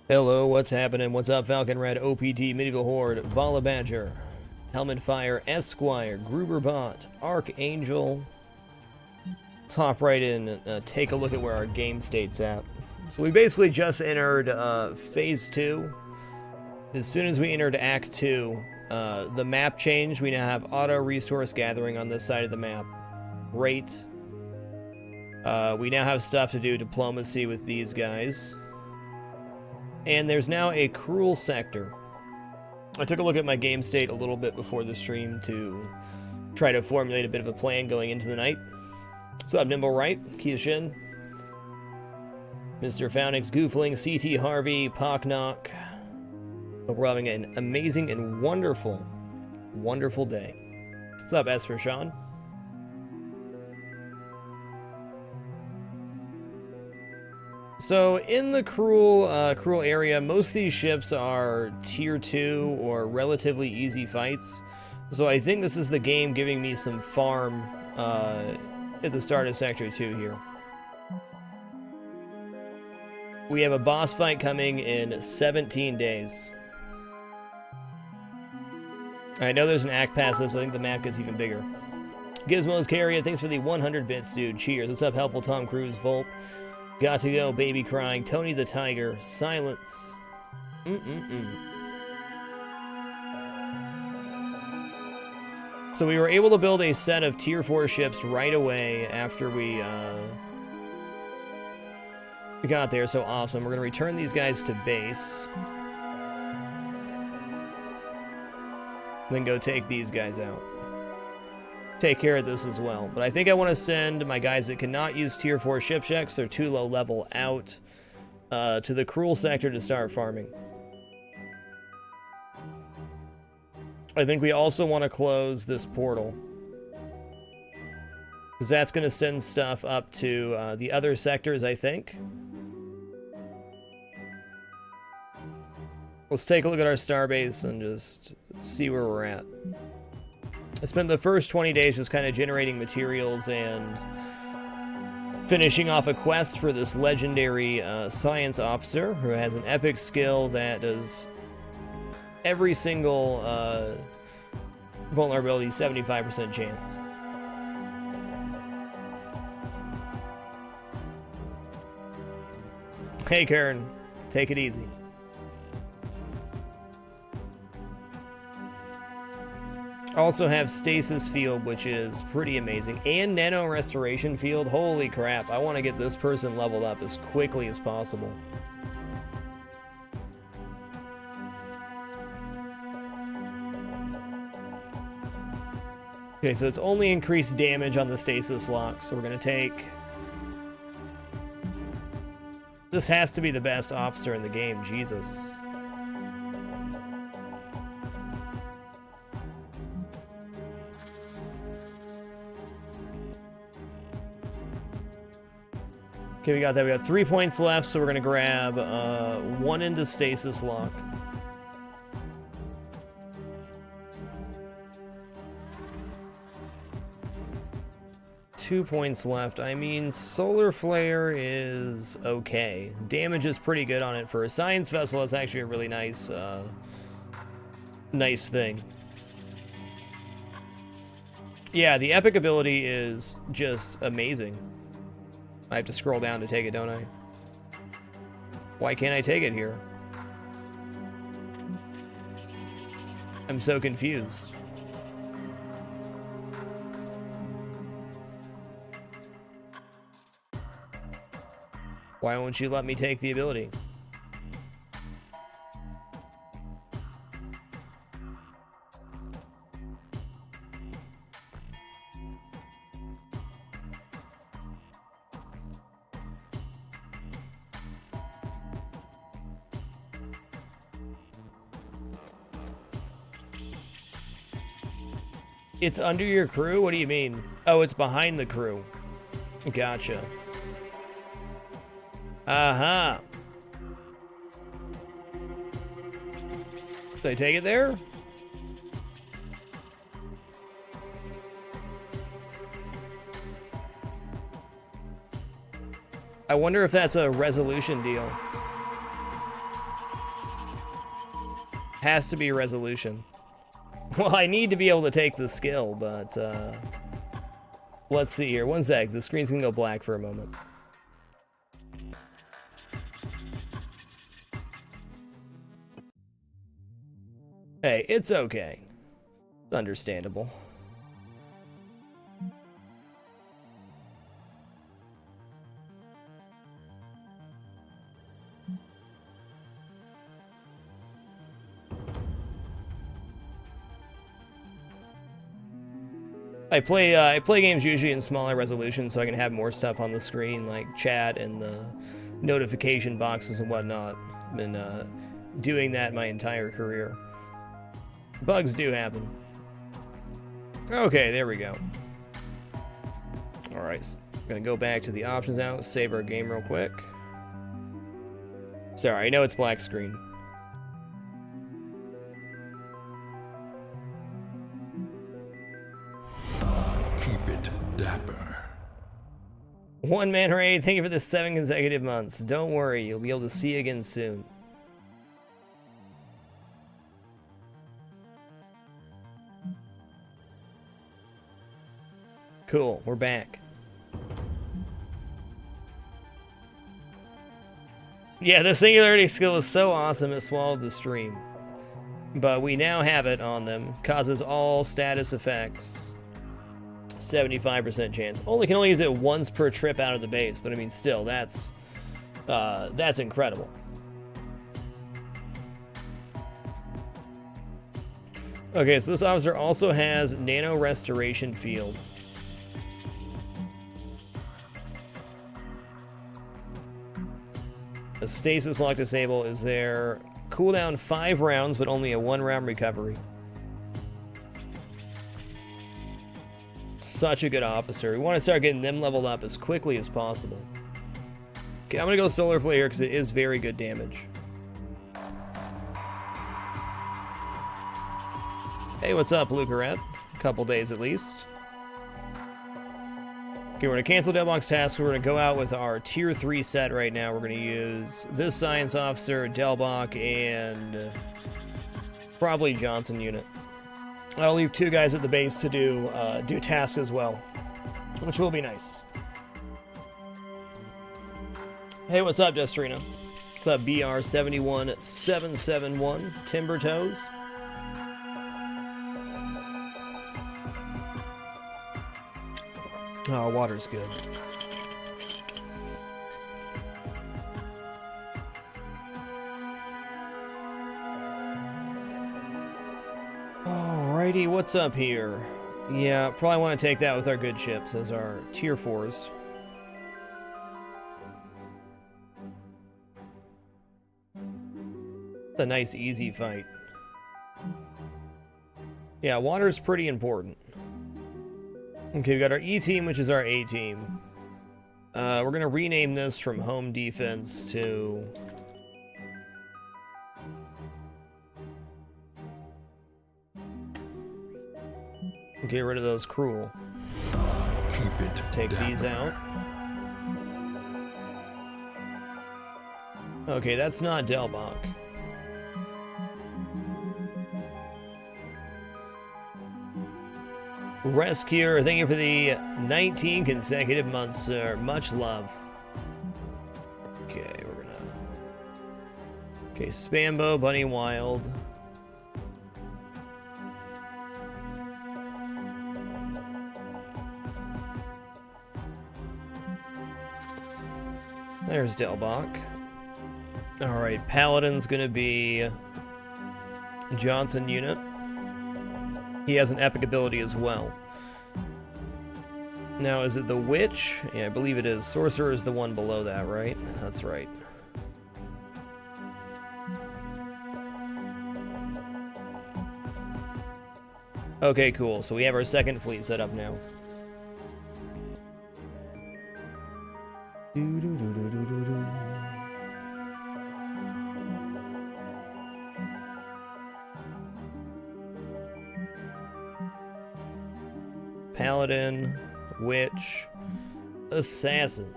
Hello, what's happening? What's up, Falcon Red, OPT, Medieval Horde, Vala Badger, Helmet Fire, Esquire, Gruberbot, Archangel. Let's hop right in and take a look at where our game state's at. So we basically just entered Phase 2. As soon as we entered Act 2, the map changed. We now have auto resource gathering on this side of the map. Great. We now have stuff to do diplomacy with these guys. And there's now a cruel sector. I took a look at my game state a little bit before the stream to try to formulate a bit of a plan going into the night. What's up, Nimble Right, Kiashin, Mr. Founix, Goofling, CT Harvey, Pocknock. Hope we're having an amazing and wonderful, wonderful day. What's up, S for Sean? So in the cruel area, most of these ships are tier 2 or relatively easy fights. So I think this is the game giving me some farm at the start of Sector 2 here. We have a boss fight coming in 17 days. I know there's an act past this, so I think the map gets even bigger. Gizmos Carrier, thanks for the 100 bits, dude. Cheers. What's up, Helpful Tom Cruise, Volp? Got to go, Baby Crying, Tony the Tiger, Silence. So we were able to build a set of tier 4 ships right away after we got there, so awesome. We're going to return these guys to base. Then go take these guys out. Take care of this as well. But I think I want to send my guys that cannot use tier 4 ship checks, they're too low level, out to the cruel sector to start farming. I think we also want to close this portal, because that's going to send stuff up to the other sectors, I think. Let's take a look at our starbase and just see where we're at. I spent the first 20 days just kind of generating materials and finishing off a quest for this legendary science officer who has an epic skill that does every single vulnerability 75% chance. Hey Karen, take it easy. Also have Stasis Field, which is pretty amazing, and Nano Restoration Field. Holy crap, I want to get this person leveled up as quickly as possible. Okay, so it's only increased damage on the Stasis Lock, so we're going to take... This has to be the best officer in the game, Jesus. Okay, we got that. We got 3 points left, so we're going to grab 1 into Stasis Lock. Two points left. I mean, Solar Flare is okay. Damage is pretty good on it. For a Science Vessel, it's actually a really nice, nice thing. Yeah, the Epic ability is just amazing. I have to scroll down to take it, don't I? Why can't I take it here? I'm so confused. Why won't you let me take the ability? It's under your crew? What do you mean? Oh, it's behind the crew. Gotcha. Aha. Did I take it there? I wonder if that's a resolution deal. Has to be resolution. Well, I need to be able to take the skill, but let's see here. One sec. The screen's gonna go black for a moment. Hey, it's okay. It's understandable. I play games usually in smaller resolution so I can have more stuff on the screen, like chat and the notification boxes and whatnot. I've been doing that my entire career. Bugs do happen. Okay, there we go. Alright, gonna go back to the options now, save our game real quick. Sorry, I know it's black screen. Keep it dapper. One Man Ray, thank you for the 7 consecutive months. Don't worry, you'll be able to see you again soon. Cool, we're back. Yeah, the singularity skill is so awesome it swallowed the stream. But we now have it on them. Causes all status effects. 75% chance. Can only use it once per trip out of the base, but I mean still, that's incredible. Okay, so this officer also has Nano Restoration Field. The stasis lock disable is there. Cooldown 5 rounds, but only a 1-round recovery. Such a good officer. We want to start getting them leveled up as quickly as possible. Okay, I'm gonna go Solar Flare here because it is very good damage. Hey, what's up, Lucaret? A couple days at least. Okay, we're gonna cancel Deadbox tasks. We're gonna go out with our tier 3 set right now. We're gonna use this Science Officer, Delbach, and probably Johnson unit. I'll leave 2 guys at the base to do tasks as well, which will be nice. Hey, what's up, Destrina? What's up, BR71771, Timber Toes? Oh, water's good. Alrighty, what's up here? Yeah, probably want to take that with our good ships as our tier 4s. A nice, easy fight. Yeah, water's pretty important. Okay, we got our E team, which is our A team. We're gonna rename this from home defense to... Get rid of those cruel. Keep it Take dapper. these out. Okay, that's not Delbach. Rescuer, thank you for the 19 consecutive months, sir. Much love. Okay, we're gonna... Okay, Spambo, Bunny Wild. There's Delbach. Alright, Paladin's gonna be Johnson unit. He has an epic ability as well. Now, is it the Witch? Yeah, I believe it is. Sorcerer is the one below that, right? That's right. Okay, cool. So we have our second fleet set up now. Paladin, Witch, Assassin.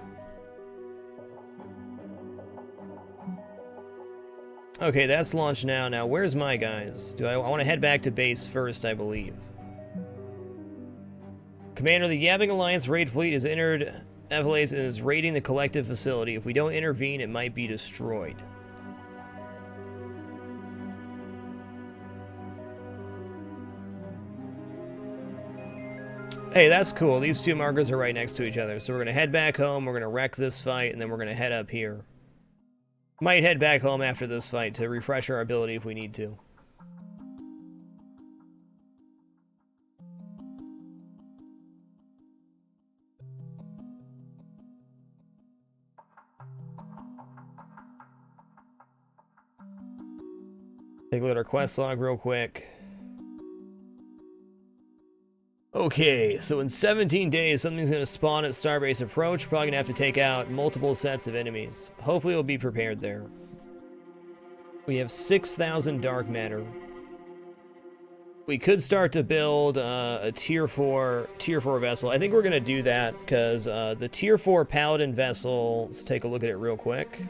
Okay, that's launched now. Now, where's my guys? I want to head back to base first, I believe. Commander, the Yabbing Alliance raid fleet has entered Evelase and is raiding the collective facility. If we don't intervene, it might be destroyed. Hey, that's cool. These two markers are right next to each other. So we're going to head back home, we're going to wreck this fight, and then we're going to head up here. Might head back home after this fight to refresh our ability if we need to. Take a look at our quest log real quick. Okay, so in 17 days, something's going to spawn at Starbase Approach. Probably going to have to take out multiple sets of enemies. Hopefully we'll be prepared there. We have 6,000 dark matter. We could start to build a tier 4 vessel. I think we're going to do that because the tier 4 Paladin vessel, let's take a look at it real quick.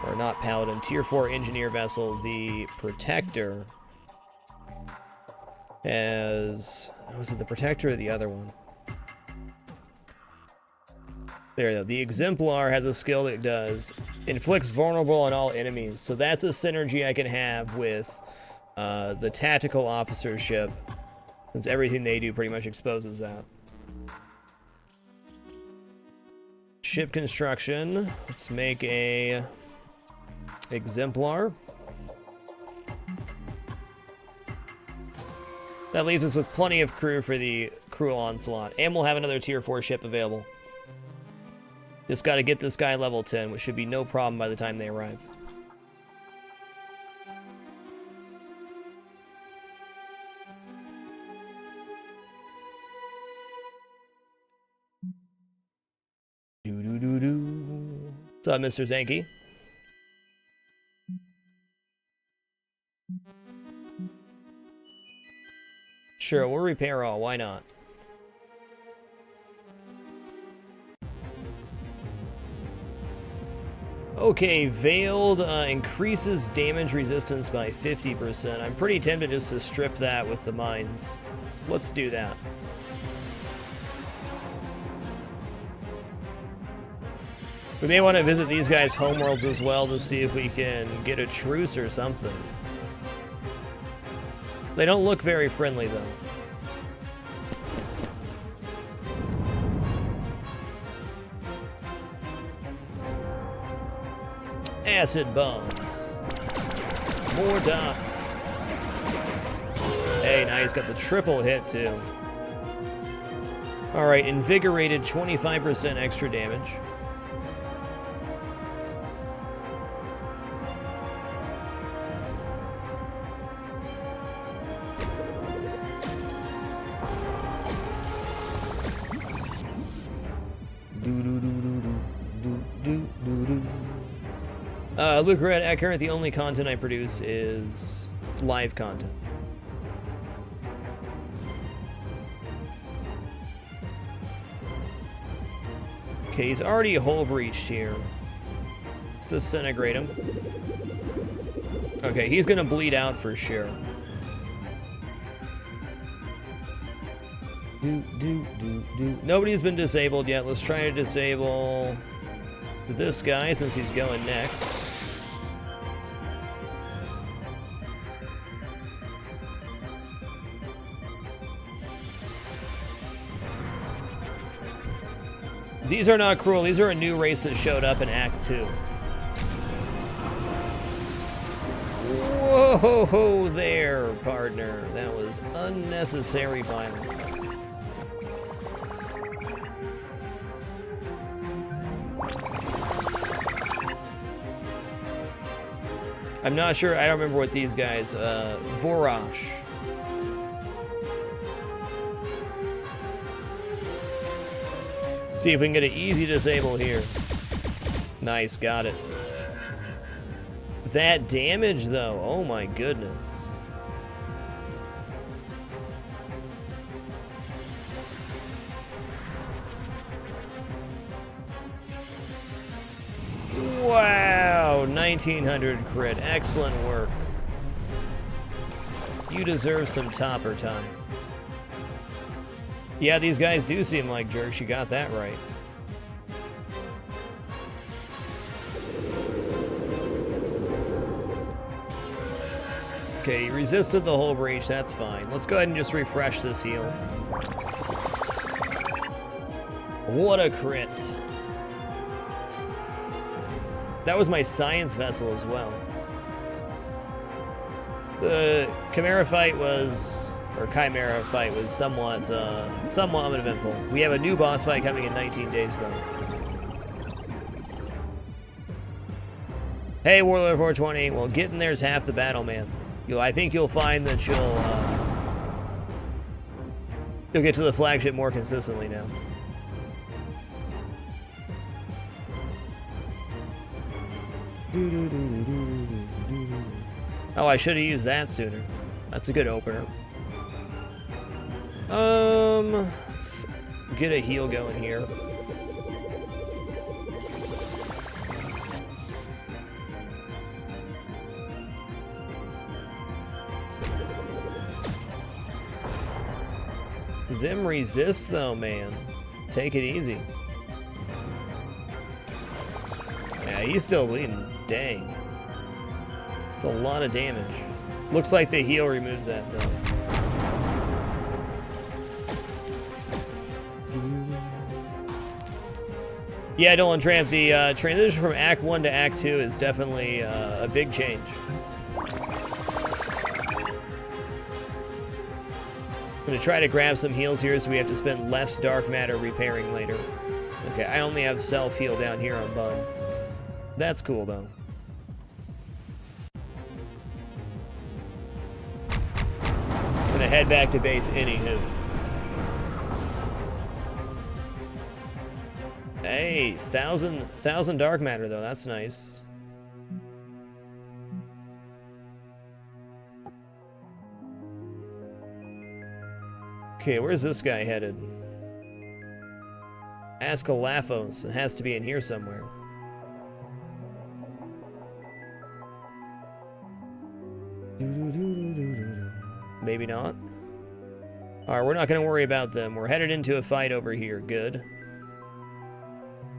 Or not Paladin, tier 4 engineer vessel, the Protector. As was it the Protector or the other one? There you go. The Exemplar has a skill that does inflicts vulnerable on all enemies. So that's a synergy I can have with the tactical officership, since everything they do pretty much exposes that. Ship construction. Let's make a Exemplar. That leaves us with plenty of crew for the Cruel Onslaught. And we'll have another tier 4 ship available. Just gotta get this guy level 10, which should be no problem by the time they arrive. Doo-doo-doo-doo. What's up, Mr. Zanky? Sure, we'll repair all, why not? Okay, Veiled increases damage resistance by 50%. I'm pretty tempted just to strip that with the mines. Let's do that. We may want to visit these guys' homeworlds as well to see if we can get a truce or something. They don't look very friendly, though. Acid bombs. More dots. Hey, now he's got the triple hit, too. Alright, invigorated, 25% extra damage. Luke Red, at current, the only content I produce is live content. Okay, he's already hull breached here. Let's disintegrate him. Okay, he's gonna bleed out for sure. Nobody's been disabled yet. Let's try to disable this guy since he's going next. These are not cruel. These are a new race that showed up in Act 2. Whoa there, partner. That was unnecessary violence. I'm not sure. I don't remember what these guys... Vorash. See if we can get an easy disable here. Nice, got it. That damage, though. Oh my goodness. Wow, 1900 crit. Excellent work. You deserve some topper time. Yeah, these guys do seem like jerks. You got that right. Okay, you resisted the whole breach. That's fine. Let's go ahead and just refresh this heal. What a crit. That was my science vessel as well. The Chimera fight was somewhat uneventful. We have a new boss fight coming in 19 days, though. Hey, Warlord 420. Well, getting there's half the battle, man. I think you'll find that you'll get to the flagship more consistently now. Oh, I should have used that sooner. That's a good opener. Let's get a heal going here. Them resist though, man. Take it easy. Yeah, he's still bleeding. Dang. It's a lot of damage. Looks like the heal removes that though. Yeah, Dolan Tramp, the transition from Act 1 to Act 2 is definitely a big change. I'm gonna try to grab some heals here so we have to spend less dark matter repairing later. Okay, I only have self-heal down here on Bun. That's cool though. I'm gonna head back to base anywho. Hey, 1,000 dark matter though, that's nice. Okay, where's this guy headed? Ascalaphos. It has to be in here somewhere. Maybe not. Alright, we're not going to worry about them. We're headed into a fight over here. Good.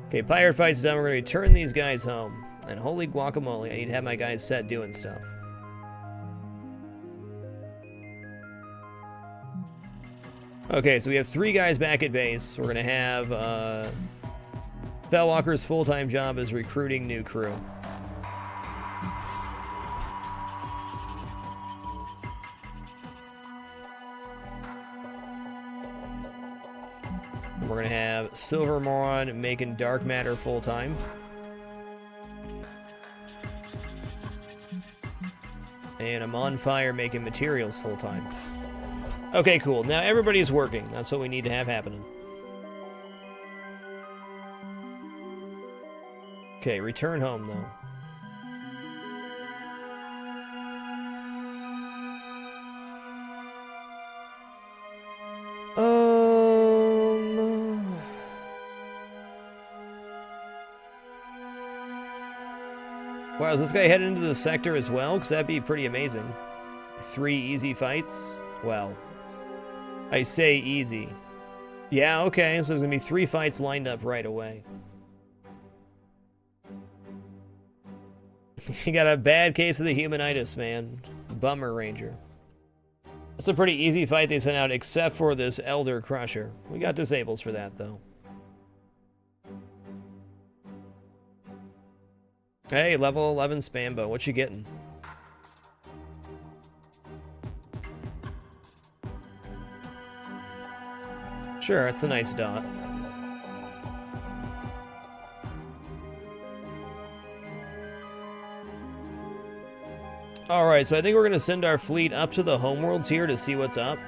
Okay, pirate fight's done. We're going to return these guys home. And holy guacamole, I need to have my guys set doing stuff. Okay, so we have 3 guys back at base. We're going to have Spellwalker's full-time job is recruiting new crew. And we're going to have Silvermoron making dark matter full-time. And I'm on fire making materials full-time. Okay, cool. Now everybody's working. That's what we need to have happening. Okay, return home, though. Wow, is this guy headed into the sector as well? Because that'd be pretty amazing. 3 easy fights? Well, I say easy. Yeah, okay, so there's gonna be 3 fights lined up right away. You got a bad case of the humanitis, man. Bummer, Ranger. That's a pretty easy fight they sent out, except for this Elder Crusher. We got disables for that, though. Hey, level 11 Spambo, what you getting? Sure, it's a nice dot. Alright, so I think we're going to send our fleet up to the homeworlds here to see what's up.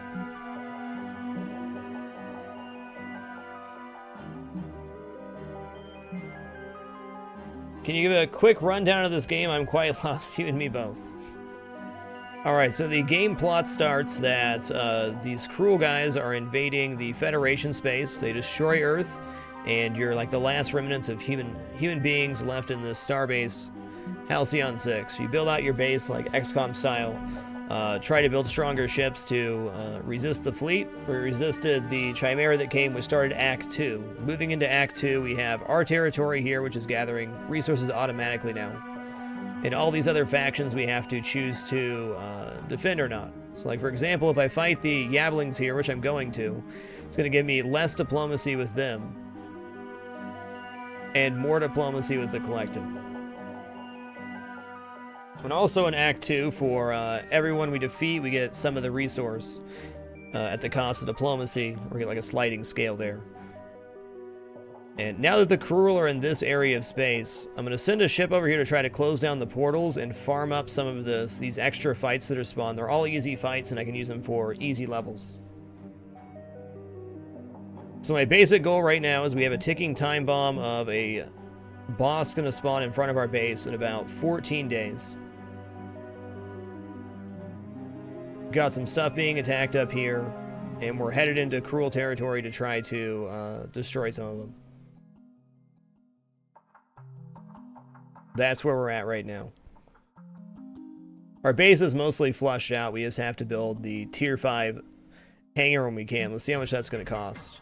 Can you give a quick rundown of this game? I'm quite lost, you and me both. Alright, so the game plot starts that these cruel guys are invading the Federation space. They destroy Earth, and you're like the last remnants of human beings left in the starbase Halcyon 6. You build out your base like XCOM style. Try to build stronger ships to resist the fleet. We resisted the Chimera that came. We started Act 2. Moving into Act 2, we have our territory here, which is gathering resources automatically now. And all these other factions we have to choose to defend or not. So like, for example, if I fight the Yablings here, which I'm going to, it's going to give me less diplomacy with them and more diplomacy with the Collective. And also in Act 2, for everyone we defeat, we get some of the resource at the cost of diplomacy. We get like a sliding scale there. And now that the Cruel are in this area of space, I'm going to send a ship over here to try to close down the portals and farm up some of these extra fights that are spawned. They're all easy fights, and I can use them for easy levels. So my basic goal right now is we have a ticking time bomb of a boss going to spawn in front of our base in about 14 days. Got some stuff being attacked up here, and we're headed into Cruel territory to try to destroy some of them. That's where we're at right now. Our base is mostly flushed out. We just have to build the tier 5 hangar when we can. Let's see how much that's going to cost.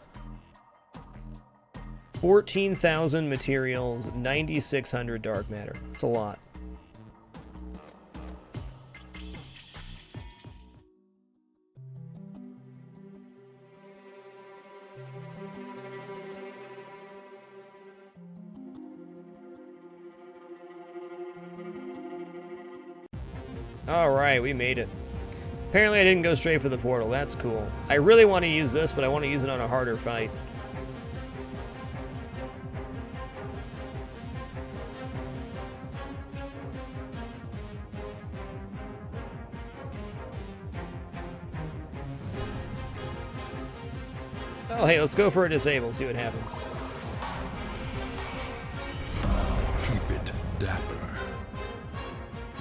14,000 materials, 9,600 dark matter. That's a lot. Alright, we made it. Apparently I didn't go straight for the portal. That's cool. I really want to use this, but I want to use it on a harder fight. Oh, hey, let's go for a disable, see what happens. Keep it dapper.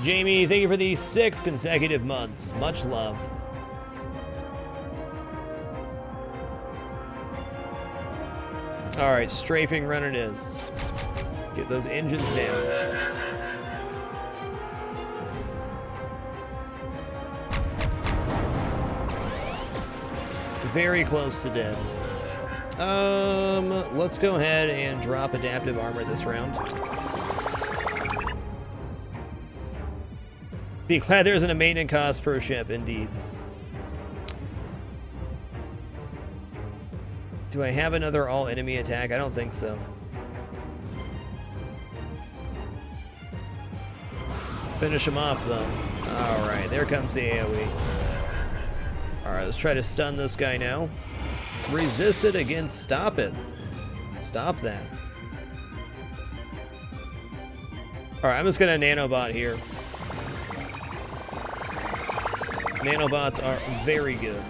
Jamie, thank you for the 6 consecutive months. Much love. Alright, strafing run it is. Get those engines down. Very close to dead. Let's go ahead and drop adaptive armor this round. Be glad there isn't a maintenance cost per ship, indeed. Do I have another all-enemy attack? I don't think so. Finish him off, though. Alright, there comes the AoE. Alright, let's try to stun this guy now. Resist it against stop it. Stop that. Alright, I'm just gonna nanobot here. Nanobots are very good.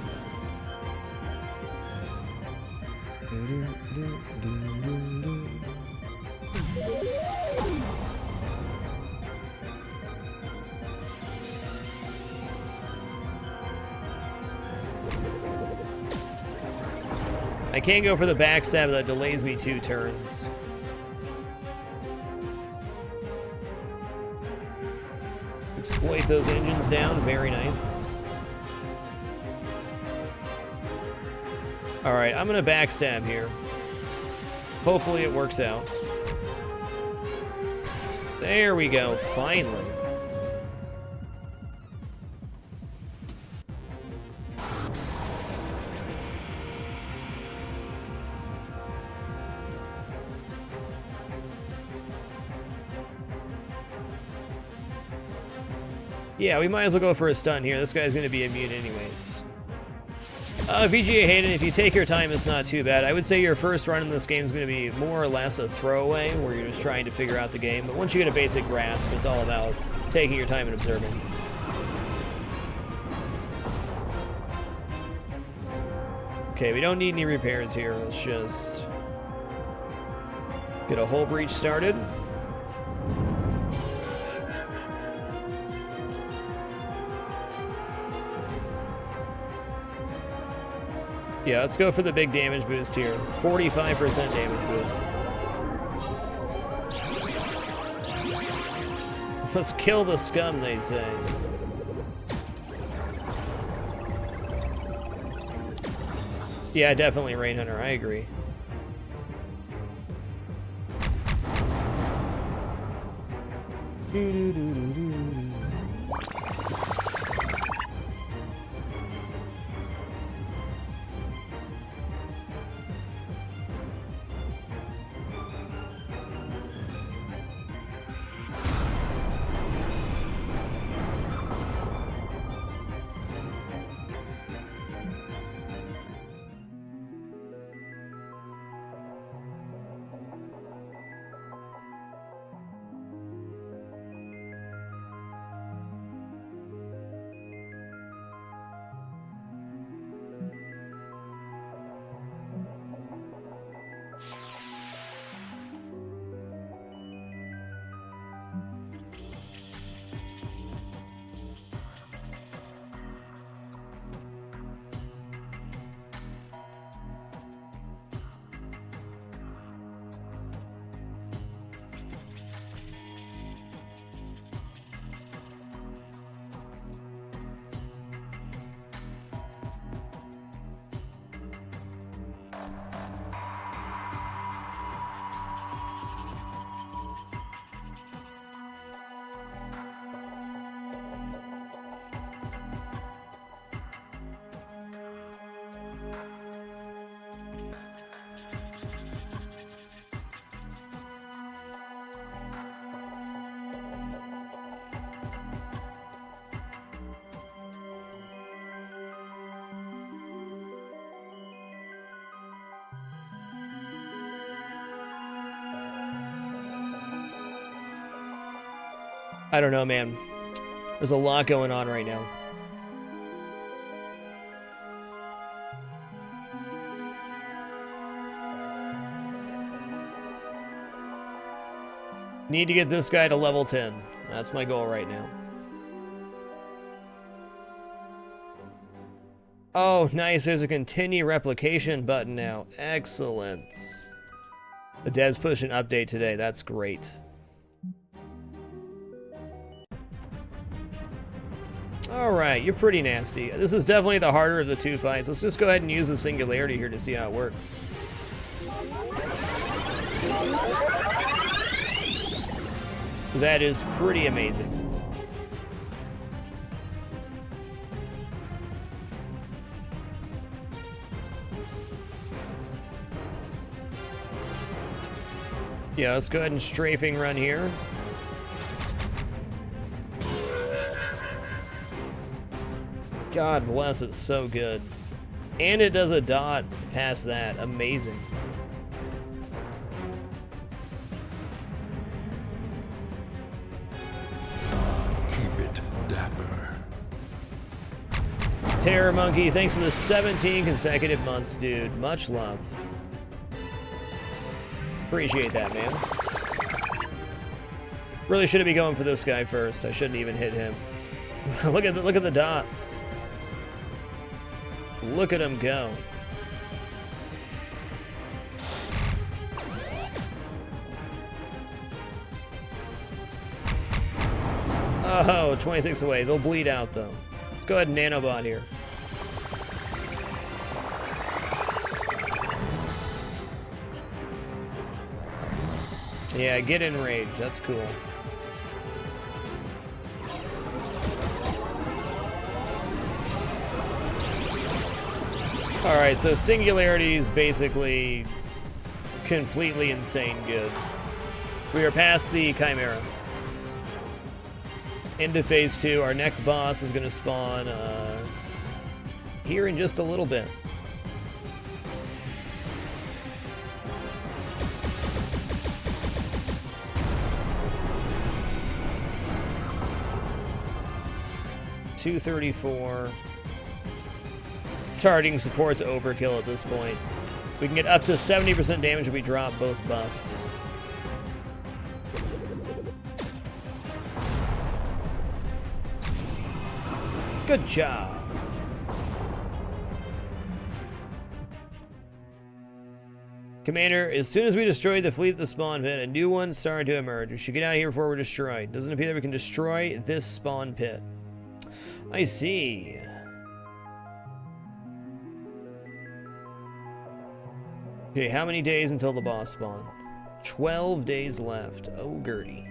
I can't go for the backstab, that delays me 2 turns. Exploit those engines down, very nice. Alright, I'm gonna backstab here. Hopefully it works out. There we go, finally. Yeah, we might as well go for a stun here. This guy's gonna be immune anyways. VGA Hayden, if you take your time, it's not too bad. I would say your first run in this game is going to be more or less a throwaway, where you're just trying to figure out the game. But once you get a basic grasp, it's all about taking your time and observing. Okay, we don't need any repairs here. Let's just get a hull breach started. Yeah, let's go for the big damage boost here. 45% damage boost. Let's kill the scum, they say. Yeah, definitely Rain Hunter, I agree. I don't know, man. There's a lot going on right now. Need to get this guy to level 10. That's my goal right now. Oh, nice. There's a continue replication button now. Excellent. The devs push an update today. That's great. Alright, you're pretty nasty. This is definitely the harder of the two fights. Let's just go ahead and use the singularity here to see how it works. That is pretty amazing. Yeah, let's go ahead and strafing run here. God bless, it's so good. And it does a dot past that. Amazing. Keep it dapper. Terror Monkey, thanks for the 17 consecutive months, dude. Much love. Appreciate that, man. Really shouldn't be going for this guy first. I shouldn't even hit him. look at the dots. Look at him go. Oh, 26 away. They'll bleed out, though. Let's go ahead and nanobot here. Yeah, get in rage. That's cool. Alright, so Singularity is basically completely insane good. We are past the Chimera. Into phase 2. Our next boss is going to spawn here in just a little bit. $234. Targeting support's overkill at this point. We can get up to 70% damage if we drop both buffs. Good job. Commander, as soon as we destroyed the fleet at the spawn pit, a new one started to emerge. We should get out of here before we're destroyed. Doesn't appear that we can destroy this spawn pit. I see. Okay, how many days until the boss spawn? 12 days left. Oh, Gertie.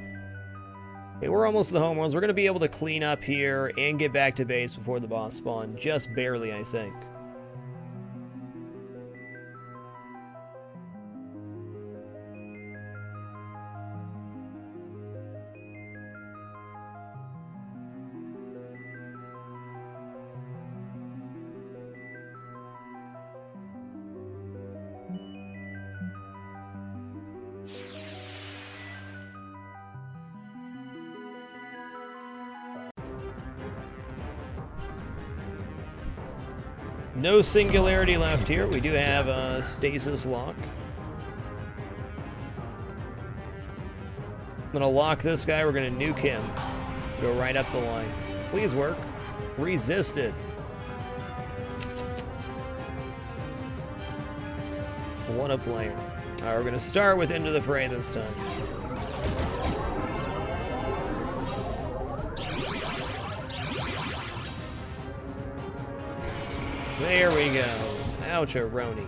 Okay, we're almost to the homeworlds. We're going to be able to clean up here and get back to base before the boss spawn. Just barely, I think. No singularity left here. We do have a stasis lock. I'm gonna lock this guy. We're gonna nuke him. Go right up the line. Please work. Resisted. What a player. All right, we're gonna start with Into the Fray this time. There we go. Ouch-a-roni.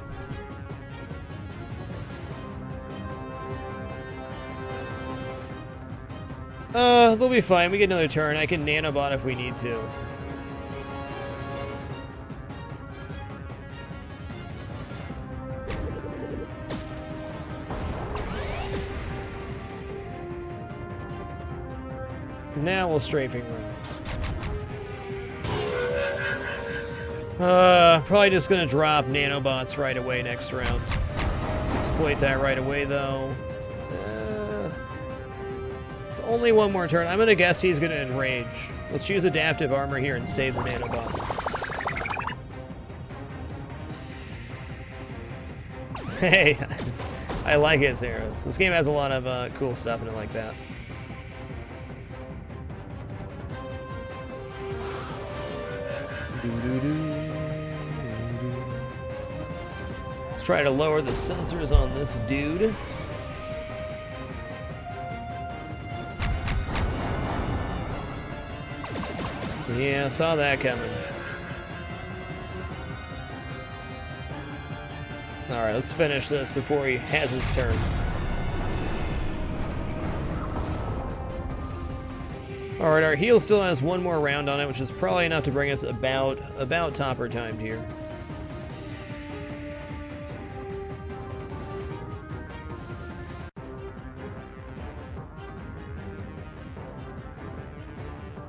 They'll be fine. We get another turn. I can nanobot if we need to. Now we'll strafing run. Probably just gonna drop nanobots right away next round. Let's exploit that right away, though. It's only one more turn. I'm gonna guess he's gonna enrage. Let's use adaptive armor here and save the nanobots. Hey, I like it, Zeros. This game has a lot of cool stuff in it like that. Let's try to lower the sensors on this dude. Yeah, saw that coming. Alright, let's finish this before he has his turn. Alright, our heal still has one more round on it, which is probably enough to bring us about topper timed here.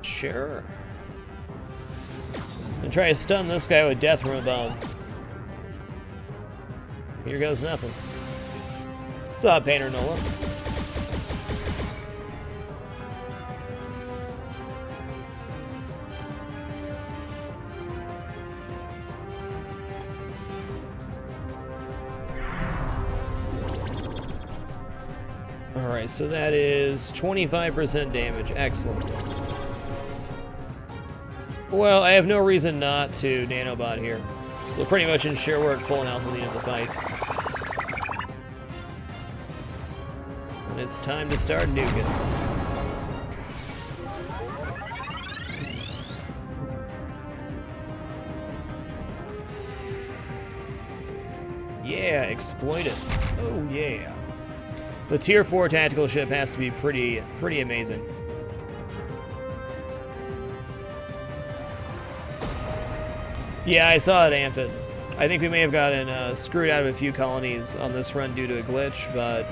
Sure. And try to stun this guy with death from above. Here goes nothing. What's up, Painter Nola? Alright, so that is 25% damage. Excellent. Well, I have no reason not to nanobot here. We'll pretty much ensure we're at full health at the end of the fight. And it's time to start nuking. Yeah, exploit it. Oh yeah. The tier 4 tactical ship has to be pretty amazing. Yeah, I saw it, Amphid. I think we may have gotten screwed out of a few colonies on this run due to a glitch, but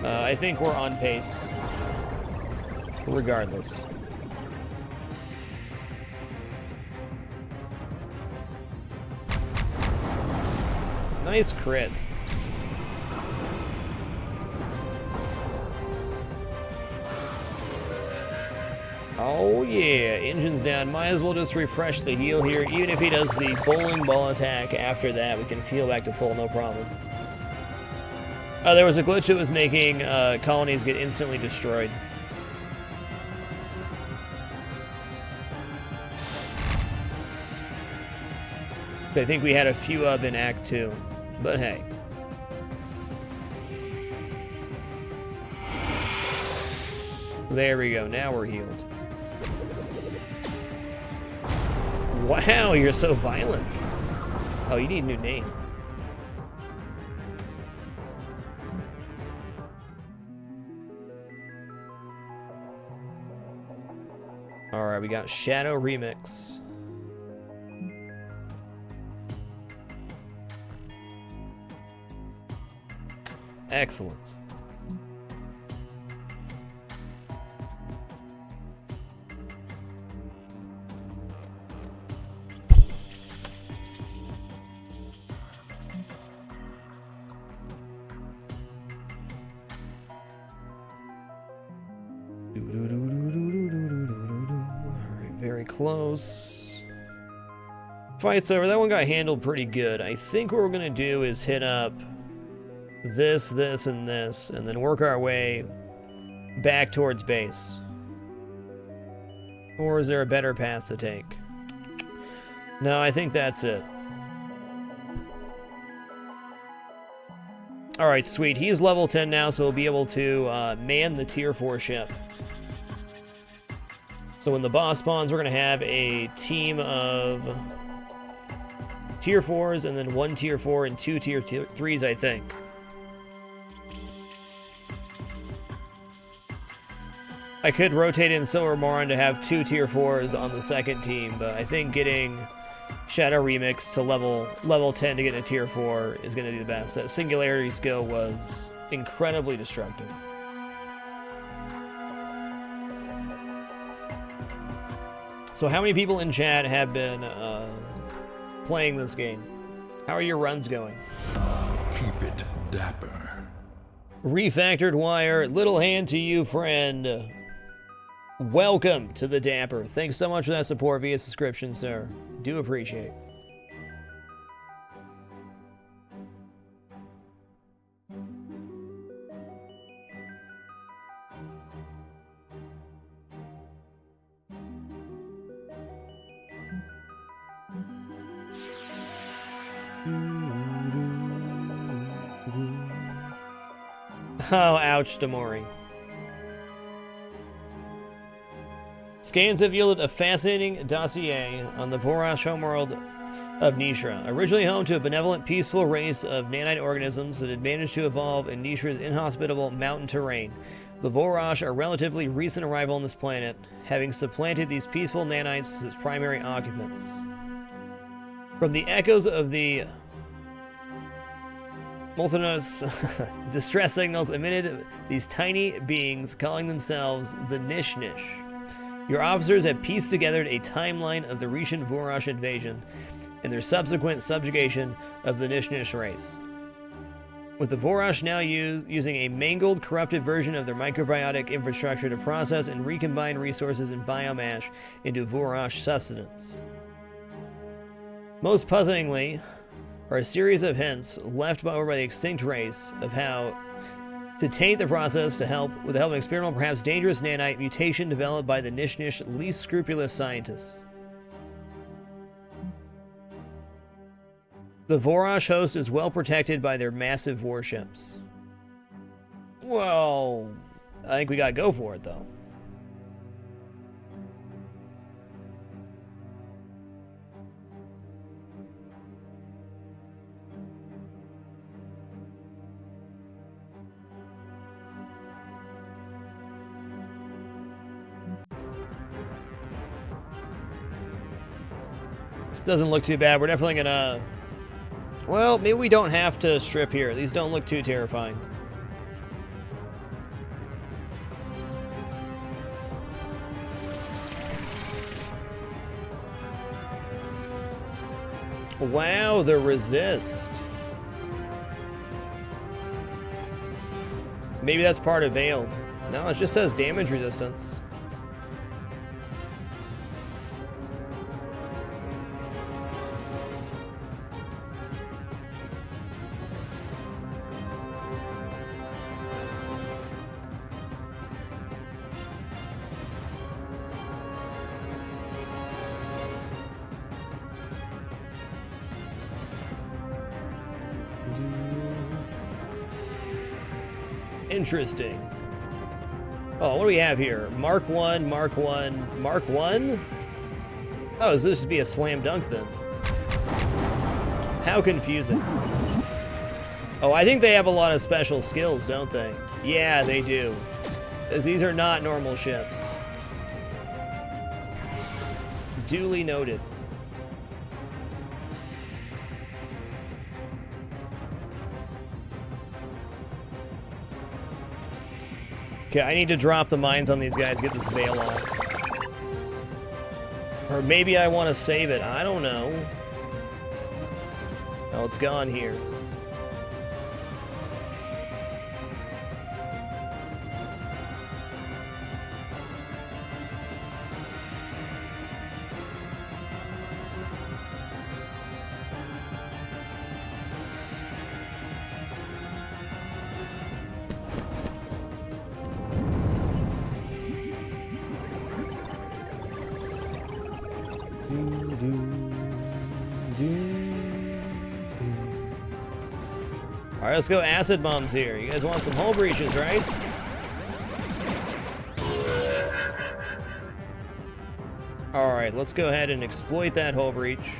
I think we're on pace regardless. Nice crit. Oh yeah, engine's down. Might as well just refresh the heal here. Even if he does the bowling ball attack after that, we can heal back to full, no problem. There was a glitch that was making colonies get instantly destroyed. I think we had a few of in Act 2, but hey. There we go. Now we're healed. Wow, you're so violent. Oh, you need a new name. All right, we got Shadow Remix. Excellent. Very close. Fight's over. That one got handled pretty good. I think what we're gonna do is hit up this, this, and this, and then work our way back towards base. Or is there a better path to take? No, I think that's it. Alright, sweet. He's level 10 now, so we'll be able to man the tier 4 ship. So when the boss spawns, we're going to have a team of tier 4s and then 1 tier 4 and 2 tier 3s, I think. I could rotate in Silvermoran to have 2 tier 4s on the second team, but I think getting Shadow Remix to level 10 to get into tier 4 is going to be the best. That Singularity skill was incredibly destructive. So how many people in chat have been playing this game? How are your runs going? Keep it dapper. Refactored Wire, little hand to you, friend. Welcome to the Dapper. Thanks so much for that support via subscription, sir. Do appreciate. Oh, ouch, Damori. Scans have yielded a fascinating dossier on the Vorash homeworld of Nishra. Originally home to a benevolent, peaceful race of nanite organisms that had managed to evolve in Nishra's inhospitable mountain terrain, the Vorash are relatively recent arrival on this planet, having supplanted these peaceful nanites as primary occupants. From the echoes of the multitudinous distress signals emitted these tiny beings calling themselves the Nishnish. Your officers have pieced together a timeline of the recent Vorash invasion and their subsequent subjugation of the Nishnish race. With the Vorash now using a mangled, corrupted version of their microbiotic infrastructure to process and recombine resources and biomass into Vorash sustenance. Most puzzlingly are a series of hints left over by the extinct race of how to taint the process with the help of an experimental, perhaps dangerous nanite mutation developed by the Nishnish least scrupulous scientists. The Vorash host is well protected by their massive warships. Well, I think we gotta go for it, though. Doesn't look too bad. We're definitely gonna... Well, maybe we don't have to strip here. These don't look too terrifying. Wow, the resist. Maybe that's part of Veiled. No, it just says damage resistance. Interesting. Oh, what do we have here? Mark 1, Mark 1, Mark 1? Oh, so this should be a slam dunk then. How confusing. Oh, I think they have a lot of special skills, don't they? Yeah, they do. Because these are not normal ships. Duly noted. Okay, I need to drop the mines on these guys, get this veil off. Or maybe I want to save it. I don't know. Oh, it's gone here. Alright, let's go acid bombs here. You guys want some hull breaches, right? Alright, let's go ahead and exploit that hull breach.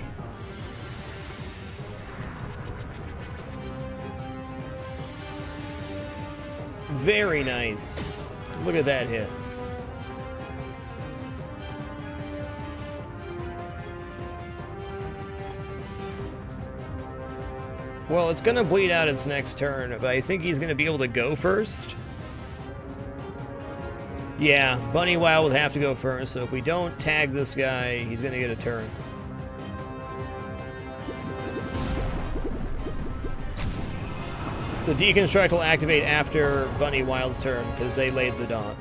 Very nice. Look at that hit. Well, it's gonna bleed out its next turn, but I think he's gonna be able to go first. Yeah, Bunny Wild would have to go first, so if we don't tag this guy, he's gonna get a turn. The deconstruct will activate after Bunny Wild's turn, because they laid the dot.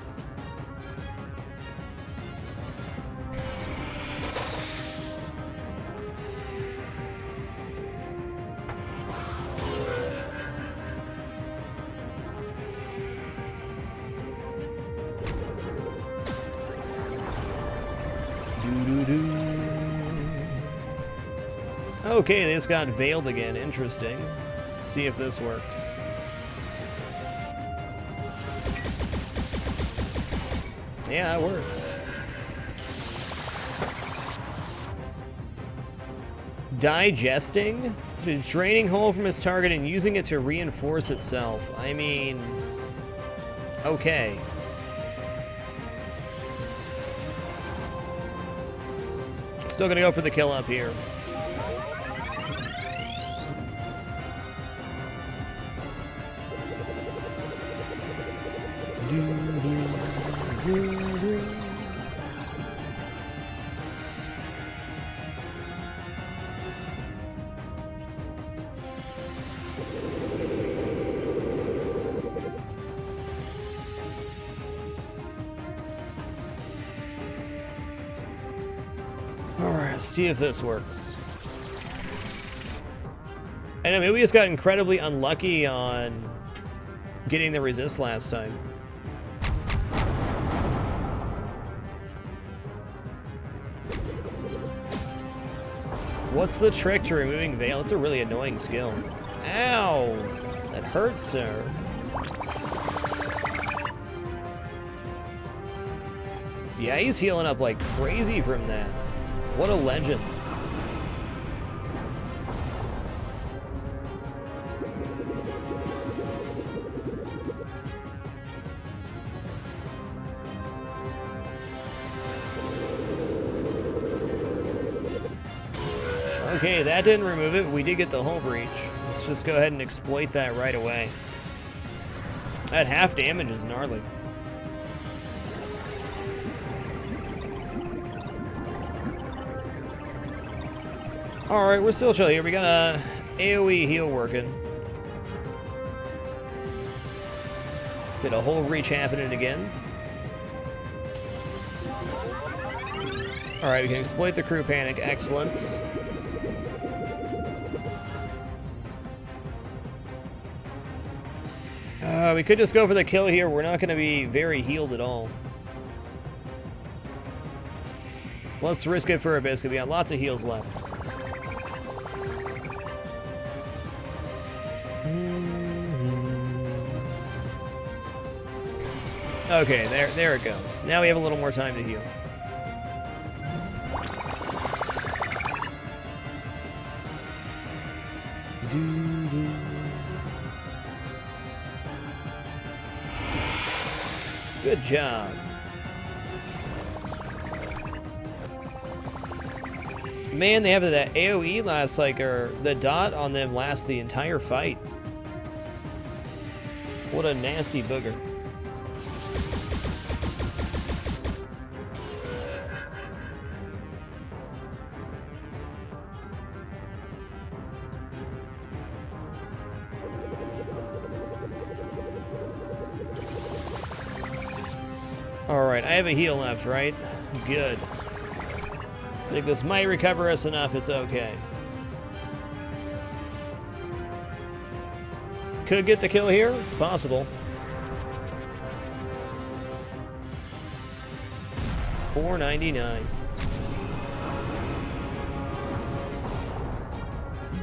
Okay, this got veiled again. Interesting. Let's see if this works. Yeah, it works. Digesting? Draining hull from its target and using it to reinforce itself. I mean... okay. Still gonna go for the kill up here. Alright, let's see if this works. I know, maybe we just got incredibly unlucky on getting the resist last time. What's the trick to removing Veil? It's a really annoying skill. Ow! That hurts, sir. Yeah, he's healing up like crazy from that. What a legend. Okay, that didn't remove it. We did get the hull breach. Let's just go ahead and exploit that right away. That half damage is gnarly. Alright, we're still chill here. We got a AoE heal working. Get a hull breach happening again. Alright, we can exploit the crew panic. Excellent. We could just go for the kill here. We're not going to be very healed at all. Let's risk it for a biscuit. We got lots of heals left. Okay, there it goes. Now we have a little more time to heal. Good job. Man, they have that AoE lasts like, or the dot on them lasts the entire fight. What a nasty booger. Alright, I have a heal left, right? Good. I think this might recover us enough, it's okay. Could get the kill here, it's possible. 499.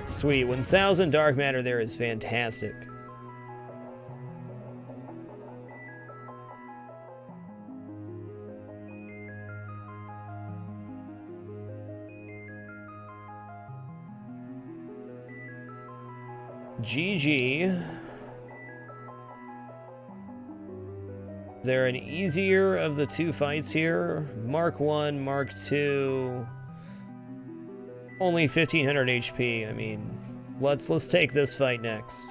Sweet, 1000 dark matter there is fantastic. GG. They're an easier of the two fights here. Mark 1, Mark 2. Only 1500 HP. I mean, let's take this fight next.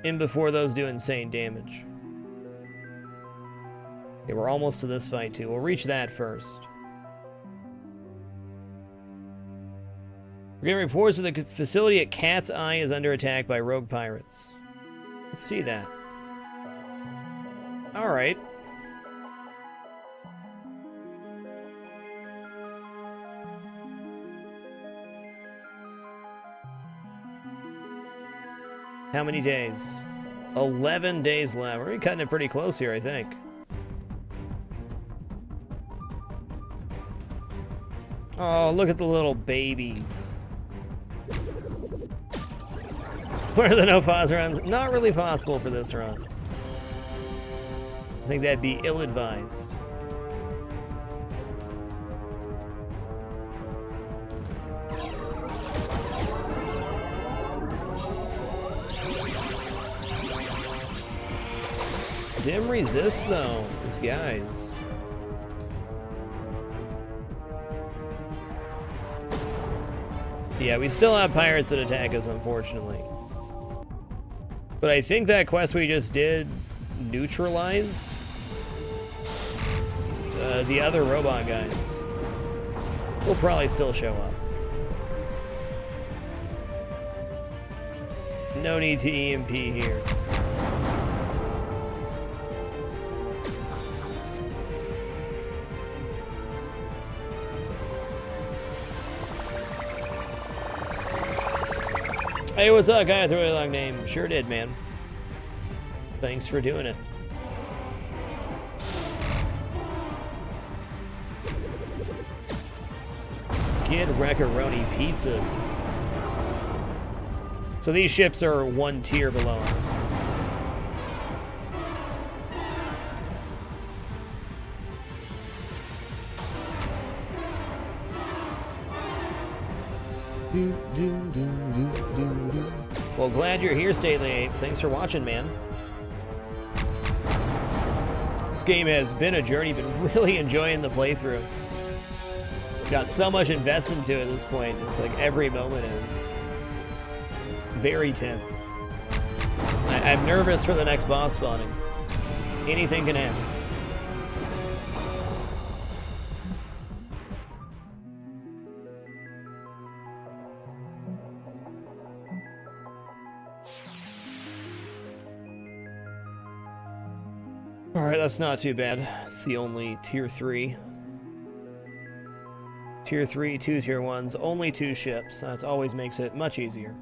In before those do insane damage. Okay, we're almost to this fight too. We'll reach that first. We're getting reports that the facility at Cat's Eye is under attack by rogue pirates. Let's see that. Alright. How many days? 11 days left. We're cutting it pretty close here, I think. Oh, look at the little babies. What are the no-pause runs? Not really possible for this run. I think that'd be ill-advised. Dim resist though, these guys. Yeah, we still have pirates that attack us, unfortunately. But I think that quest we just did neutralized the other robot guys. We'll probably still show up. No need to EMP here. Hey, what's up, guy with a really long name? Sure did, man. Thanks for doing it. Kid Wreckaroni Pizza. So these ships are one tier below us. Well, glad you're here, Stately Ape. Thanks for watching, man. This game has been a journey. Been really enjoying the playthrough. Got so much invested into it at this point. It's like every moment is very tense. I'm nervous for the next boss spawning. Anything can happen. Alright, that's not too bad. It's the only tier 3. Tier 3, 2 tier 1s, only 2 ships. That always makes it much easier.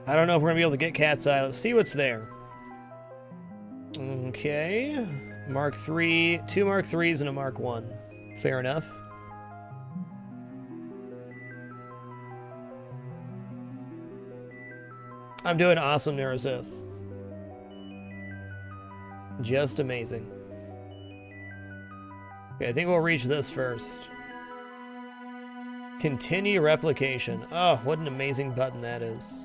I don't know if we're gonna be able to get Cat's Eye. Let's see what's there. Okay. Mark 3, 2 Mark 3s and a Mark 1. Fair enough. I'm doing awesome, Neurosith. Just amazing. Okay, I think we'll reach this first. Continue replication. Oh, what an amazing button that is.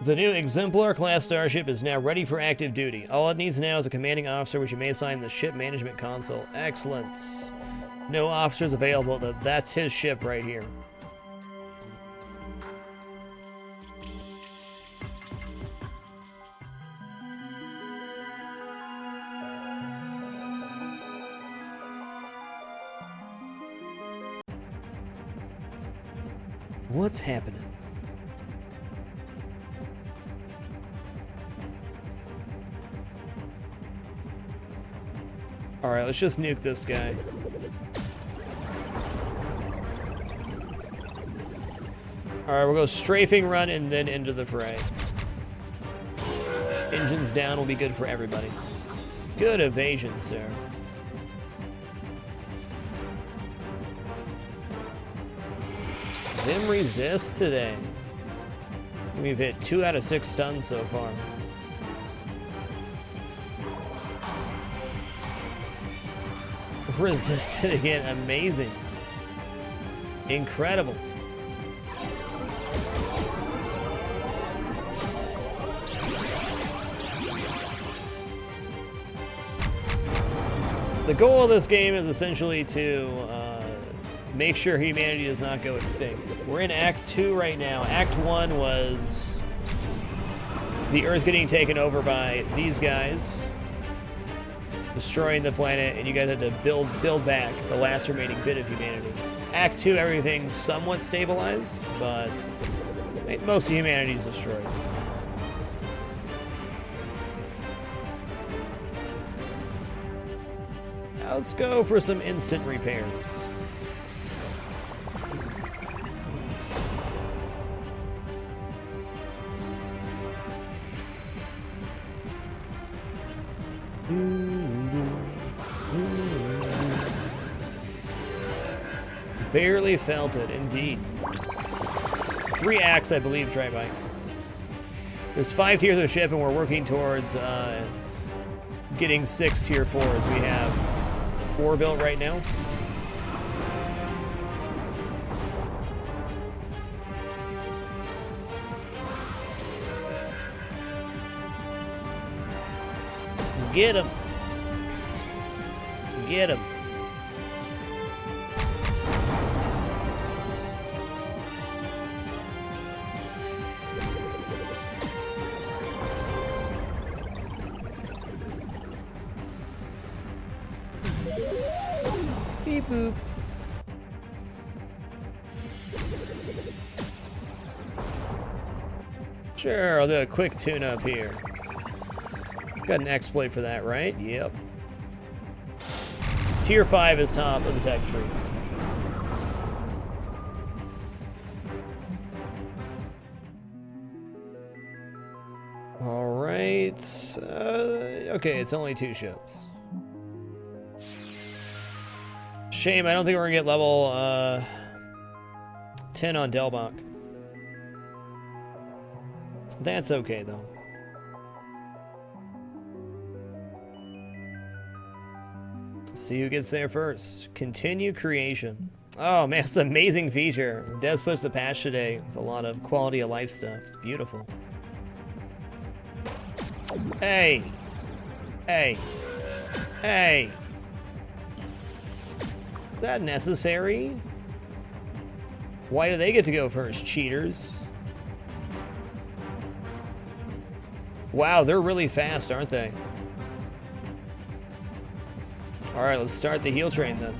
The new Exemplar class starship is now ready for active duty. All it needs now is a commanding officer, which you may assign in the ship management console. Excellent. No officers available. That's his ship right here. What's happening? Alright, let's just nuke this guy. Alright, we'll go strafing run and then into the fray. Engines down will be good for everybody. Good evasion, sir. Them resist today. We've hit 2 out of 6 stuns so far. Resisted again. Amazing. Incredible. The goal of this game is essentially to make sure humanity does not go extinct. We're in Act 2 right now. Act 1 was the Earth getting taken over by these guys, destroying the planet, and you guys had to build back the last remaining bit of humanity. Act 2, everything's somewhat stabilized, but most of humanity is destroyed. Now let's go for some instant repairs. Barely felt it, indeed. 3 acts, I believe, Tri-Bike. There's 5 tiers of ship, and we're working towards getting 6 tier 4s. We have 4 built right now. Get him. Get him. Beep boop. Sure, I'll do a quick tune-up here. Got an exploit for that, right? Yep. Tier 5 is top of the tech tree. All right. Okay, it's only 2 ships. Shame, I don't think we're gonna get level 10 on Delbach. That's okay, though. See who gets there first. Continue creation. Oh man, it's an amazing feature. The devs pushed the patch today with a lot of quality of life stuff. It's beautiful. Hey! Hey! Hey! Is that necessary? Why do they get to go first, cheaters? Wow, they're really fast, aren't they? All right, let's start the heal train then.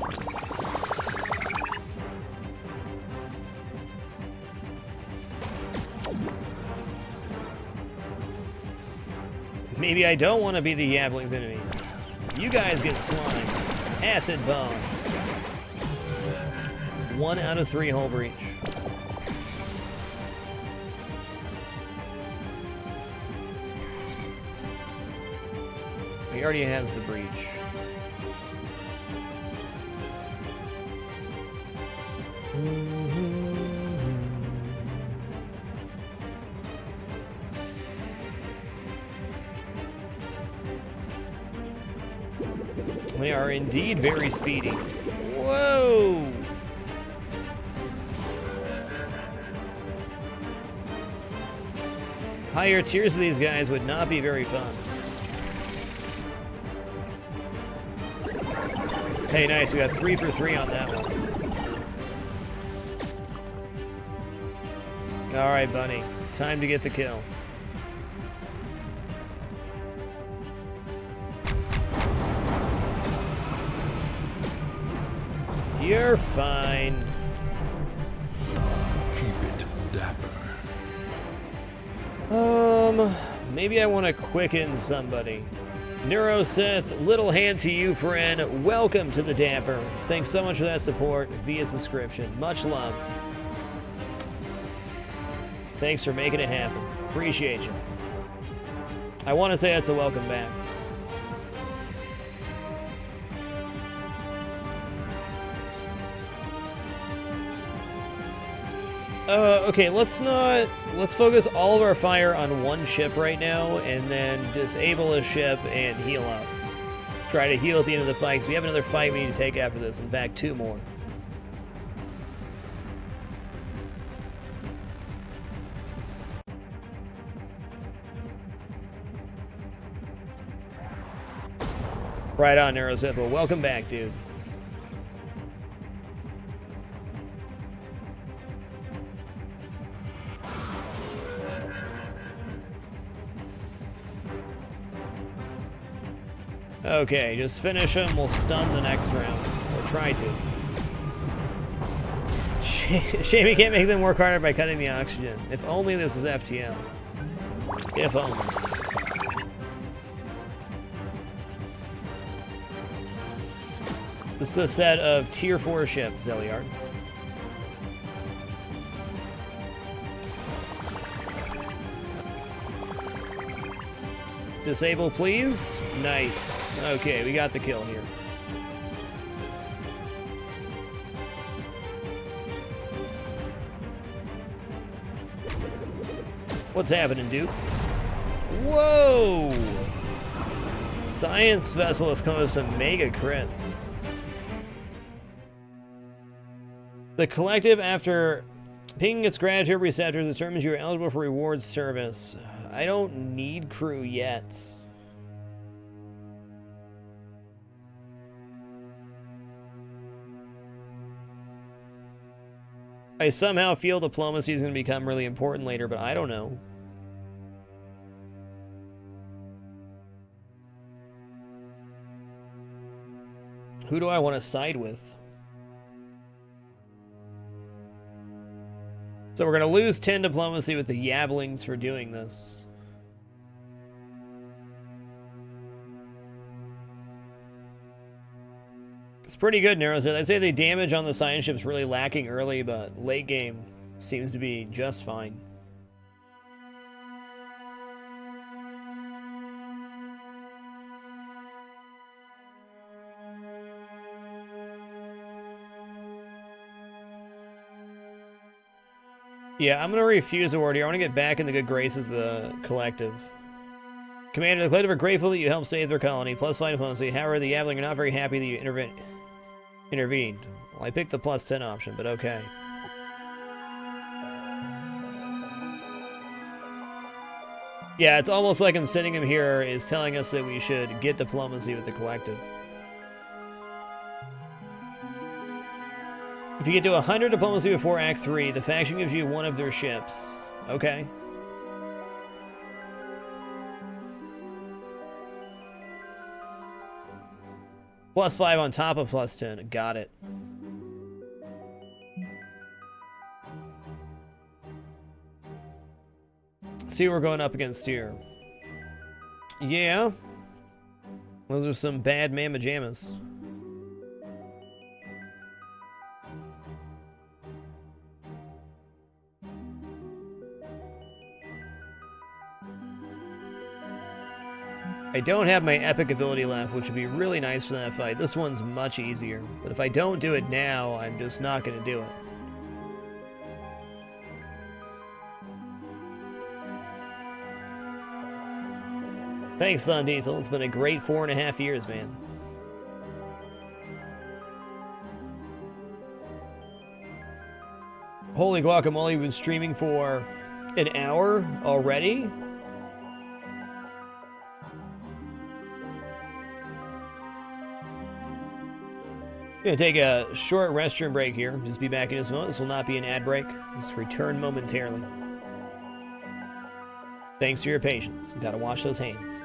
Maybe I don't want to be the Yabling's enemies. You guys get slimed. Acid bomb. 1 out of 3 hull breach. He already has the breach. We are indeed very speedy. Whoa! Higher tiers of these guys would not be very fun. Hey, nice. We got 3 for 3 on that one. All right, Bunny. Time to get the kill. You're fine. Keep it dapper. Maybe I want to quicken somebody. Neurosith, little hand to you, friend. Welcome to the Dapper. Thanks so much for that support via subscription. Much love. Thanks for making it happen. Appreciate you. I want to say that's a welcome back. Okay, let's focus all of our fire on one ship right now, and then disable a ship and heal up. Try to heal at the end of the fight, because we have another fight we need to take after this. In fact, 2 more. Right on, Neurosith. Well, welcome back, dude. Okay, just finish him. We'll stun the next round. Or try to. Shame you can't make them work harder by cutting the oxygen. If only this was FTL. If only. This is a set of tier 4 ships, Zeliard. Disable, please. Nice. Okay, we got the kill here. What's happening, dude? Whoa! Science vessel is coming with some mega crits. The collective, after pinging its gratitude receptors, determines you are eligible for reward service. I don't need crew yet. I somehow feel diplomacy is going to become really important later, but I don't know. Who do I want to side with? So we're going to lose 10 diplomacy with the Yablings for doing this. It's pretty good, Neurosith. I'd say the damage on the science ship's really lacking early, but late game seems to be just fine. Yeah, I'm going to refuse award here. I want to get back in the good graces of the collective. Commander, the collective are grateful that you helped save their colony. +5 diplomacy. However, the Yaveling are not very happy that you intervened. Well, I picked the +10 option, but okay. Yeah, it's almost like I'm sending him here is telling us that we should get diplomacy with the collective. If you get to 100 diplomacy before Act 3, the faction gives you one of their ships. Okay. +5 on top of +10. Got it. See what we're going up against here. Yeah. Those are some bad mamma jammas. I don't have my epic ability left, which would be really nice for that fight. This one's much easier. But if I don't do it now, I'm just not going to do it. Thanks, Thumb Diesel. It's been a great 4.5 years, man. Holy guacamole, you've been streaming for an hour already? Gonna take a short restroom break here. Just be back in just a moment. This will not be an ad break. Just return momentarily. Thanks for your patience. You gotta wash those hands.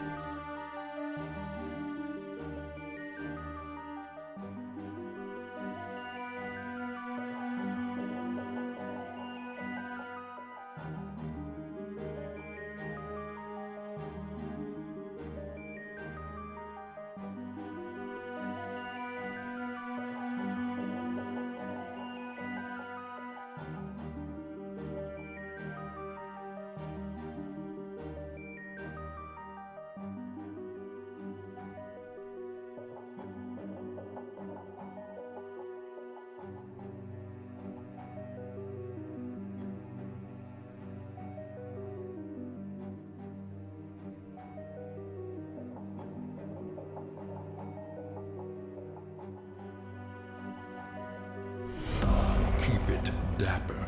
Keep it dapper.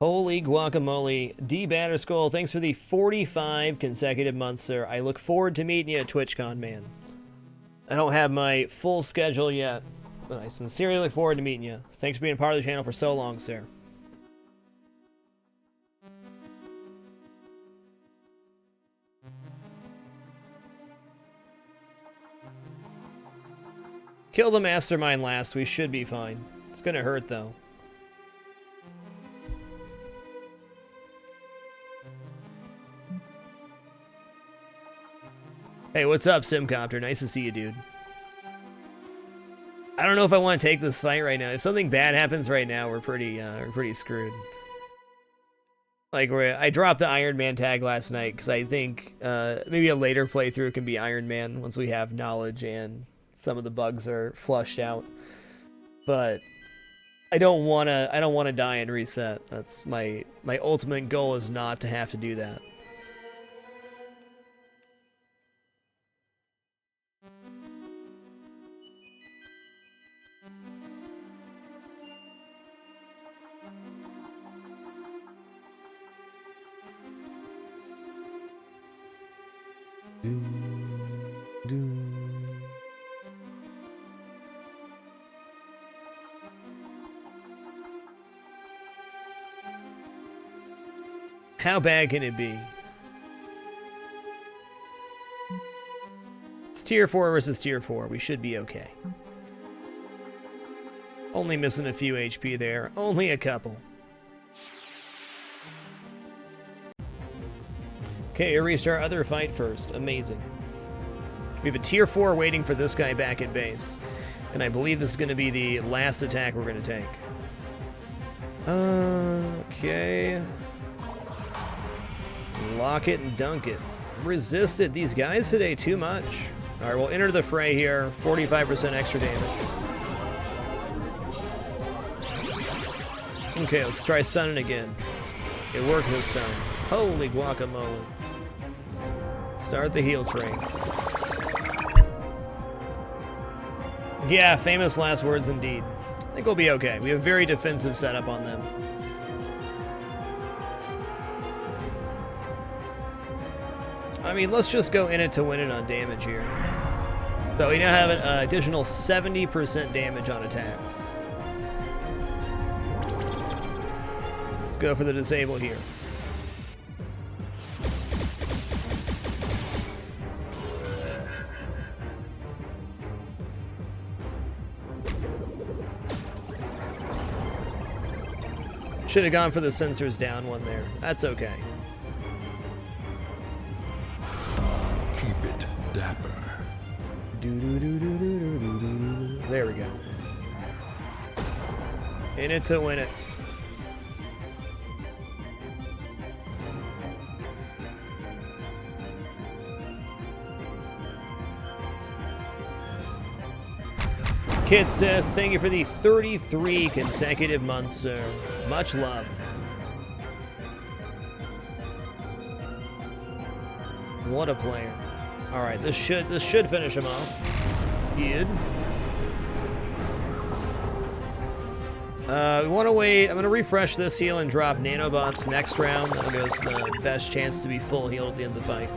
Holy guacamole. D Batterskull, thanks for the 45 consecutive months, sir. I look forward to meeting you at TwitchCon, man. I don't have my full schedule yet, but I sincerely look forward to meeting you. Thanks for being part of the channel for so long, sir. Kill the mastermind last. We should be fine. It's gonna hurt, though. Hey, what's up, Simcopter? Nice to see you, dude. I don't know if I want to take this fight right now. If something bad happens right now, we're pretty screwed. Like, I dropped the Iron Man tag last night because I think maybe a later playthrough can be Iron Man once we have knowledge and some of the bugs are flushed out. But I don't wanna die and reset. That's my ultimate goal, is not to have to do that. How bad can it be? It's tier 4 versus tier 4. We should be okay. Only missing a few HP there. Only a couple. Okay, erase our other fight first. Amazing. We have a tier 4 waiting for this guy back at base. And I believe this is going to be the last attack we're going to take. Okay. Lock it and dunk it. Resisted these guys today too much. Alright, we'll enter the fray here. 45% extra damage. Okay, let's try stunning again. It worked this time. Holy guacamole. Start the heal train. Yeah, famous last words indeed. I think we'll be okay. We have a very defensive setup on them. I mean, let's just go in it to win it on damage here. So we now have an additional 70% damage on attacks. Let's go for the disable here. Should have gone for the sensors down one there. That's okay. Keep it dapper. There we go. In it to win it. Kid Sith, thank you for the 33 consecutive months, sir. Much love. What a player. All right, this should finish him off. Good. We want to wait. I'm going to refresh this heal and drop nanobots next round. That'll give us the best chance to be full healed at the end of the fight.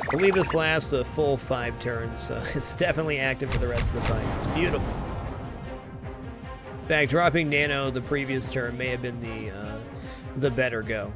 I believe this lasts a full 5 turns, so it's definitely active for the rest of the fight. It's beautiful. In fact, dropping Nano the previous turn may have been the better go.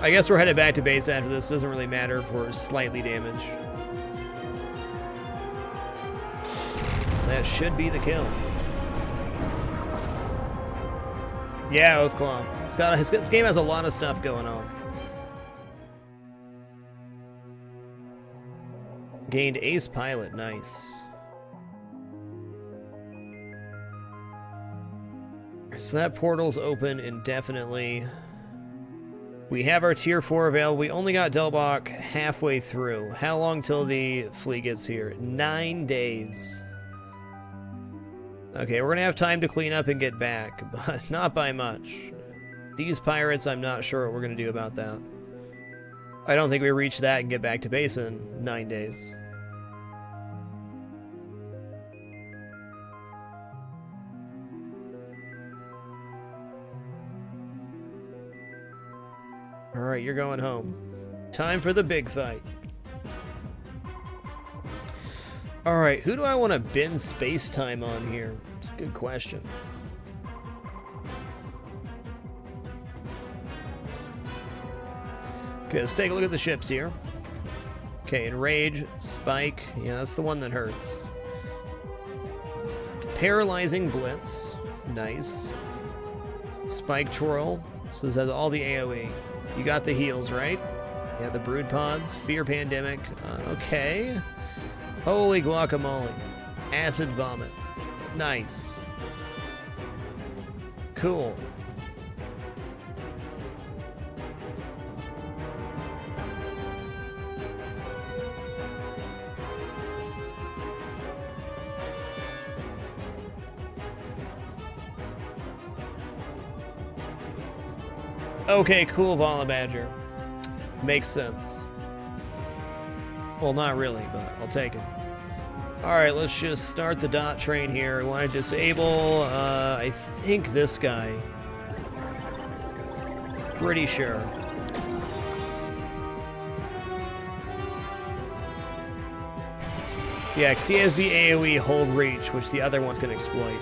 I guess we're headed back to base after this. Doesn't really matter if we're slightly damaged. That should be the kill. Yeah, Oathclaw. This game has a lot of stuff going on. Gained Ace Pilot, nice. So that portal's open indefinitely. We have our tier 4 available. We only got Delbach halfway through. How long till the fleet gets here? 9 days. Okay, we're gonna have time to clean up and get back, but not by much. These pirates, I'm not sure what we're gonna do about that. I don't think we reach that and get back to base in 9 days. Alright, you're going home. Time for the big fight. Alright, who do I want to bend space-time on here? It's a good question. Okay, let's take a look at the ships here. Okay, Enrage, Spike. Yeah, that's the one that hurts. Paralyzing Blitz. Nice. Spike Twirl. So this has all the AoE. You got the heals, right? Yeah, the Brood Pods, Fear Pandemic. Okay. Holy guacamole. Acid Vomit. Nice. Cool. Okay, cool, Valabadger. Makes sense. Well, not really, but I'll take it. Alright, let's just start the dot train here. We want to disable, I think this guy. Pretty sure. Yeah, because he has the AoE hold reach, which the other ones can exploit.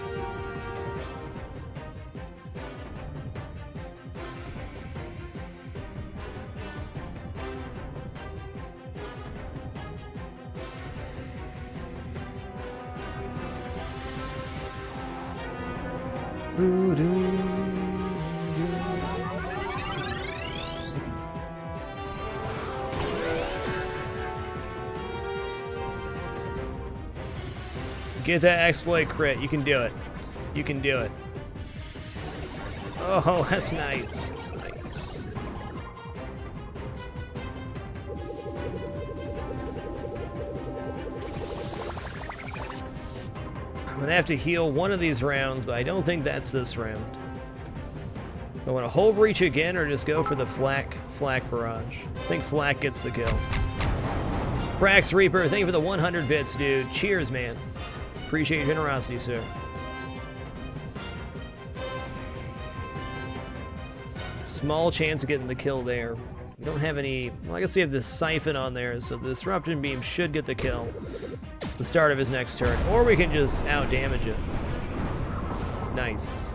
Get that exploit crit. You can do it. You can do it. Oh, that's nice. That's nice. I'm gonna have to heal one of these rounds, but I don't think that's this round. I want to Hull Breach again or just go for the Flak Barrage. I think Flak gets the kill. Brax Reaper, thank you for the 100 bits, dude. Cheers, man. Appreciate your generosity, sir. Small chance of getting the kill there. We don't have any... Well, I guess we have the Siphon on there, so the Disruption Beam should get the kill at the start of his next turn. Or we can just out-damage it. Nice.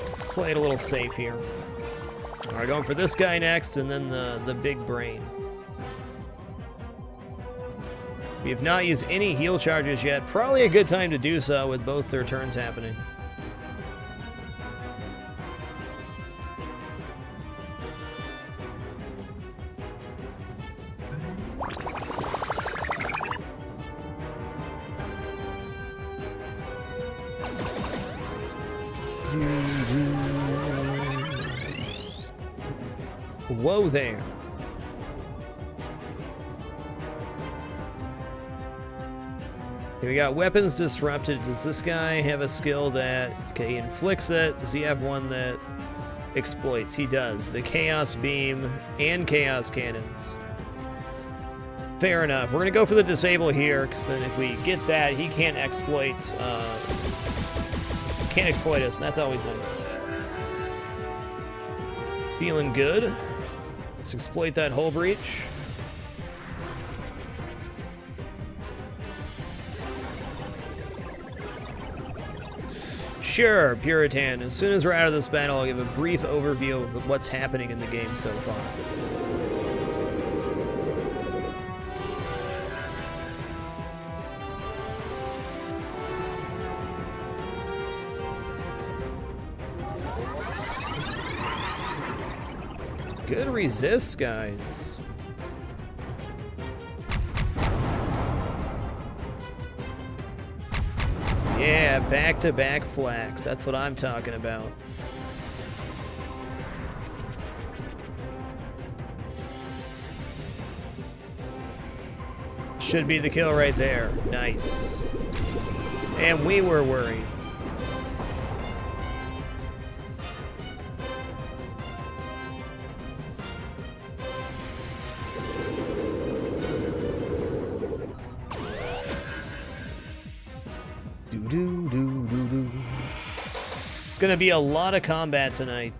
Let's play it a little safe here. All right, going for this guy next, and then the big brain. We have not used any heal charges yet. Probably a good time to do so with both their turns happening. Whoa there. Okay, we got weapons disrupted. Does this guy have a skill that, okay, he inflicts it? Does he have one that exploits? He does. The Chaos Beam and Chaos Cannons. Fair enough. We're going to go for the disable here, because then if we get that, he can't exploit us, and that's always nice. Feeling good. Let's exploit that Hull Breach. Sure, Puritan. As soon as we're out of this battle, I'll give a brief overview of what's happening in the game so far. Good resist, guys. Yeah, back-to-back flags. That's what I'm talking about. Should be the kill right there. Nice. And we were worried. Gonna be a lot of combat tonight.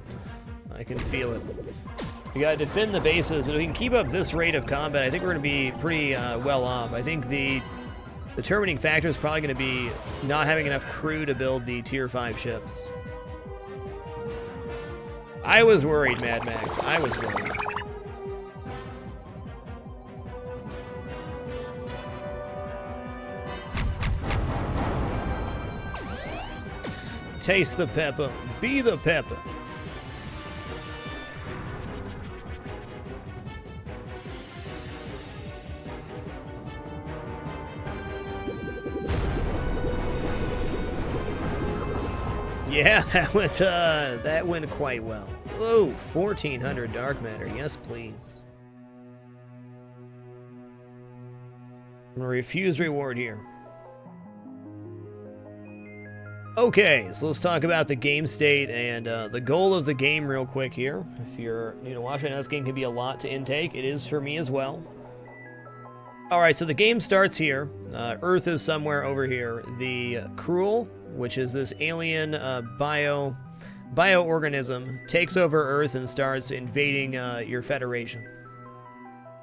I can feel it. We gotta defend the bases, but if we can keep up this rate of combat, I think we're gonna be pretty well off. I think the determining factor is probably gonna be not having enough crew to build the tier 5 ships. I was worried, Mad Max. I was worried. Taste the pepper. Be the pepper. Yeah, that went quite well. Oh, 1400 dark matter. Yes, please. I'm gonna refuse reward here. Okay, so let's talk about the game state and the goal of the game real quick here. If you're new to watching, I know this game can be a lot to intake. It is for me as well. Alright, so the game starts here. Earth is somewhere over here. The Cruel, which is this alien bioorganism, takes over Earth and starts invading your Federation.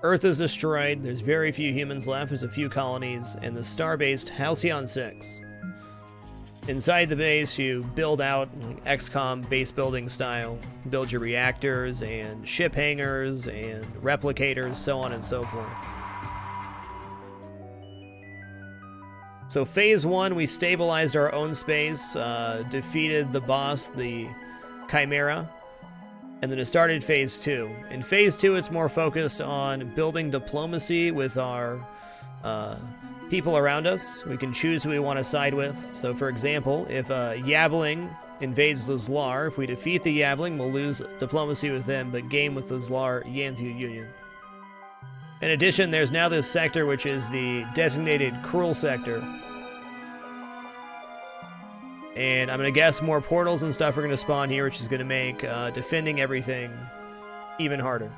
Earth is destroyed. There's very few humans left. There's a few colonies, and the star-based Halcyon 6. Inside the base, you build out XCOM base building style. Build your reactors and ship hangars and replicators, so on and so forth. So phase 1, we stabilized our own space, defeated the boss, the Chimera, and then it started phase 2. In phase 2, it's more focused on building diplomacy with our people around us. We can choose who we want to side with. So for example, if Yabling invades the Zlar, if we defeat the Yabling, we'll lose diplomacy with them, but gain with the Zlar Yantu Union. In addition, there's now this sector which is the designated Cruel sector. And I'm going to guess more portals and stuff are going to spawn here, which is going to make defending everything even harder.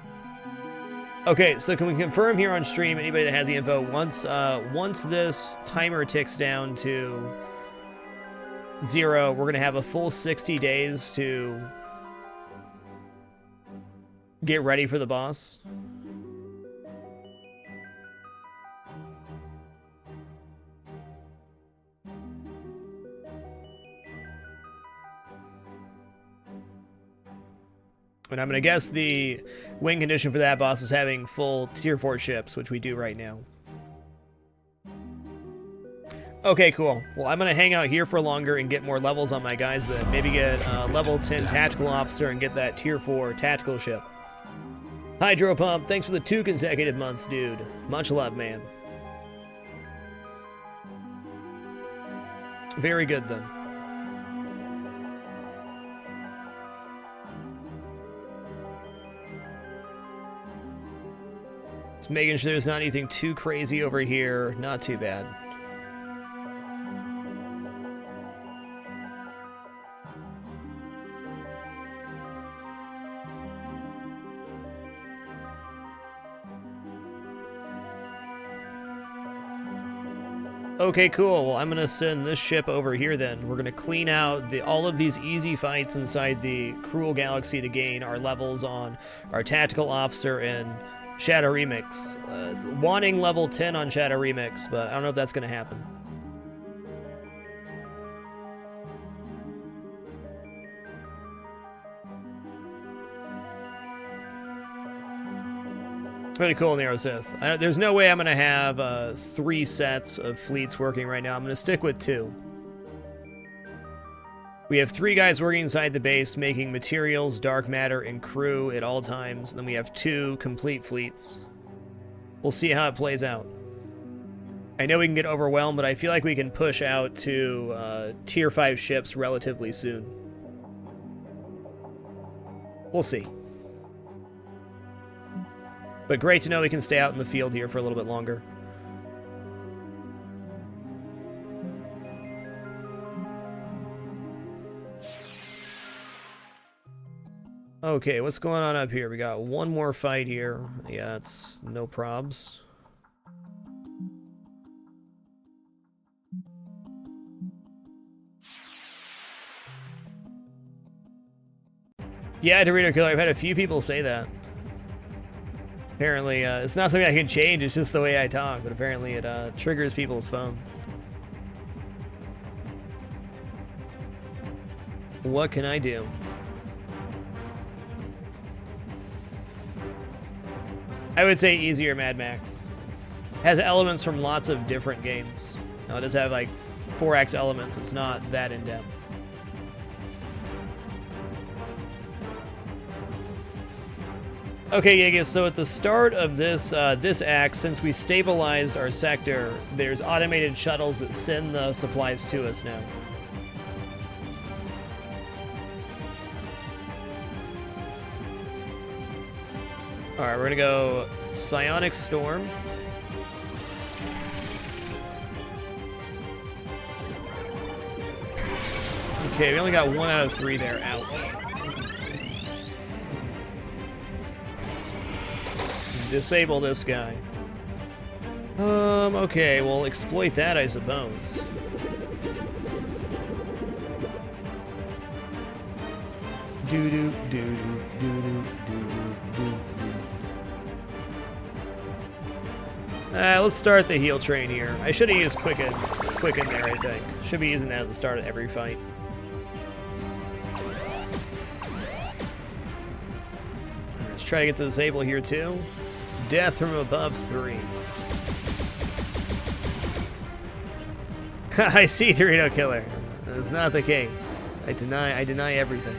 Okay, so can we confirm here on stream, anybody that has the info, once this timer ticks down to 0, we're going to have a full 60 days to get ready for the boss? And I'm going to guess the win condition for that boss is having full tier 4 ships, which we do right now. Okay, cool. Well, I'm going to hang out here for longer and get more levels on my guys then. Maybe get level 10 tactical officer and get that tier 4 tactical ship. Hydro Pump, thanks for the 2 consecutive months, dude. Much love, man. Very good then. Just making sure there's not anything too crazy over here. Not too bad. Okay, cool. Well, I'm going to send this ship over here then. We're going to clean out all of these easy fights inside the Cruel Galaxy to gain our levels on our Tactical Officer and Shadow Remix. Wanting level 10 on Shadow Remix, but I don't know if that's going to happen. Pretty cool, Nero Sith. There's no way I'm going to have 3 sets of fleets working right now. I'm going to stick with 2. We have 3 guys working inside the base, making materials, dark matter, and crew at all times. And then we have 2 complete fleets. We'll see how it plays out. I know we can get overwhelmed, but I feel like we can push out to tier 5 ships relatively soon. We'll see. But great to know we can stay out in the field here for a little bit longer. Okay, what's going on up here? We got one more fight here. Yeah, it's no probs. Yeah, Dorito Killer, I've had a few people say that. Apparently, it's not something I can change, it's just the way I talk, but apparently it triggers people's phones. What can I do? I would say easier Mad Max. It has elements from lots of different games. Now, it does have like 4X elements, it's not that in-depth. Okay, Gigas, so at the start of this this act, since we stabilized our sector, there's automated shuttles that send the supplies to us now. Alright, we're gonna go Psionic Storm. Okay, we only got 1 out of 3 there. Ouch. Disable this guy. Okay, we'll exploit that, I suppose. Doo-doo, doo-doo, doo-doo, doo-doo, doo-doo. Let's start the heal train here. I should have used Quicken quicken there, I think. Should be using that at the start of every fight. Let's try to get the disable here too. Death from above 3. I see, Dorito Killer. That's not the case. I deny everything.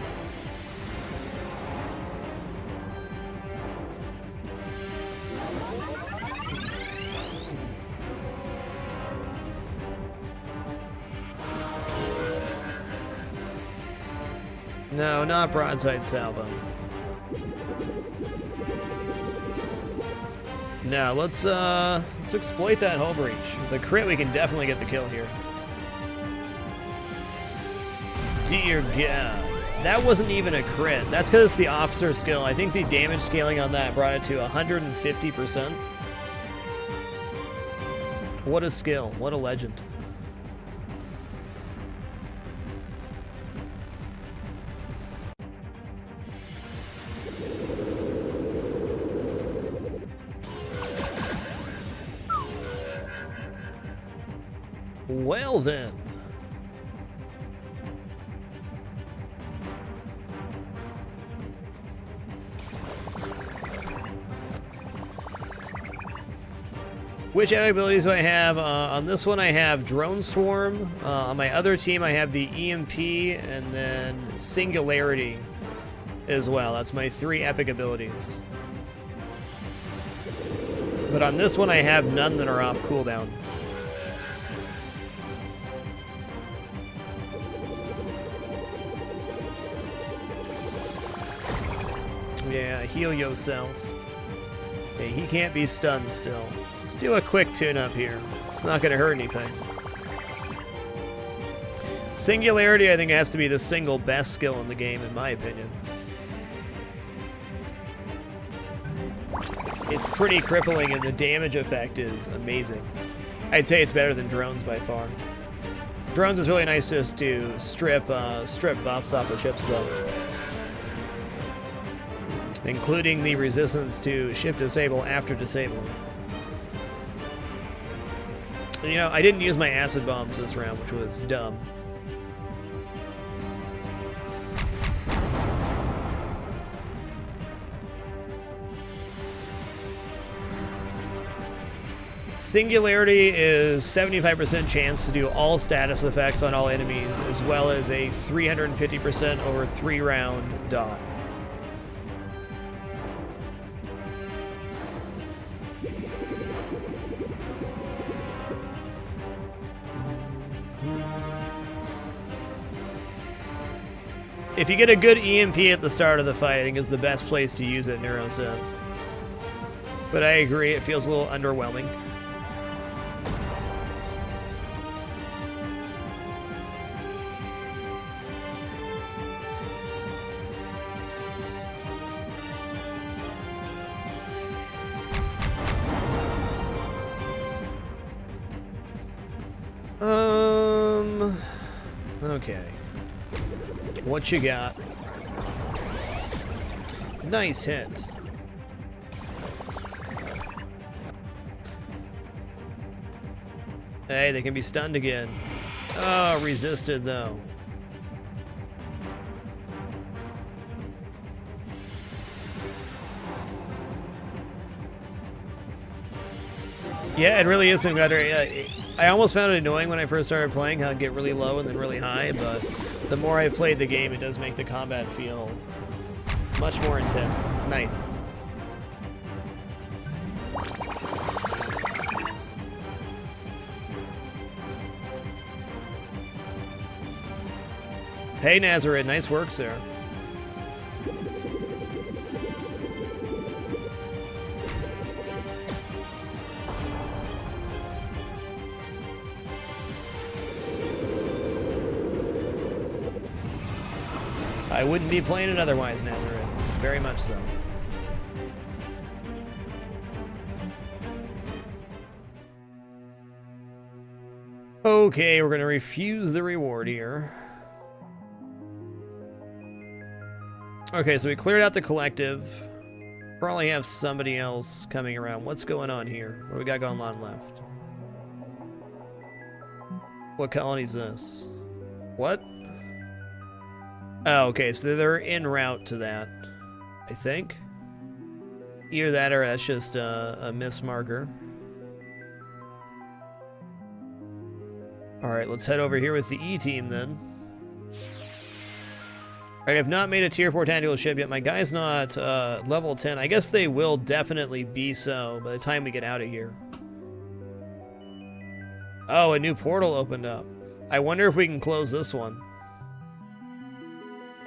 No, not broadside salvo. No, let's exploit that hull breach. With the crit, we can definitely get the kill here. Dear God. That wasn't even a crit. That's because it's the officer skill. I think the damage scaling on that brought it to 150%. What a skill. What a legend. Well then. Which abilities do I have? On this one I have Drone Swarm. On my other team I have the EMP and then Singularity as well. That's my 3 epic abilities. But on this one I have none that are off cooldown. Yeah, heal yourself. Hey, he can't be stunned still. Let's do a quick tune-up here. It's not going to hurt anything. Singularity, I think, has to be the single best skill in the game, in my opinion. It's pretty crippling, and the damage effect is amazing. I'd say it's better than drones by far. Drones is really nice just to strip buffs off the ships, though. Including the resistance to ship disable after disabling. And, you know, I didn't use my acid bombs this round, which was dumb. Singularity is 75% chance to do all status effects on all enemies, as well as a 350% over 3-round dot. If you get a good EMP at the start of the fight, I think is the best place to use it, NeuroSeth. But I agree, it feels a little underwhelming. Okay. What you got? Nice hit. Hey, they can be stunned again. Oh, resisted though. Yeah, it really isn't better. I almost found it annoying when I first started playing how it'd get really low and then really high, but the more I played the game, it does make the combat feel much more intense. It's nice. Hey, Nazareth, nice work, sir. I wouldn't be playing it otherwise, Nazareth. Very much so. Okay, we're gonna refuse the reward here. Okay, so we cleared out the collective. Probably have somebody else coming around. What's going on here? What do we got going on left? What colony is this? What? Oh, okay, so they're en route to that, I think. Either that or that's just a miss marker. Alright, let's head over here with the E-team then. I have not made a tier 4 tactical ship yet. My guy's not level 10. I guess they will definitely be so by the time we get out of here. Oh, a new portal opened up. I wonder if we can close this one.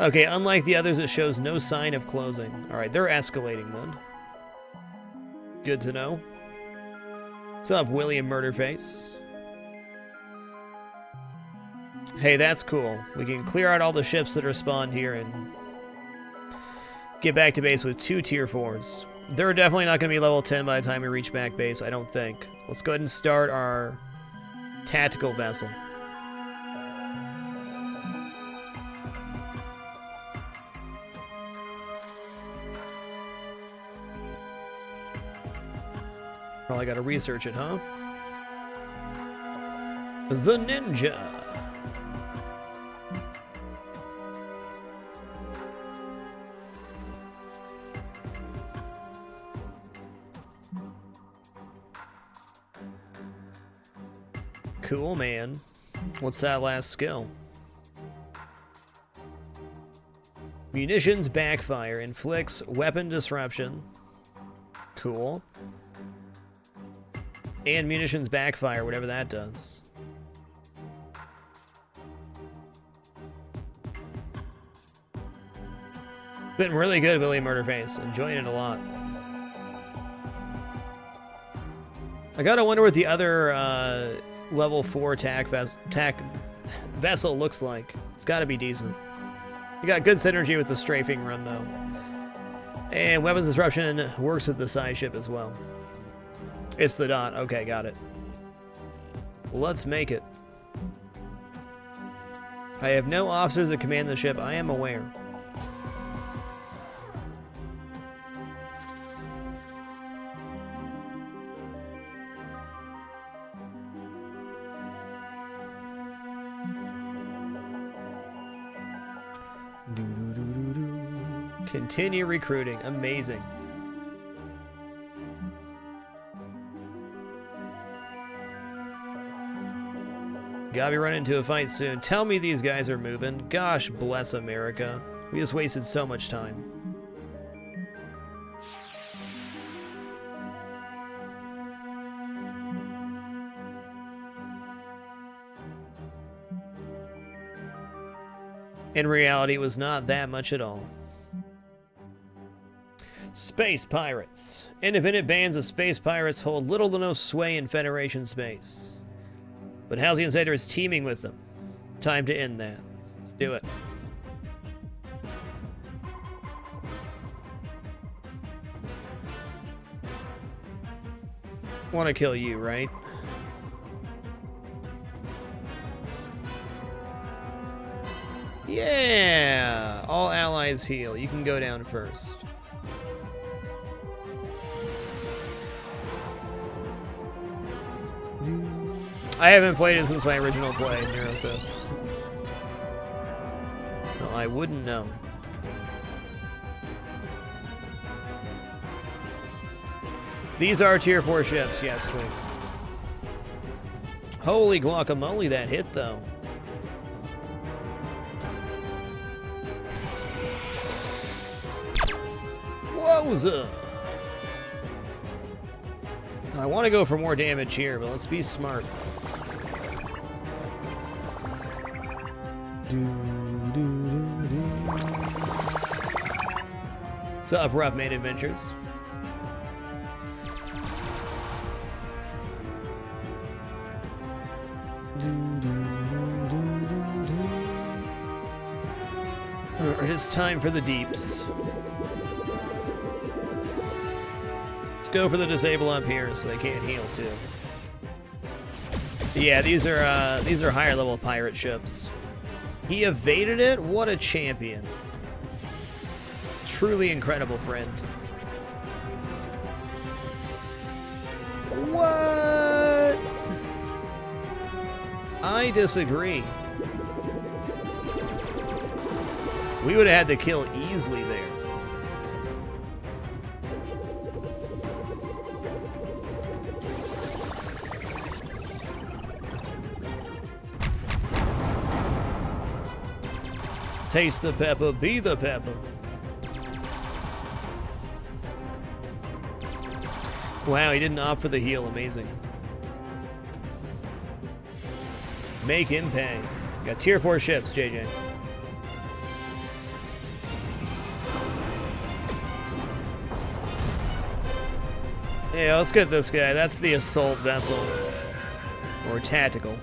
Okay, unlike the others, it shows no sign of closing. Alright, they're escalating then. Good to know. What's up, William Murderface? Hey, that's cool. We can clear out all the ships that are spawned here and get back to base with 2 tier 4s. They're definitely not going to be level 10 by the time we reach back base, I don't think. Let's go ahead and start our tactical vessel. Probably got to research it, huh? The Ninja. Cool, man. What's that last skill? Munitions backfire. Inflicts weapon disruption. Cool. And munitions backfire, whatever that does. Been really good, William Murderface. Enjoying it a lot. I gotta wonder what the other level 4 tac vessel looks like. It's gotta be decent. You got good synergy with the strafing run, though. And weapons disruption works with the side ship as well. It's the dot. Okay, got it. Let's make it. I have no officers that command the ship. I am aware. Continue recruiting. Amazing. Gotta be running into a fight soon. Tell me these guys are moving. Gosh bless America. We just wasted so much time. In reality, it was not that much at all. Space pirates. Independent bands of space pirates hold little to no sway in Federation space. But Halcyon Zeta is teaming with them. Time to end that. Let's do it. Want to kill you, right? Yeah! All allies heal. You can go down first. I haven't played it since my original play, Neurosith. No, I wouldn't know. These are tier 4 ships, yes, sweet. Holy guacamole, that hit, though. Wowza! I want to go for more damage here, but let's be smart. What's up, Rough Main Adventures? It is time for the deeps. Let's go for the disable up here so they can't heal too. Yeah, these are higher level pirate ships. He evaded it? What a champion. Truly incredible, friend. What? I disagree. We would have had the kill easily there. Taste the pepper, be the pepper. Wow, he didn't opt for the heal. Amazing. Make him pay. Got tier 4 ships, JJ. Yeah, let's get this guy. That's the assault vessel. Or tactical.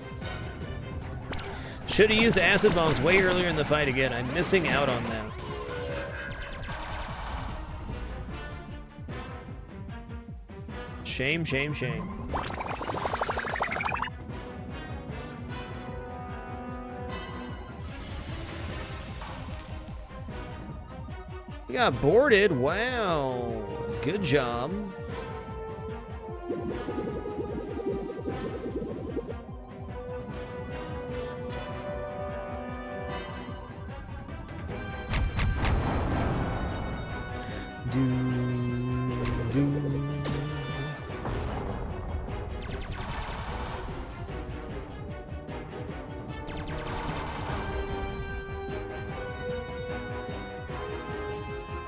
Should have used acid bombs way earlier in the fight again. I'm missing out on that. Shame, shame, shame. We got boarded. Wow. Good job.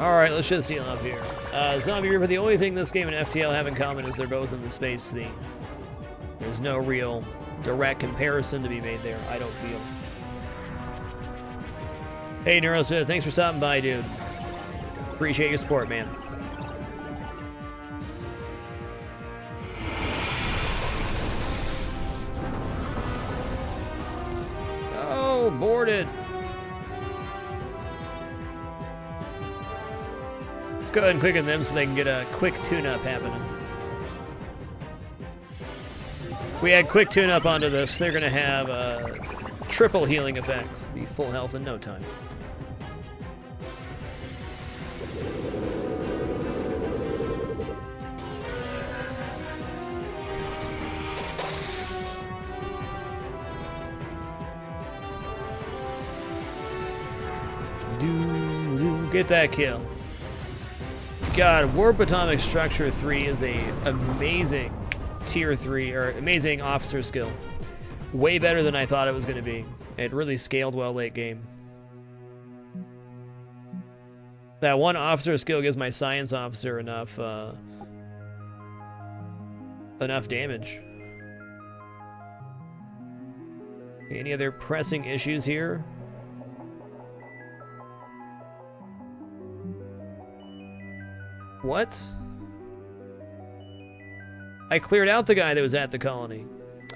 Alright, let's just heal up here. Zombie Reaper, the only thing this game and FTL have in common is they're both in the space theme. There's no real direct comparison to be made there, I don't feel. Hey, Neurosmith, thanks for stopping by, dude. Appreciate your support, man. Oh, boarded. Let's go ahead and quicken them so they can get a quick tune-up happening. If we add quick tune-up onto this, they're going to have triple healing effects. Be full health in no time. Get that kill. God, Warp Atomic Structure 3 is a amazing tier 3, or amazing officer skill. Way better than I thought it was going to be. It really scaled well late game. That one officer skill gives my science officer enough damage. Any other pressing issues here? What? I cleared out the guy that was at the colony.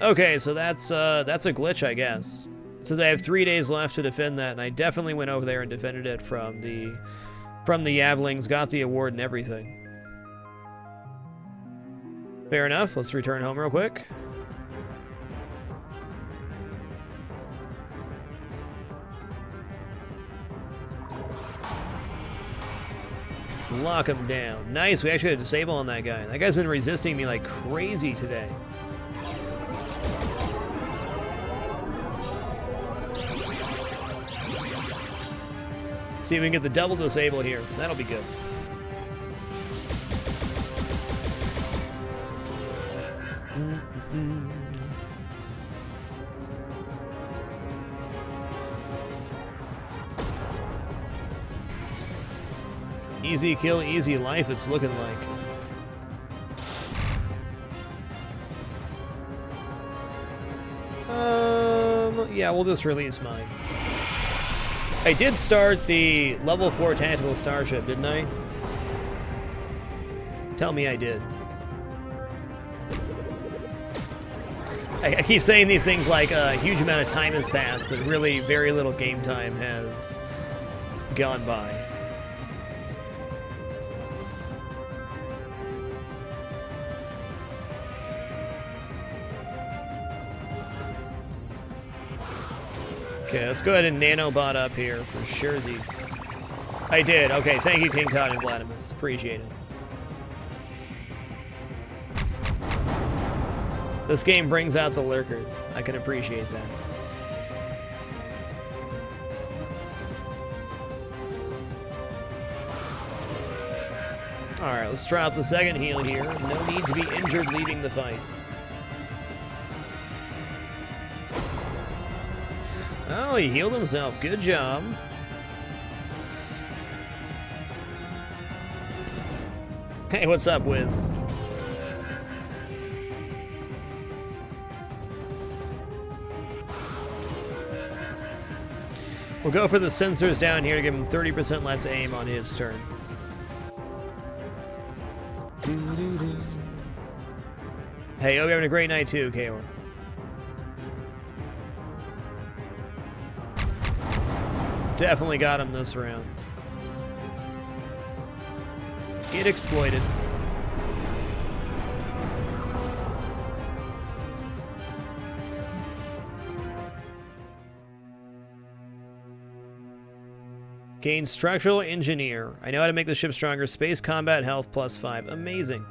Okay, so that's a glitch, I guess. Since I have 3 days left to defend that, and I definitely went over there and defended it from the Yablings, got the award and everything. Fair enough. Let's return home real quick. Lock him down. Nice, we actually had a disable on that guy. That guy's been resisting me like crazy today. See if we can get the double disable here. That'll be good. Easy kill, easy life, it's looking like. Yeah, we'll just release mines. I did start the level 4 tactical starship, didn't I? Tell me I did. I keep saying these things like a huge amount of time has passed, but really very little game time has gone by. Okay, let's go ahead and nanobot up here for surezies. I did. Okay, thank you, King Todd and Vladimus. Appreciate it. This game brings out the lurkers. I can appreciate that. Alright, let's try out the second heal here. No need to be injured leading the fight. Oh, he healed himself. Good job. Hey, what's up, Wiz? We'll go for the sensors down here to give him 30% less aim on his turn. Hey, hope you're having a great night too, Kaor. Definitely got him this round. Get exploited. Gain structural engineer. I know how to make the ship stronger. Space combat health +5. Amazing.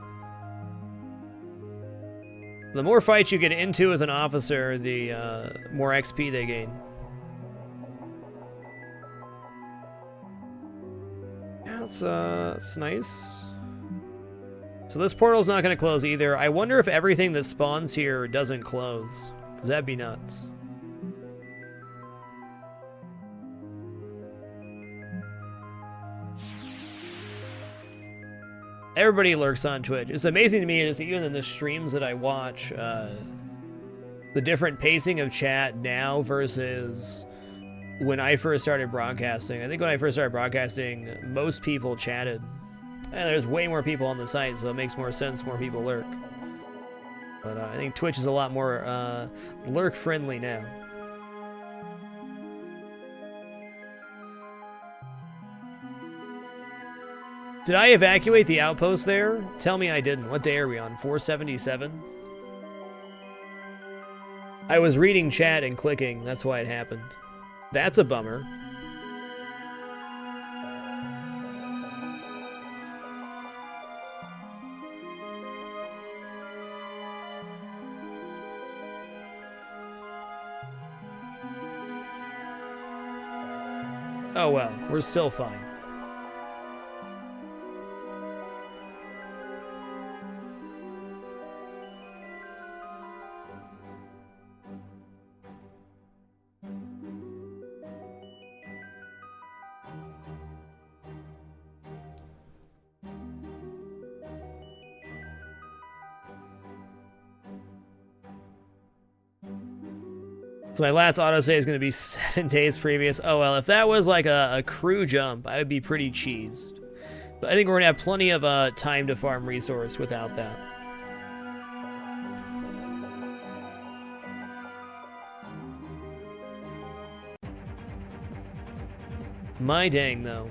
The more fights you get into with an officer, the more XP they gain. Yeah, that's nice. So this portal's not going to close either. I wonder if everything that spawns here doesn't close, because that'd be nuts. Everybody lurks on Twitch. It's amazing to me, just even in the streams that I watch, the different pacing of chat now versus when I first started broadcasting. I think when I first started broadcasting, most people chatted. And there's way more people on the site, so it makes more sense more people lurk. But I think Twitch is a lot more lurk-friendly now. Did I evacuate the outpost there? Tell me I didn't. What day are we on? 477? I was reading chat and clicking. That's why it happened. That's a bummer. Oh well, we're still fine. So my last autosave is going to be 7 days previous. Oh well, if that was like a crew jump, I would be pretty cheesed. But I think we're going to have plenty of time to farm resource without that. My dang, though.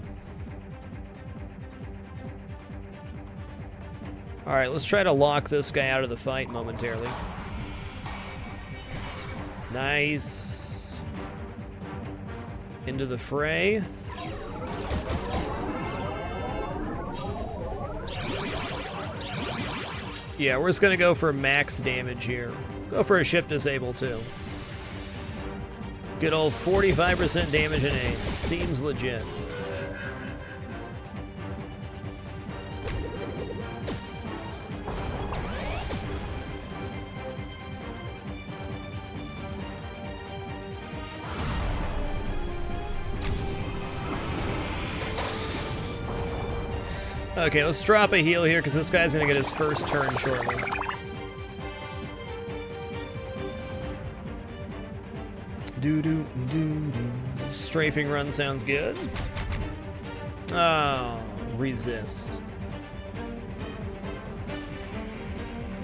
Alright, let's try to lock this guy out of the fight momentarily. Nice. Into the fray. Yeah, we're just gonna go for max damage here. Go for a ship disable too. Good old 45% damage and aim. Seems legit. Okay, let's drop a heal here because this guy's gonna get his first turn shortly. Strafing run sounds good. Oh, resist.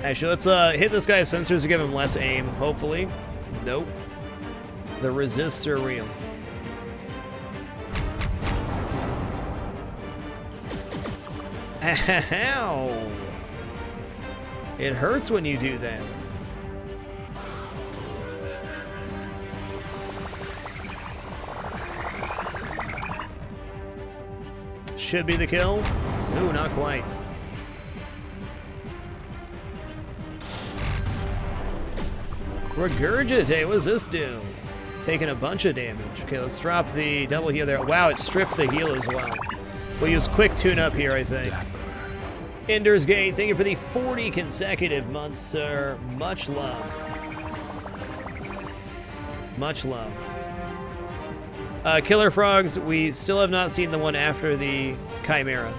Actually, let's hit this guy's sensors to give him less aim, hopefully. Nope. The resists are real. Ow! It hurts when you do that. Should be the kill. Ooh, not quite. Regurgitate, what does this do? Taking a bunch of damage. Okay, let's drop the double heal there. Wow, it stripped the heal as well. We'll use quick tune-up here, I think. Ender's Gate, thank you for the 40 consecutive months, sir. Much love. Much love. Killer Frogs, we still have not seen the one after the Chimera.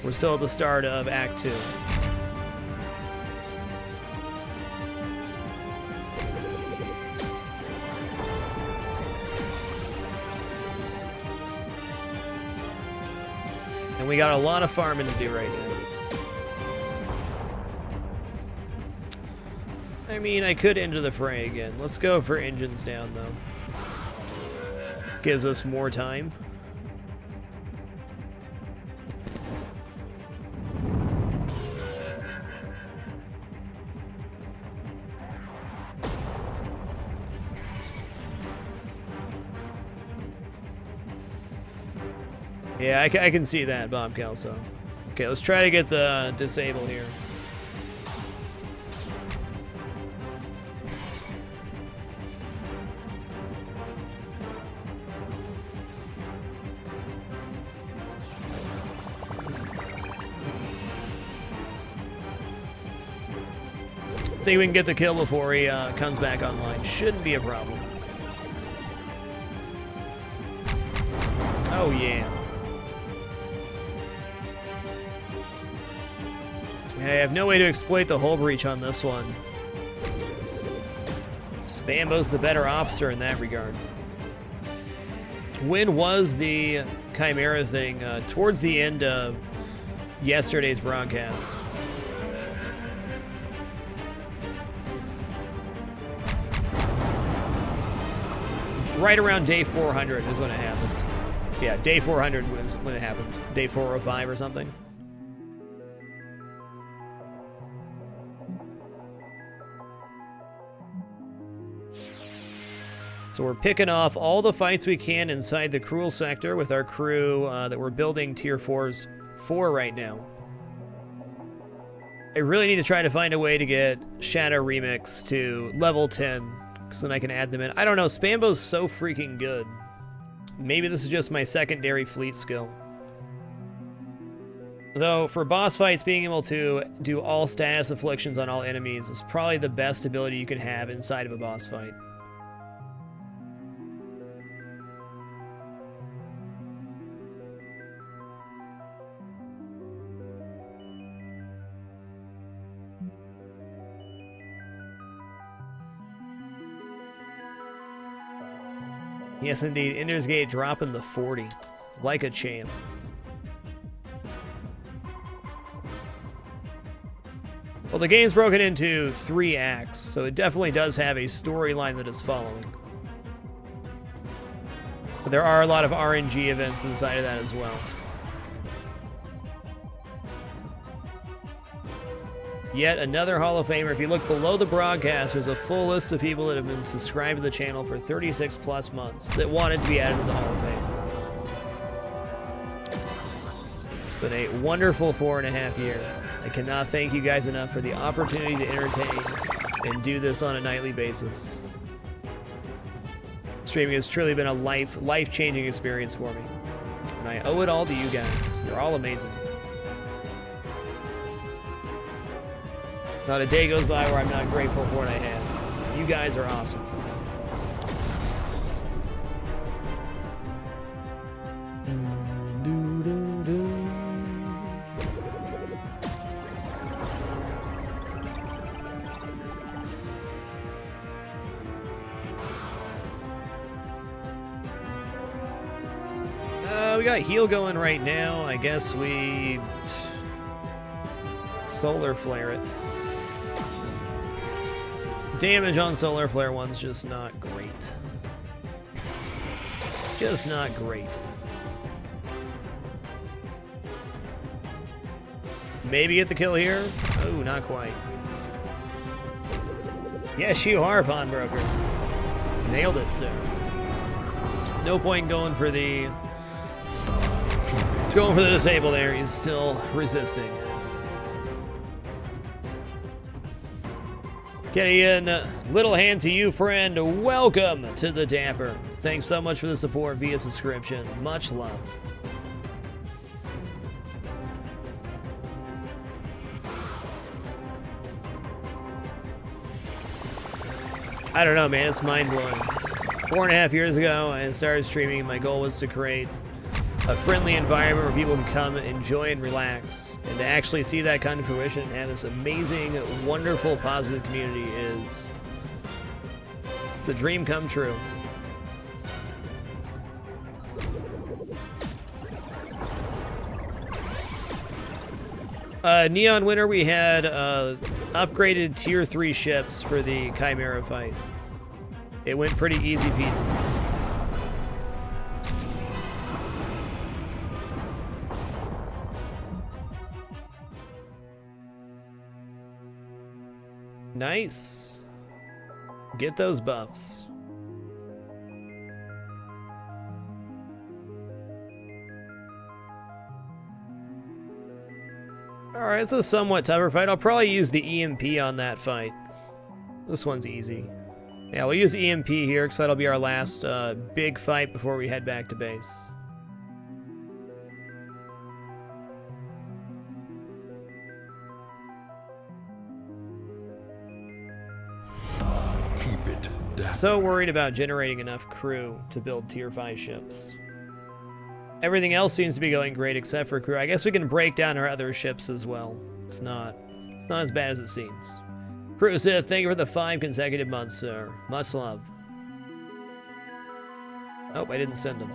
We're still at the start of Act 2. And we got a lot of farming to do right now. I mean, I could enter the fray again. Let's go for engines down, though. Gives us more time. Yeah, I can see that, Bob Kelso. Okay, let's try to get the disable here. I think we can get the kill before he comes back online. Shouldn't be a problem. Oh, yeah. I have no way to exploit the hull breach on this one. Spambo's the better officer in that regard. When was the Chimera thing? Towards the end of yesterday's broadcast. Right around day 400 is when it happened. Yeah, day 400 was when it happened. Day 405 or something. So we're picking off all the fights we can inside the Cruel sector with our crew that we're building tier 4s for right now. I really need to try to find a way to get Shadow Remix to level 10, because then I can add them in. I don't know, Spambo's so freaking good. Maybe this is just my secondary fleet skill. Though, for boss fights, being able to do all status afflictions on all enemies is probably the best ability you can have inside of a boss fight. Yes, indeed. Ender's Gate dropping the 40. Like a champ. Well, the game's broken into 3 acts, so it definitely does have a storyline that is following. But there are a lot of RNG events inside of that as well. Yet another Hall of Famer. If you look below the broadcast, there's a full list of people that have been subscribed to the channel for 36 plus months that wanted to be added to the Hall of Fame. It's been a wonderful 4.5 years. I cannot thank you guys enough for the opportunity to entertain and do this on a nightly basis. Streaming has truly been a life-changing experience for me. And I owe it all to you guys. You're all amazing. Not a day goes by where I'm not grateful for what I have. You guys are awesome. We got heal going right now. I guess we solar flare it. Damage on Solar Flare 1's just not great. Just not great. Maybe get the kill here? Oh, not quite. Yes, you are, Pawnbroker. Nailed it, sir. No point going for the disable there. He's still resisting. Gideon, little hand to you, friend. Welcome to the Dapper. Thanks so much for the support via subscription. Much love. I don't know, man. It's mind-blowing. 4.5 years ago, I started streaming. My goal was to create a friendly environment where people can come, enjoy, and relax. And to actually see that kind of fruition and have this amazing, wonderful, positive community is... it's a dream come true. Neon Winter, we had upgraded tier 3 ships for the Chimera fight. It went pretty easy peasy. Nice. Get those buffs. Alright, it's a somewhat tougher fight. I'll probably use the EMP on that fight. This one's easy. Yeah, we'll use EMP here because that'll be our last big fight before we head back to base. Keep it dapper. So worried about generating enough crew to build tier 5 ships. Everything else seems to be going great except for crew. I guess we can break down our other ships as well. It's not as bad as it seems. Crew Sith, thank you for the 5 consecutive months, sir. Much love. Oh, I didn't send them.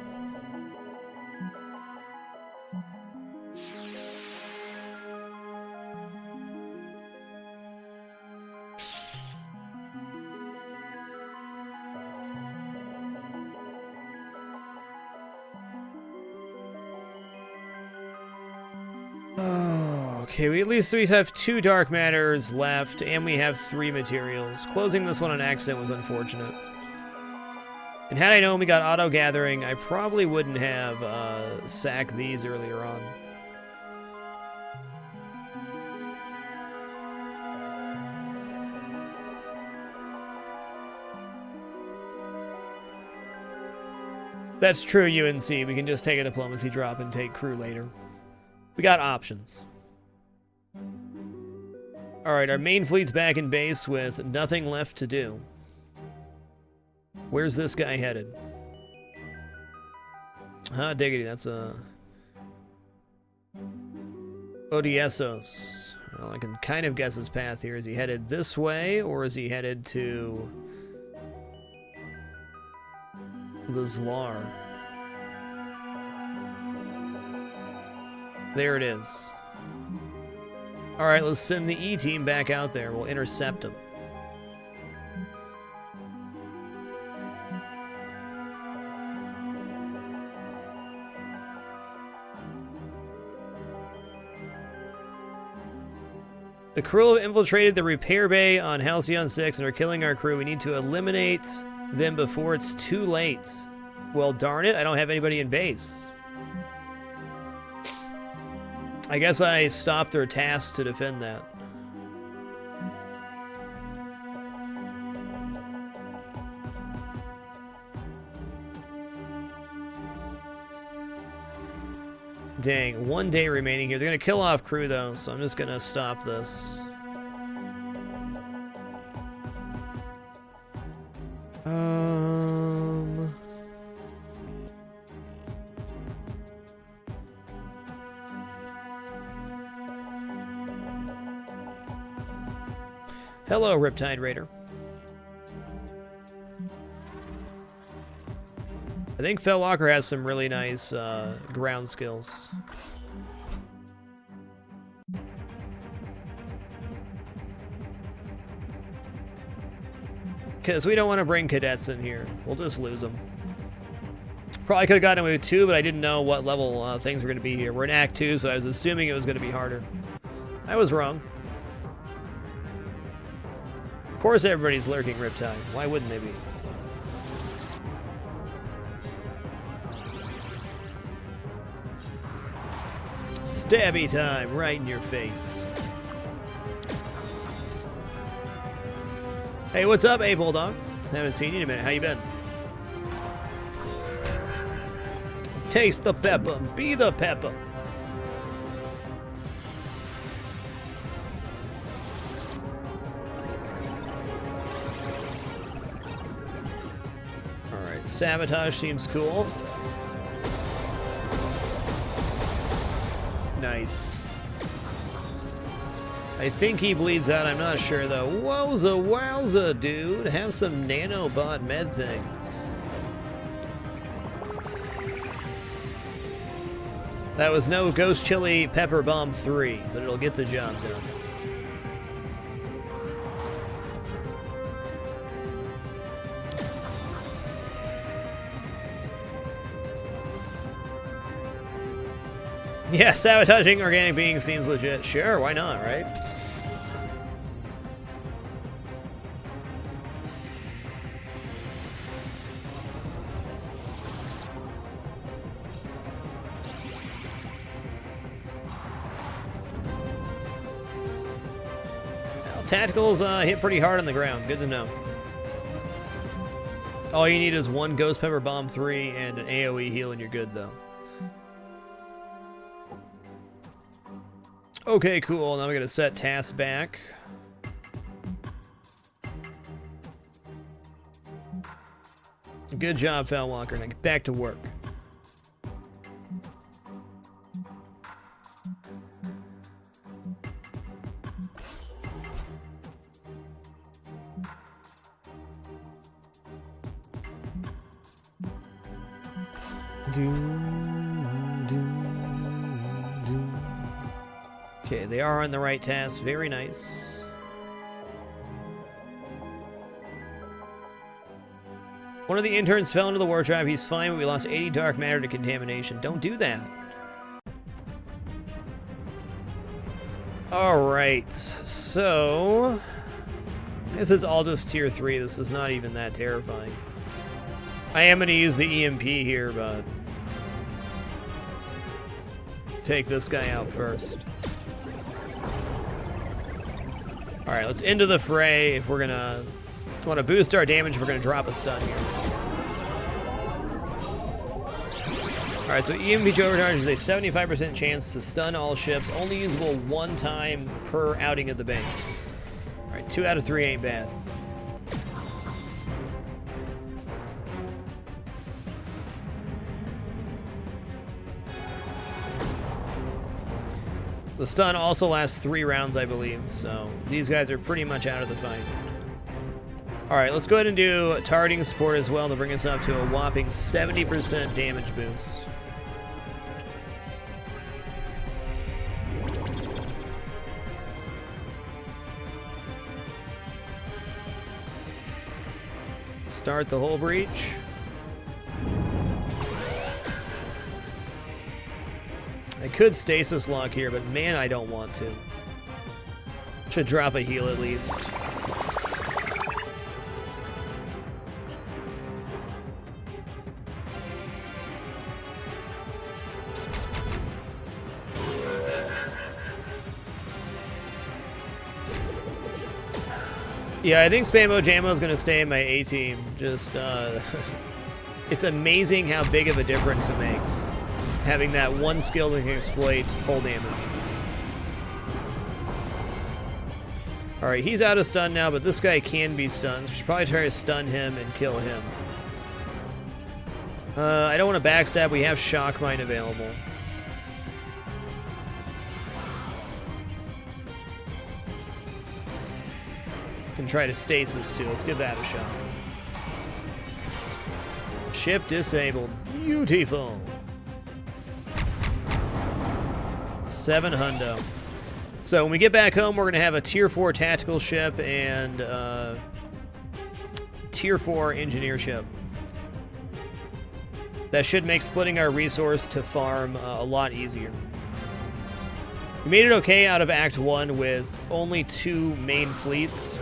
Okay, at least we have 2 dark matters left, and we have 3 materials. Closing this one on accident was unfortunate. And had I known we got auto-gathering, I probably wouldn't have sacked these earlier on. That's true, UNC. We can just take a diplomacy drop and take crew later. We got options. Alright, our main fleet's back in base with nothing left to do. Where's this guy headed? Ah, diggity, that's a... Odiesos. Well, I can kind of guess his path here. Is he headed this way, or is he headed to... the Zlar? There it is. Alright, let's send the E-team back out there. We'll intercept him. The crew have infiltrated the repair bay on Halcyon 6 and are killing our crew. We need to eliminate them before it's too late. Well, darn it, I don't have anybody in base. I guess I stopped their task to defend that. Dang, 1 day remaining here. They're gonna kill off crew though, so I'm just gonna stop this. Hello, Riptide Raider. I think Fellwalker has some really nice ground skills. Because we don't want to bring cadets in here. We'll just lose them. Probably could have gotten away with 2, but I didn't know what level things were going to be here. We're in Act 2, so I was assuming it was going to be harder. I was wrong. Of course everybody's lurking Riptide. Why wouldn't they be? Stabby time, right in your face. Hey, what's up, A Bulldog? Haven't seen you in a minute. How you been? Taste the pepper, be the pepper. Alright, sabotage seems cool. Nice. I think he bleeds out, I'm not sure though. Wowza wowza, dude. Have some nanobot med things. That was no Ghost Chili Pepper Bomb 3, but it'll get the job done. Yeah, sabotaging organic beings seems legit. Sure, why not, right? Well, tacticals hit pretty hard on the ground. Good to know. All you need is one Ghost Pepper Bomb 3 and an AoE heal and you're good, though. Okay, cool. Now we're gonna set tasks back. Good job, Felwalker. Now get back to work. Okay, they are on the right task. Very nice. One of the interns fell into the war trap. He's fine, but we lost 80 dark matter to contamination. Don't do that. Alright, so... I guess it's all just tier 3. This is not even that terrifying. I am going to use the EMP here, but... take this guy out first. Alright, let's into the fray. If we're gonna want to boost our damage, we're gonna drop a stun here. Alright, so EMP overcharge is a 75% chance to stun all ships, only usable one time per outing of the base. Alright, 2 out of 3 ain't bad. The stun also lasts 3 rounds, I believe, so these guys are pretty much out of the fight. Alright, let's go ahead and do targeting support as well to bring us up to a whopping 70% damage boost. Start the hull breach. I could stasis lock here, but man, I don't want to. Should drop a heal at least. Yeah, I think Spammo Jammo is going to stay in my A team. Just, it's amazing how big of a difference it makes. Having that one skill that can exploit full damage. Alright, he's out of stun now, but this guy can be stunned. So we should probably try to stun him and kill him. I don't want to backstab. We have Shock Mine available. Can try to stasis too. Let's give that a shot. Ship disabled. Beautiful. 7 hundo. So when we get back home, we're going to have a tier 4 tactical ship and tier 4 engineer ship. That should make splitting our resource to farm a lot easier. We made it okay out of Act 1 with only 2 main fleets,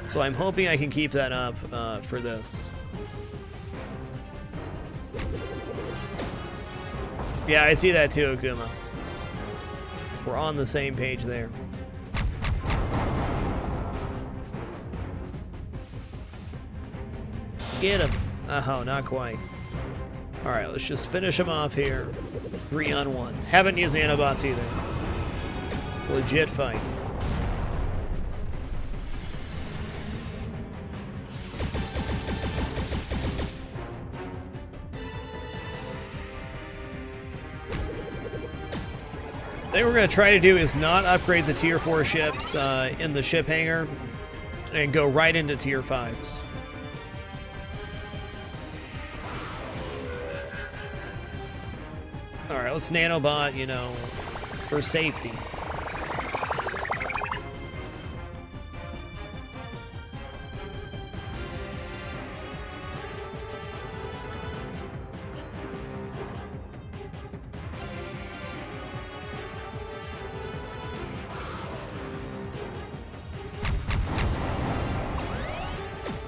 so I'm hoping I can keep that up for this. Yeah, I see that too, Akuma. We're on the same page there. Get him. Oh, not quite. Alright, let's just finish him off here. 3-on-1. Haven't used nanobots either. Legit fight. The thing we're going to try to do is not upgrade the tier 4 ships in the ship hangar and go right into tier 5s. Alright, let's nanobot, you know, for safety.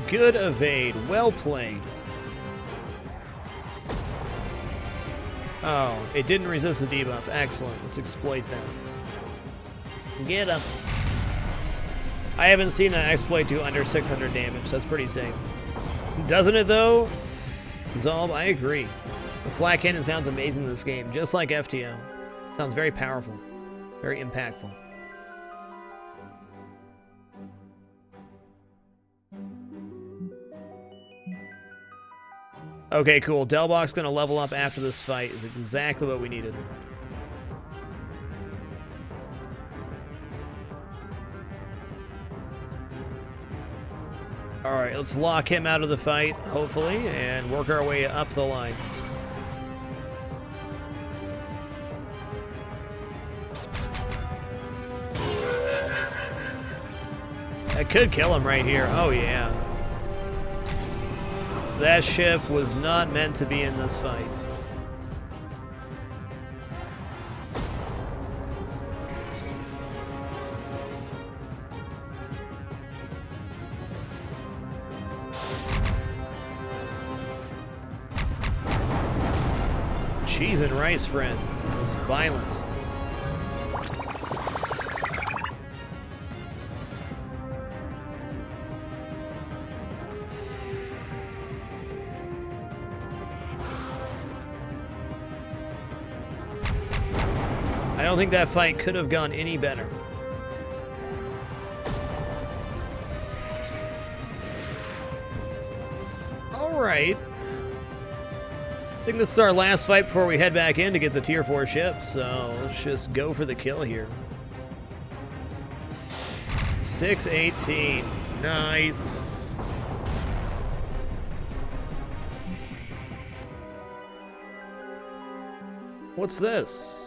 Good evade. Well played. Oh, it didn't resist the debuff. Excellent. Let's exploit that. Get him. I haven't seen that exploit do under 600 damage. That's pretty safe. Doesn't it, though? Zolb, I agree. The flat cannon sounds amazing in this game, just like FTO. Sounds very powerful. Very impactful. Okay, cool. Delbach's gonna level up after this fight. Is exactly what we needed. Alright, let's lock him out of the fight, hopefully, and work our way up the line. I could kill him right here. Oh, yeah. That ship was not meant to be in this fight. Cheese and rice, friend. That was violent. I don't think that fight could have gone any better. All right. I think this is our last fight before we head back in to get the tier 4 ship, so let's just go for the kill here. 618. Nice. What's this?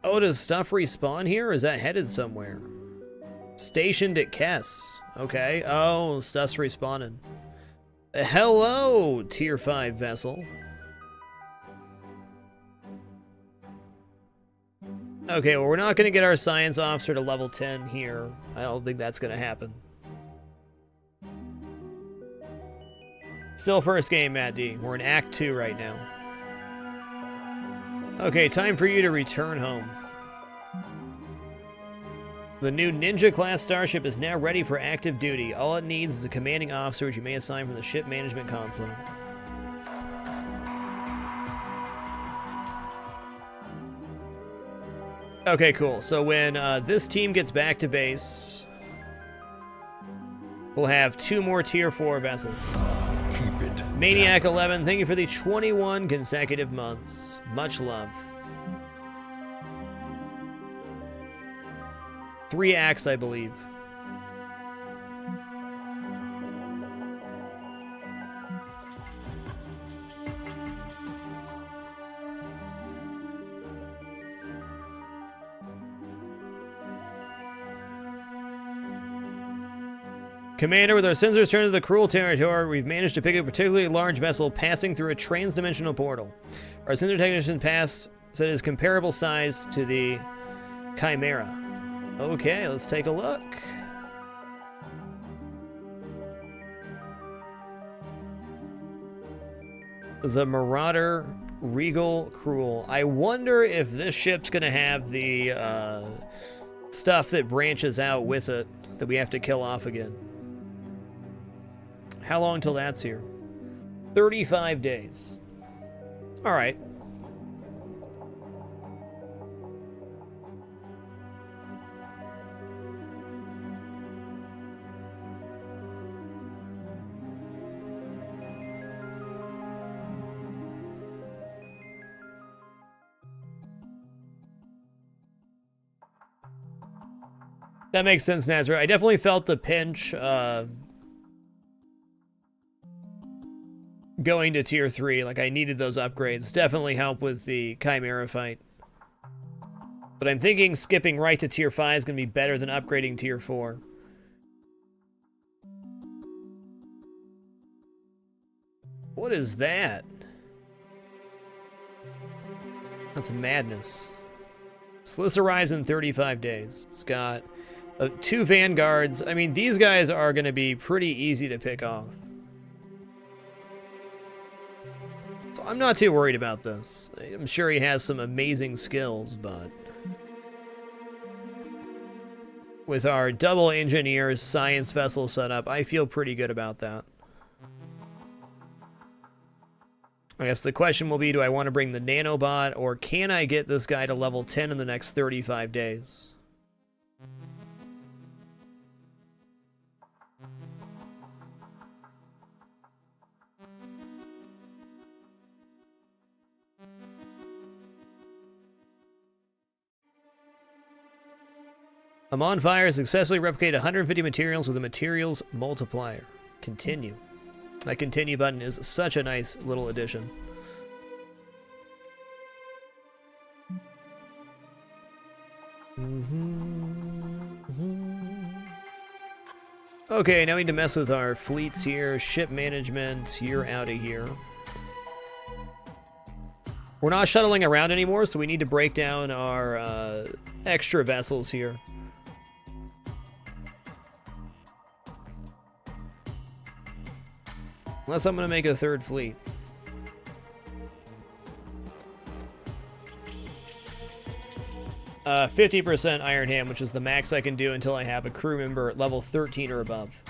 Oh, does stuff respawn here, or is that headed somewhere? Stationed at Kess. Okay. Oh, stuff's respawning. Hello, tier 5 vessel. Okay, well, we're not going to get our science officer to level 10 here. I don't think that's going to happen. Still first game, Matt D. We're in Act 2 right now. Okay, time for you to return home. The new Ninja-class starship is now ready for active duty. All it needs is a commanding officer, which you may assign from the ship management console. Okay, cool. So when this team gets back to base, we'll have 2 more tier 4 vessels. Keep it. Maniac 11, thank you for the 21 consecutive months. Much love. 3 acts, I believe. Commander, with our sensors turned to the Cruel territory, we've managed to pick up a particularly large vessel passing through a trans-dimensional portal. Our sensor technician passed said it is comparable size to the Chimera. Okay, let's take a look. The Marauder Regal Cruel. I wonder if this ship's gonna have the stuff that branches out with it that we have to kill off again. How long till that's here? 35 days. All right. That makes sense, Nazareth. I definitely felt the pinch going to tier 3. Like, I needed those upgrades. Definitely help with the Chimera fight. But I'm thinking skipping right to tier 5 is going to be better than upgrading tier 4. What is that? That's madness. Sliss arrives in 35 days. It's got 2 Vanguards. I mean, these guys are going to be pretty easy to pick off. So I'm not too worried about this. I'm sure he has some amazing skills, but with our double engineers science vessel setup, I feel pretty good about that. I guess the question will be, do I want to bring the nanobot, or can I get this guy to level 10 in the next 35 days? I'm on fire. Successfully replicate 150 materials with a materials multiplier. Continue. That continue button is such a nice little addition. Okay, now we need to mess with our fleets here. Ship management, you're out of here. We're not shuttling around anymore, so we need to break down our extra vessels here. Unless I'm going to make a 3rd fleet. Uh, 50% Iron Hand, which is the max I can do until I have a crew member at level 13 or above.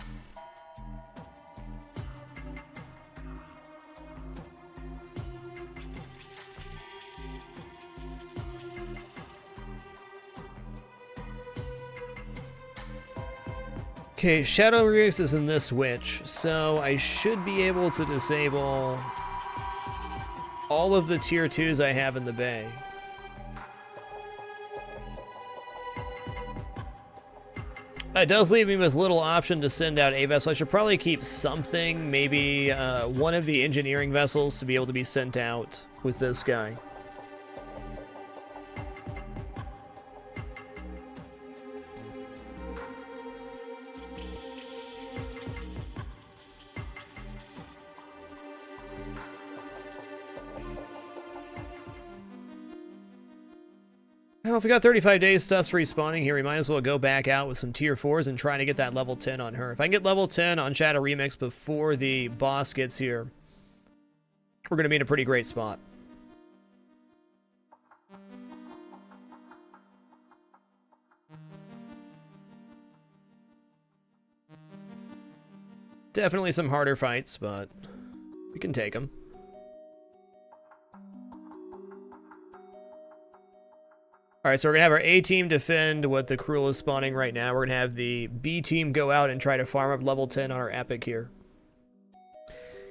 Okay, Shadow Rex is in this witch, so I should be able to disable all of the tier 2s I have in the bay. It does leave me with little option to send out a vessel. I should probably keep something, maybe one of the engineering vessels to be able to be sent out with this guy. Well, if we got 35 days, stuff's respawning here, we might as well go back out with some tier 4s and try to get that level 10 on her. If I can get level 10 on Shadow Remix before the boss gets here, we're going to be in a pretty great spot. Definitely some harder fights, but we can take them. Alright, so we're going to have our A team defend what the Cruel is spawning right now. We're going to have the B team go out and try to farm up level 10 on our Epic here.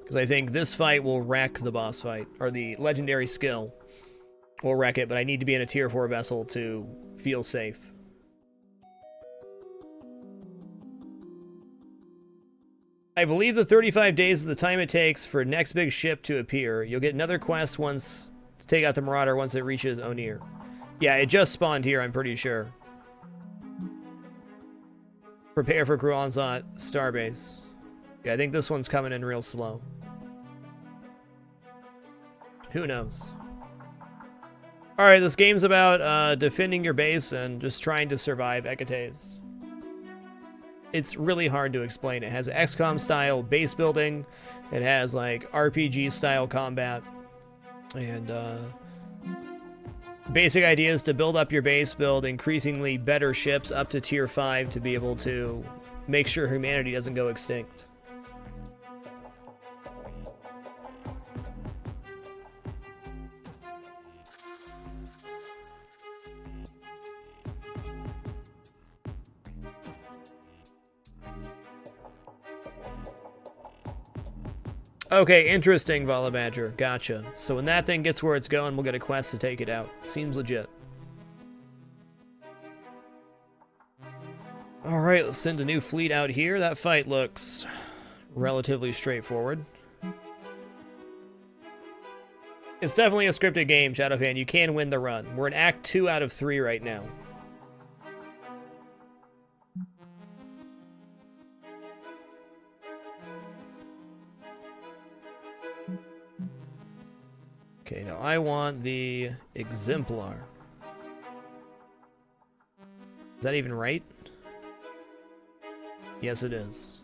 Because I think this fight will wreck the boss fight, or the legendary skill will wreck it, but I need to be in a tier 4 vessel to feel safe. I believe the 35 days is the time it takes for next big ship to appear. You'll get another quest once to take out the Marauder once it reaches Onir. Yeah, it just spawned here, I'm pretty sure. Prepare for Cruel Onslaught Starbase. Yeah, I think this one's coming in real slow. Who knows? Alright, this game's about defending your base and just trying to survive Hecate's. It's really hard to explain. It has XCOM style base building. It has like RPG style combat. And basic idea is to build up your base, build increasingly better ships up to tier 5 to be able to make sure humanity doesn't go extinct. Okay, interesting, Vala Badger. Gotcha. So when that thing gets where it's going, we'll get a quest to take it out. Seems legit. Alright, let's send a new fleet out here. That fight looks relatively straightforward. It's definitely a scripted game, Shadowfan. You can win the run. We're in Act 2 out of 3 right now. Okay, now I want the Exemplar. Is that even right? Yes, it is.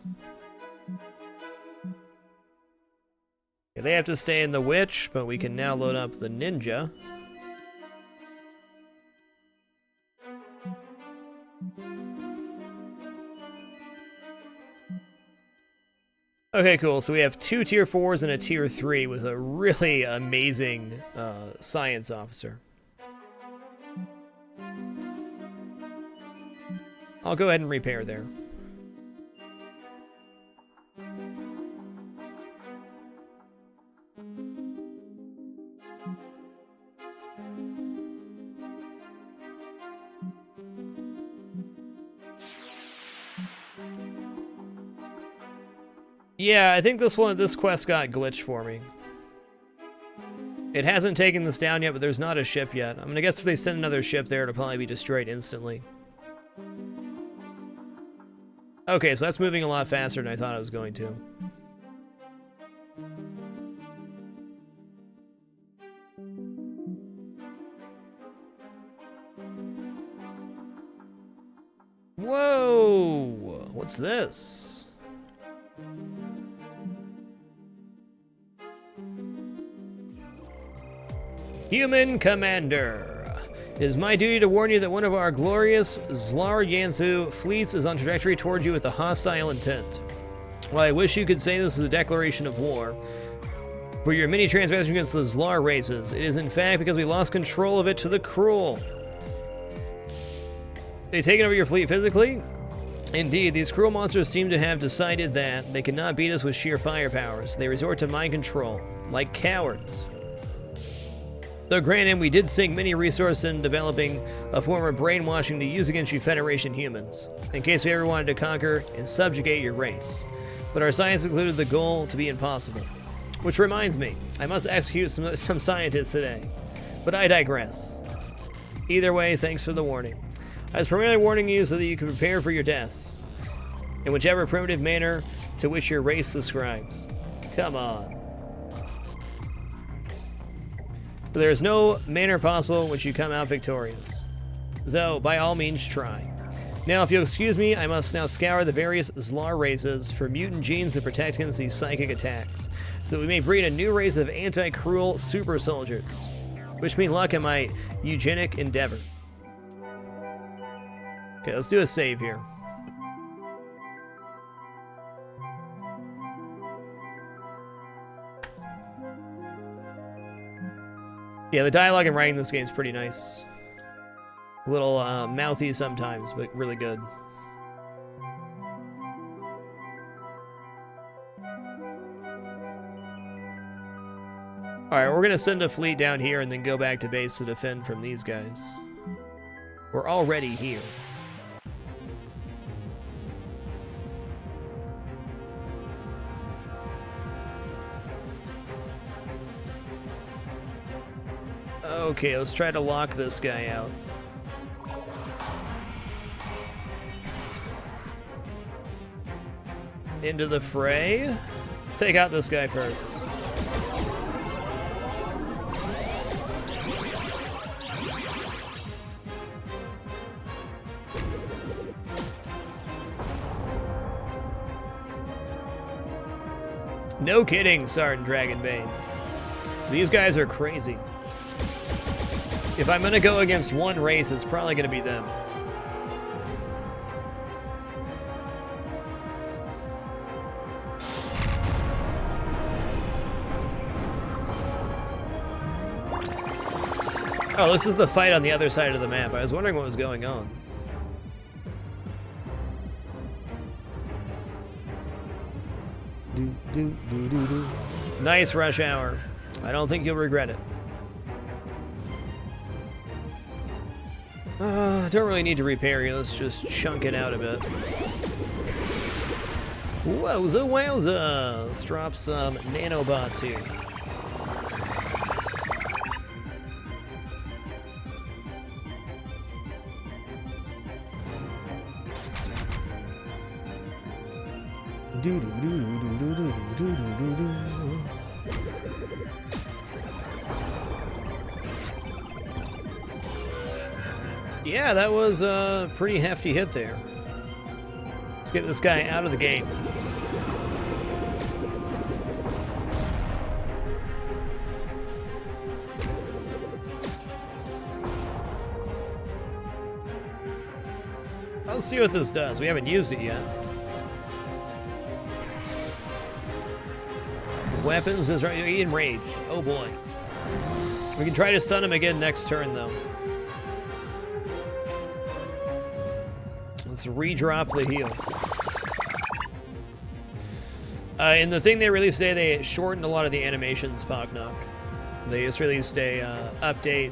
Okay, they have to stay in the Witch, but we can now load up the Ninja. Okay, cool. So we have 2 tier 4s and a tier 3 with a really amazing science officer. I'll go ahead and repair there. Yeah, I think this quest got glitched for me. It hasn't taken this down yet, but there's not a ship yet. I'm gonna guess if they send another ship there, it'll probably be destroyed instantly. Okay, so that's moving a lot faster than I thought it was going to. Whoa! What's this? Human Commander. It is my duty to warn you that one of our glorious Zlar Yanthu fleets is on trajectory towards you with a hostile intent. While I wish you could say this is a declaration of war, for your many transgressions against the Zlar races, it is in fact because we lost control of it to the Cruel. They've taken over your fleet physically? Indeed, these cruel monsters seem to have decided that they cannot beat us with sheer firepower, so they resort to mind control, like cowards. Though granted, we did sink many resources in developing a form of brainwashing to use against you Federation humans, in case we ever wanted to conquer and subjugate your race. But our science included the goal to be impossible. Which reminds me, I must execute some scientists today. But I digress. Either way, thanks for the warning. I was primarily warning you so that you can prepare for your deaths, in whichever primitive manner to which your race subscribes. Come on. But there is no manner possible in which you come out victorious. Though, by all means, try. Now, if you'll excuse me, I must now scour the various Zlar races for mutant genes that protect against these psychic attacks, so that we may breed a new race of anti-cruel super soldiers. Wish me luck in my eugenic endeavor. Okay, let's do a save here. Yeah, the dialogue and writing in this game is pretty nice. A little mouthy sometimes, but really good. Alright, we're gonna send a fleet down here and then go back to base to defend from these guys. We're already here. Okay, let's try to lock this guy out. Into the fray. Let's take out this guy first. No kidding, Sergeant Dragonbane. These guys are crazy. If I'm gonna go against one race, it's probably gonna be them. Oh, this is the fight on the other side of the map. I was wondering what was going on. Do, do, do, do, do. Nice rush hour. I don't think you'll regret it. Don't really need to repair you. Let's just chunk it out a bit. Wowza wowza! Let's drop some nanobots here. Yeah, that was a pretty hefty hit there. Let's get this guy out of the game. Let's see what this does. We haven't used it yet. Weapons is right. Enraged. Oh boy. We can try to stun him again next turn though. Let's redrop the heal. In the thing they released today, they shortened a lot of the animations, Pognok. They just released a update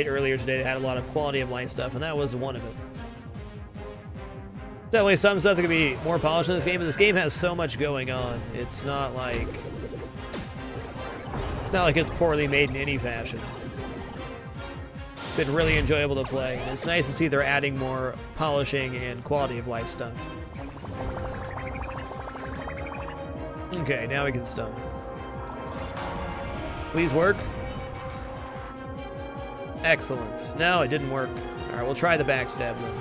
earlier today that had a lot of quality of life stuff, and that was one of it. Definitely some stuff that could be more polished in this game, but this game has so much going on. It's not like it's poorly made in any fashion. Been really enjoyable to play. And it's nice to see they're adding more polishing and quality of life stuff. Okay, now we can stun. Please work. Excellent. No, it didn't work. All right, we'll try the backstab then.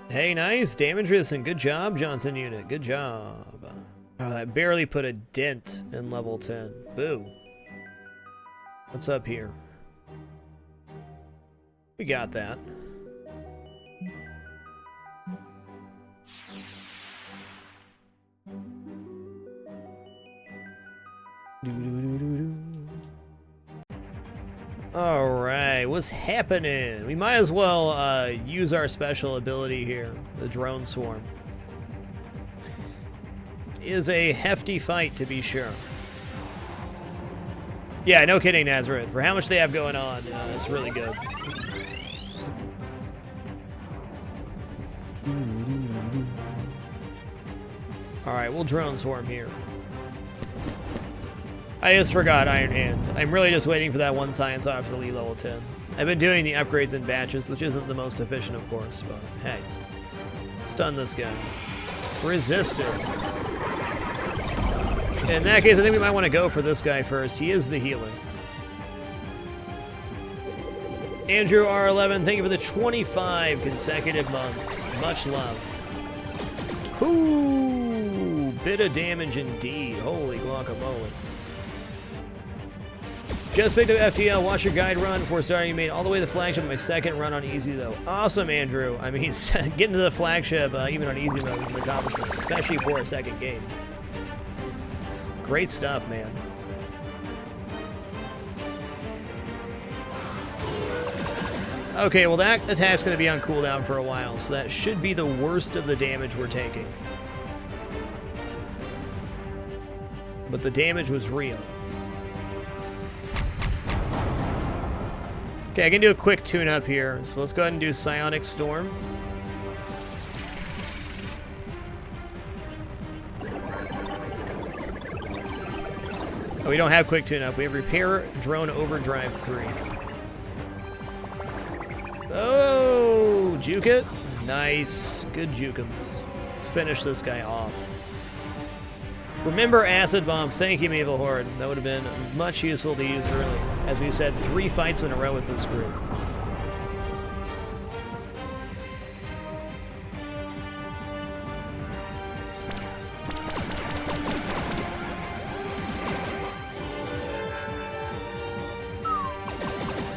Hey, nice. Damage resistant. Good job, Johnson unit. Good job. Oh, that barely put a dent in level 10. Boo. What's up here? We got that. Alright, what's happening? We might as well use our special ability here, the drone swarm. Is a hefty fight to be sure. Yeah, no kidding, Nazareth. For how much they have going on, it's really good. Alright, we'll drone swarm here. I just forgot Iron Hand. I'm really just waiting for that one science off to leave level 10. I've been doing the upgrades in batches, which isn't the most efficient, of course, but hey. Stun this guy. Resistor. In that case, I think we might want to go for this guy first. He is the healer. Andrew R11, thank you for the 25 consecutive months. Much love. Ooh, bit of damage indeed. Holy guacamole. Just picked up FTL, watch your guide run before starting. You made all the way to the flagship, my second run on easy though. Awesome, Andrew. I mean, getting to the flagship, even on easy mode is an accomplishment, especially for a second game. Great stuff, man. Okay, well that attack's gonna be on cooldown for a while, so that should be the worst of the damage we're taking. But the damage was real. Okay, I can do a quick tune-up here, so let's go ahead and do Psionic Storm. Oh, we don't have quick tune-up. We have Repair Drone Overdrive 3. Oh, juke it. Nice. Good jukums. Let's finish this guy off. Remember Acid Bomb. Thank you, Maple Horde. That would have been much useful to use early. As we said, 3 fights in a row with this group.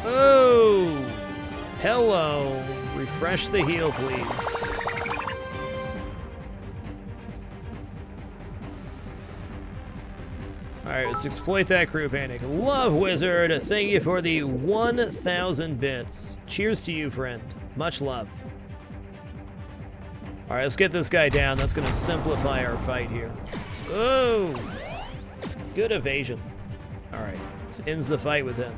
Oh! Hello. Refresh the heal, please. Alright, let's exploit that crew panic. Love Wizard, thank you for the 1,000 bits. Cheers to you, friend. Much love. Alright, let's get this guy down. That's going to simplify our fight here. Oh! Good evasion. Alright, this ends the fight with him.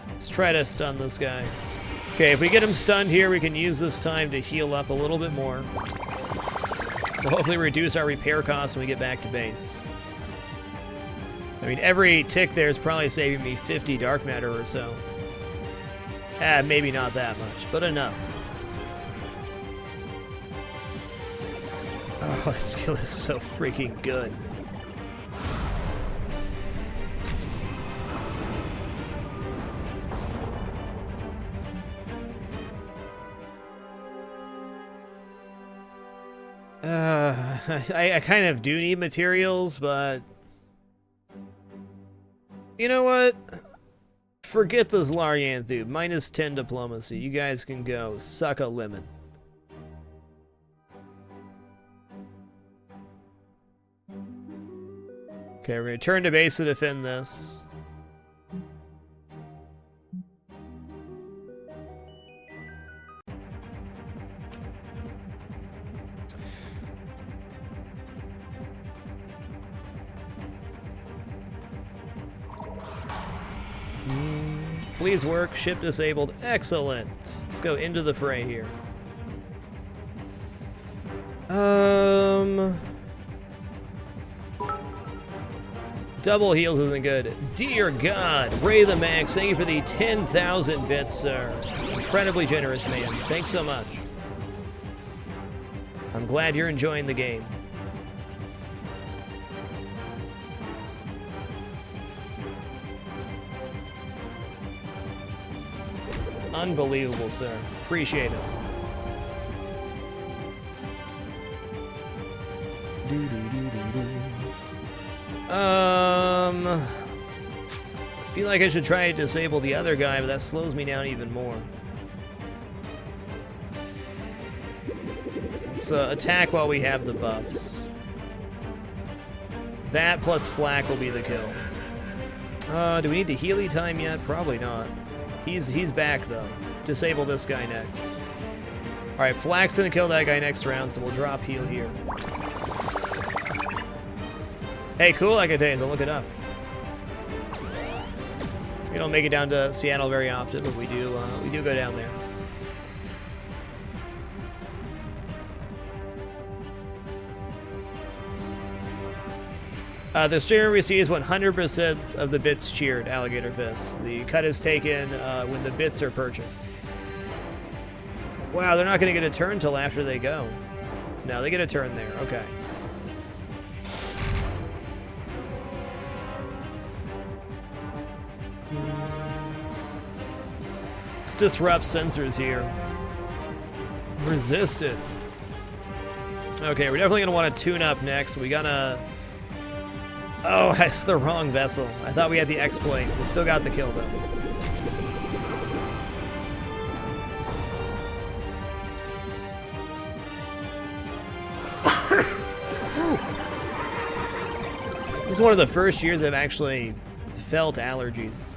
Let's try to stun this guy. Okay, if we get him stunned here, we can use this time to heal up a little bit more. So hopefully reduce our repair costs when we get back to base. I mean, every tick there is probably saving me 50 dark matter or so. Maybe not that much, but enough. Oh, this skill is so freaking good. I kind of do need materials, but you know what? Forget this Larianthu. Minus 10 diplomacy. You guys can go suck a lemon. Okay, we're gonna turn to base to defend this. Please work. Ship disabled. Excellent. Let's go into the fray here. Double heals isn't good. Dear God. Ray the Max, thank you for the 10,000 bits, sir. Incredibly generous, man. Thanks so much. I'm glad you're enjoying the game. Unbelievable, sir. Appreciate it. I feel like I should try to disable the other guy, but that slows me down even more. Let's attack while we have the buffs. That plus flak will be the kill. Do we need to Healy time yet? Probably not. He's back though. Disable this guy next. Alright, Flak's gonna kill that guy next round, so we'll drop heal here. Hey, cool, like I tell you, so look it up. We don't make it down to Seattle very often, but we do go down there. The streamer receives 100% of the bits cheered, Alligator Fist. The cut is taken when the bits are purchased. Wow, they're not going to get a turn till after they go. No, they get a turn there. Okay. Let's disrupt sensors here. Resisted. Okay, we're definitely going to want to tune up next. We gotta... Oh, that's the wrong vessel. I thought we had the exploit. We still got the kill, though. This is one of the first years I've actually felt allergies.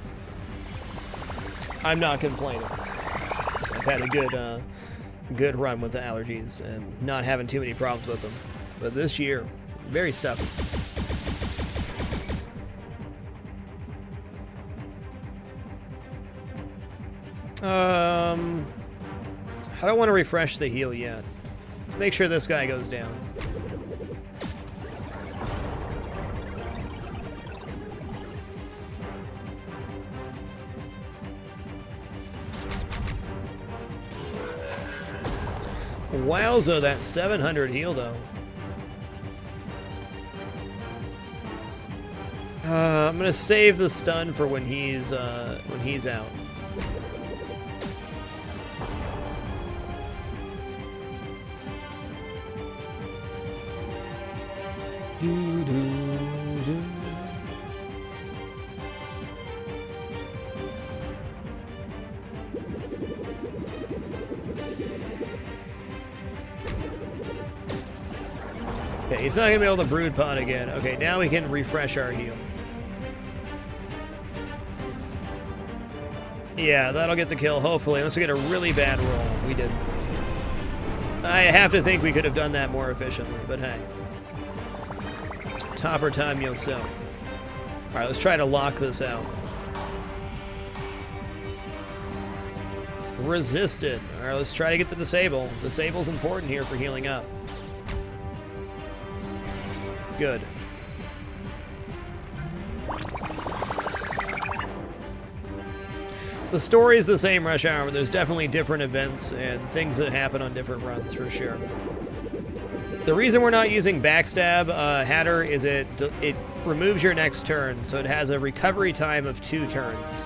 I'm not complaining. I've had a good run with the allergies and not having too many problems with them. But this year, very stuffy. I don't want to refresh the heal yet. Let's make sure this guy goes down. Wowza, that 700 heal though. I'm gonna save the stun for when he's out. Do-do-do. Okay, he's not gonna be able to brood pod again. Okay, now we can refresh our heal. Yeah, that'll get the kill, hopefully, unless we get a really bad roll. We did. I have to think we could have done that more efficiently, but hey. Topper time yourself. Alright, let's try to lock this out. Resisted. Alright, let's try to get the disable. Disable's important here for healing up. Good. The story is the same Rush Hour, but there's definitely different events and things that happen on different runs for sure. The reason we're not using Backstab, Hatter, is it removes your next turn, so it has a recovery time of 2 turns.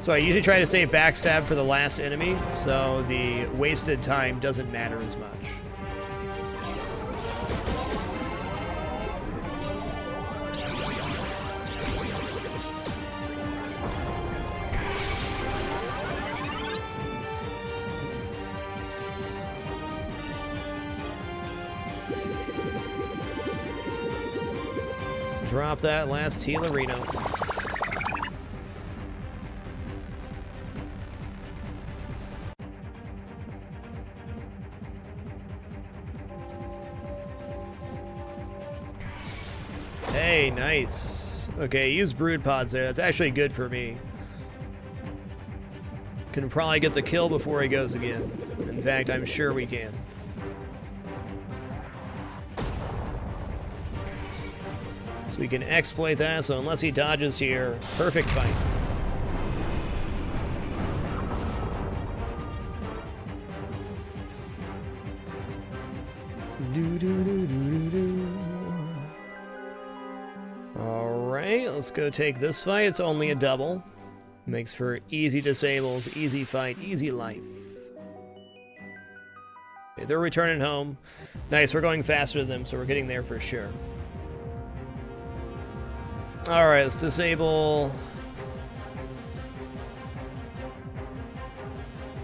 So I usually try to save Backstab for the last enemy, so the wasted time doesn't matter as much. Drop that last Healerino. Hey, nice. Okay, use brood pods there. That's actually good for me. Can probably get the kill before he goes again. In fact, I'm sure we can. We can exploit that, so unless he dodges here, perfect fight. Alright, let's go take this fight. It's only a double. Makes for easy disables, easy fight, easy life. Okay, they're returning home. Nice, we're going faster than them, so we're getting there for sure. Alright, let's disable...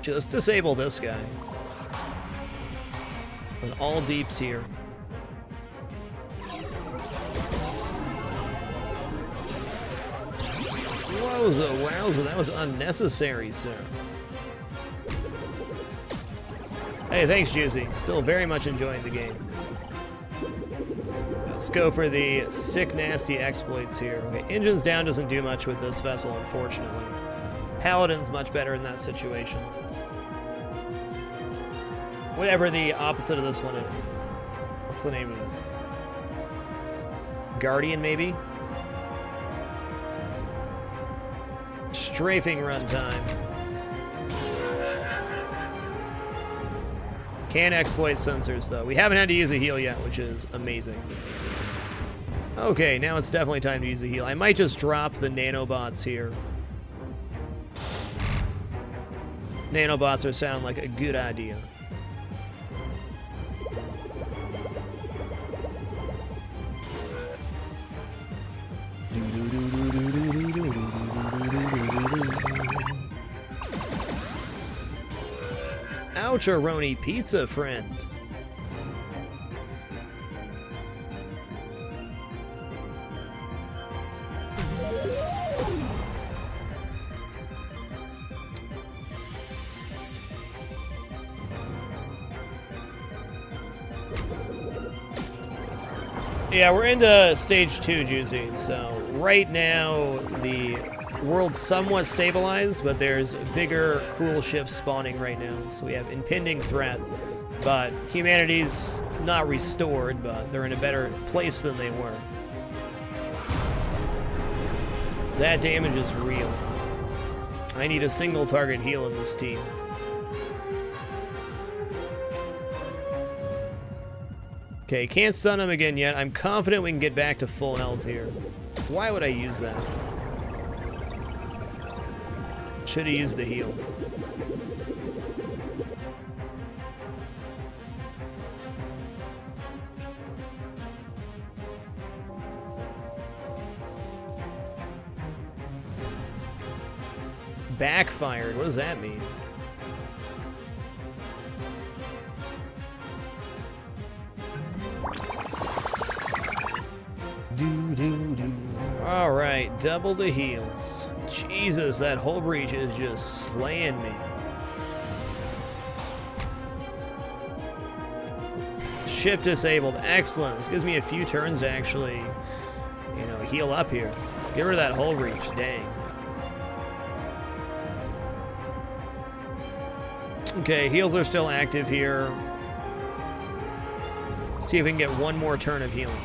Just disable this guy. And all deeps here. Wowza, that was unnecessary, sir. Hey, thanks, Juicy. Still very much enjoying the game. Let's go for the sick, nasty exploits here. Okay, Engines Down doesn't do much with this vessel, unfortunately. Paladin's much better in that situation. Whatever the opposite of this one is. What's the name of it? Guardian, maybe? Strafing runtime. Can exploit sensors, though. We haven't had to use a heal yet, which is amazing. Okay, now it's definitely time to use a heal. I might just drop the nanobots here. Nanobots are sounding like a good idea. Oucharoni pizza friend. Yeah, we're into stage 2, Juicy. So right now the world's somewhat stabilized, but there's bigger cruel ships spawning right now. So we have impending threat, but humanity's not restored, but they're in a better place than they were. That damage is real. I need a single target heal in this team. Okay, can't stun him again yet. I'm confident we can get back to full health here. Why would I use that? Should have used the heal. Backfired. What does that mean? All right, double the heals. Jesus, that whole breach is just slaying me. Ship disabled. Excellent. This gives me a few turns to actually, you know, heal up here. Get rid of that hull breach. Dang. Okay, heals are still active here. Let's see if we can get one more turn of healing.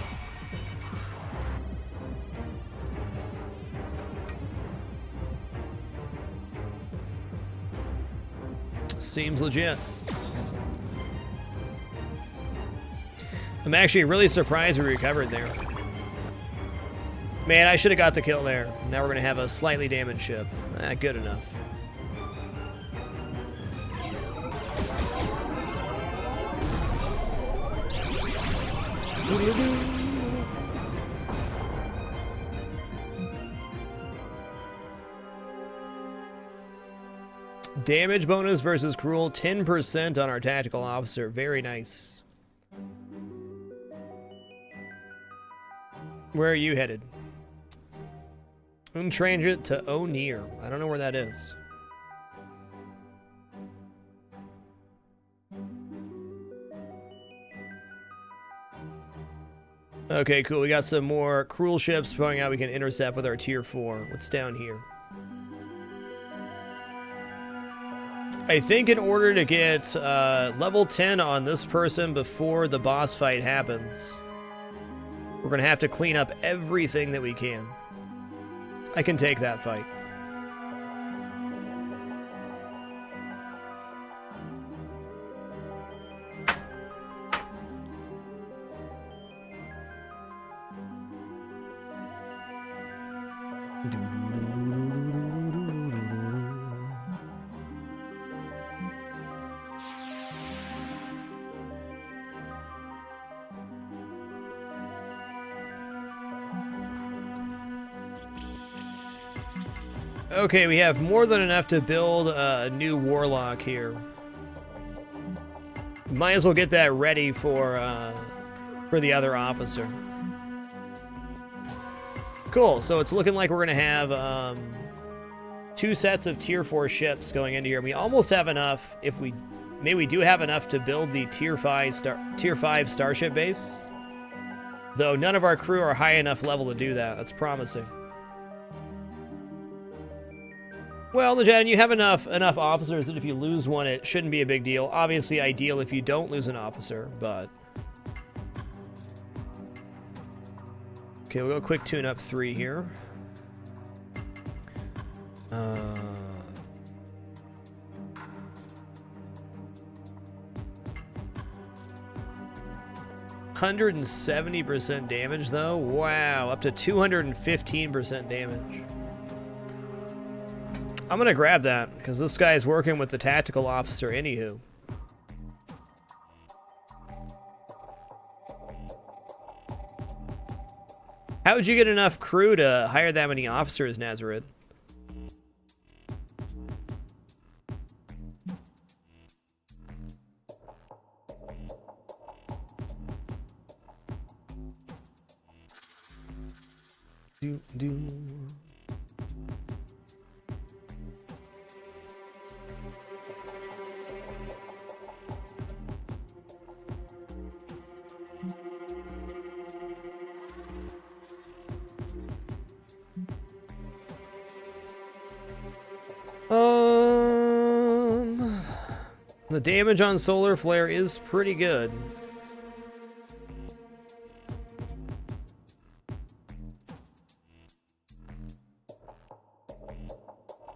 Seems legit. I'm actually really surprised we recovered there. Man, I should have got the kill there. Now we're going to have a slightly damaged ship. Good enough. Damage bonus versus cruel, 10% on our tactical officer. Very nice. Where are you headed? Untransit to O'Near. I don't know where that is. Okay, cool. We got some more cruel ships pointing out we can intercept with our tier 4. What's down here? I think in order to get level 10 on this person before the boss fight happens, we're going to have to clean up everything that we can. I can take that fight. Okay, we have more than enough to build a new warlock here. Might as well get that ready for the other officer. Cool, so it's looking like we're gonna have 2 sets of tier 4 ships going into here. We almost have enough. If we maybe we do have enough to build the tier 5 starship base. Though none of our crew are high enough level to do that. That's promising. Well, Lejeton, you have enough officers that if you lose one, it shouldn't be a big deal. Obviously, ideal if you don't lose an officer, but... Okay, we'll go quick tune-up 3 here. 170% damage, though? Wow, up to 215% damage. I'm gonna grab that, because this guy is working with the tactical officer anywho. How would you get enough crew to hire that many officers, Nazareth? Do. The damage on Solar Flare is pretty good.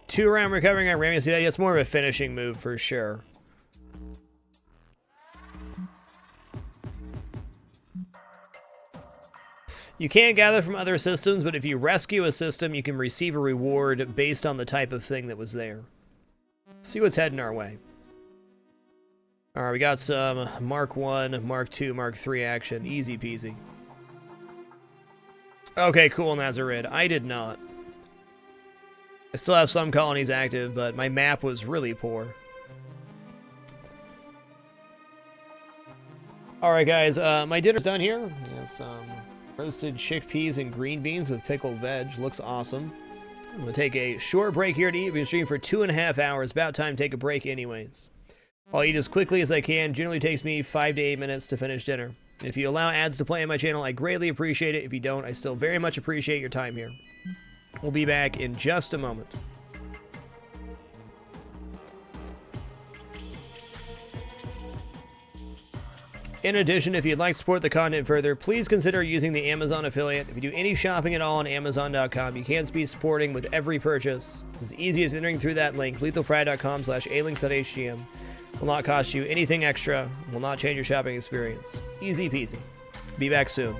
Two round recovering on ramming. See that? It's more of a finishing move for sure. You can gather from other systems, but if you rescue a system, you can receive a reward based on the type of thing that was there. See what's heading our way. Alright, we got some Mark 1, Mark 2, Mark 3 action. Easy peasy. Okay, cool, Nazareth. I did not. I still have some colonies active, but my map was really poor. Alright guys, my dinner's done here. We have some roasted chickpeas and green beans with pickled veg. Looks awesome. I'm going to take a short break here to eat. We've been streaming for 2.5 hours. About time to take a break anyways. I'll eat as quickly as I can. Generally takes me 5 to 8 minutes to finish dinner. If you allow ads to play on my channel, I greatly appreciate it. If you don't, I still very much appreciate your time here. We'll be back in just a moment. In addition, if you'd like to support the content further, please consider using the Amazon affiliate. If you do any shopping at all on Amazon.com, you can be supporting with every purchase. It's as easy as entering through that link, lethalfry.com/alinks.htm. Will not cost you anything extra, will not change your shopping experience. Easy peasy. Be back soon.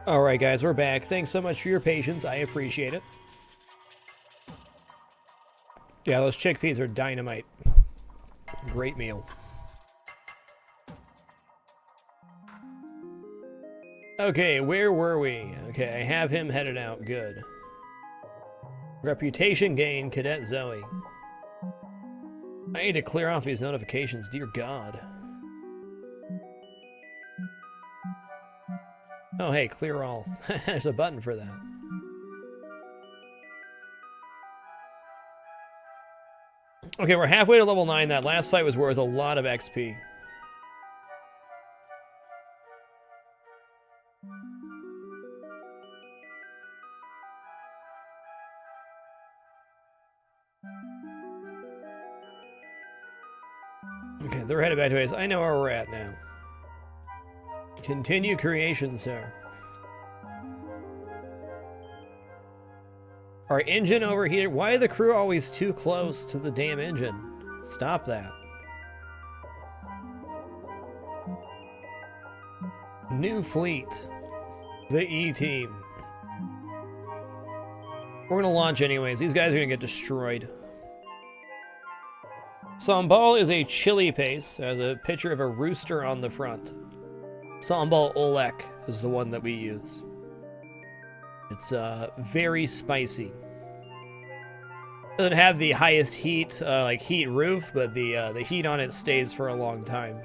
All right, guys, we're back. Thanks so much for your patience. I appreciate it. Yeah, those chickpeas are dynamite. Great meal. Okay, where were we? Okay, I have him headed out. Good. Reputation gain, Cadet Zoe. I need to clear off these notifications, dear God. Oh, hey, clear all. There's a button for that. Okay, we're halfway to level 9. That last fight was worth a lot of XP. Okay, they're headed back to base. I know where we're at now. Continue creation, sir. Our engine overheated. Why are the crew always too close to the damn engine? Stop that. New fleet. The E-Team. We're gonna launch anyways. These guys are gonna get destroyed. Sambal is a chili paste. Has a picture of a rooster on the front. Sambal Olek is the one that we use. It's very spicy. Doesn't have the highest heat, like heat roof, but the heat on it stays for a long time.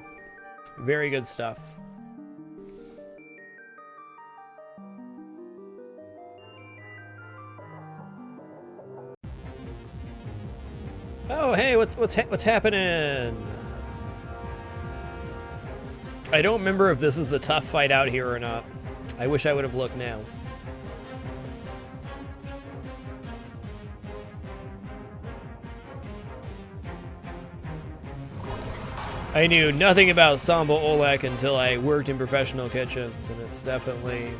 Very good stuff. Oh, hey, what's happening? I don't remember if this is the tough fight out here or not. I wish I would have looked now. I knew nothing about Sambal Olek until I worked in professional kitchens, and it's definitely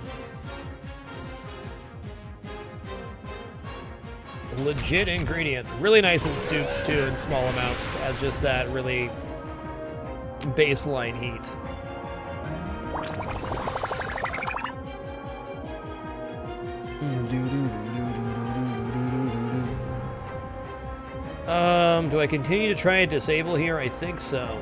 a legit ingredient. Really nice in soups, too, in small amounts, as just that really baseline heat. Do I continue to try and disable here? I think so.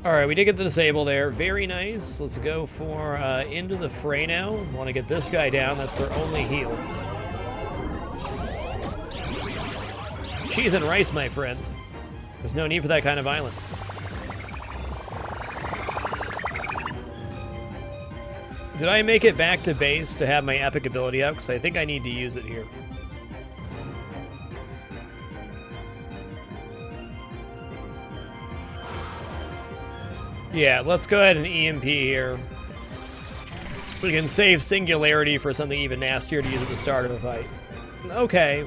Alright, we did get the disable there. Very nice. Let's go for into the fray now. Want to get this guy down. That's their only heal. Cheese and rice, my friend. There's no need for that kind of violence. Did I make it back to base to have my epic ability up? Because I think I need to use it here. Yeah, let's go ahead and EMP here. We can save Singularity for something even nastier to use at the start of a fight. Okay.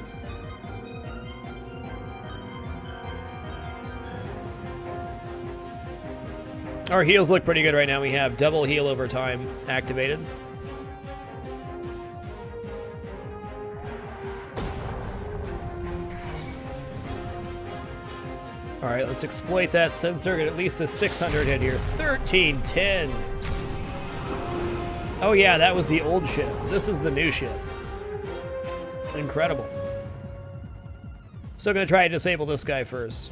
Our heals look pretty good right now. We have double heal over time activated. All right, let's exploit that sensor. Get at least a 600 hit here. 1310. Oh yeah, that was the old ship. This is the new ship. Incredible. Still gonna try to disable this guy first.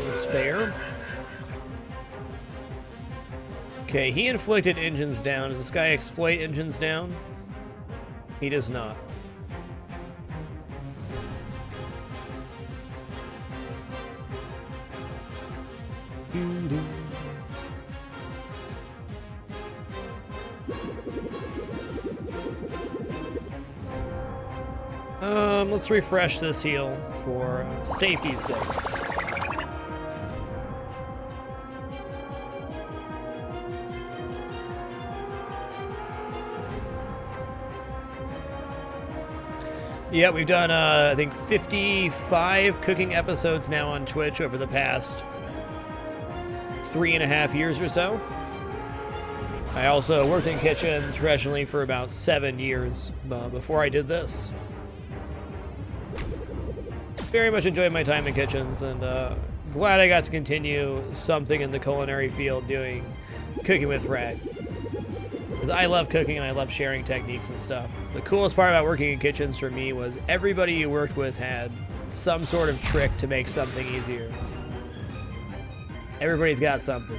That's fair. Okay, he inflicted engines down. Does this guy exploit engines down? He does not. Let's refresh this heal for safety's sake. Yeah, we've done, I think, 55 cooking episodes now on Twitch over the past 3.5 years or so. I also worked in kitchens professionally for about 7 years before I did this. Very much enjoyed my time in kitchens, and glad I got to continue something in the culinary field doing Cooking with Frag. Because I love cooking and I love sharing techniques and stuff. The coolest part about working in kitchens for me was everybody you worked with had some sort of trick to make something easier. Everybody's got something.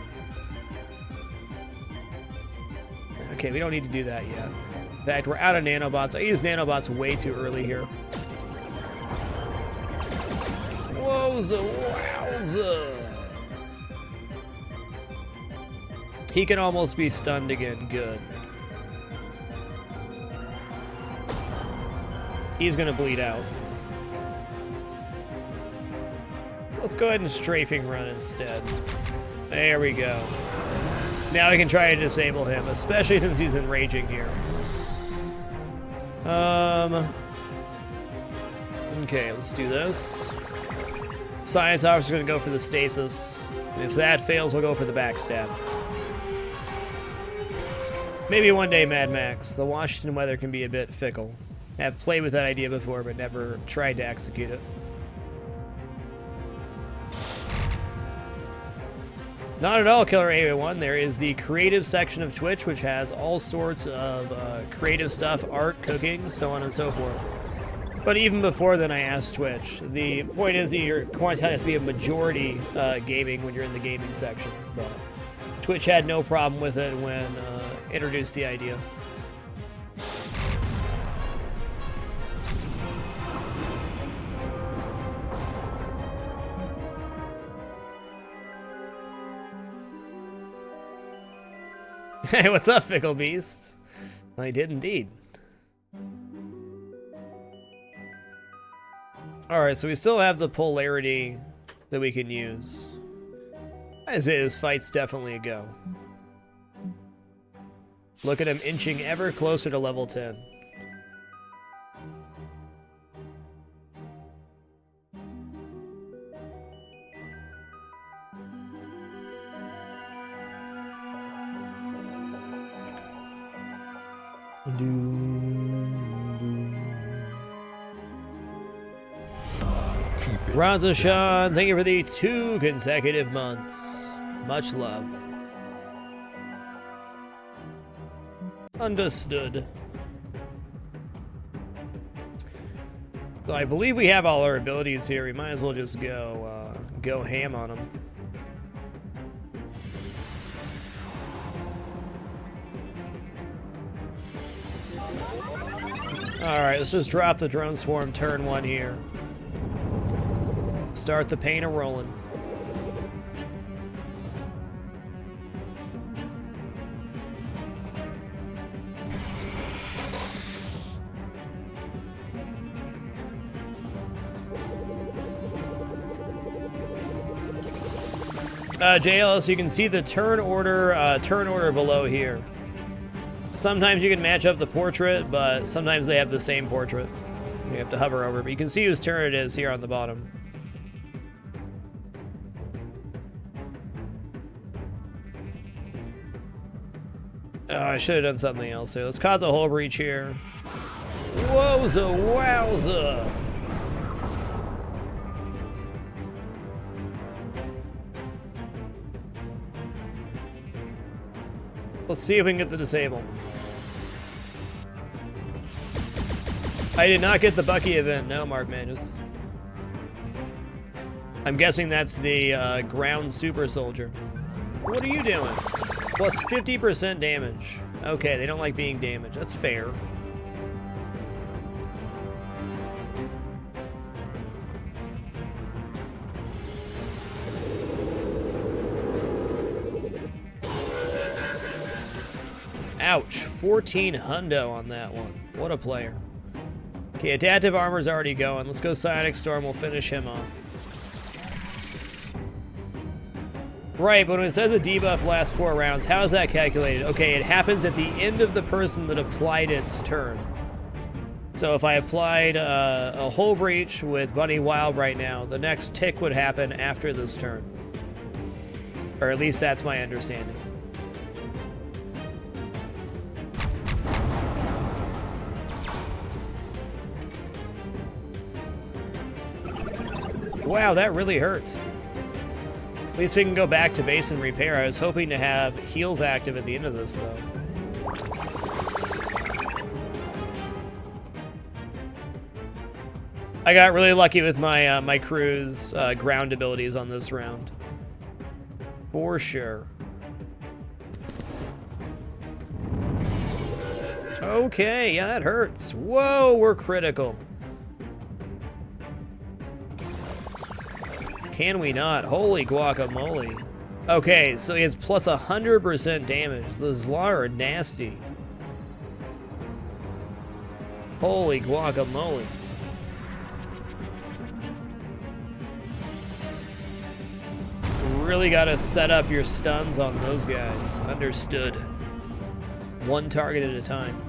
Okay, we don't need to do that yet. In fact, we're out of nanobots. I used nanobots way too early here. Wowza, wowza. He can almost be stunned again. Good. He's gonna bleed out. Let's go ahead and strafing run instead. There we go. Now we can try to disable him, especially since he's enraging here. Okay, let's do this. Science officer's gonna go for the stasis. If that fails, we'll go for the backstab. Maybe one day, Mad Max. The Washington weather can be a bit fickle. I've played with that idea before, but never tried to execute it. Not at all, Killer 801. There is the creative section of Twitch, which has all sorts of creative stuff, art, cooking, so on and so forth. But even before then, I asked Twitch. The point is that your content has to be a majority gaming when you're in the gaming section. But Twitch had no problem with it when introduced the idea. Hey, what's up, Fickle Beast? I did indeed. Alright, so we still have the polarity that we can use. As is, fight's definitely a go. Look at him inching ever closer to level 10. Ranza Sean, thank you for the 2 consecutive months. Much love. Understood. I believe we have all our abilities here. We might as well just go ham on them. Alright, let's just drop the drone swarm turn 1 here. Start the paint a-rolling. JLS, you can see the turn order below here. Sometimes you can match up the portrait, but sometimes they have the same portrait. You have to hover over, but you can see whose turn it is here on the bottom. Oh, I should have done something else here. Let's cause a hull breach here. Wowza, wowza! Let's see if we can get the disable. I did not get the Bucky event. No, Mark Mangus. I'm guessing that's the ground super soldier. What are you doing? Plus 50% damage. Okay, they don't like being damaged. That's fair. Ouch, 14 hundo on that one. What a player. Okay, adaptive armor's already going. Let's go Psionic Storm, we'll finish him off. Right, but when it says a debuff lasts 4 rounds, how is that calculated? Okay, it happens at the end of the person that applied its turn. So if I applied a hull breach with Bunny Wild right now, the next tick would happen after this turn. Or at least that's my understanding. Wow, that really hurt. At least we can go back to base and repair. I was hoping to have heals active at the end of this, though. I got really lucky with my my crew's ground abilities on this round. For sure. Okay, yeah, that hurts. Whoa, we're critical. Can we not? Holy guacamole. Okay, so he has plus 100% damage. The Zlar are nasty. Holy guacamole. Really gotta set up your stuns on those guys. Understood. One target at a time.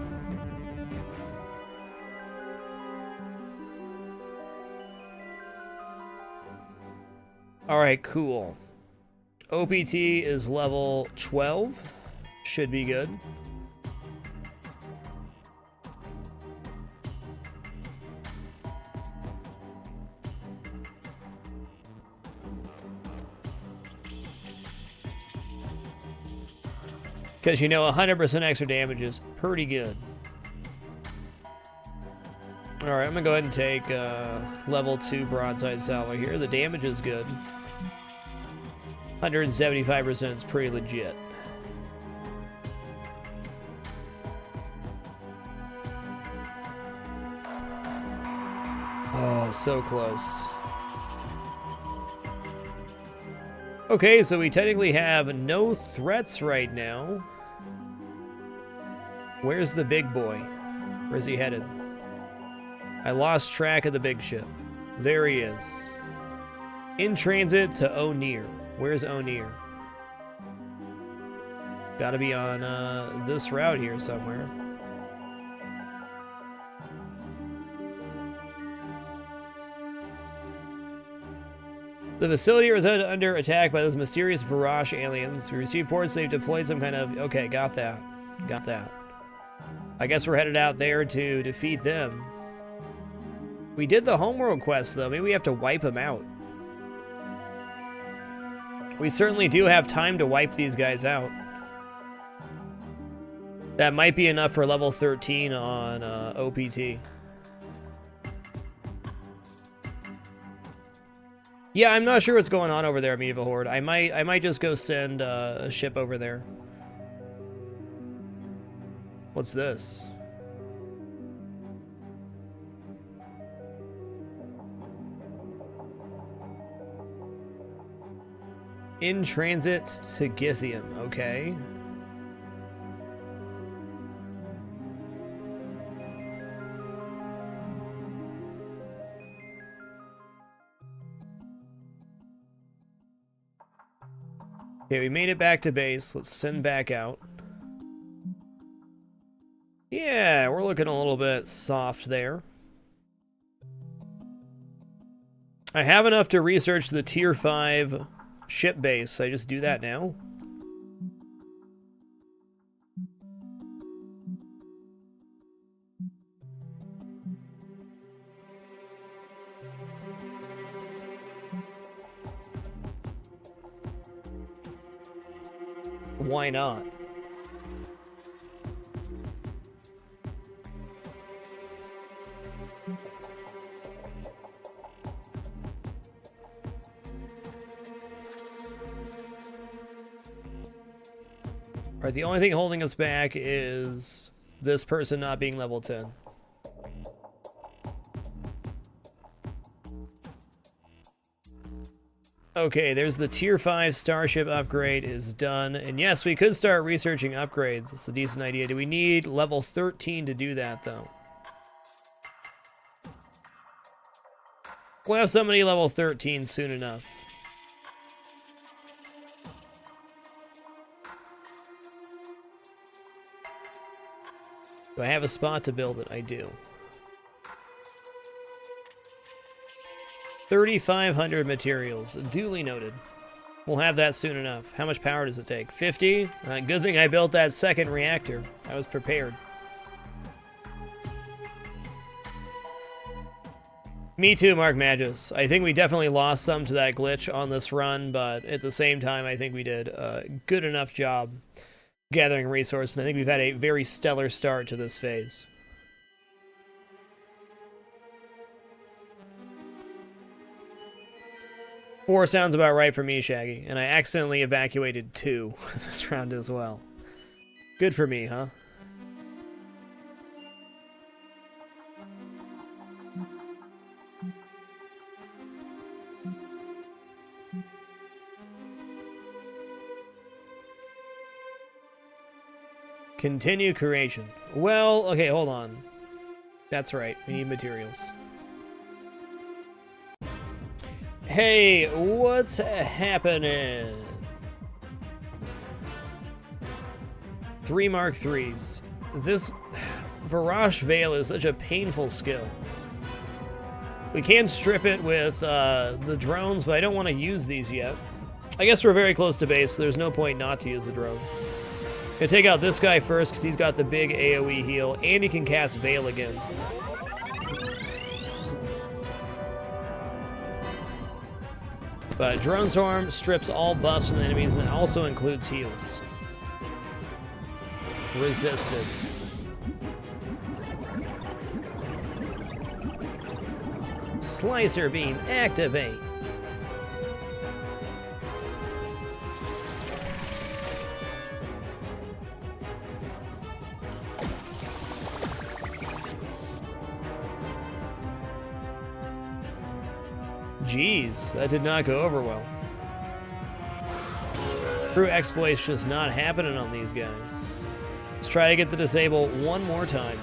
Alright, cool. OPT is level 12. Should be good. Because you know 100% extra damage is pretty good. Alright, I'm gonna go ahead and take level 2 broadside salvo here. The damage is good. 175% is pretty legit. Oh, so close. Okay, so we technically have no threats right now. Where's the big boy? Where's he headed? I lost track of the big ship. There he is. In transit to O'Near. Where's O'Near? Gotta be on this route here somewhere. The facility was under attack by those mysterious Varash aliens. We received reports they've deployed some kind of... Okay, got that. Got that. I guess we're headed out there to defeat them. We did the homeworld quest, though. Maybe we have to wipe them out. We certainly do have time to wipe these guys out. That might be enough for level 13 on OPT. Yeah, I'm not sure what's going on over there, Medieval Horde. I might just go send a ship over there. What's this? In transit to Githium, okay. Okay, we made it back to base. Let's send back out. Yeah, we're looking a little bit soft there. I have enough to research the tier 5 ship base. I just do that now. Why not? All right, the only thing holding us back is this person not being level 10. Okay, there's the tier 5 starship upgrade is done. And yes, we could start researching upgrades. It's a decent idea. Do we need level 13 to do that, though? We'll have somebody level 13 soon enough. Do I have a spot to build it? I do. 3,500 materials. Duly noted. We'll have that soon enough. How much power does it take? 50? Good thing I built that second reactor. I was prepared. Me too, Mark Magis. I think we definitely lost some to that glitch on this run, but at the same time, I think we did a good enough job gathering resources, and I think we've had a very stellar start to this phase. Four sounds about right for me, Shaggy, and I accidentally evacuated 2 this round as well. Good for me, huh? Continue creation. Well, okay, hold on. That's right, we need materials. Hey, what's happening? 3 Mark IIIs. This Varash Veil is such a painful skill. We can strip it with the drones, but I don't want to use these yet. I guess we're very close to base, so there's no point not to use the drones. Gonna take out this guy first, because he's got the big AoE heal, and he can cast Veil again. But Drone Storm strips all buffs from the enemies, and it also includes heals. Resisted. Slicer Beam, activate. Jeez, that did not go over well. True exploits just not happening on these guys. Let's try to get the disable one more time.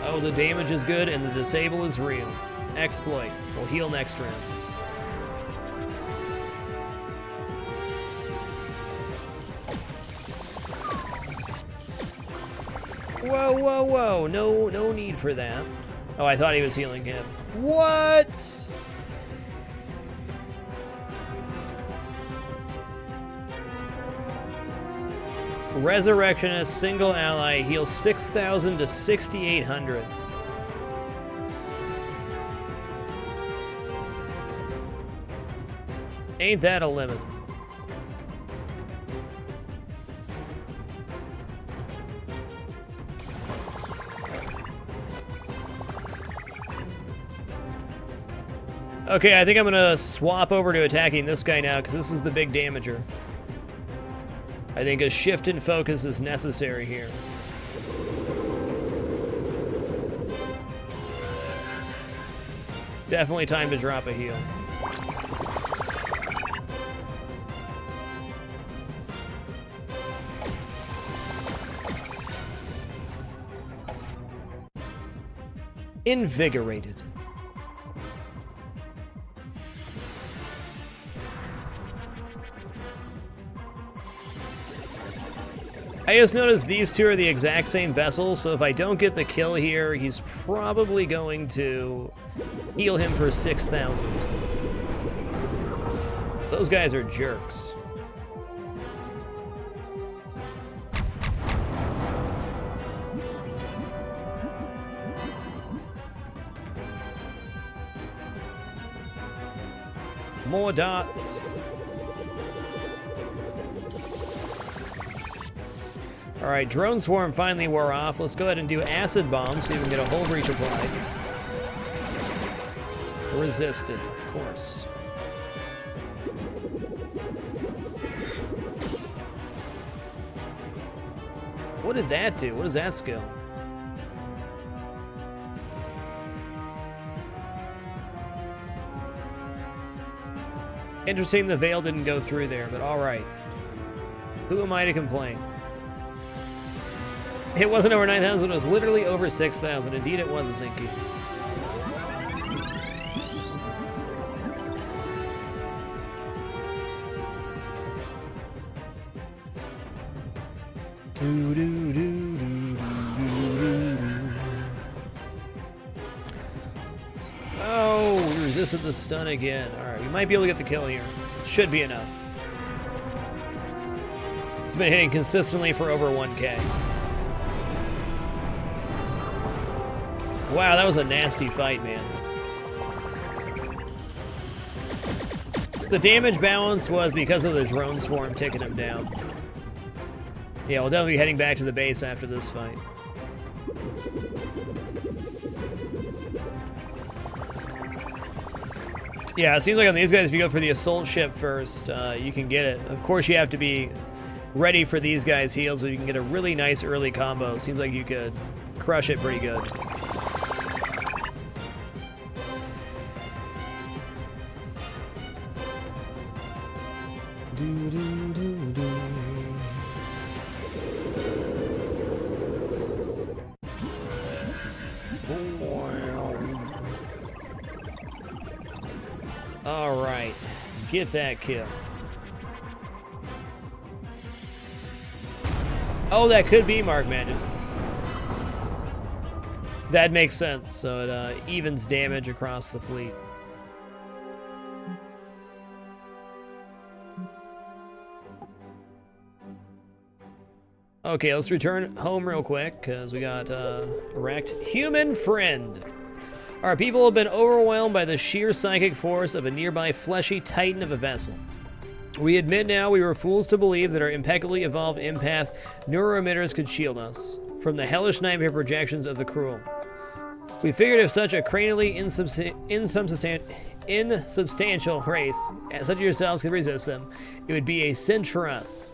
Oh, the damage is good and the disable is real. Exploit. We'll heal next round. Whoa, whoa, whoa. No need for that. Oh, I thought he was healing him. What? Resurrectionist single ally heals 6,000 to 6,800. Ain't that a limit? Okay, I think I'm gonna swap over to attacking this guy now, because this is the big damager. I think a shift in focus is necessary here. Definitely time to drop a heal. Invigorated. I just noticed these two are the exact same vessel, so if I don't get the kill here, he's probably going to heal him for 6,000. Those guys are jerks. More dots. All right, Drone Swarm finally wore off. Let's go ahead and do Acid Bomb so you can get a whole breach applied. Resisted, of course. What did that do? What is that skill? Interesting the Veil didn't go through there, but all right. Who am I to complain? It wasn't over 9,000, it was literally over 6,000. Indeed, it was a Zinky. Oh, we resisted the stun again. All right, we might be able to get the kill here. Should be enough. It's been hitting consistently for over 1K. Wow, that was a nasty fight, man. The damage balance was because of the Drone Swarm taking him down. Yeah, we'll definitely be heading back to the base after this fight. Yeah, it seems like on these guys, if you go for the assault ship first, you can get it. Of course, you have to be ready for these guys' heals, so you can get a really nice early combo. Seems like you could crush it pretty good. All right, get that kill. Oh, that could be Mark Magus. That makes sense, so it evens damage across the fleet. Okay, let's return home real quick, because we got wrecked. Human friend. Our people have been overwhelmed by the sheer psychic force of a nearby fleshy titan of a vessel. We admit now we were fools to believe that our impeccably evolved empath neuroemitters could shield us from the hellish nightmare projections of the cruel. We figured if such a cranially insubstantial race as such as yourselves could resist them, it would be a cinch for us.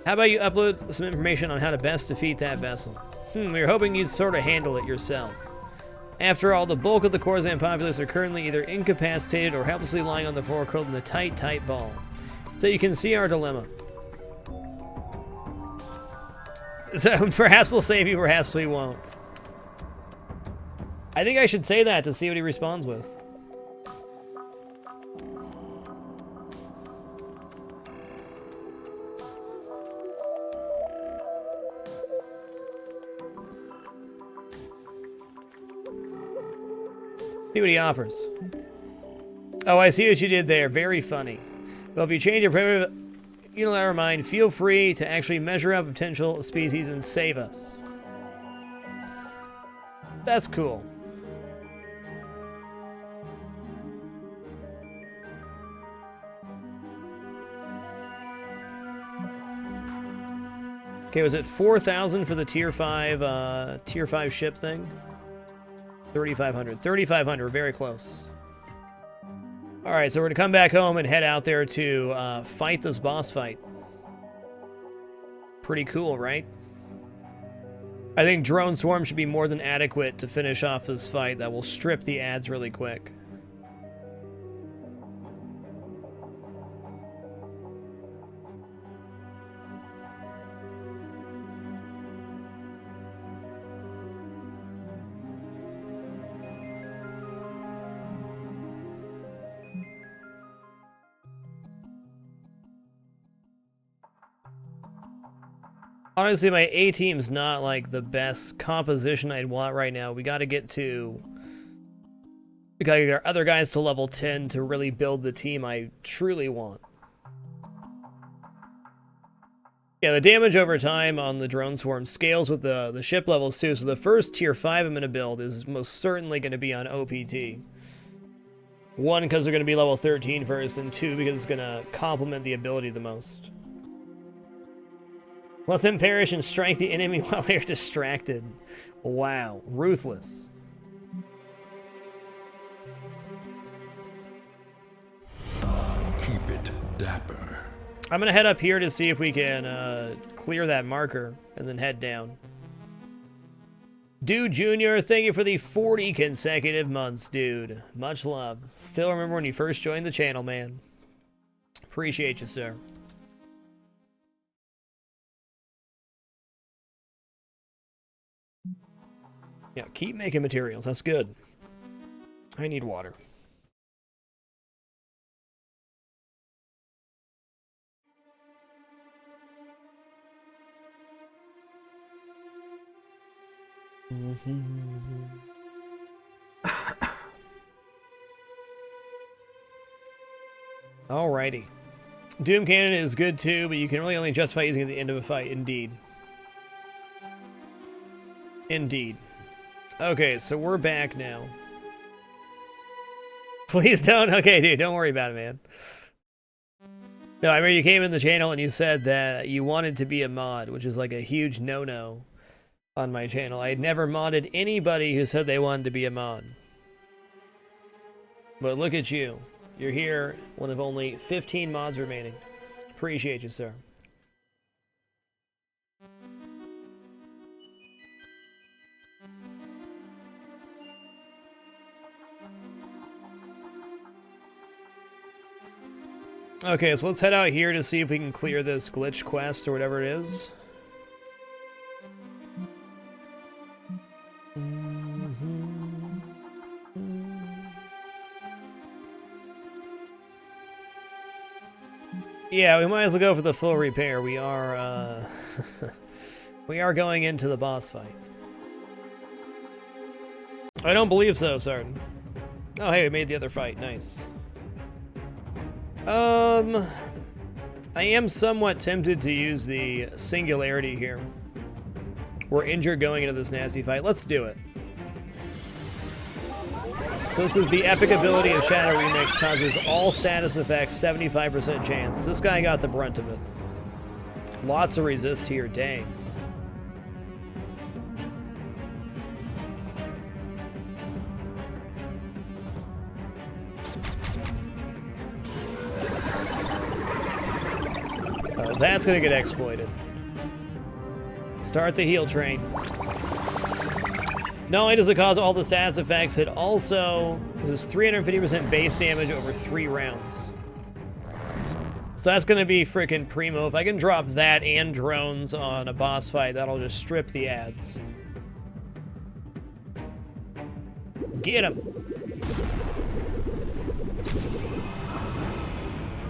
How about you upload some information on how to best defeat that vessel? We were hoping you'd sort of handle it yourself. After all, the bulk of the Khorasan populace are currently either incapacitated or helplessly lying on the floor curled in a tight, tight ball. So you can see our dilemma. So perhaps we'll save you, perhaps we won't. I think I should say that to see what he responds with. See what he offers. Oh, I see what you did there. Very funny. Well, if you change your primitive unilateral mind, feel free to actually measure out potential species and save us. That's cool. Okay, was it 4,000 for the tier 5 ship thing? 3,500. 3,500. Very close. All right, so we're gonna come back home and head out there to fight this boss fight. Pretty cool, right? I think Drone Swarm should be more than adequate to finish off this fight. That will strip the ads really quick. Honestly, my A team's not like the best composition I'd want right now. We gotta get our other guys to level 10 to really build the team I truly want. Yeah, the damage over time on the Drone Swarm scales with the ship levels too, so the first tier 5 I'm gonna build is most certainly gonna be on OPT. One, because they're gonna be level 13 first, and two, because it's gonna complement the ability the most. Let them perish and strike the enemy while they're distracted. Wow, ruthless. Keep it dapper. I'm gonna head up here to see if we can clear that marker and then head down. Dude Jr., thank you for the 40 consecutive months, dude. Much love. Still remember when you first joined the channel, man. Appreciate you, sir. Yeah, keep making materials. That's good. I need water. Alrighty. Doom Cannon is good too, but you can really only justify using it at the end of a fight. Indeed. Indeed. Okay, so we're back now. Please don't. Okay, dude, don't worry about it, man. No, I remember you came in the channel and you said that you wanted to be a mod, which is like a huge no-no on my channel. I had never modded anybody who said they wanted to be a mod. But look at you. You're here, one of only 15 mods remaining. Appreciate you, sir. Okay, so let's head out here to see if we can clear this glitch quest or whatever it is. Yeah, we might as well go for the full repair. We are, we are going into the boss fight. I don't believe so, Sartin. Oh, hey, we made the other fight. Nice. I am somewhat tempted to use the singularity here. We're injured going into this nasty fight. Let's do it. So this is the epic ability of Shadow Remix, causes all status effects, 75% chance. This guy got the brunt of it. Lots of resist here, dang. Oh, that's gonna get exploited. Start the heal train. Not only does it cause all the status effects, it also is 350% base damage over 3 rounds. So that's gonna be freaking primo. If I can drop that and drones on a boss fight, that'll just strip the ads. Get him!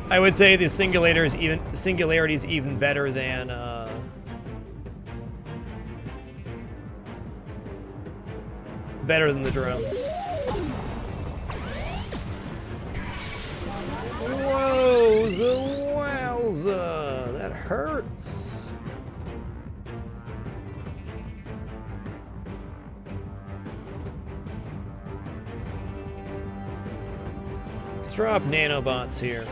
I would say the singularity is even better than the drones. Wowza, wowza, that hurts. Let's drop nanobots here.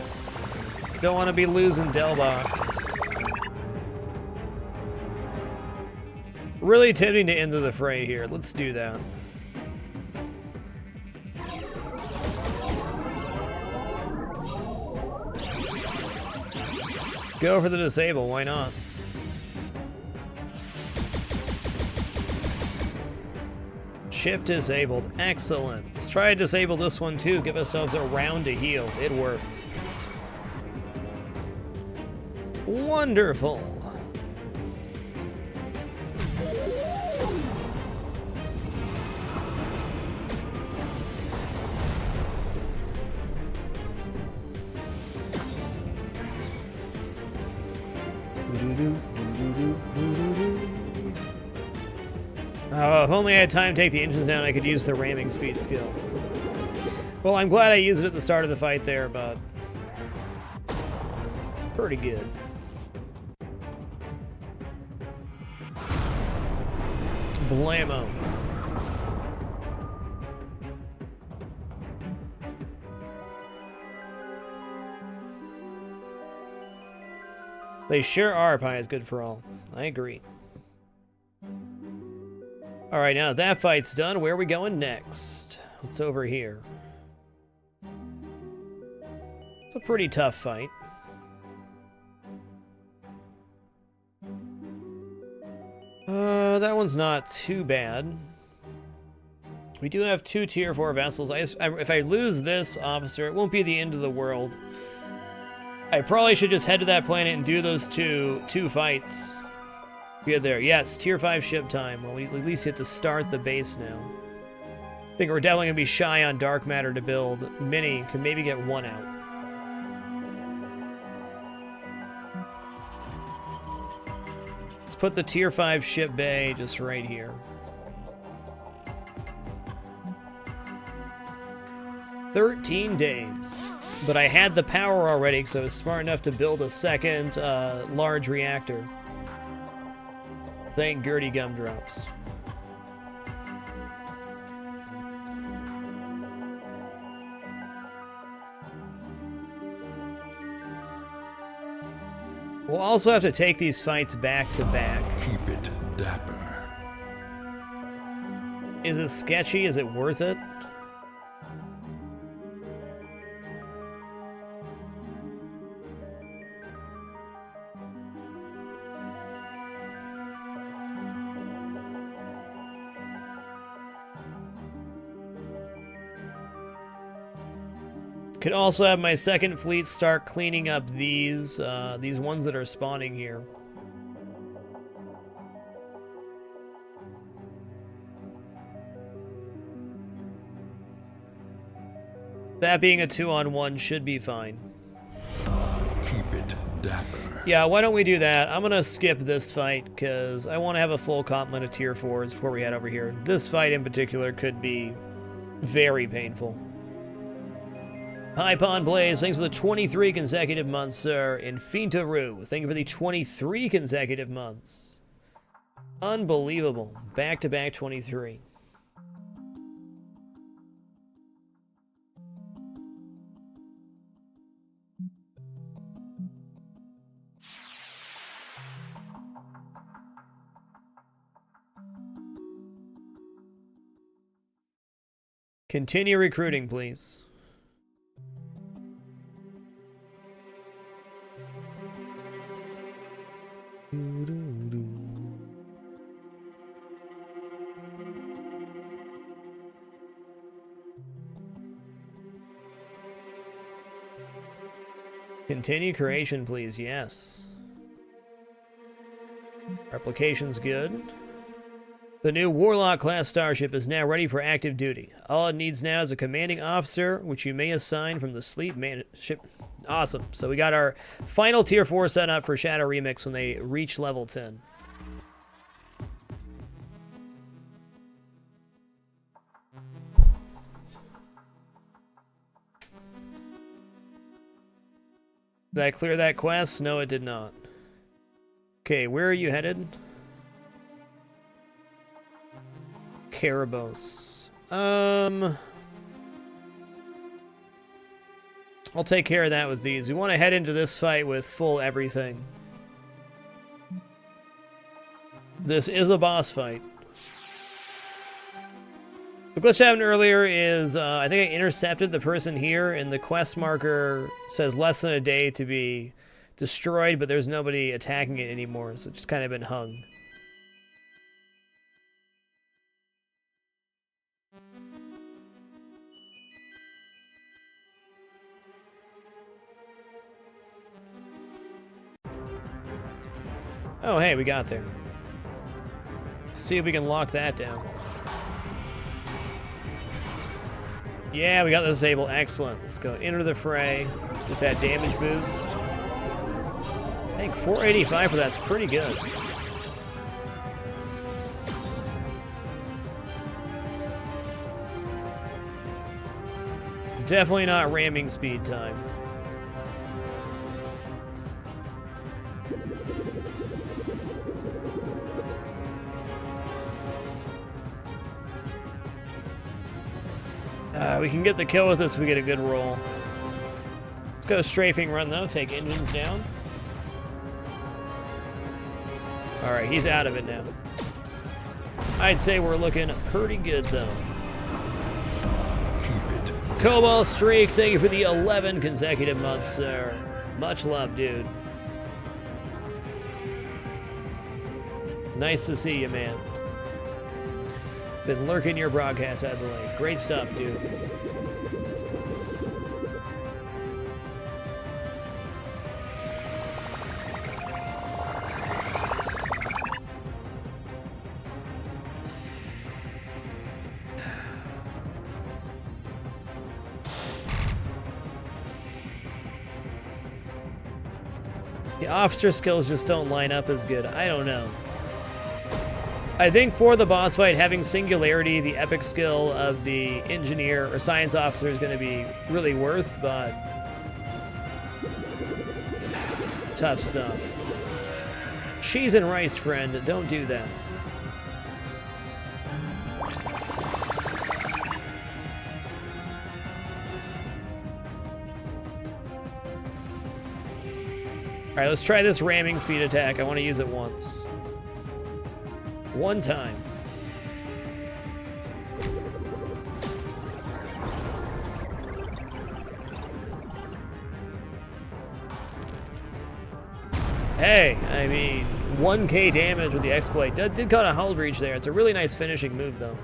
Don't want to be losing Delbot. Really tempting to enter the fray here. Let's do that. Go for the disable, why not? Ship disabled, excellent. Let's try to disable this one too, give ourselves a round to heal. It worked. Wonderful. Oh, if only I had time to take the engines down, I could use the ramming speed skill. Well, I'm glad I used it at the start of the fight there, but it's pretty good. Blammo. They sure are pie is good for all. I agree. Alright, now that fight's done, where are we going next? What's over here? It's a pretty tough fight. That one's not too bad. We do have 2 tier 4 vessels. If I lose this officer, it won't be the end of the world. I probably should just head to that planet and do those two fights. Get there. Yes, tier 5 ship time. Well, we at least get to start the base now. I think we're definitely going to be shy on dark matter to build. Mini could maybe get 1 out. Let's put the tier 5 ship bay just right here. 13 days. But I had the power already because I was smart enough to build a second large reactor. Thank Gertie Gumdrops. We'll also have to take these fights back to back. Keep it dapper. Is it sketchy? Is it worth it? Could also have my second fleet start cleaning up these ones that are spawning here. That being a 2-on-1 should be fine. Keep it dapper. Yeah, why don't we do that? I'm gonna skip this fight because I want to have a full complement of tier 4s before we head over here. This fight in particular could be very painful. Hi, Pond Blaze. Thanks for the 23 consecutive months, sir. Infintaru. Thank you for the 23 consecutive months. Unbelievable. Back-to-back 23. Continue recruiting, please. Continue creation, please. Yes. Replication's good. The new Warlock class starship is now ready for active duty. All it needs now is a commanding officer, which you may assign from the Sleep ship. Awesome. So we got our final tier 4 set up for Shadow Remix when they reach level 10. Did I clear that quest? No, it did not. Okay, where are you headed? Karabos. I'll take care of that with these. We want to head into this fight with full everything. This is a boss fight. The glitch that happened earlier is, I think I intercepted the person here, and the quest marker says less than a day to be destroyed, but there's nobody attacking it anymore, so it's just kind of been hung. Oh, hey, we got there. See if we can lock that down. Yeah, we got the disable. Excellent. Let's go enter the fray with that damage boost. I think 485 for that's pretty good. Definitely not ramming speed time. We can get the kill with this if we get a good roll. Let's go strafing run though, take engines down. Alright, he's out of it now. I'd say we're looking pretty good though. Keep it. Cobalt Streak, thank you for the 11 consecutive months, sir. Much love, dude. Nice to see you, man. Been lurking your broadcast as of late. Great stuff, dude. The officer skills just don't line up as good. I don't know. I think for the boss fight, having Singularity, the epic skill of the engineer or science officer, is going to be really worth, but tough stuff. Cheese and rice, friend. Don't do that. All right, let's try this ramming speed attack. I want to use it once. One time. Hey, I mean, 1k damage with the exploit. Did cut a hull breach there. It's a really nice finishing move, though.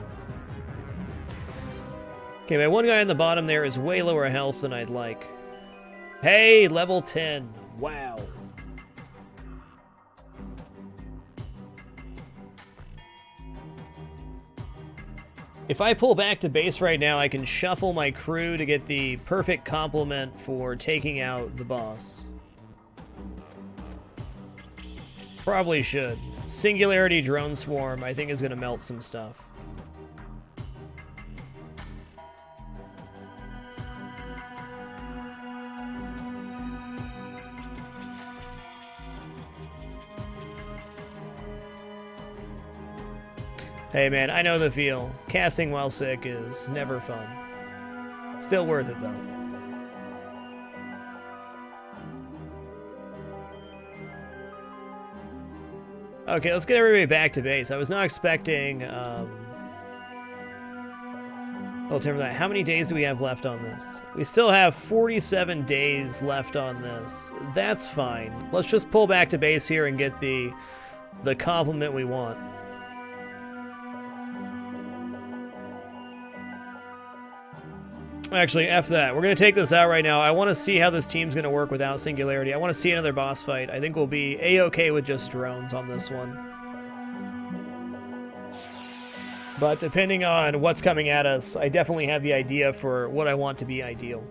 Okay, my one guy on the bottom there is way lower health than I'd like. Hey, level 10. Wow. If I pull back to base right now, I can shuffle my crew to get the perfect complement for taking out the boss. Probably should. Singularity Drone Swarm, I think, is going to melt some stuff. Hey man, I know the feel. Casting while sick is never fun. Still worth it though. Okay, let's get everybody back to base. I was not expecting, how many days do we have left on this? We still have 47 days left on this. That's fine. Let's just pull back to base here and get the compliment we want. Actually, F that. We're going to take this out right now. I want to see how this team's going to work without Singularity. I want to see another boss fight. I think we'll be A-okay with just drones on this one. But depending on what's coming at us, I definitely have the idea for what I want to be ideal.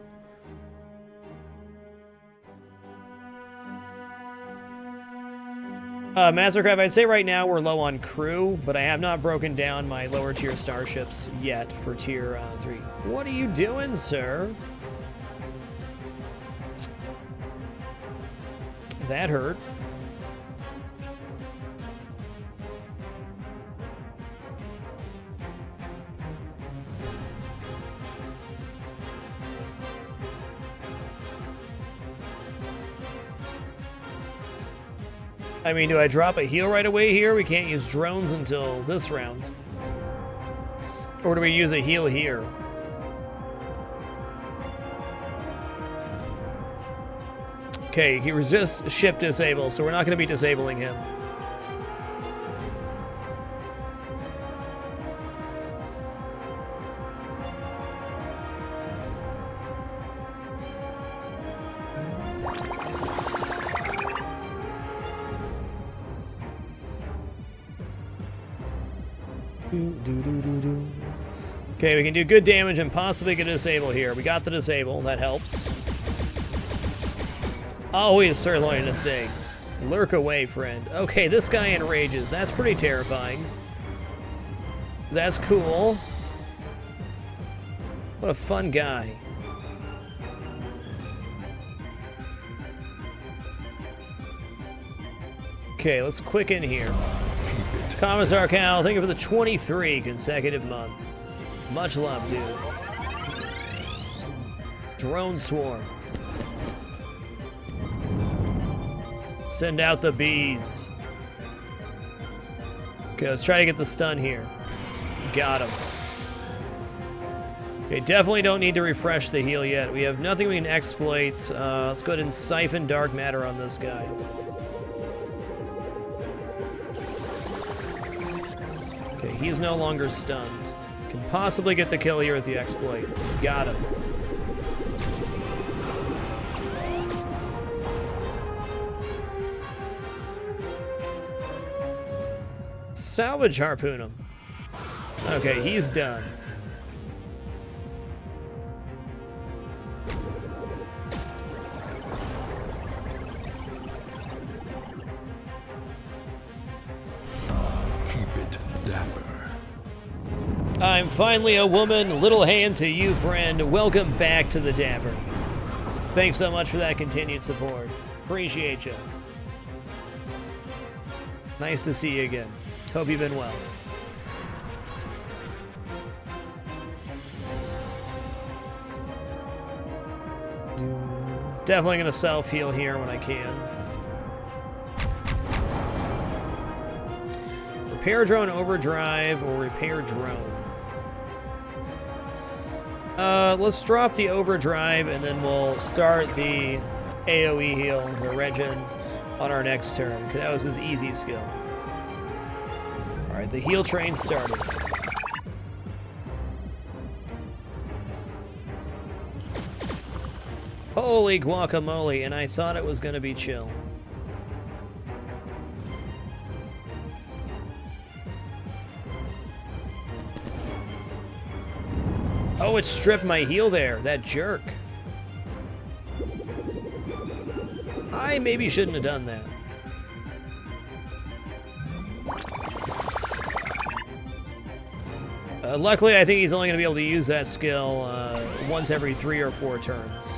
Mastercraft, I'd say right now we're low on crew, but I have not broken down my lower tier starships yet for tier 3. What are you doing, sir? That hurt. I mean, do I drop a heal right away here? We can't use drones until this round. Or do we use a heal here? Okay, he resists ship disable, so we're not going to be disabling him. Okay, we can do good damage and possibly get a disable here. We got the disable, that helps. Always sirloin to Sigs. Lurk away, friend. Okay, this guy enrages. That's pretty terrifying. That's cool. What a fun guy. Okay, let's quicken here. Commissar Cal, thank you for the 23 consecutive months. Much love, dude. Drone swarm. Send out the bees. Okay, let's try to get the stun here. Got him. Okay, definitely don't need to refresh the heal yet. We have nothing we can exploit. Let's go ahead and siphon dark matter on this guy. Okay, he's no longer stunned. Can possibly get the kill here with the exploit. Got him. Salvage harpoon him. Okay, he's done. Keep it dapper. I'm finally a woman. Little hand to you, friend. Welcome back to the Dapper. Thanks so much for that continued support. Appreciate you. Nice to see you again. Hope you've been well. Definitely gonna self-heal here when I can. Repair drone overdrive or repair drone. Let's drop the overdrive and then we'll start the AoE heal, the regen, on our next turn, because that was his easy skill. Alright, the heal train started. Holy guacamole, and I thought it was gonna be chill. Oh, it stripped my heal there, that jerk. I maybe shouldn't have done that. Luckily, I think he's only going to be able to use that skill once every 3 or 4 turns.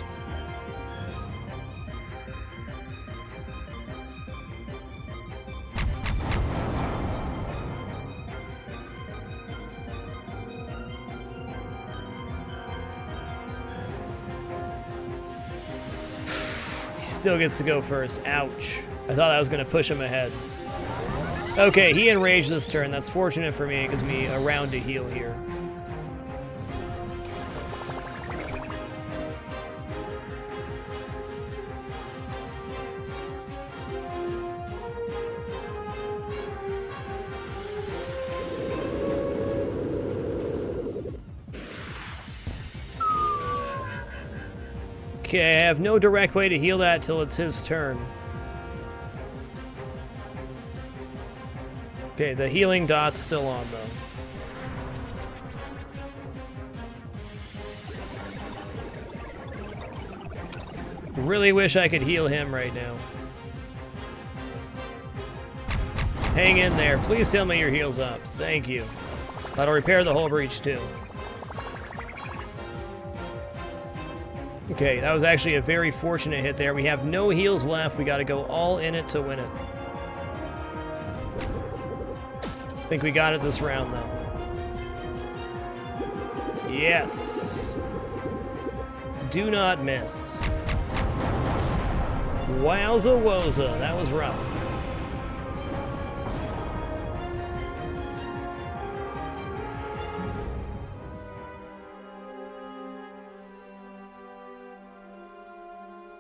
Still gets to go first. Ouch. I thought I was going to push him ahead. Okay, he enraged this turn. That's fortunate for me. It gives me a round to heal here. Okay, I have no direct way to heal that till it's his turn. Okay, the healing dot's still on, though. Really wish I could heal him right now. Hang in there. Please tell me your heal's up. Thank you. That'll repair the whole breach, too. Okay, that was actually a very fortunate hit there. We have no heals left. We got to go all in it to win it. I think we got it this round, though. Yes. Do not miss. Wowza woza. That was rough.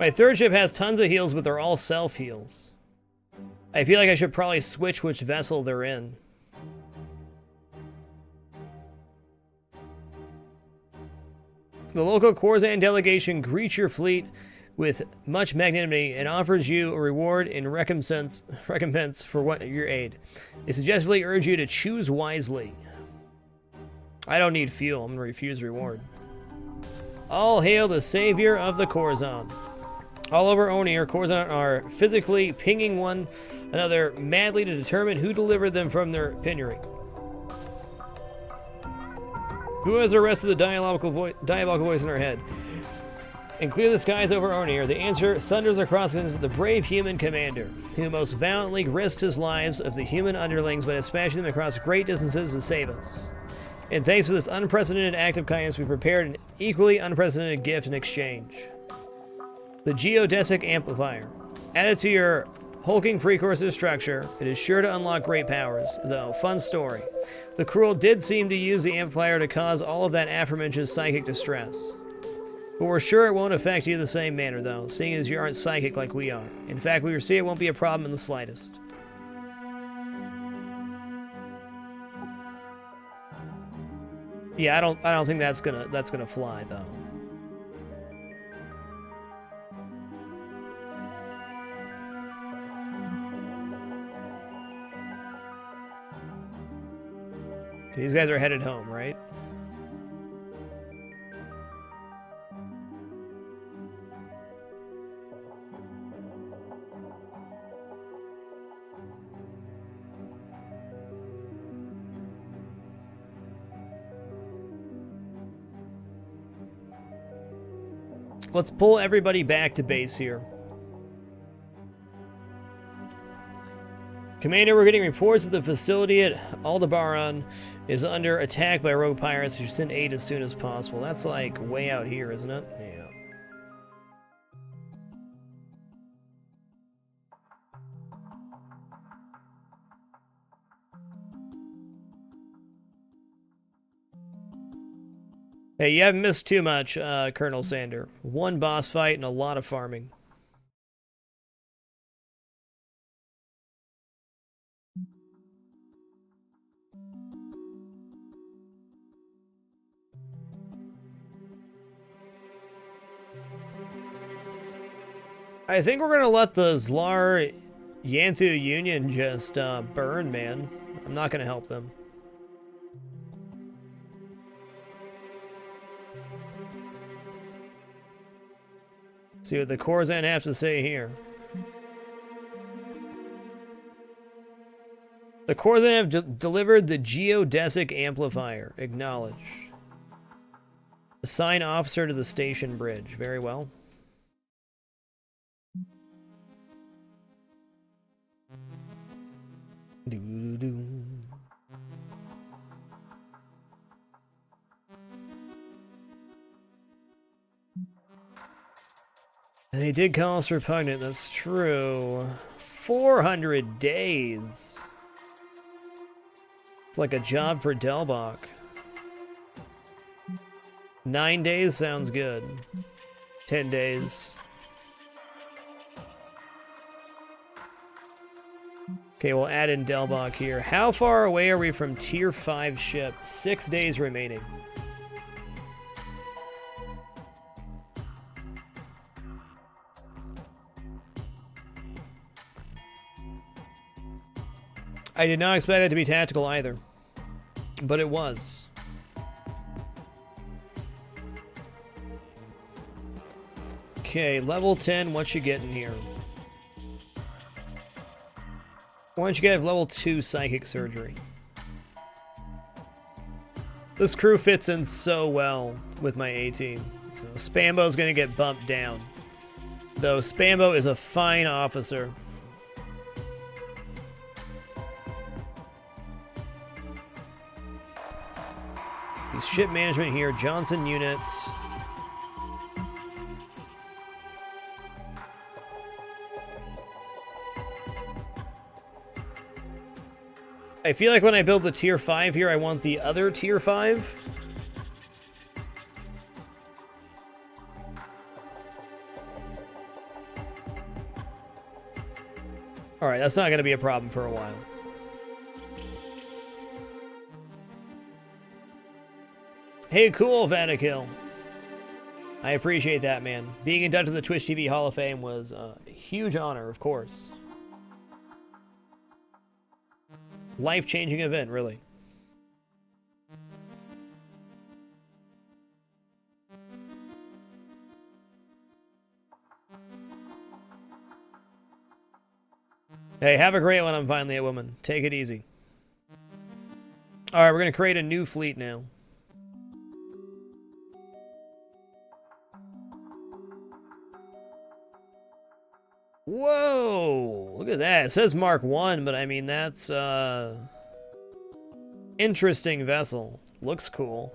My third ship has tons of heals, but they're all self-heals. I feel like I should probably switch which vessel they're in. The local Corzan delegation greets your fleet with much magnanimity and offers you a reward in recompense for your aid. They suggestively urge you to choose wisely. I don't need fuel. I'm going to refuse reward. All hail the savior of the Corzan. All over Onir, Corzan are physically pinging one another madly to determine who delivered them from their penury. Who has arrested the diabolical voice in our head? And clear the skies over Onir. The answer thunders across the brave human commander, who most valiantly risked his lives of the human underlings by dispatching them across great distances to save us. And thanks to this unprecedented act of kindness, we prepared an equally unprecedented gift in exchange. The geodesic amplifier. Added to your hulking precursor structure, it is sure to unlock great powers, though. Fun story. The Cruel did seem to use the amplifier to cause all of that aforementioned psychic distress. But we're sure it won't affect you the same manner, though, seeing as you aren't psychic like we are. In fact, we foresee it won't be a problem in the slightest. Yeah, I don't think that's gonna fly, though. These guys are headed home, right? Let's pull everybody back to base here. Commander, we're getting reports that the facility at Aldebaran is under attack by rogue pirates who should send aid as soon as possible. That's like way out here, isn't it? Yeah. Hey, you haven't missed too much, Colonel Sander. One boss fight and a lot of farming. I think we're gonna let the Zlar Yantu Union just burn, man. I'm not gonna help them. See what the Corzan have to say here. The Corzan have delivered the geodesic amplifier. Acknowledge. Assign officer to the station bridge. Very well. Doo-doo-doo. They did call us repugnant, that's true. 400 days. It's like a job for Delbach. 9 days sounds good. 10 days. Okay, we'll add in Delbach here. How far away are we from Tier 5 ship? 6 days remaining. I did not expect that to be tactical either, but it was. Okay, level 10, what you getting here? Why don't you get level 2 psychic surgery? This crew fits in so well with my 18, so Spambo's gonna get bumped down. Though Spambo is a fine officer. Ship management here, Johnson units. I feel like when I build the tier 5 here, I want the other tier 5. Alright, that's not going to be a problem for a while. Hey, cool, Vatikill. I appreciate that, man. Being inducted to the Twitch TV Hall of Fame was a huge honor, of course. Life-changing event, really. Hey, have a great one. I'm finally a woman. Take it easy. Alright, we're going to create a new fleet now. Whoa! Look at that. It says Mark 1, but I mean, that's, interesting vessel. Looks cool.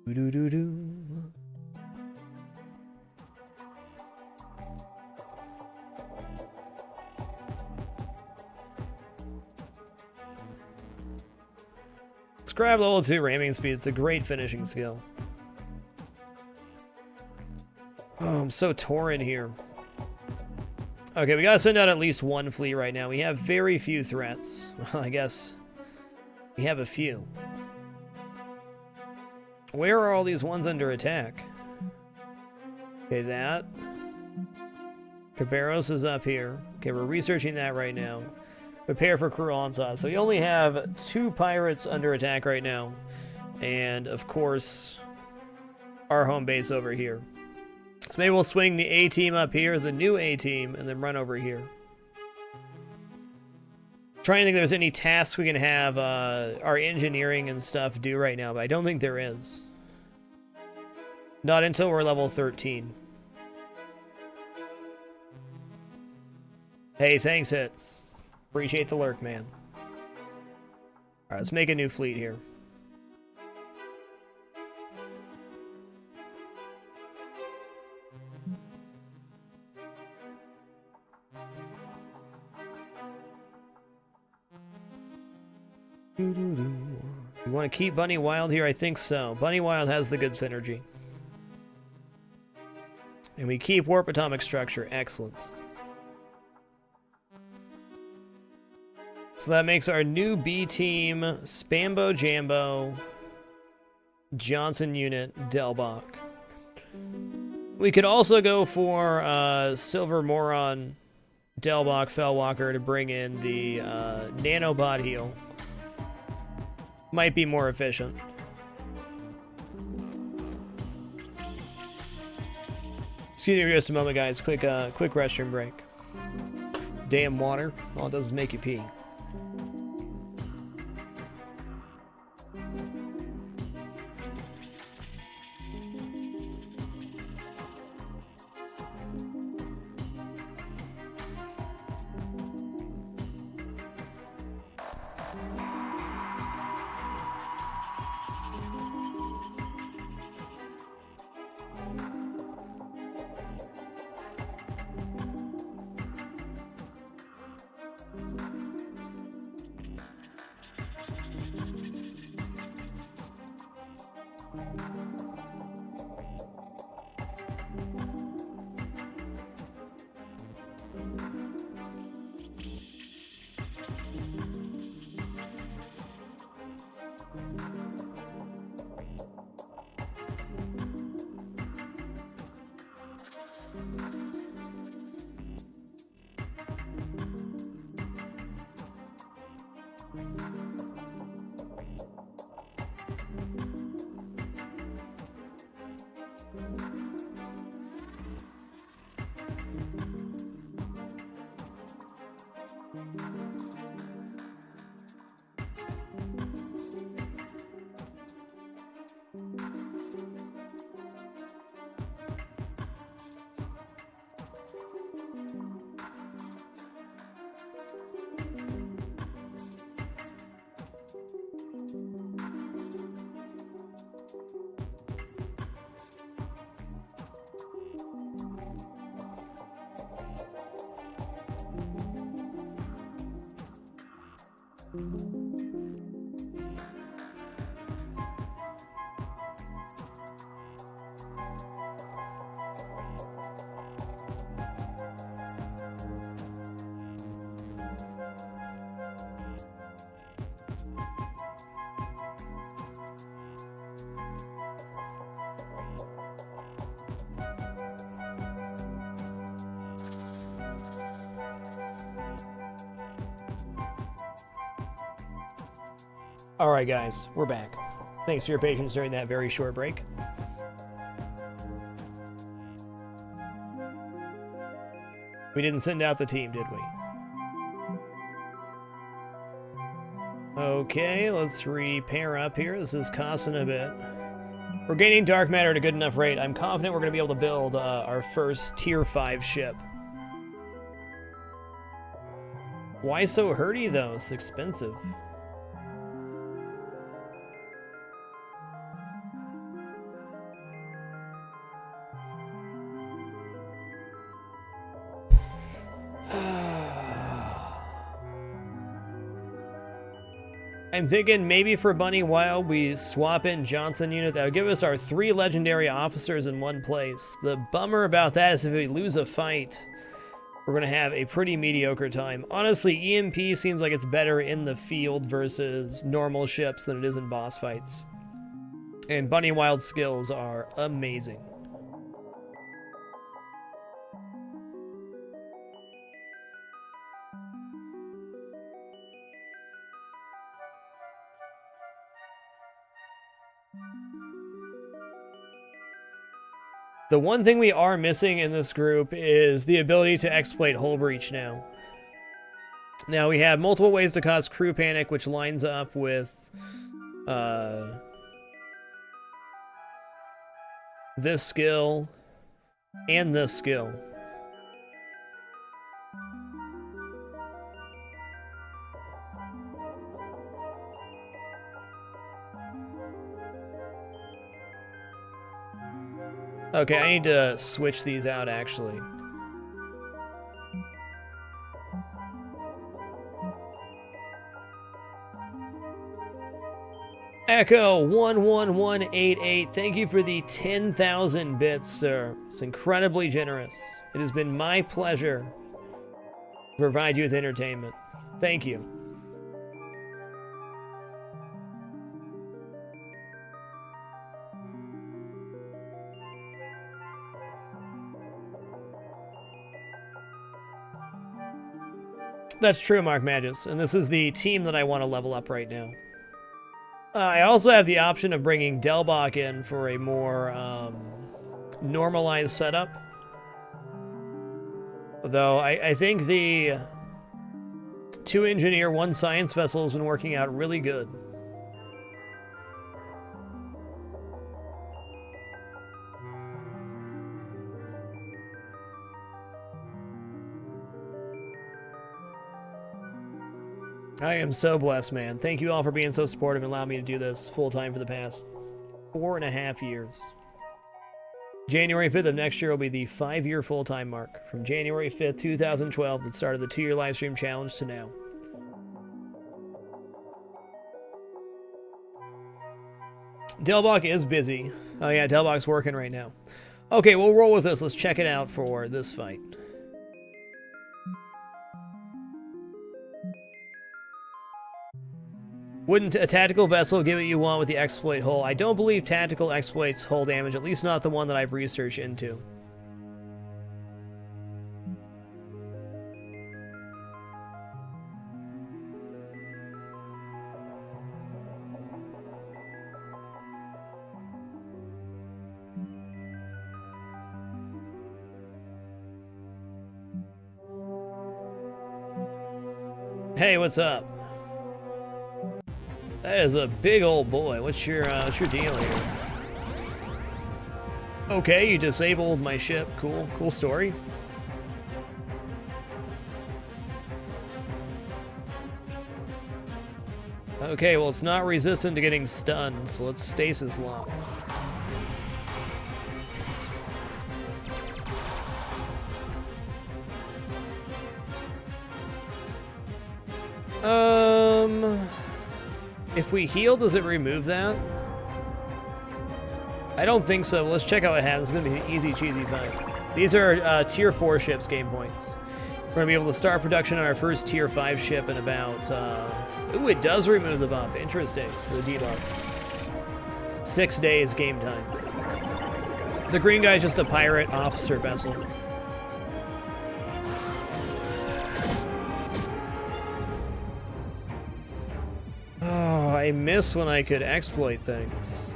Do-do-do-do. Let's grab level 2 ramming speed. It's a great finishing skill. Oh, I'm so torn here. Okay, we gotta send out at least one fleet right now. We have very few threats. I guess we have a few. Where are all these ones under attack? Okay, that. Cabarros is up here. Okay, we're researching that right now. Prepare for crew onslaught. So we only have 2 pirates under attack right now. And, of course, our home base over here. So maybe we'll swing the A-team up here, the new A-team, and then run over here. Trying to think if there's any tasks we can have our engineering and stuff do right now, but I don't think there is. Not until we're level 13. Hey, thanks, Hits. Appreciate the lurk, man. Alright, let's make a new fleet here. You want to keep Bunny Wild here? I think so. Bunny Wild has the good synergy. And we keep Warp Atomic Structure. Excellent. So that makes our new B team Spambo Jambo, Johnson Unit, Delbach. We could also go for Silver Moron, Delbach, Fellwalker to bring in the Nanobot Heal. Might be more efficient. Excuse me for just a moment, guys. Quick restroom break. Damn water. All it does is make you pee. All right, guys, we're back. Thanks for your patience during that very short break. We didn't send out the team, did we? Okay, let's repair up here. This is costing a bit. We're gaining dark matter at a good enough rate. I'm confident we're going to be able to build our first tier 5 ship. Why so hurdy, though? It's expensive. I'm thinking maybe for Bunny Wild we swap in Johnson unit. That would give us our 3 legendary officers in one place. The bummer about that is if we lose a fight, we're going to have a pretty mediocre time. Honestly, EMP seems like it's better in the field versus normal ships than it is in boss fights. And Bunny Wild's skills are amazing. The one thing we are missing in this group is the ability to exploit hull breach now. Now, we have multiple ways to cause crew panic, which lines up with this skill and this skill. Okay, I need to switch these out, actually. Echo 11188, thank you for the 10,000 bits, sir. It's incredibly generous. It has been my pleasure to provide you with entertainment. Thank you. That's true, Mark Magus, and this is the team that I want to level up right now. I also have the option of bringing Delbach in for a more normalized setup. Though I think the 2 engineer, 1 science vessel has been working out really good. I am so blessed, man. Thank you all for being so supportive and allowing me to do this full-time for the past 4.5 years. January 5th of next year will be the 5-year full-time mark. From January 5th, 2012, that started the 2-year live stream challenge to now. Delbach is busy. Oh yeah, Delbach's working right now. Okay, we'll roll with this. Let's check it out for this fight. Wouldn't a tactical vessel give what you want with the exploit hull? I don't believe tactical exploits hull damage, at least not the one that I've researched into. Hey, what's up? That is a big old boy. What's your deal here? Okay, you disabled my ship. Cool, cool story. Okay, well, it's not resistant to getting stunned, so let's stasis lock. If we heal, does it remove that? I don't think so. Let's check out what happens. It's going to be an easy, cheesy fight. These are Tier 4 ships game points. We're going to be able to start production on our first Tier 5 ship in about... ooh, it does remove the buff. Interesting. The debuff. 6 days game time. The green guy is just a pirate officer vessel. Oh, I miss when I could exploit things.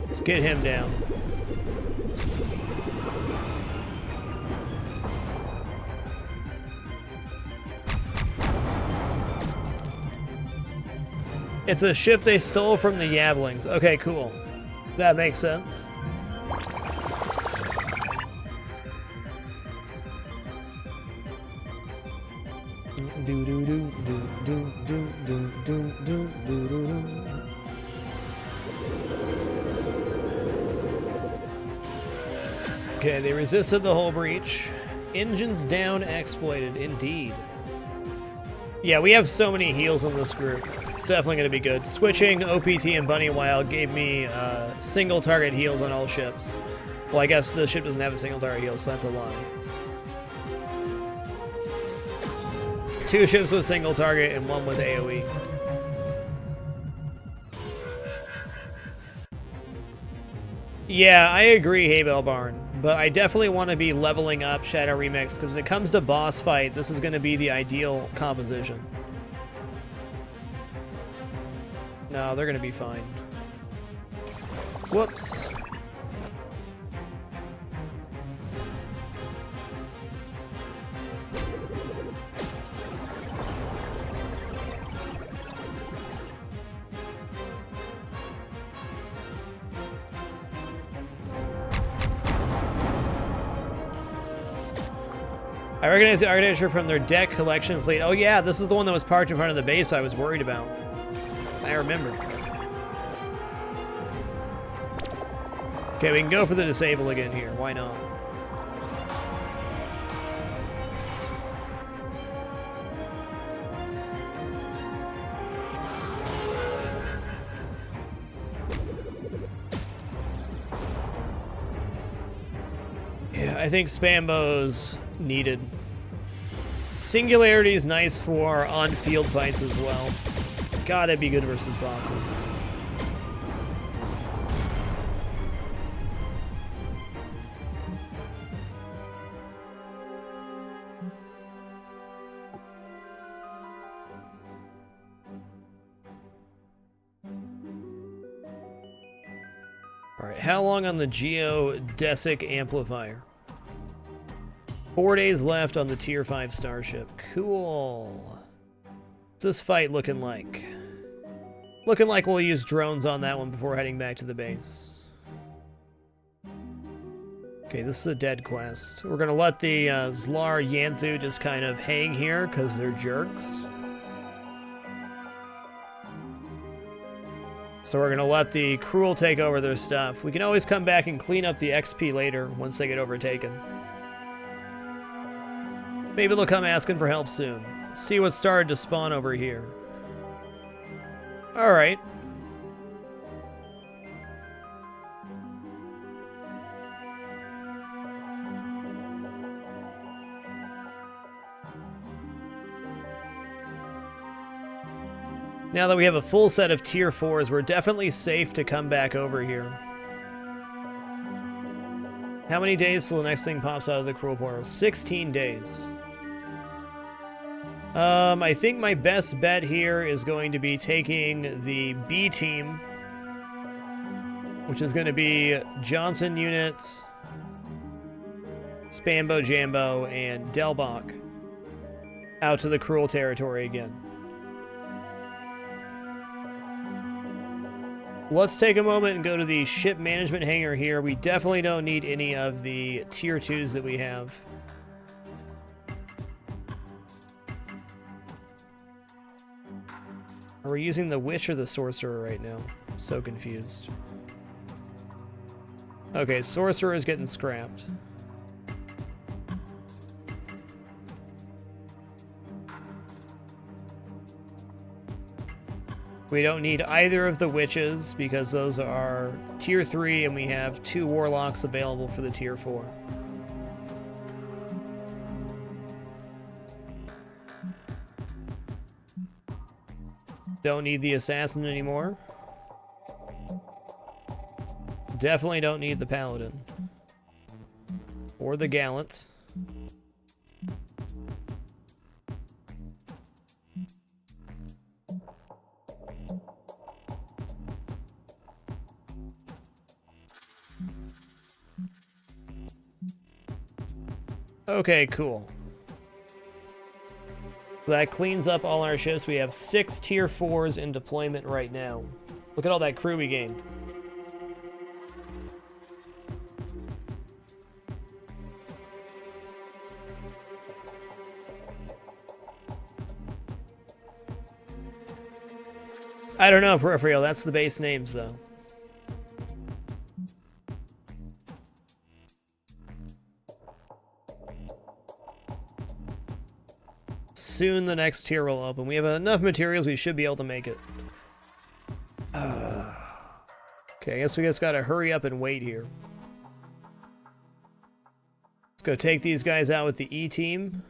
Let's get him down. It's a ship they stole from the Yablings. Okay, cool. That makes sense. Okay, they resisted the hull breach. Engines down, exploited, indeed. Yeah, we have so many heals in this group. It's definitely going to be good. Switching OPT and Bunny Wild gave me single target heals on all ships. Well, I guess the ship doesn't have a single target heal, so that's a lie. 2 ships with single target and 1 with AoE. Yeah, I agree, Haybell Barn. But I definitely want to be leveling up Shadow Remix, because when it comes to boss fight, this is going to be the ideal composition. No, they're going to be fine. Whoops. I recognize the architecture from their deck collection fleet. Oh yeah, this is the one that was parked in front of the base I was worried about. I remember. Okay, we can go for the disable again here. Why not? Yeah, I think Spambo's needed. Singularity is nice for on-field fights as well. Gotta be good versus bosses. Alright, how long on the Geodesic Amplifier? 4 days left on the Tier 5 starship. Cool. What's this fight looking like? Looking like we'll use drones on that one before heading back to the base. Okay, this is a dead quest. We're gonna let the Zlar Yanthu just kind of hang here because they're jerks. So we're gonna let the Cruel take over their stuff. We can always come back and clean up the XP later once they get overtaken. Maybe they'll come asking for help soon. Let's see what started to spawn over here. Alright. Now that we have a full set of Tier 4s, we're definitely safe to come back over here. How many days till the next thing pops out of the Cruel Portal? 16 days. I think my best bet here is going to be taking the B team, which is going to be Johnson units, Spambo Jambo, and Delbach out to the Cruel territory again. Let's take a moment and go to the ship management hangar here. We definitely don't need any of the Tier 2s that we have. Are we using the witch or the sorcerer right now? I'm so confused. Okay, sorcerer is getting scrapped. We don't need either of the witches because those are tier 3 and we have 2 warlocks available for the tier 4. Don't need the assassin anymore. Definitely don't need the paladin. Or the gallant. Okay, cool. That cleans up all our ships. We have 6 tier 4s in deployment right now. Look at all that crew we gained. I don't know, Peripheral. That's the base names, though. Soon the next tier will open. We have enough materials, we should be able to make it. Okay, I guess we just gotta hurry up and wait here. Let's go take these guys out with the E-team.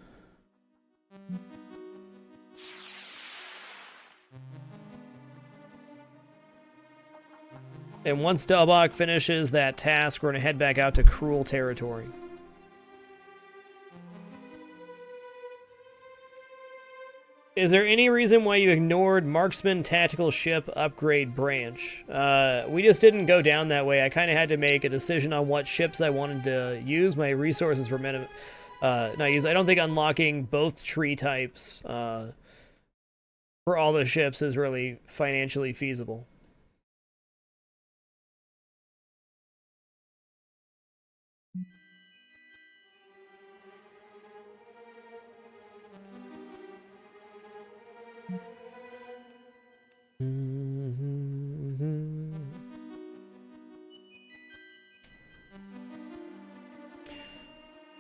And once Delbach finishes that task, we're gonna head back out to Cruel territory. Is there any reason why you ignored Marksman Tactical Ship Upgrade Branch? We just didn't go down that way. I kind of had to make a decision on what ships I wanted to use. My resources were not used. I don't think unlocking both tree types for all the ships is really financially feasible.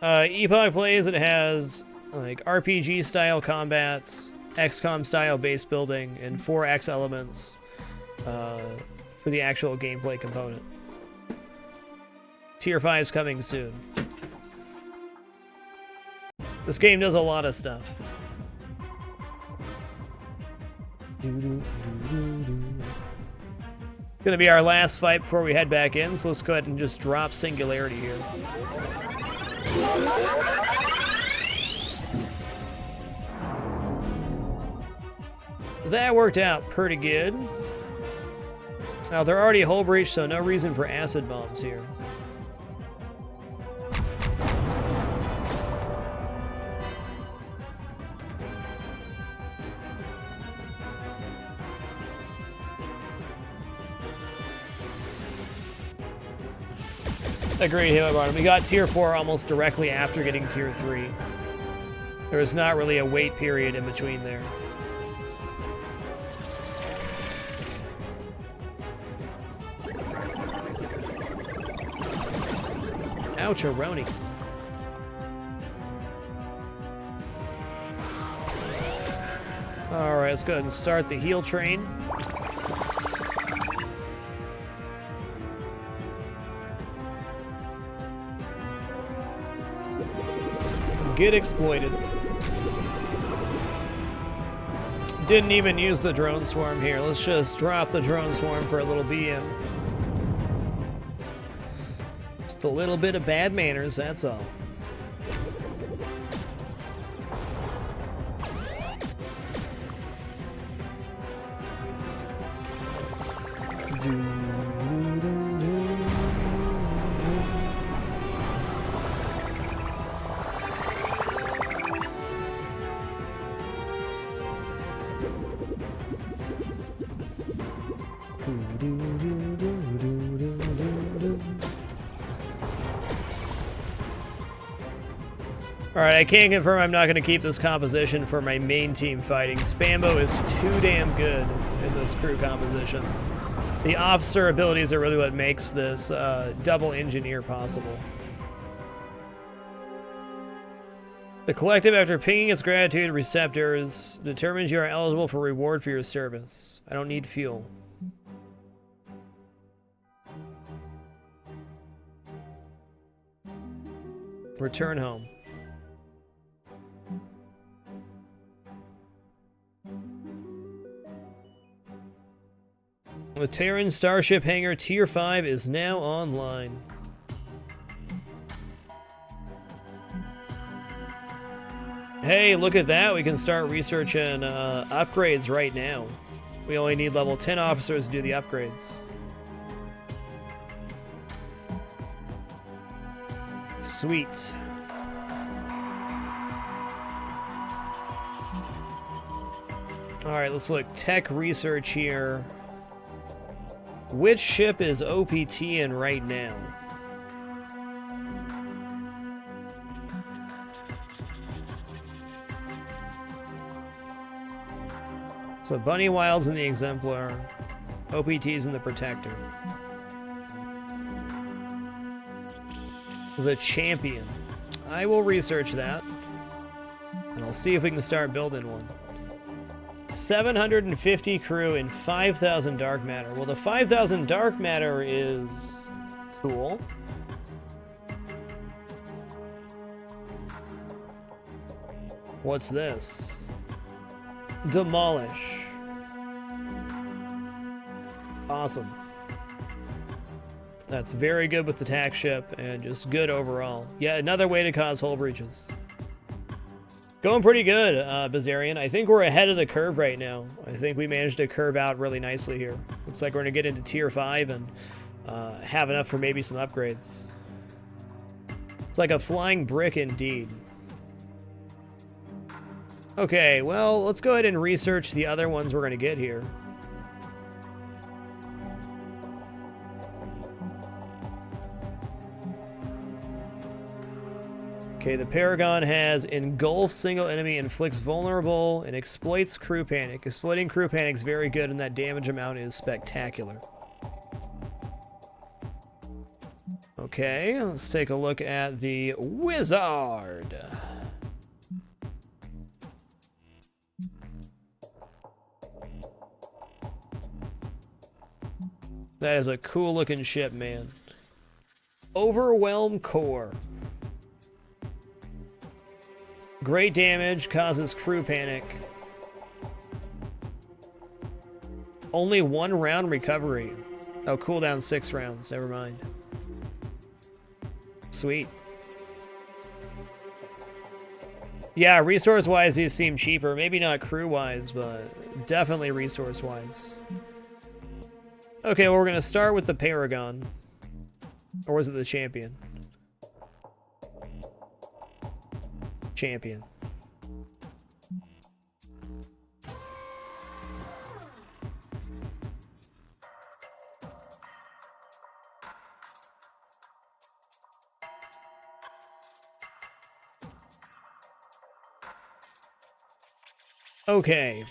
Epoch plays, it has like RPG style combats, XCOM style base building, and 4X elements for the actual gameplay component. Tier 5 is coming soon. This game does a lot of stuff. Gonna be our last fight before we head back in, so let's go ahead and just drop Singularity here. That worked out pretty good. Now they're already hull breach, so no reason for acid bombs here. Agreed, Hillbottom. We got tier 4 almost directly after getting tier 3. There was not really a wait period in between there. Ouch-a-roni. Alright, let's go ahead and start the heal train. Get exploited. Didn't even use the drone swarm here. Let's just drop the drone swarm for a little BM. Just a little bit of bad manners, that's all. Alright, I can confirm I'm not going to keep this composition for my main team fighting. Spambo is too damn good in this crew composition. The officer abilities are really what makes this double engineer possible. The collective, after pinging its gratitude receptors, determines you are eligible for reward for your service. I don't need fuel. Return home. The Terran Starship Hangar Tier 5 is now online. Hey, look at that. We can start researching upgrades right now. We only need level 10 officers to do the upgrades. Sweet. Alright, let's look. Tech research here. Which ship is OPT in right now? So Bunny Wild's in the Exemplar, OPT's in the Protector. The Champion. I will research that, and I'll see if we can start building one. 750 crew and 5,000 dark matter. Well, the 5,000 dark matter is cool. What's this? Demolish. Awesome. That's very good with the tac ship and just good overall. Yeah, another way to cause hull breaches. Going pretty good, Bizarian. I think we're ahead of the curve right now. I think we managed to curve out really nicely here. Looks like we're going to get into Tier 5 and have enough for maybe some upgrades. It's like a flying brick indeed. Okay, well, let's go ahead and research the other ones we're going to get here. Okay, the Paragon has engulf single enemy, inflicts vulnerable, and exploits crew panic. Exploiting crew panic is very good, and that damage amount is spectacular. Okay, let's take a look at the Wizard. That is a cool looking ship, man. Overwhelm Core. Great damage, causes crew panic. Only 1 round recovery. Oh, cooldown 6 rounds, never mind. Sweet. Yeah, resource-wise, these seem cheaper. Maybe not crew-wise, but definitely resource-wise. Okay, well, we're going to start with the Paragon. Or was it the Champion? Champion. Okay.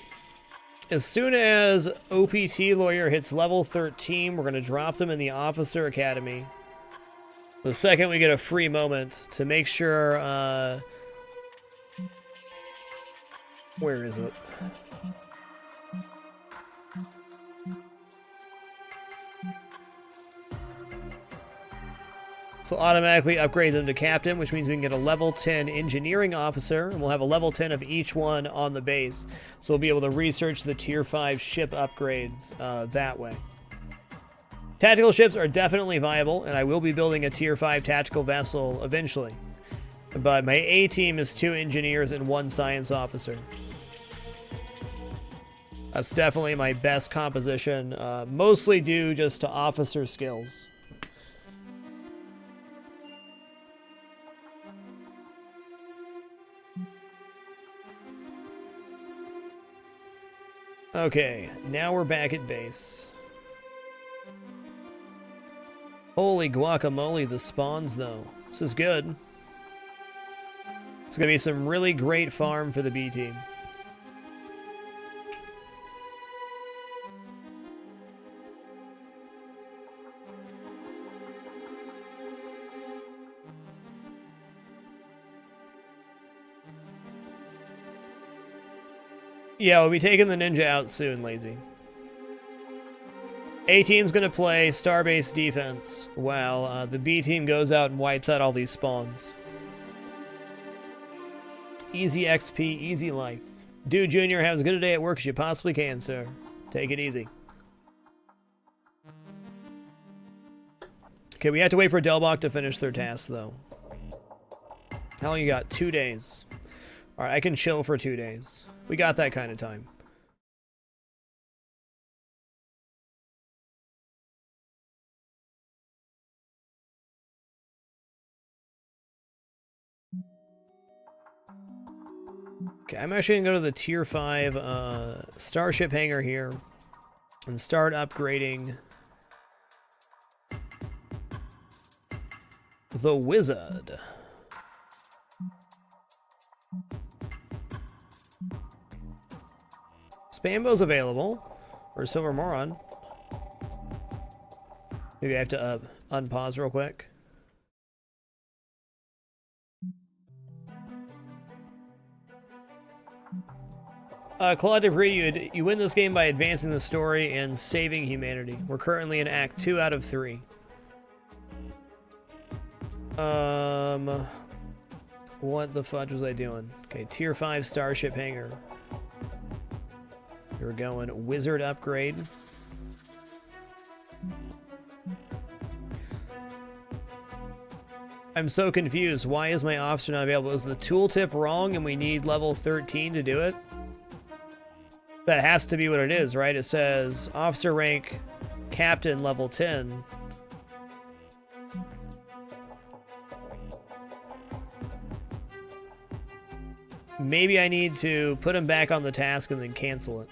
As soon as OPT Lawyer hits level 13, we're going to drop them in the Officer Academy. The second we get a free moment to make sure, where is it? So automatically upgrade them to Captain, which means we can get a level 10 Engineering Officer, and we'll have a level 10 of each one on the base. So we'll be able to research the Tier 5 ship upgrades that way. Tactical ships are definitely viable, and I will be building a Tier 5 tactical vessel eventually. But my A team is 2 engineers and 1 science officer. That's definitely my best composition, mostly due just to officer skills. Okay, now we're back at base. Holy guacamole, the spawns though. This is good. It's going to be some really great farm for the B team. Yeah, we'll be taking the ninja out soon, Lazy. A team's going to play star-based defense while the B team goes out and wipes out all these spawns. Easy XP, easy life. Dude Jr. has as good a day at work as you possibly can, sir. Take it easy. Okay, we have to wait for Delbach to finish their task, though. How long you got? 2 days. Alright, I can chill for 2 days. We got that kind of time. Okay, I'm actually going to go to the Tier 5 Starship Hangar here and start upgrading the Wizard. Spambo's available, or Silver Moron. Maybe I have to unpause real quick. Claude Debris, you win this game by advancing the story and saving humanity. We're currently in Act 2 out of 3. What the fudge was I doing? Okay, Tier 5 Starship Hangar. We're going Wizard upgrade. I'm so confused. Why is my officer not available? Is the tooltip wrong and we need level 13 to do it? That has to be what it is, right? It says officer rank captain level 10. Maybe I need to put him back on the task and then cancel it.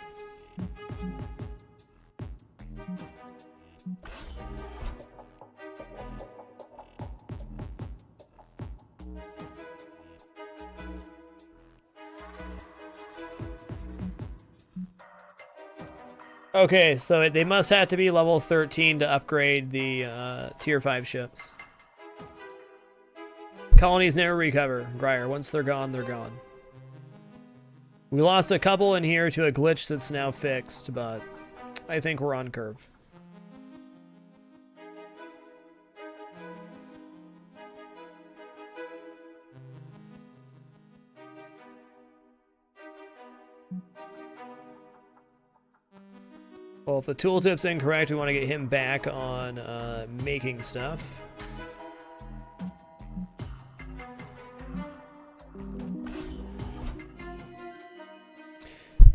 Okay, so they must have to be level 13 to upgrade the Tier 5 ships. Colonies never recover, Grier. Once they're gone, they're gone. We lost a couple in here to a glitch that's now fixed, but I think we're on curve. Well, if the tooltip's incorrect, we want to get him back on making stuff.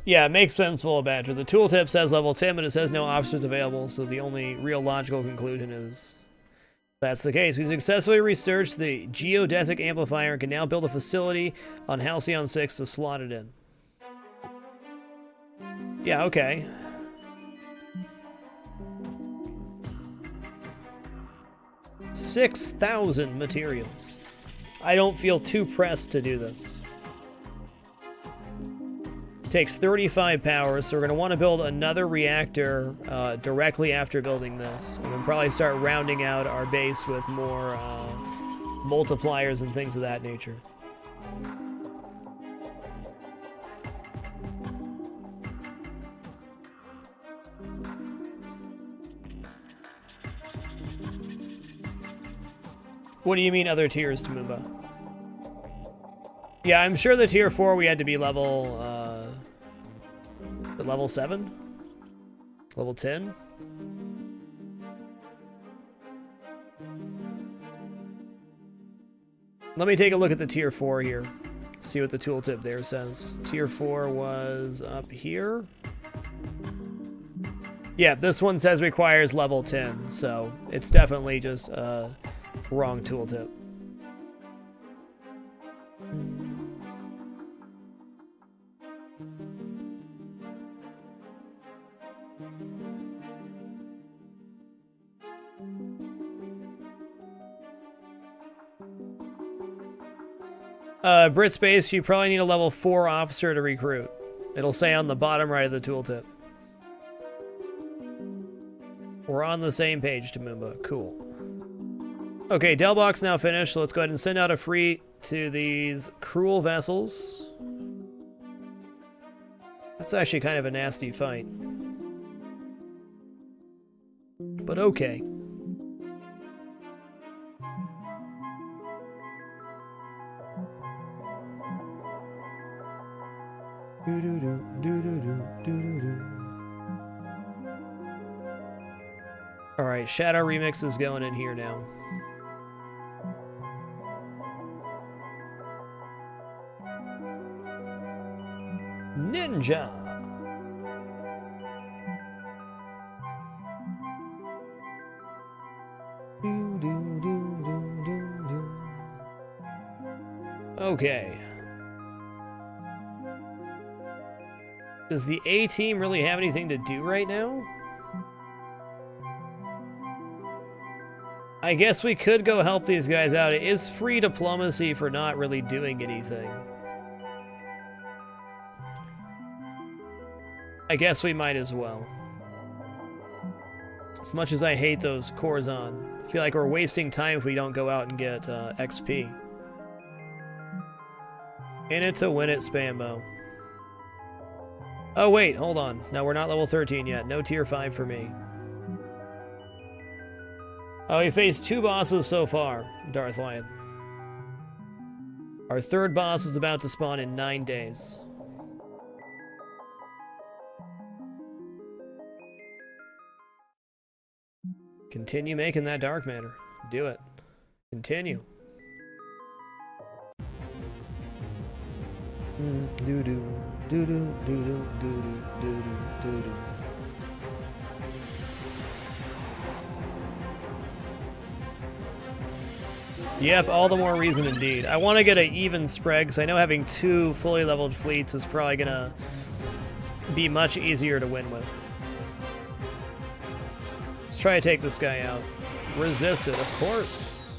Yeah, it makes sense, Full Badger. The tooltip says level 10, but it says no officers available, so the only real logical conclusion is that's the case. We successfully researched the geodesic amplifier and can now build a facility on Halcyon 6 to slot it in. Yeah, okay. $6,000 materials. I don't feel too pressed to do this. Takes 35 power, so we're going to want to build another reactor directly after building this, and then probably start rounding out our base with more multipliers and things of that nature. What do you mean other tiers, Tamumba? Yeah, I'm sure the tier 4 we had to be level level 7? Level 10? Let me take a look at the tier 4 here. See what the tooltip there says. Tier 4 was up here. Yeah, this one says requires level 10, so it's definitely just wrong tooltip. Brit Space, you probably need a level 4 officer to recruit. It'll say on the bottom right of the tooltip. We're on the same page, Tamumba. Cool. Okay, Delbox now finished, so let's go ahead and send out a free to these cruel vessels. That's actually kind of a nasty fight. But okay. Alright, Shadow Remix is going in here now. Ninja! Okay. Does the A team really have anything to do right now? I guess we could go help these guys out. It is free diplomacy for not really doing anything. I guess we might as well. As much as I hate those Corzon, I feel like we're wasting time if we don't go out and get XP. In it to win it, Spambo. Oh wait, hold on. No, we're not level 13 yet. No tier 5 for me. Oh, we faced 2 bosses so far, Darth Lion. Our 3rd boss is about to spawn in 9 days. Continue making that dark matter. Do it. Continue. Doo-doo, doo-doo, doo-doo, doo-doo, doo-doo, doo-doo. Yep, all the more reason indeed. I want to get an even spread, because I know having 2 fully leveled fleets is probably going to be much easier to win with. Let's try to take this guy out. Resist it, of course.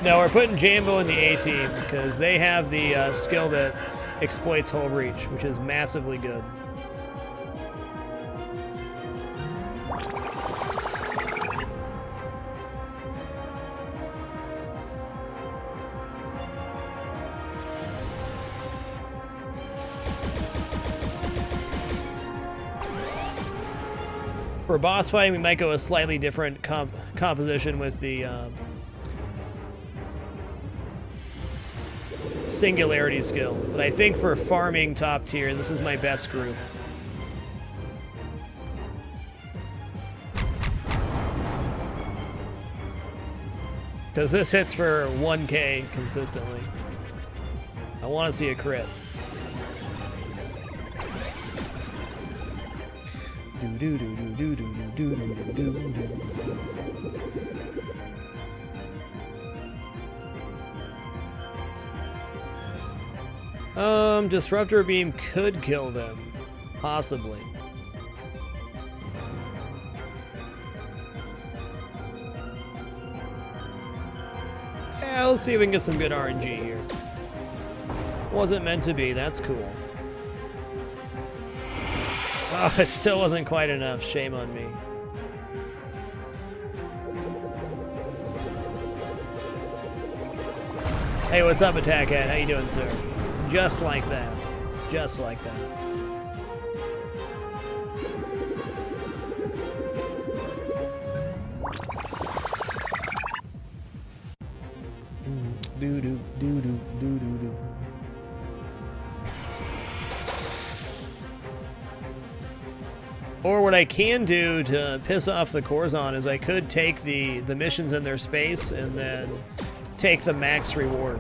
No, we're putting Jambo in the A team, because they have the skill that exploits Hull Breach, which is massively good. For a boss fight, we might go a slightly different composition with the Singularity skill. But I think for farming top tier, this is my best group. Because this hits for 1k consistently. I want to see a crit. Disruptor Beam could kill them. Possibly. Yeah, let's see if we can get some good RNG here. Wasn't meant to be, that's cool. Oh, it still wasn't quite enough. Shame on me. Hey, what's up, Attack Hat? How you doing, sir? Just like that. It's just like that. Do-do, do-do, do-do-do. Or what I can do to piss off the Corzon is I could take the missions in their space and then take the max reward.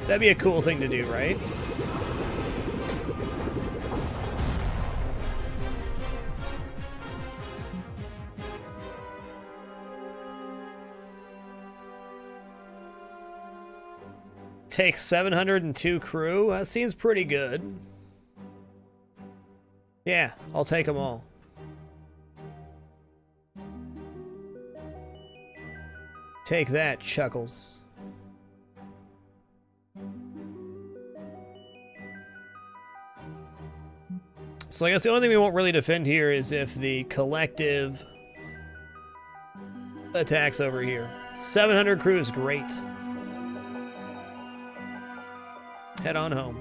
That'd be a cool thing to do, right? Take 702 crew? That seems pretty good. Yeah, I'll take them all. Take that, Chuckles. So I guess the only thing we won't really defend here is if the collective attacks over here. 700 crew is great. Head on home.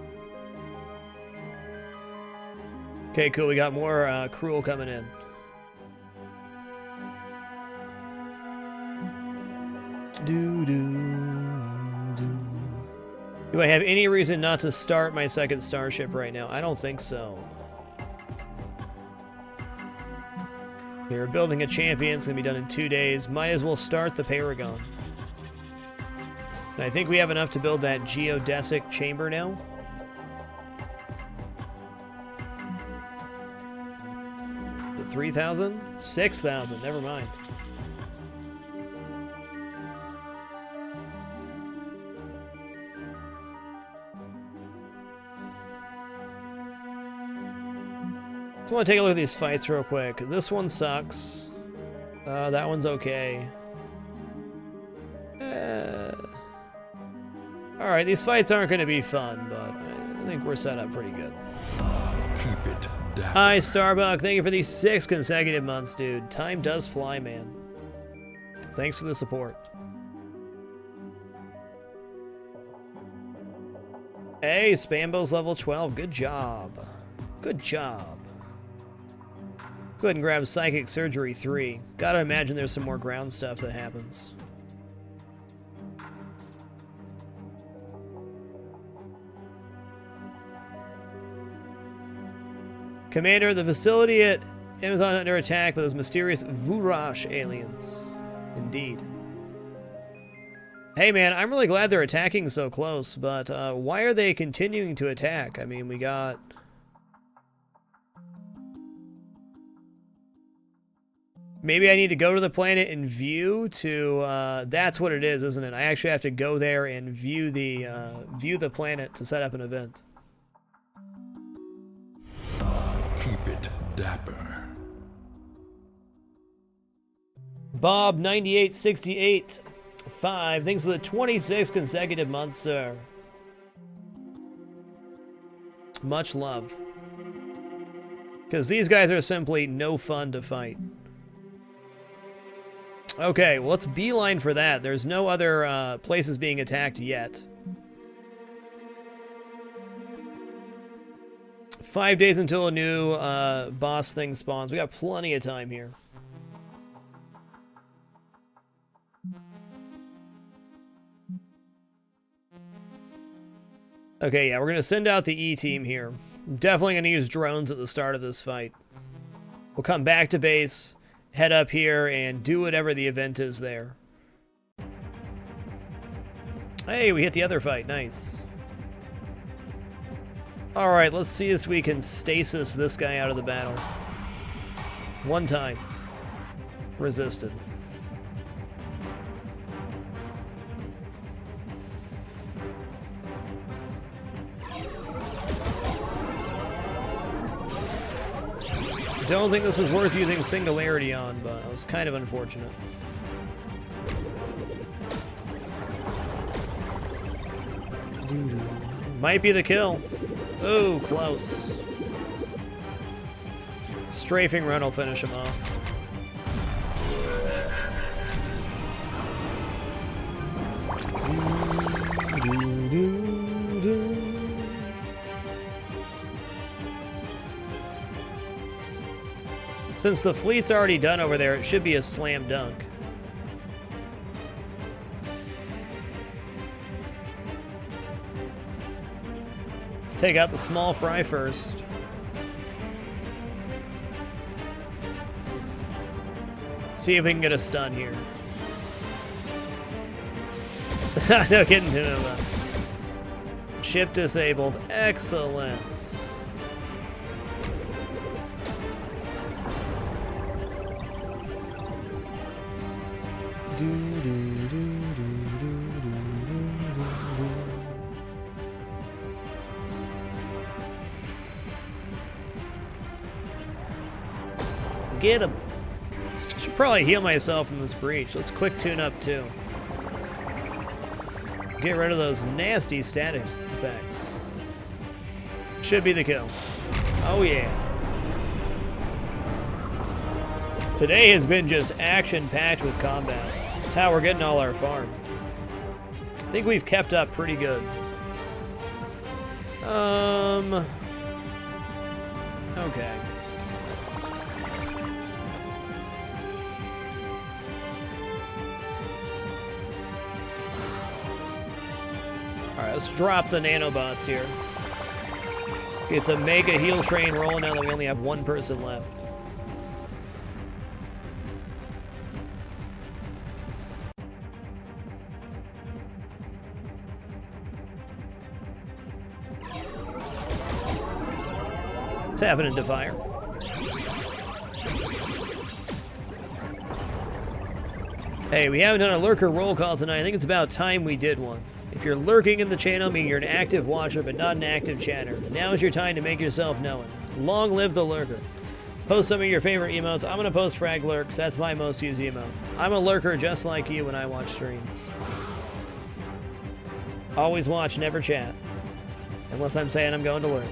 Okay, cool. We got more Cruel coming in. Do I have any reason not to start my second starship right now? I don't think so. They're building a champion. It's going to be done in 2 days. Might as well start the Paragon. And I think we have enough to build that geodesic chamber now. The 3,000? 6,000. Never mind. Just want to take a look at these fights real quick. This one sucks. That one's okay. Alright, these fights aren't going to be fun, but I think we're set up pretty good. Keep it dapper. Hi, Starbuck. Thank you for these 6 consecutive months, dude. Time does fly, man. Thanks for the support. Hey, Spambo's level 12. Good job. Good job. Go ahead and grab Psychic Surgery 3. Gotta imagine there's some more ground stuff that happens. Commander, the facility at Amazon under attack by those mysterious Vurash aliens. Indeed. Hey man, I'm really glad they're attacking so close, but why are they continuing to attack? I mean, we got... Maybe I need to go to the planet and view to, that's what it is, isn't it? I actually have to go there and view the planet to set up an event. Keep it dapper. Bob 9868 5. Thanks for the 26 consecutive months, sir. Much love. Because these guys are simply no fun to fight. Okay, well, let's beeline for that. There's no other places being attacked yet. 5 days until a new boss thing spawns. We got plenty of time here. Okay, yeah, we're going to send out the E-team here. Definitely going to use drones at the start of this fight. We'll come back to base, head up here, and do whatever the event is there. Hey, we hit the other fight. Nice. Alright, let's see if we can stasis this guy out of the battle. One time. Resisted. I don't think this is worth using Singularity on, but it was kind of unfortunate. Might be the kill. Oh, close. Strafing run will finish him off. Since the fleet's already done over there, it should be a slam dunk. Let's take out the small fry first. See if we can get a stun here. No kidding. No. Ship disabled. Excellent. Get him. Should probably heal myself in this breach. Let's quick tune up too. get rid of those nasty static effects. Should be the kill. Oh yeah. Today has been just action-packed with combat. That's how we're getting all our farm. I think we've kept up pretty good. Okay. Alright, let's drop the nanobots here. Get the mega heal train rolling now that we only have one person left. What's happening, Defier? Hey, we haven't done a lurker roll call tonight. I think it's about time we did one. If you're lurking in the channel, meaning you're an active watcher but not an active chatter, now is your time to make yourself known. Long live the lurker. Post some of your favorite emotes. I'm going to post frag lurks. That's my most used emote. I'm a lurker just like you when I watch streams. Always watch, never chat. Unless I'm saying I'm going to lurk.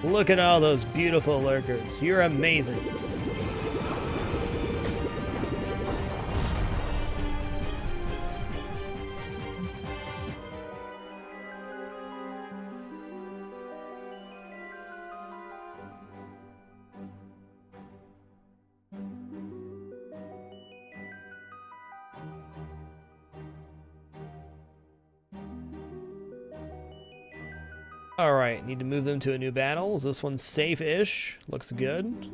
Look at all those beautiful lurkers. You're amazing. Alright, need to move them to a new battle. Is this one safe-ish? Looks good.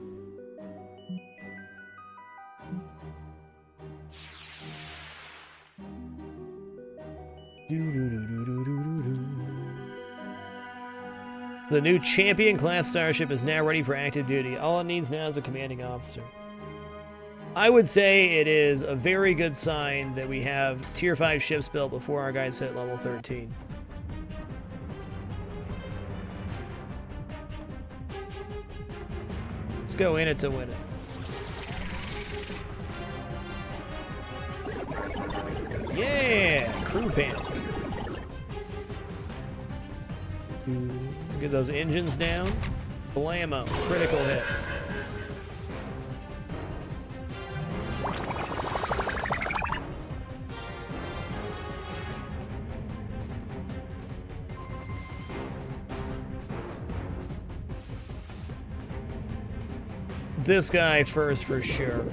The new champion class starship is now ready for active duty. All it needs now is a commanding officer. I would say it is a very good sign that we have tier 5 ships built before our guys hit level 13. Let's go in it to win it. Yeah! Crew panic. Let's get those engines down. Blammo. Critical hit. This guy first for sure.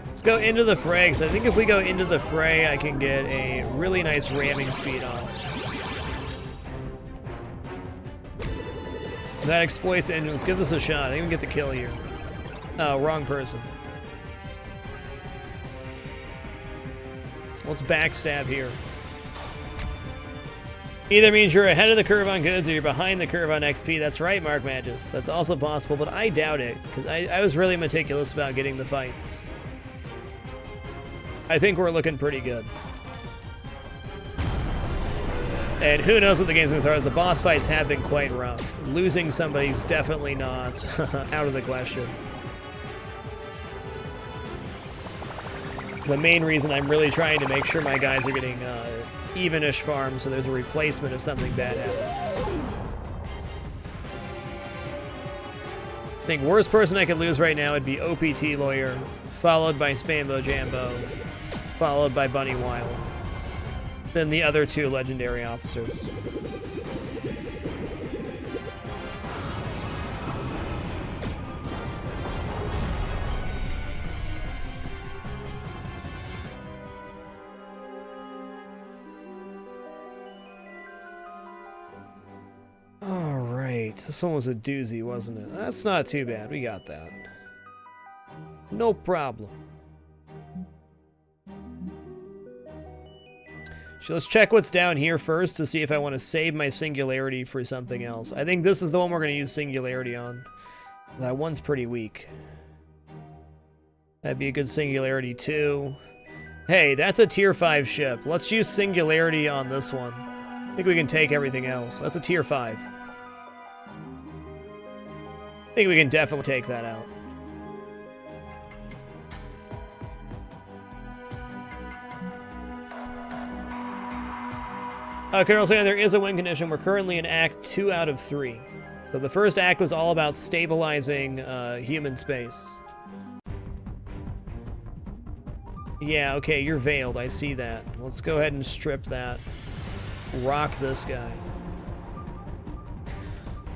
Let's go into the fray, because I think if we go into the fray, I can get a really nice ramming speed off. That exploits the engine. Let's give this a shot. I think we get the kill here. Oh, wrong person. Let's backstab here. Either means you're ahead of the curve on goods or you're behind the curve on XP. That's right, Mark Magus. That's also possible, but I doubt it, because I was really meticulous about getting the fights. I think we're looking pretty good. And who knows what the game's going to throw us. The boss fights have been quite rough. Losing somebody's definitely not out of the question. The main reason I'm really trying to make sure my guys are getting even-ish farm so there's a replacement if something bad happens. I think worst person I could lose right now would be OPT Lawyer, followed by Spambo Jambo, followed by Bunny Wild. Then the other two legendary officers. Alright, this one was a doozy, wasn't it? That's not too bad, we got that. No problem. So let's check what's down here first to see if I want to save my Singularity for something else. I think this is the one we're going to use Singularity on. That one's pretty weak. That'd be a good Singularity too. Hey, that's a tier 5 ship. Let's use Singularity on this one. I think we can take everything else. That's a tier 5. I think we can definitely take that out. Colonel saying there is a win condition. We're currently in Act 2 out of 3. So the first act was all about stabilizing human space. Yeah, okay, you're veiled. I see that. Let's go ahead and strip that. Rock this guy.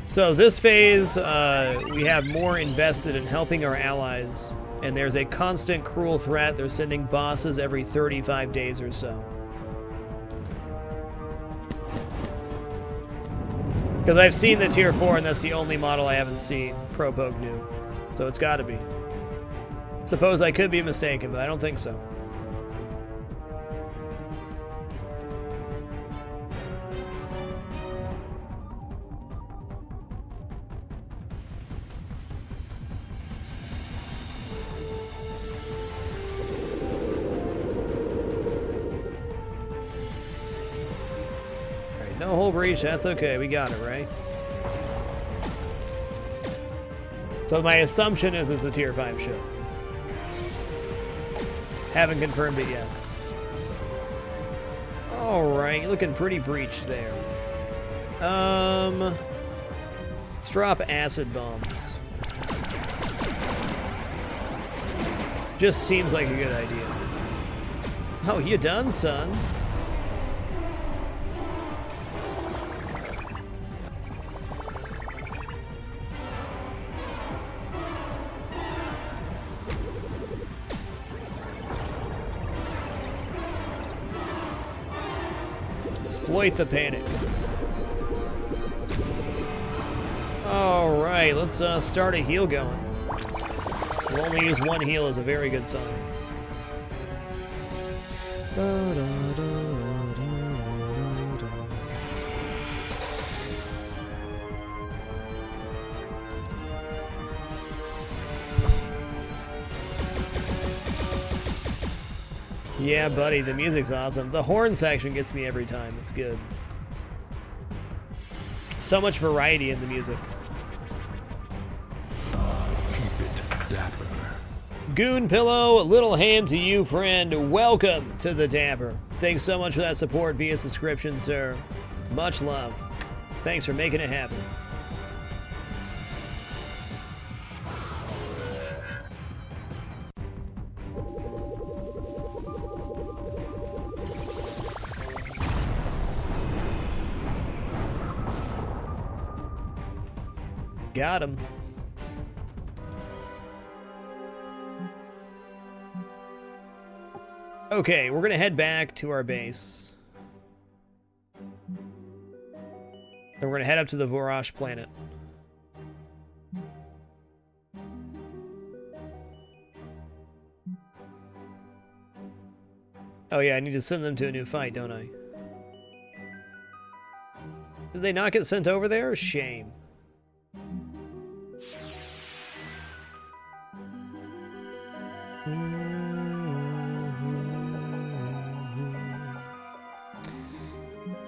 So this phase, we have more invested in helping our allies. And there's a constant cruel threat. They're sending bosses every 35 days or so. Because I've seen the tier 4, and that's the only model I haven't seen Pro Poke New. So it's got to be. Suppose I could be mistaken, but I don't think so. No hull breach, that's okay, we got it, right? So my assumption is it's a tier 5 ship. Haven't confirmed it yet. Alright, you're looking pretty breached there. Let's drop acid bombs. Just seems like a good idea. Oh, you done, son? Exploit the panic. Alright, let's start a heal going. We'll only use one heal is a very good sign. Yeah, buddy, the music's awesome. The horn section gets me every time. It's good. So much variety in the music. Keep it dapper. Goon Pillow, little hand to you, friend. Welcome to the Dapper. Thanks so much for that support via subscription, sir. Much love. Thanks for making it happen. Got him. Okay, we're gonna head back to our base. And we're gonna head up to the Vorash planet. Oh yeah, I need to send them to a new fight, don't I? Did they not get sent over there? Shame.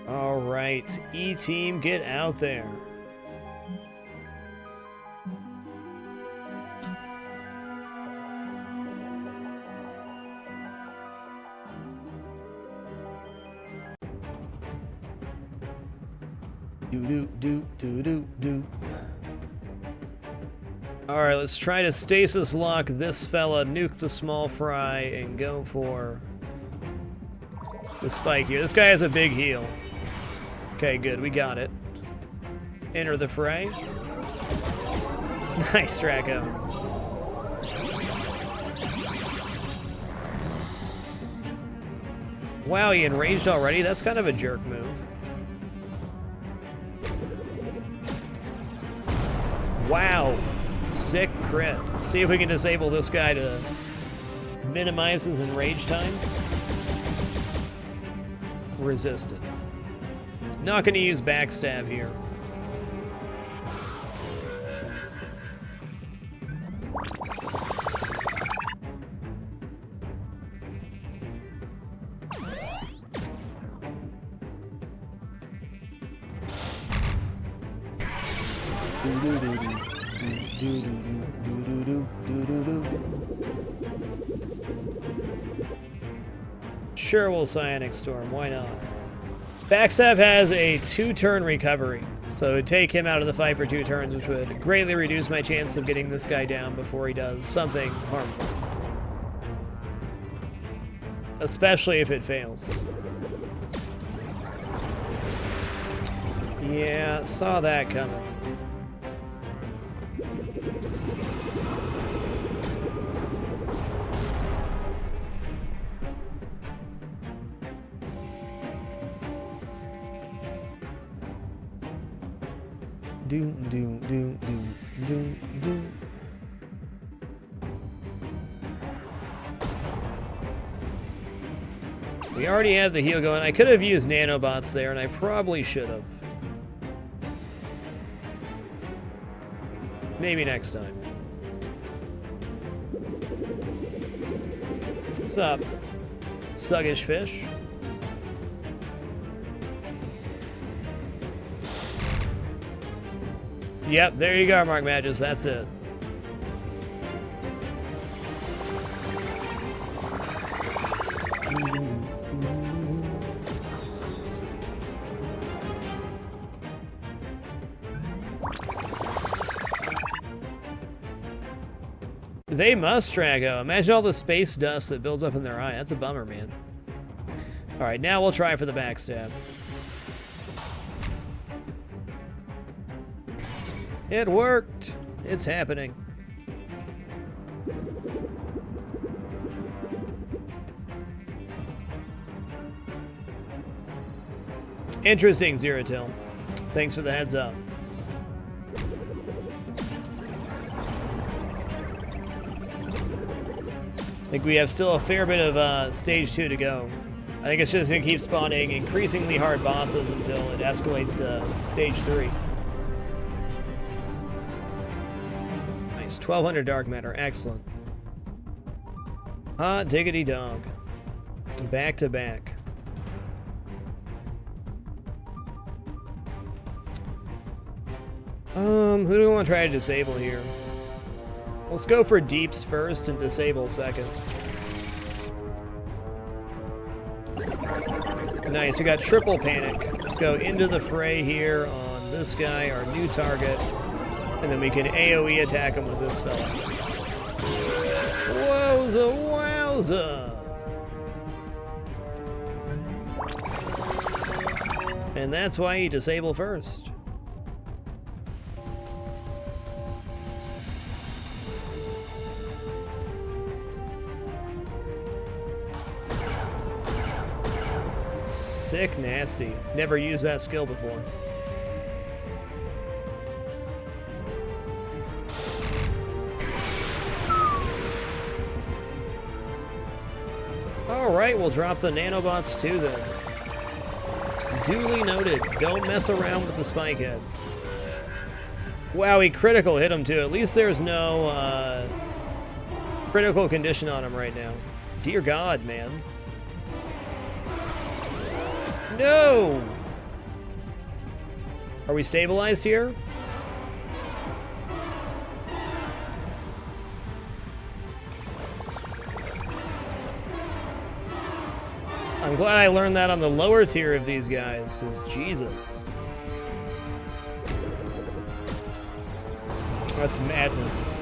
All right, E-Team, get out there. Do. All right, let's try to stasis lock this fella, nuke the small fry, and go for the spike here. This guy has a big heal. Okay, good, we got it. Enter the fray. Nice, Draco. Wow, he enraged already? That's kind of a jerk move. Wow. Sick crit. See if we can disable this guy to minimize his enrage time. Resisted. Not going to use backstab here. Sure, we'll Psionic Storm. Why not? Backstab has a 2-turn recovery, so it would take him out of the fight for 2 turns, which would greatly reduce my chance of getting this guy down before he does something harmful. Especially if it fails. Yeah, saw that coming. Doom, doom, doom, doom, doom, doom. We already have the heal going. I could have used nanobots there, and I probably should have. Maybe next time. What's up, sluggish fish? Yep, there you go, Mark Magus. That's it. They must, Drago. Imagine all the space dust that builds up in their eye. That's a bummer, man. All right, now we'll try for the backstab. It worked. It's happening. Interesting, Zeratil. Thanks for the heads up. I think we have still a fair bit of stage 2 to go. I think it's just going to keep spawning increasingly hard bosses until it escalates to stage 3. Nice, 1200 dark matter, excellent. Hot diggity dog. Back to back. Who do we want to try to disable here? Let's go for deeps first and disable second. Nice, we got triple panic. Let's go into the fray here on this guy, our new target. And then we can AoE attack him with this fella. Wowza, wowza! And that's why you disable first. Sick nasty. Never used that skill before. Alright, we'll drop the nanobots too then. Duly noted. Don't mess around with the spike heads. Wow, he critical hit him too. At least there's no critical condition on him right now. Dear God, man. No! Are we stabilized here? I'm glad I learned that on the lower tier of these guys, because Jesus. That's madness.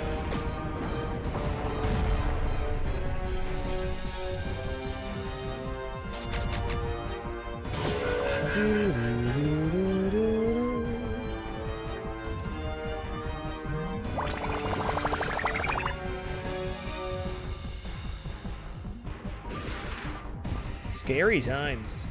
Scary times.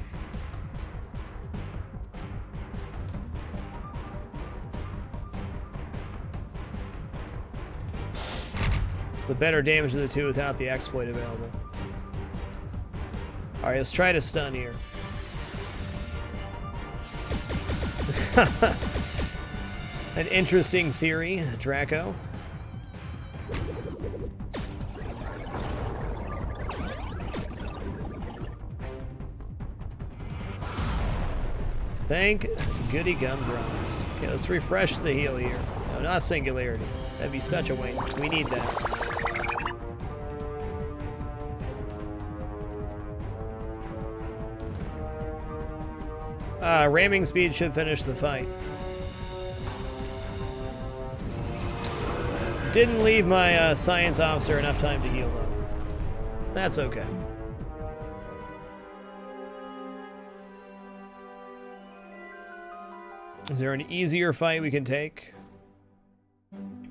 The better damage of the two without the exploit available. Alright, let's try to stun here. An interesting theory, Draco. Thank goody gumdrops. Okay, let's refresh the heal here. No, not Singularity. That'd be such a waste. We need that. Ramming speed should finish the fight. Didn't leave my science officer enough time to heal, though. That's okay. Is there an easier fight we can take?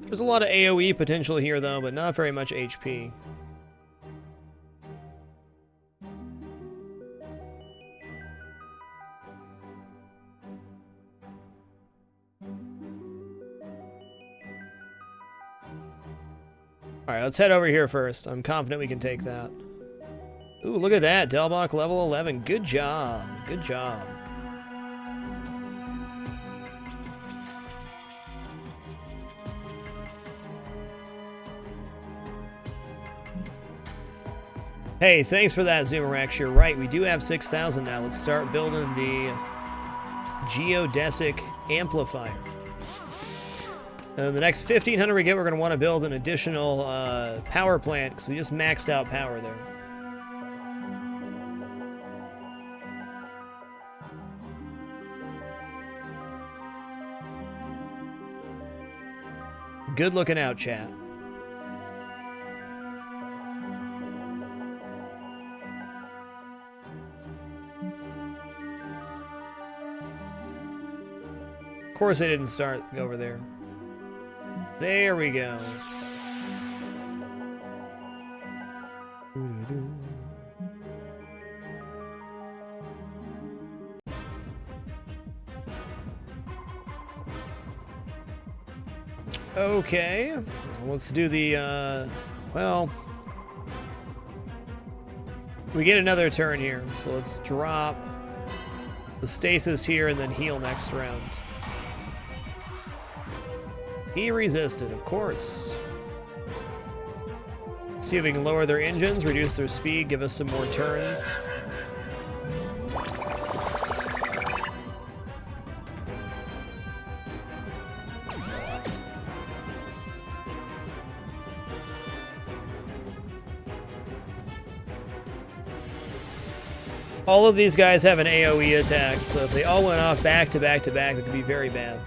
There's a lot of AoE potential here, though, but not very much HP. Alright, let's head over here first. I'm confident we can take that. Ooh, look at that. Delbach level 11. Good job. Good job. Hey, thanks for that, Zoomerx. You're right. We do have 6,000 now. Let's start building the geodesic amplifier. And the next 1,500 we get, we're going to want to build an additional power plant because we just maxed out power there. Good looking out, chat. Of course they didn't start over there. There we go. Okay, let's do the, well, we get another turn here, so let's drop the stasis here and then heal next round. He resisted, of course. See if we can lower their engines, reduce their speed, give us some more turns. All of these guys have an AoE attack, so if they all went off back to back to back, it could be very bad.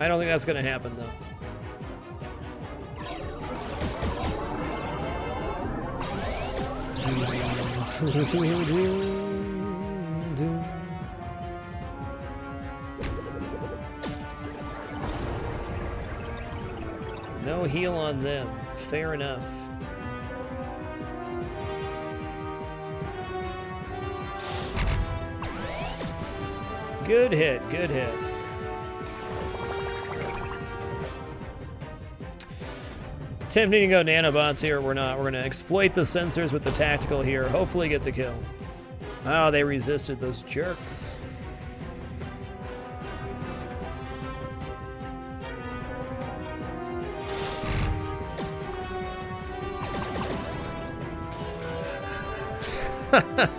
I don't think that's going to happen, though. No heal on them. Fair enough. Good hit, good hit. Tempting to go nanobots here, we're not. We're gonna exploit the sensors with the tactical here, hopefully get the kill. Oh, they resisted, those jerks. The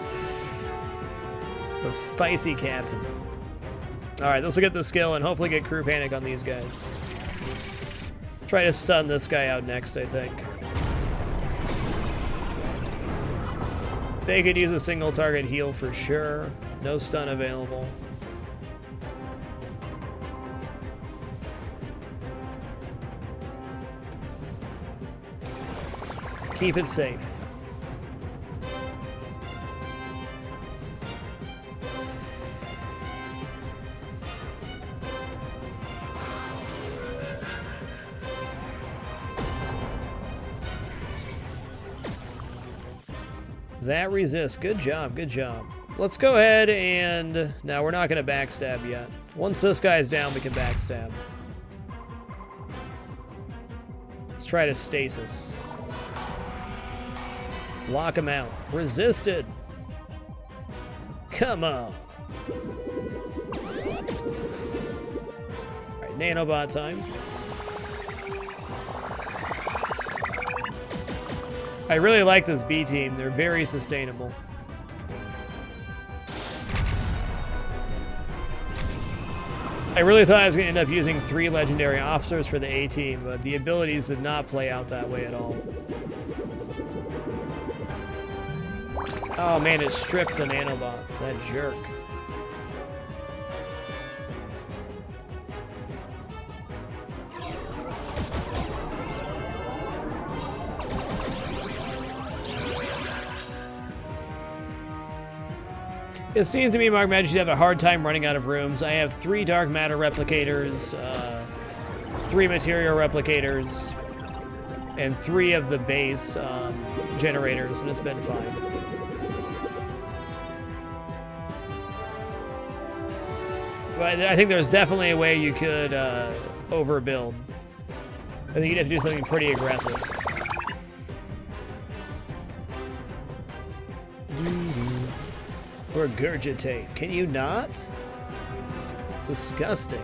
spicy captain. Alright, this will get the skill and hopefully get crew panic on these guys. Try to stun this guy out next, I think. They could use a single target heal for sure. No stun available. Keep it safe. That resists. Good job, good job. Let's go ahead and... No, we're not going to backstab yet. Once this guy's down, we can backstab. Let's try to stasis. Lock him out. Resisted. Come on. Alright, nanobot time. I really like this B team. They're very sustainable. I really thought I was going to end up using 3 legendary officers for the A-team, but the abilities did not play out that way at all. Oh man, it stripped the nanobots, that jerk. It seems to me Mark Magic have a hard time running out of rooms. I have 3 dark matter replicators, 3 material replicators, and 3 of the base generators, and it's been fine. But I think there's definitely a way you could overbuild. I think you'd have to do something pretty aggressive. Regurgitate. Can you not? Disgusting.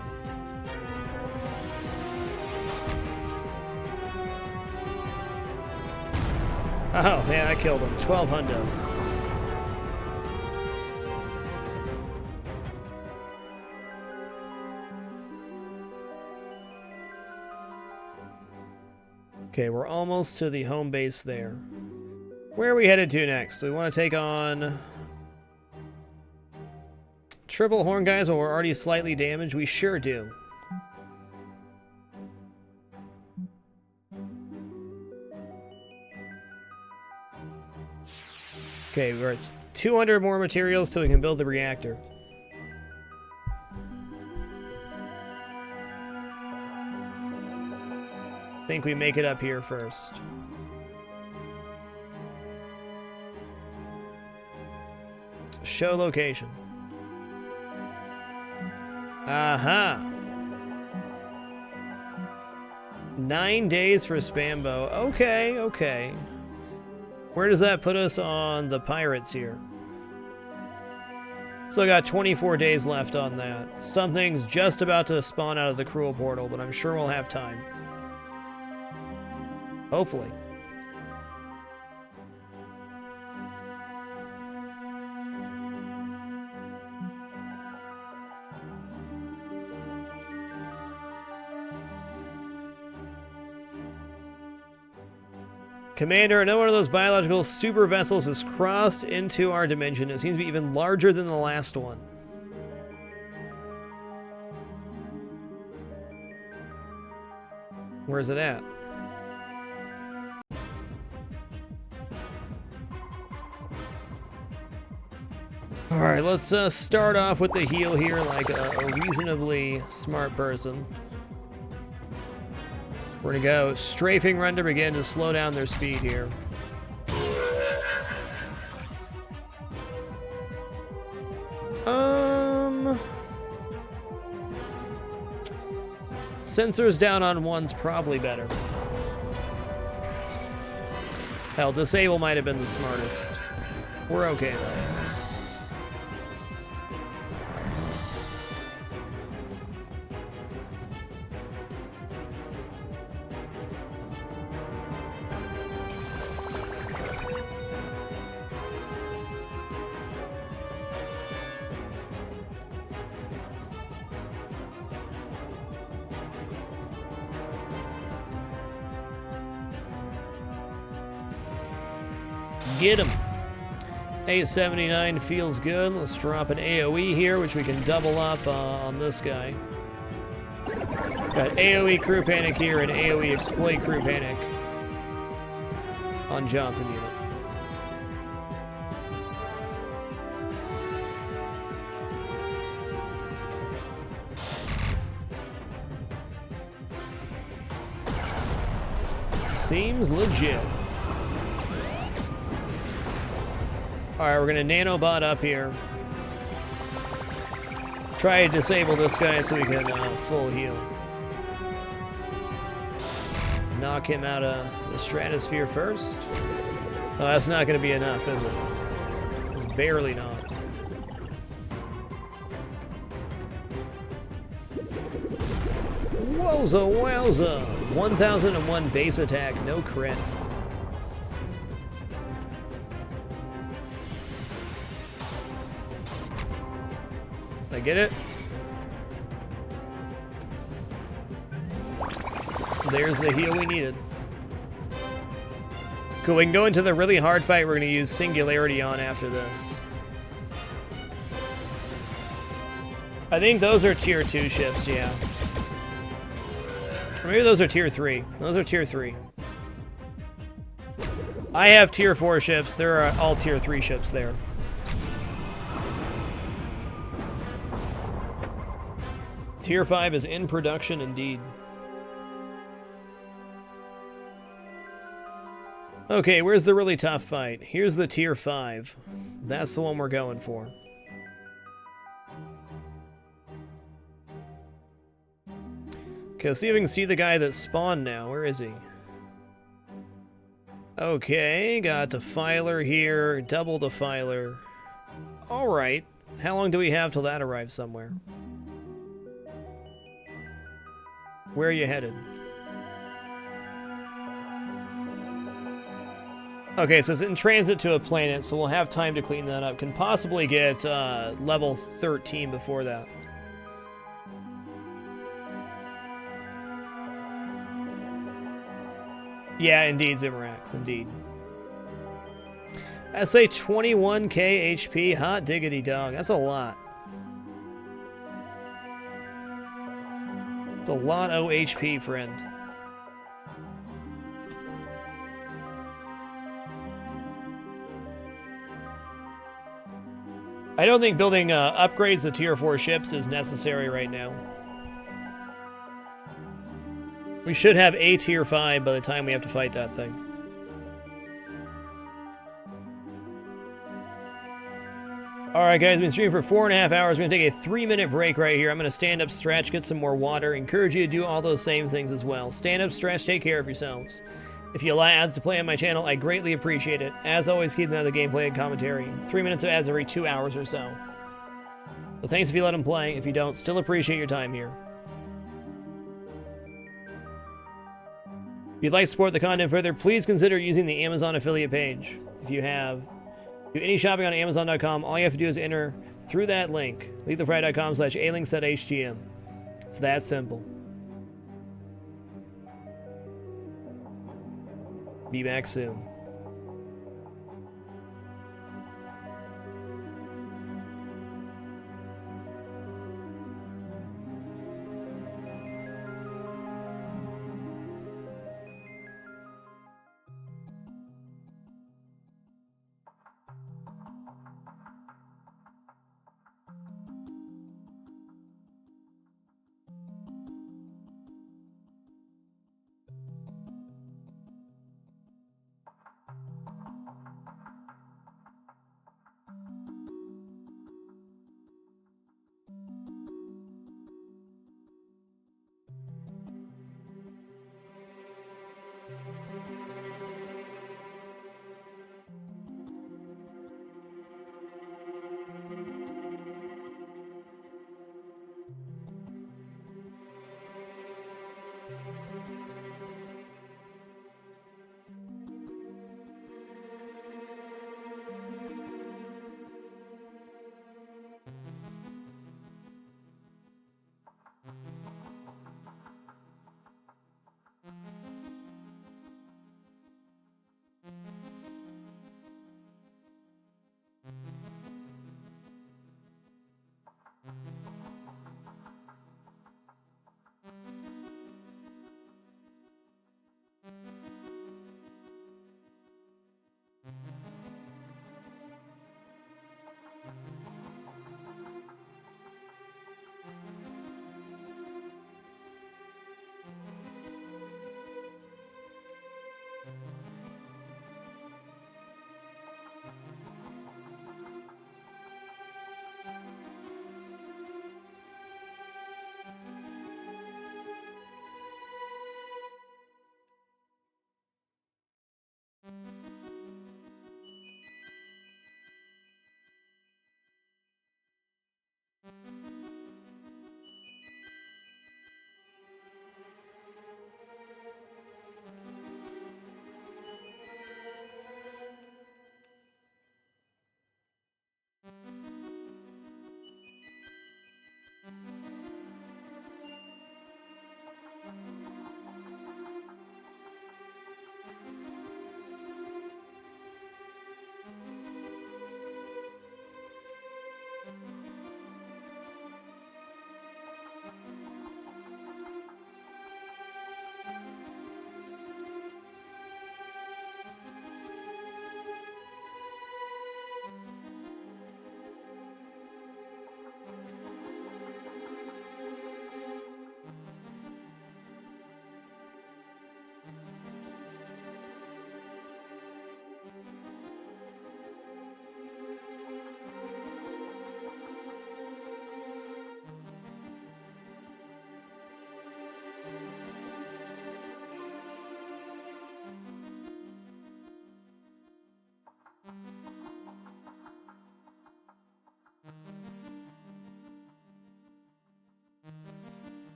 Oh, yeah, I killed him. 12 hundo. Okay, we're almost to the home base there. Where are we headed to next? We want to take on triple horn guys while we're already slightly damaged? We sure do. Okay, we're at 200 more materials till we can build the reactor. I think we make it up here first. Show location. Aha. 9 days for Spambo. Okay, okay. Where does that put us on the pirates here? Still got 24 days left on that. Something's just about to spawn out of the cruel portal, but I'm sure we'll have time. Hopefully. Commander, another one of those biological super vessels has crossed into our dimension. It seems to be even larger than the last one. Where's it at? Alright, let's start off with the heal here like a reasonably smart person. We're gonna go strafing run to begin to slow down their speed here. Sensors down on 1's probably better. Hell, disable might have been the smartest. We're okay though. Get him. 879 feels good. Let's drop an AoE here, which we can double up on this guy. Got AoE crew panic here and AoE exploit crew panic on Johnson unit. Seems legit. Alright, we're gonna nanobot up here. Try to disable this guy so we can full heal. Knock him out of the stratosphere first. Oh, that's not gonna be enough, is it? It's barely not. Wowza wowza! 1001 base attack, no crit. I get it? There's the heal we needed. Cool, we can go into the really hard fight we're going to use Singularity on after this. I think those are tier 2 ships, yeah. Or maybe those are tier 3. Those are tier 3. I have tier 4 ships. There are all tier 3 ships there. Tier 5 is in production indeed. Okay, where's the really tough fight? Here's the tier 5. That's the one we're going for. Okay, let's see if we can see the guy that spawned now. Where is he? Okay, got Defiler here, double Defiler. Alright, how long do we have till that arrives somewhere? Where are you headed? Okay, so it's in transit to a planet, so we'll have time to clean that up. Can possibly get level 13 before that. Yeah, indeed, Zimerax, indeed. I say 21k HP, hot diggity dog. That's a lot. It's a lot of HP, friend. I don't think building upgrades to tier 4 ships is necessary right now. We should have a tier 5 by the time we have to fight that thing. Alright guys, I've been streaming for 4.5 hours. We're going to take a 3-minute break right here. I'm going to stand up, stretch, get some more water. Encourage you to do all those same things as well. Stand up, stretch, take care of yourselves. If you allow ads to play on my channel, I greatly appreciate it. As always, keep them out of the gameplay and commentary. 3 minutes of ads every 2 hours or so. So thanks if you let them play. If you don't, still appreciate your time here. If you'd like to support the content further, please consider using the Amazon affiliate page. If you have do any shopping on Amazon.com, all you have to do is enter through that link, lethalfriday.com/alinks.htm. It's that simple. Be back soon. User joined your channel.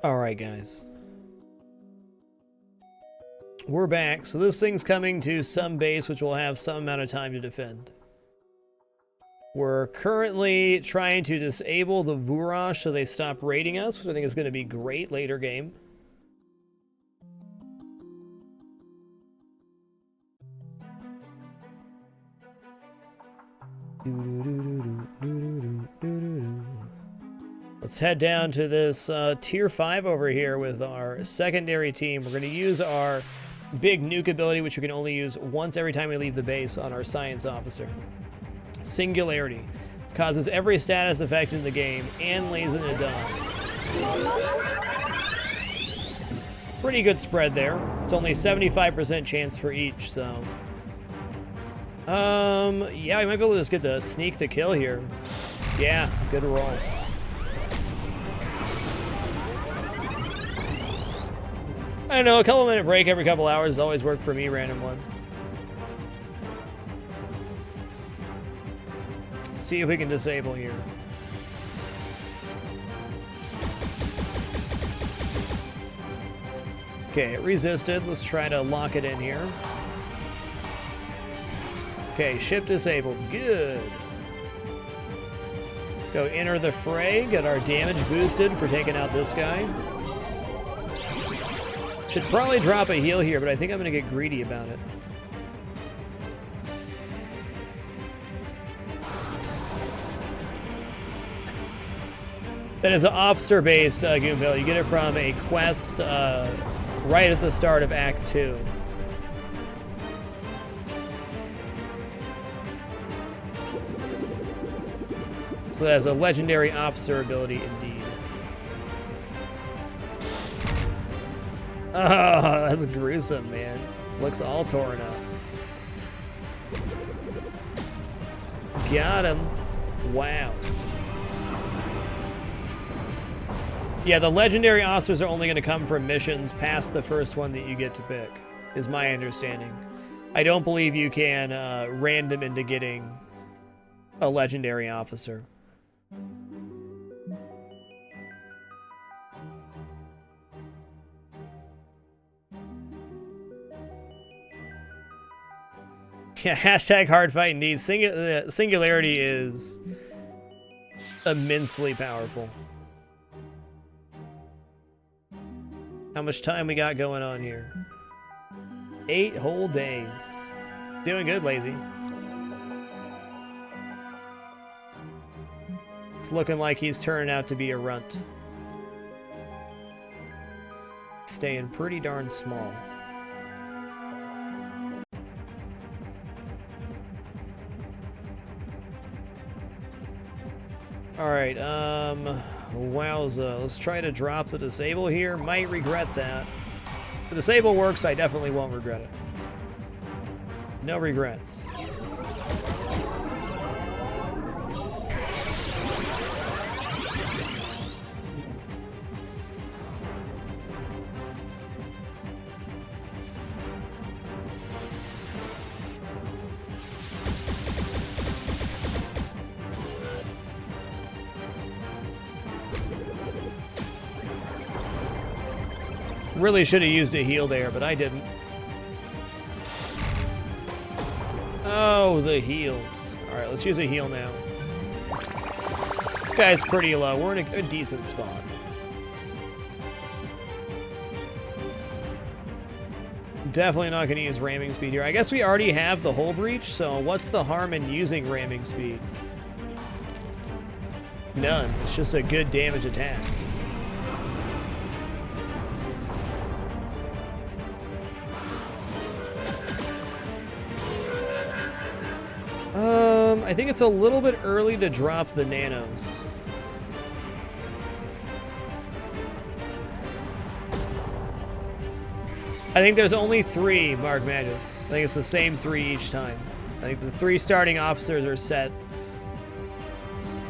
Alright, guys. We're back. So this thing's coming to some base, which will have some amount of time to defend. We're currently trying to disable the Vurash so they stop raiding us, which I think is going to be great later game. Let's head down to this tier 5 over here with our secondary team. We're going to use our big nuke ability, which we can only use once every time we leave the base, on our science officer. Singularity. Causes every status effect in the game and lays in a dot. Pretty good spread there. It's only 75% chance for each, so... yeah, we might be able to just get to sneak the kill here. Yeah, good roll. I don't know, a couple minute break every couple hours always worked for me, random one. Let's see if we can disable here. Okay, it resisted. Let's try to lock it in here. Okay, ship disabled. Good. Let's go enter the fray, get our damage boosted for taking out this guy. Should probably drop a heal here, but I think I'm going to get greedy about it. That is an officer-based Goonbill. You get it from a quest right at the start of Act 2. So that has a legendary officer ability indeed. Oh, that's gruesome, man. Looks all torn up. Got him. Wow. Yeah, the legendary officers are only going to come from missions past the first one that you get to pick, is my understanding. I don't believe you can random into getting a legendary officer. Yeah, hashtag hard fight indeed. Singularity is immensely powerful. How much time we got going on here? 8 whole days. Doing good, Lazy. It's looking like he's turning out to be a runt. Staying pretty darn small. Alright, wowza. Let's try to drop the disable here. Might regret that. If the disable works, I definitely won't regret it. No regrets. Really should have used a heal there, but I didn't. Oh, the heals. Alright, let's use a heal now. This guy's pretty low. We're in a decent spot. Definitely not going to use ramming speed here. I guess we already have the hull breach, so what's the harm in using ramming speed? None. It's just a good damage attack. I think it's a little bit early to drop the nanos. I think there's only 3 Mark Magus. I think it's the same 3 each time. I think the 3 starting officers are set.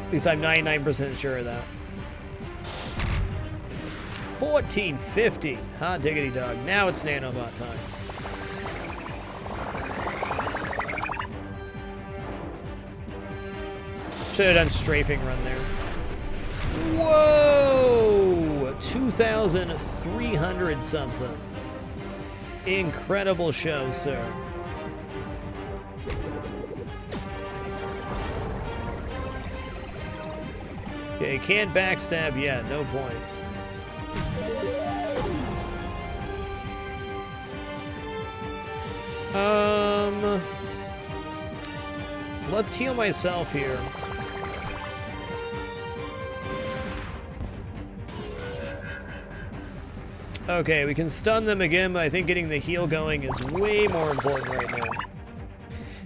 At least I'm 99% sure of that. 1450. Hot diggity dog. Now it's nanobot time. Should have done strafing run there. Whoa! 2,300 something. Incredible show, sir. Okay, can't backstab yet, no point. Let's heal myself here. Okay, we can stun them again, but I think getting the heal going is way more important right now.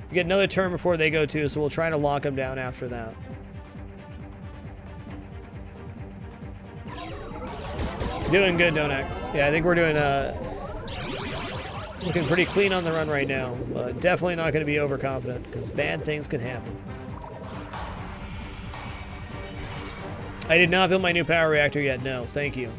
We get another turn before they go too, so we'll try to lock them down after that. Doing good, Donex. Yeah, I think we're doing looking pretty clean on the run right now. Definitely not going to be overconfident, because bad things can happen. I did not build my new power reactor yet, no, thank you.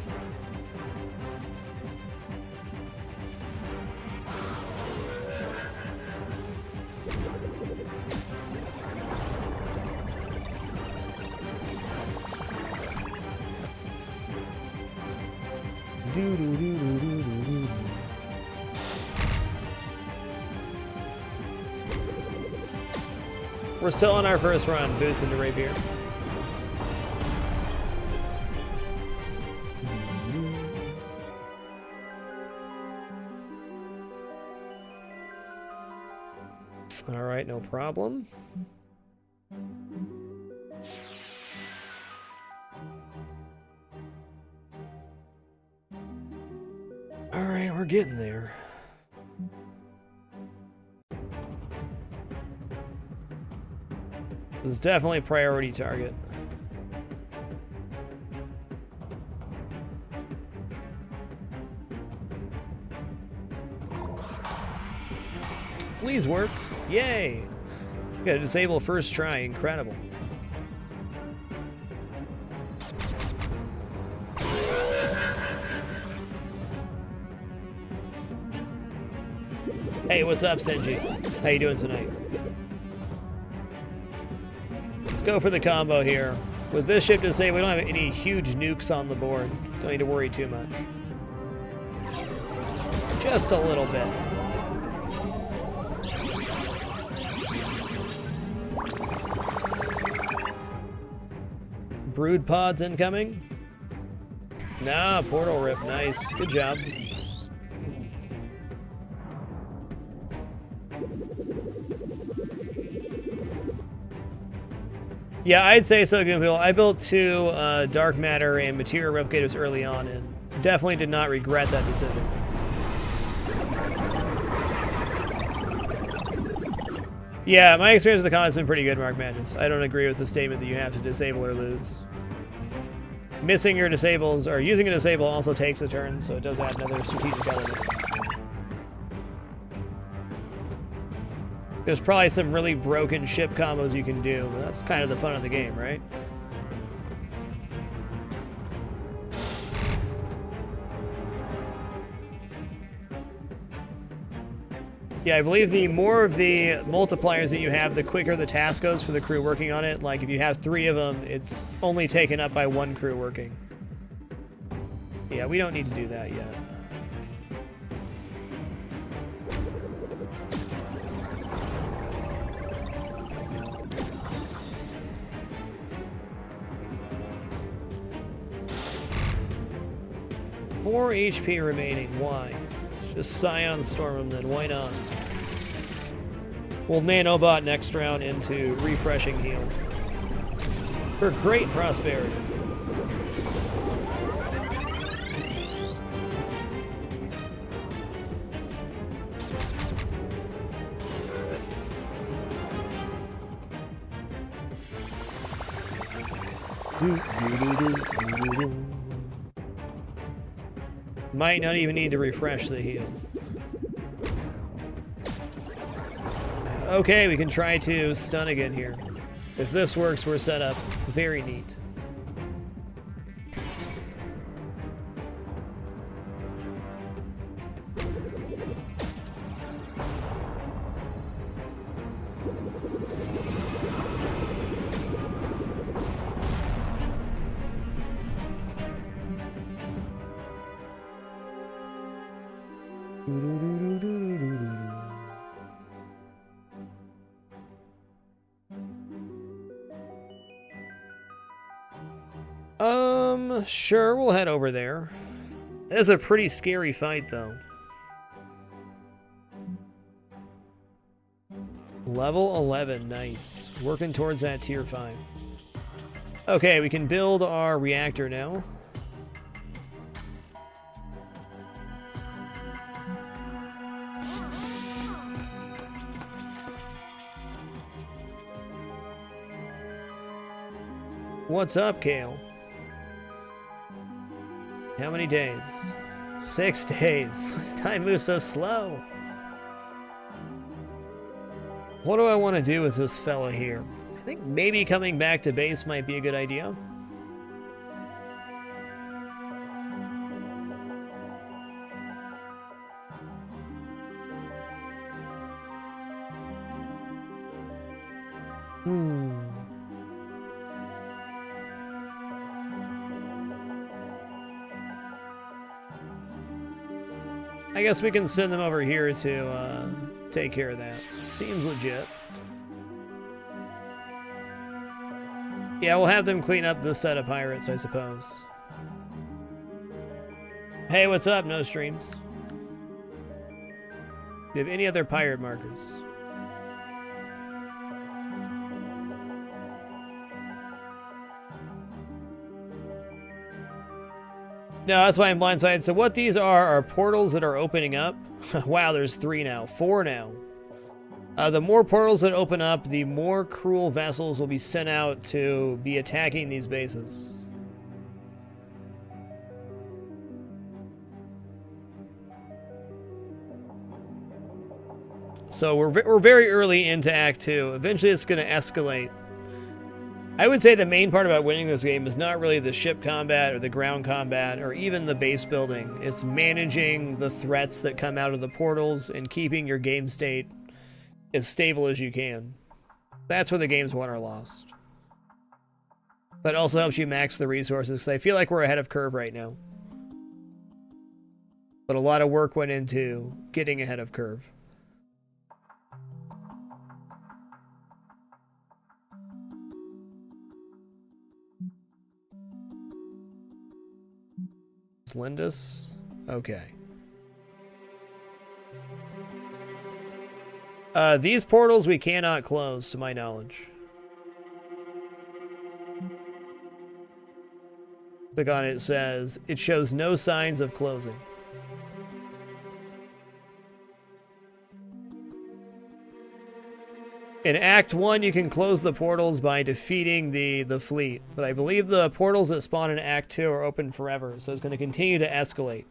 We're still on our first run, boost into Rapier. All right, no problem. All right, we're getting there. This is definitely a priority target. Please work. Yay! Got to disable first try. Incredible. Hey, what's up, Senji? How you doing tonight? Let's go for the combo here. With this ship disabled, we don't have any huge nukes on the board. Don't need to worry too much. Just a little bit. Brood pods incoming. Nah, portal rip. Nice. Good job. Yeah, I'd say so, Goombill. I built 2 dark matter and material replicators early on, and definitely did not regret that decision. Yeah, my experience with the con has been pretty good, Mark Madness. I don't agree with the statement that you have to disable or lose. Missing your disables, or using a disable also takes a turn, so it does add another strategic element. There's probably some really broken ship combos you can do, but that's kind of the fun of the game, right? Yeah, I believe the more of the multipliers that you have, the quicker the task goes for the crew working on it. Like, if you have 3 of them, it's only taken up by 1 crew working. Yeah, we don't need to do that yet. More HP remaining. Why? Just Scion Storm them then. Why not? We'll Nanobot next round into Refreshing Heal. For great prosperity. Might not even need to refresh the heal. Okay, we can try to stun again here. If this works, we're set up. Very neat. Sure, we'll head over there. It is a pretty scary fight, though. Level 11, nice. Working towards that tier 5. Okay, we can build our reactor now. What's up, Kale? How many days? 6 days. This time moves so slow. What do I want to do with this fella here? I think maybe coming back to base might be a good idea. I guess we can send them over here to take care of that. Seems legit. Yeah, we'll have them clean up this set of pirates, I suppose. Hey, what's up, No Streams? Do you have any other pirate markers? No, that's why I'm blindsided. So what these are portals that are opening up. Wow, there's 3 now. 4 now. The more portals that open up, the more cruel vessels will be sent out to be attacking these bases. So we're very early into Act 2. Eventually it's going to escalate. I would say the main part about winning this game is not really the ship combat or the ground combat or even the base building. It's managing the threats that come out of the portals and keeping your game state as stable as you can. That's where the game's won or lost. But it also helps you max the resources, because I feel like we're ahead of curve right now. But a lot of work went into getting ahead of curve. Lindus? Okay. These portals we cannot close, to my knowledge. Click on it, it says, it shows no signs of closing. In Act 1, you can close the portals by defeating the fleet, but I believe the portals that spawn in Act 2 are open forever, so it's going to continue to escalate.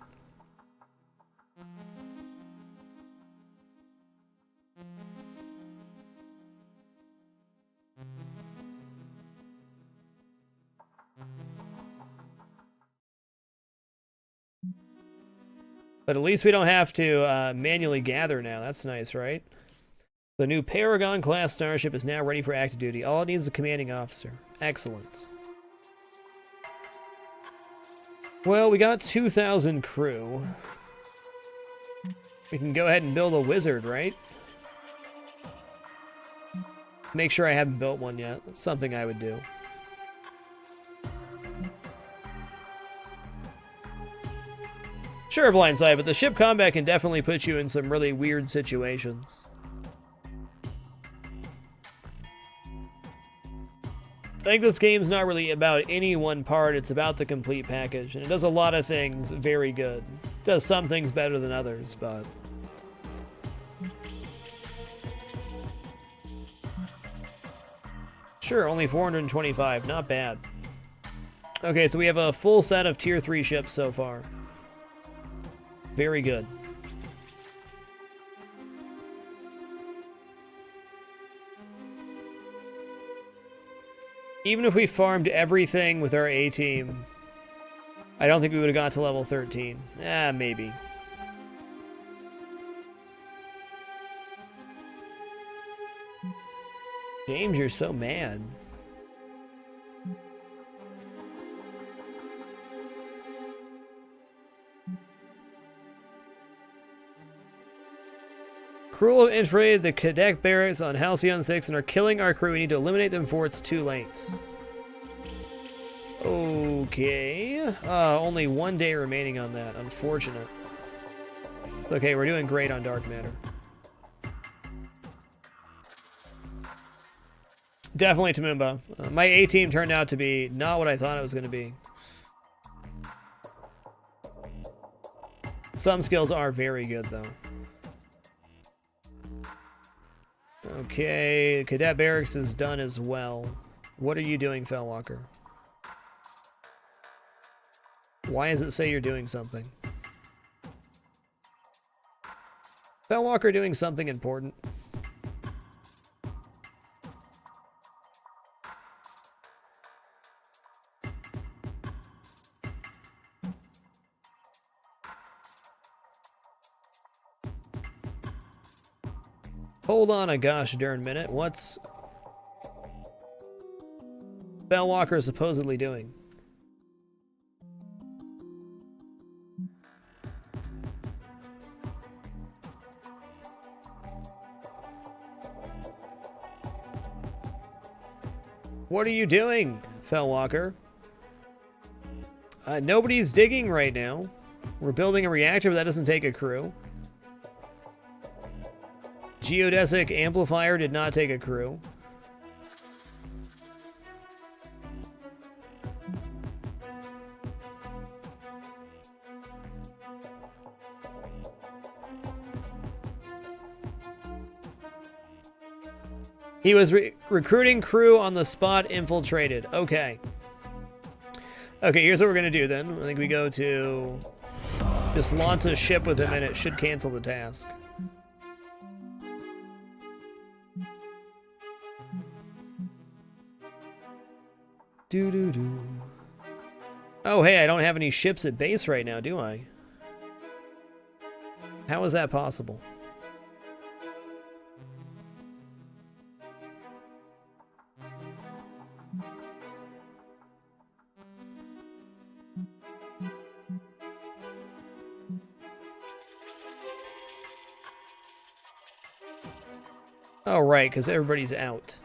But at least we don't have to manually gather now. That's nice, right? The new Paragon-class starship is now ready for active duty. All it needs is a commanding officer. Excellent. Well, we got 2,000 crew. We can go ahead and build a wizard, right? Make sure I haven't built one yet. That's something I would do. Sure, Blindside, but the ship combat can definitely put you in some really weird situations. I think this game's not really about any one part, it's about the complete package, and it does a lot of things very good. It does some things better than others, but... Sure, only 425, not bad. Okay, so we have a full set of Tier 3 ships so far. Very good. Even if we farmed everything with our A-team, I don't think we would have got to level 13. Maybe. James, you're so mad. Cruel have infiltrated the cadet barracks on Halcyon 6 and are killing our crew. We need to eliminate them before it's too late. Okay. Only 1 day remaining on that. Unfortunate. Okay, we're doing great on dark matter. Definitely Tamumba. My A team turned out to be not what I thought it was going to be. Some skills are very good, though. Okay, Cadet Barracks is done as well. What are you doing, Fellwalker? Why does it say you're doing something? Fellwalker doing something important. Hold on a gosh darn minute. What's Fellwalker supposedly doing? What are you doing, Fellwalker? Nobody's digging right now. We're building a reactor, but that doesn't take a crew. Geodesic amplifier did not take a crew. He was recruiting crew on the spot, infiltrated. Okay. Okay, here's what we're going to do then. I think we go to just launch a ship with him and it should cancel the task. Doo-doo-doo. Oh, hey, I don't have any ships at base right now, do I? How is that possible? Oh, right, because everybody's out.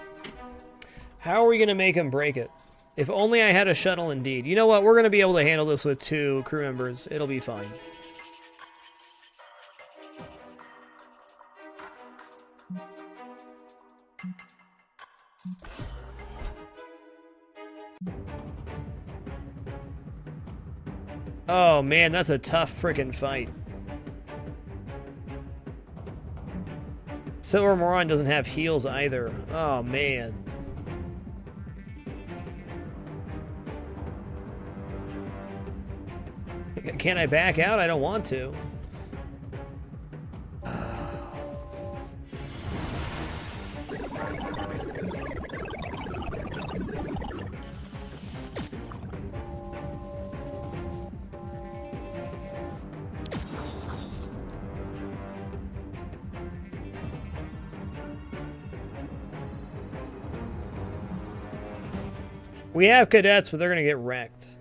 How are we going to make him break it? If only I had a shuttle, indeed. You know what? We're going to be able to handle this with 2 crew members. It'll be fine. Oh, man, that's a tough frickin' fight. Silver Moron doesn't have heals either. Oh, man. Can I back out? I don't want to. We have cadets, but they're gonna get wrecked.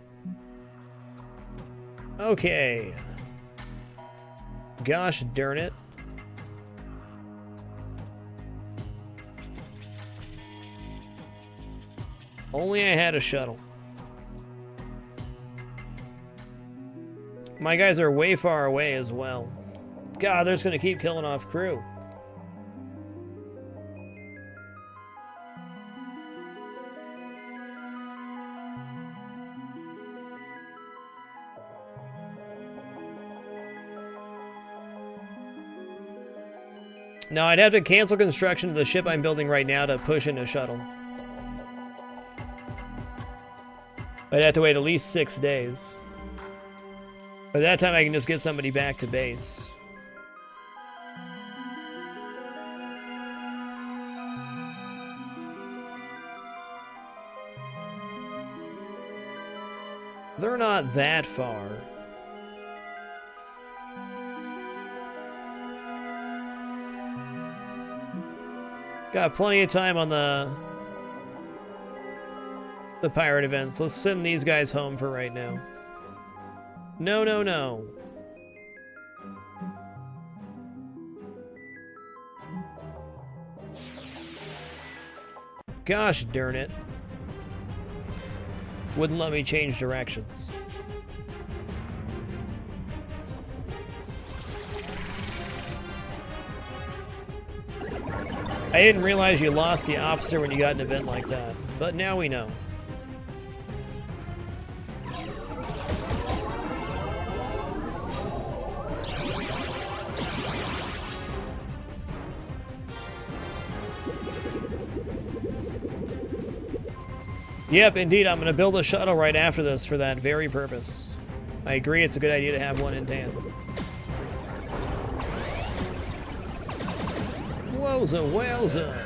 Okay. Gosh darn it. Only I had a shuttle. My guys are way far away as well. God, they're just gonna keep killing off crew. No, I'd have to cancel construction of the ship I'm building right now to push in a shuttle. I'd have to wait at least 6 days. By that time, I can just get somebody back to base. They're not that far. Got plenty of time on the pirate events. Let's send these guys home for right now. No, no, no. Gosh darn it. Wouldn't let me change directions. I didn't realize you lost the officer when you got an event like that, but now we know. Yep, indeed, I'm going to build a shuttle right after this for that very purpose. I agree, it's a good idea to have one in tandem. Wowza, wowza.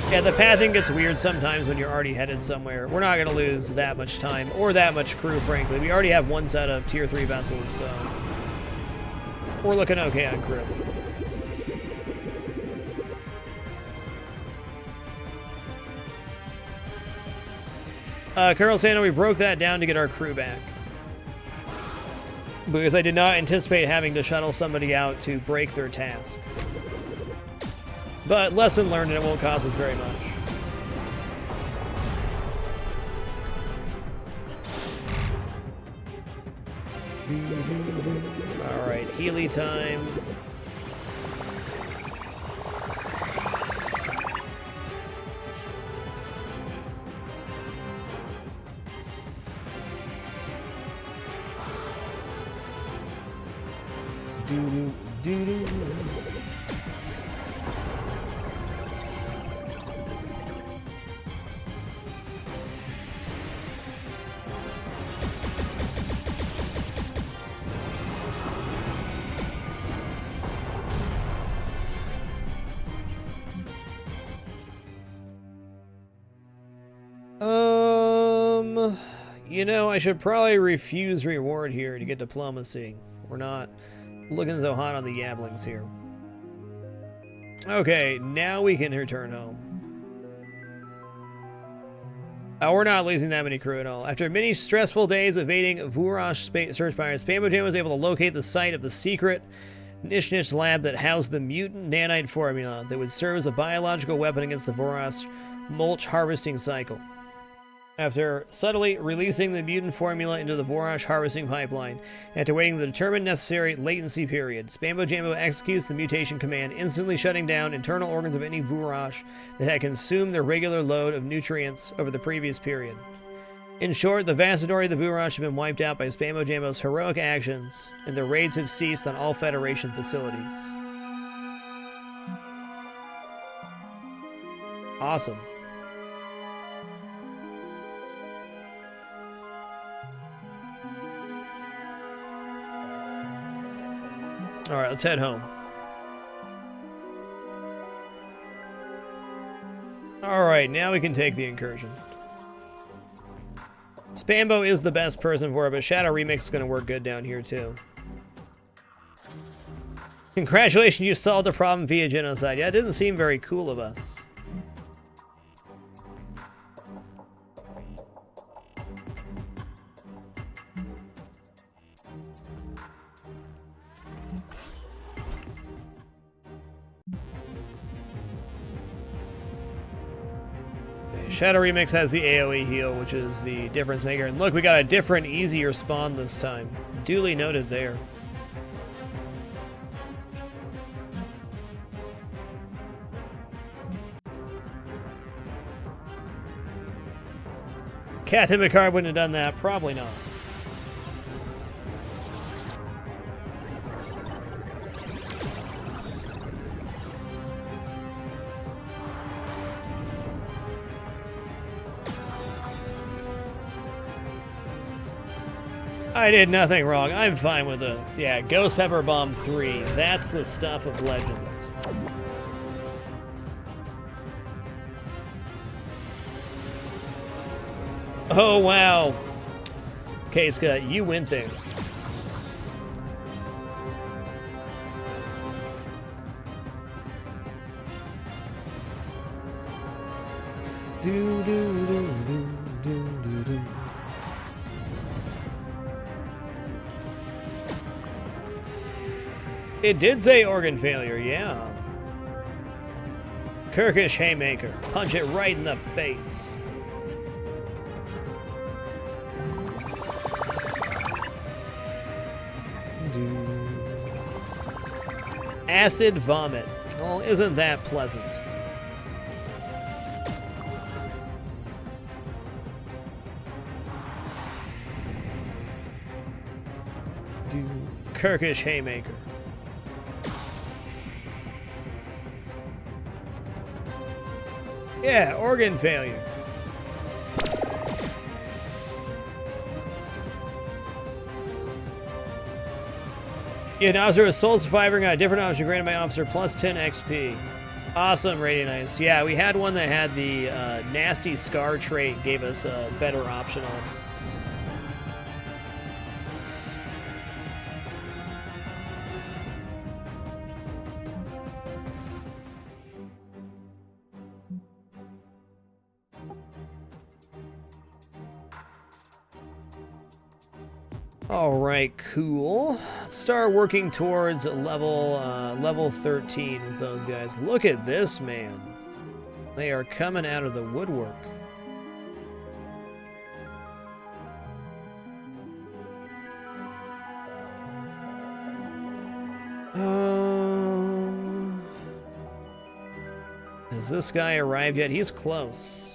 Yeah, the pathing gets weird sometimes when you're already headed somewhere. We're not going to lose that much time, or that much crew, frankly. We already have one set of Tier 3 vessels, so... we're looking okay on crew. Colonel Sando, we broke that down to get our crew back. Because I did not anticipate having to shuttle somebody out to break their task. But lesson learned, and it won't cost us very much. Alright, Healy time. Doo-doo, doo-doo. You know, I should probably refuse reward here to get diplomacy. We're not looking so hot on the yablings here. Okay, now we can return home. Oh, we're not losing that many crew at all. After many stressful days evading Vurash search fires, Spambo Jam was able to locate the site of the secret Nishnich lab that housed the mutant nanite formula that would serve as a biological weapon against the Vurash mulch harvesting cycle. After subtly releasing the mutant formula into the Vurash harvesting pipeline, after waiting the determined necessary latency period, Spambo Jambo executes the mutation command, instantly shutting down internal organs of any Vurash that had consumed their regular load of nutrients over the previous period. In short, the vast majority of the Vurash have been wiped out by Spambo Jambo's heroic actions, and the raids have ceased on all Federation facilities. Awesome. All right, let's head home. All right, now we can take the incursion. Spambo is the best person for it, but Shadow Remix is going to work good down here, too. Congratulations, you solved a problem via genocide. Yeah, it didn't seem very cool of us. Shadow Remix has the AoE heal, which is the difference maker. And look, we got a different, easier spawn this time. Duly noted there. Captain Picard wouldn't have done that. Probably not. I did nothing wrong. I'm fine with this. Yeah, Ghost Pepper Bomb 3. That's the stuff of legends. Oh, wow. Keiska, you went there. Do, do, do, do, do, do, do. It did say organ failure, yeah. Kirkish Haymaker. Punch it right in the face. Acid Vomit. Well, isn't that pleasant? Kirkish Haymaker. Yeah, organ failure. Yeah, an officer was soul survivor, got a different option granted by officer plus 10 XP. Awesome, Radiant Ice. Yeah, we had one that had the nasty scar trait, gave us a better option on. All right, cool. Let's start working towards level 13 with those guys. Look at this, man. They are coming out of the woodwork. Has this guy arrived yet? He's close.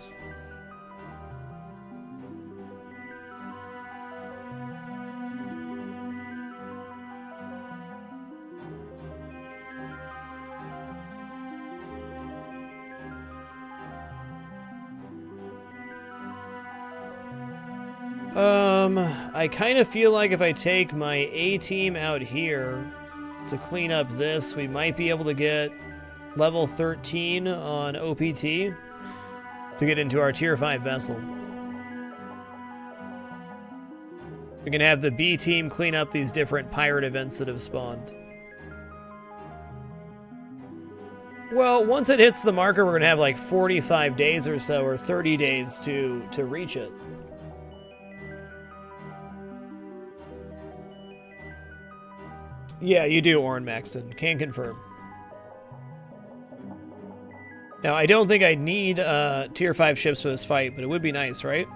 I kind of feel like if I take my A-team out here to clean up this, we might be able to get level 13 on OPT to get into our tier 5 vessel. We can have the B-team clean up these different pirate events that have spawned. Well, once it hits the marker, we're going to have like 45 days or so, or 30 days to reach it. Yeah, you do, Orin Maxton. Can confirm. Now, I don't think I need tier 5 ships for this fight, but it would be nice, right?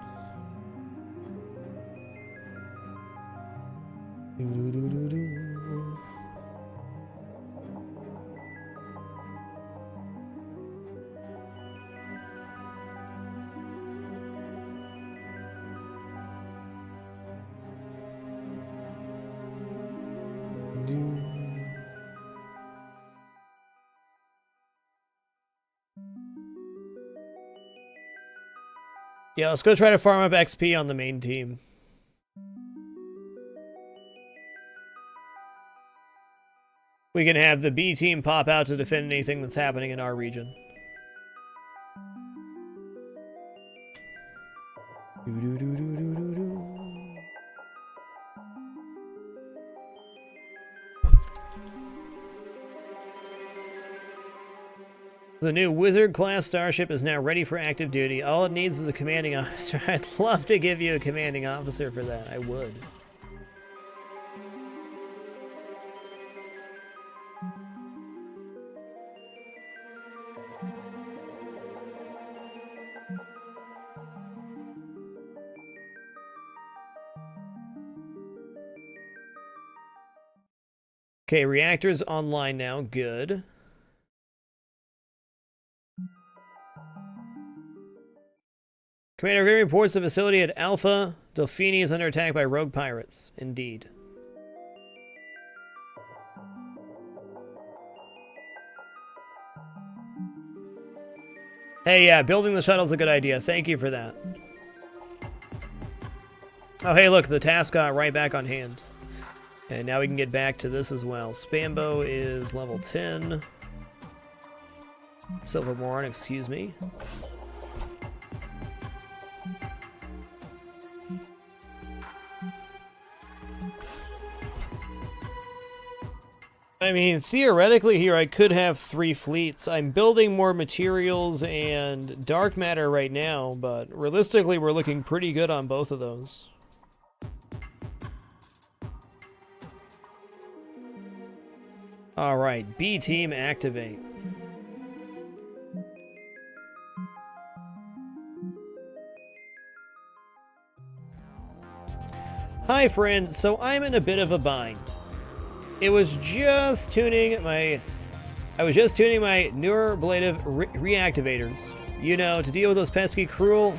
Yeah, let's go try to farm up XP on the main team. We can have the B team pop out to defend anything that's happening in our region. The new Wizard-class starship is now ready for active duty. All it needs is a commanding officer. I'd love to give you a commanding officer for that. I would. Okay, reactor's online now. Good. Commander Grim reports the facility at Alpha Delphini is under attack by rogue pirates. Indeed. Hey, yeah, building the shuttle's a good idea. Thank you for that. Oh, hey, look, the task got right back on hand. And now we can get back to this as well. Spambo is level 10. Silvermorn, excuse me. I mean, theoretically here I could have 3 fleets. I'm building more materials and dark matter right now, but realistically we're looking pretty good on both of those. Alright, B team activate. Hi, friend. So I'm in a bit of a bind. I was just tuning my neuroablative reactivators. You know, to deal with those pesky cruel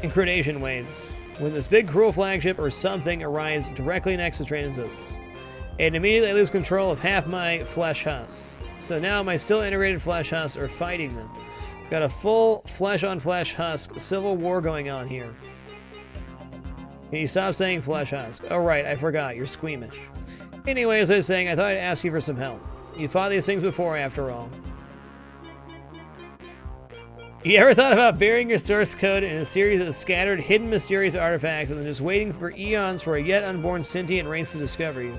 incredation waves. When this big cruel flagship or something arrives directly next to Transis, and immediately I lose control of half my flesh husks. So now my still integrated flesh husks are fighting them. Got a full flesh-on-flesh husk civil war going on here. Can you stop saying flesh husk? Oh right, I forgot, you're squeamish. Anyway, as I was saying, I thought I'd ask you for some help. You fought these things before, after all. You ever thought about burying your source code in a series of scattered, hidden, mysterious artifacts and then just waiting for eons for a yet unborn sentient race to discover you?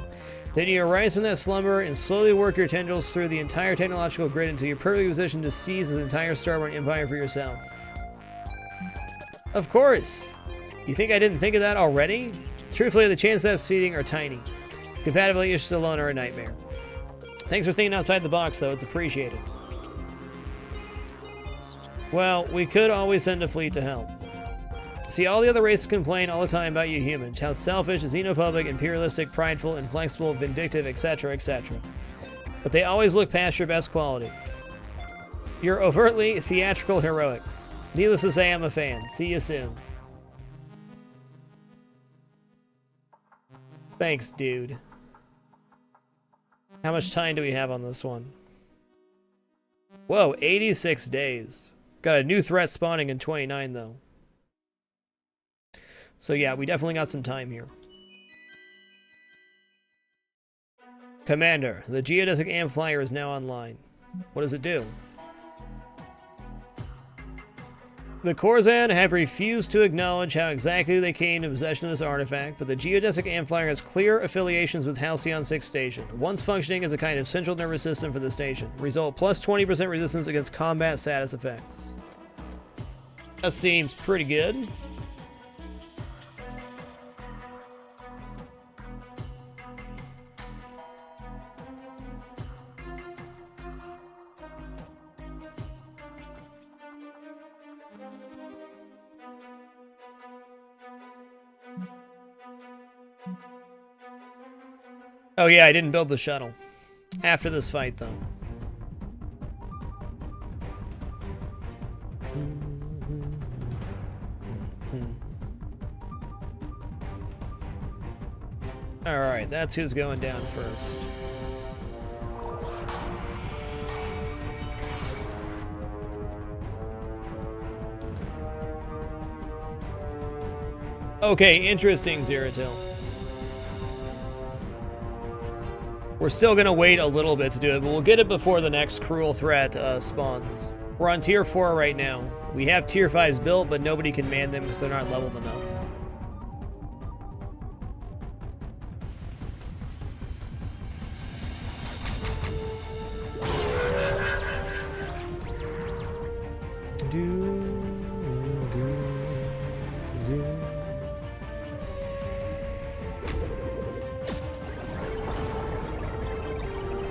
Then you arise from that slumber and slowly work your tendrils through the entire technological grid until you're perfectly positioned to seize this entire Starborn empire for yourself. Of course! You think I didn't think of that already? Truthfully, the chances of that succeeding are tiny. Compatibility issues alone are a nightmare. Thanks for thinking outside the box, though. It's appreciated. Well, we could always send a fleet to help. See, all the other races complain all the time about you humans, how selfish, xenophobic, imperialistic, prideful, inflexible, vindictive, etc., etc. But they always look past your best quality. Your overtly theatrical heroics. Needless to say, I'm a fan. See you soon. Thanks, dude. How much time do we have on this one? Whoa, 86 days. Got a new threat spawning in 29, though. So yeah, we definitely got some time here. Commander, the geodesic amplifier is now online. What does it do? The Khorzan have refused to acknowledge how exactly they came into possession of this artifact, but the geodesic amplifier has clear affiliations with Halcyon 6 Station, once functioning as a kind of central nervous system for the station. Result, plus 20% resistance against combat status effects. That seems pretty good. Oh yeah, I didn't build the shuttle. After this fight, though. Alright, that's who's going down first. Okay, interesting, Zeratil. We're still gonna wait a little bit to do it, but we'll get it before the next cruel threat spawns. We're on tier 4 right now. We have tier 5s built, but nobody can man them because they're not leveled enough.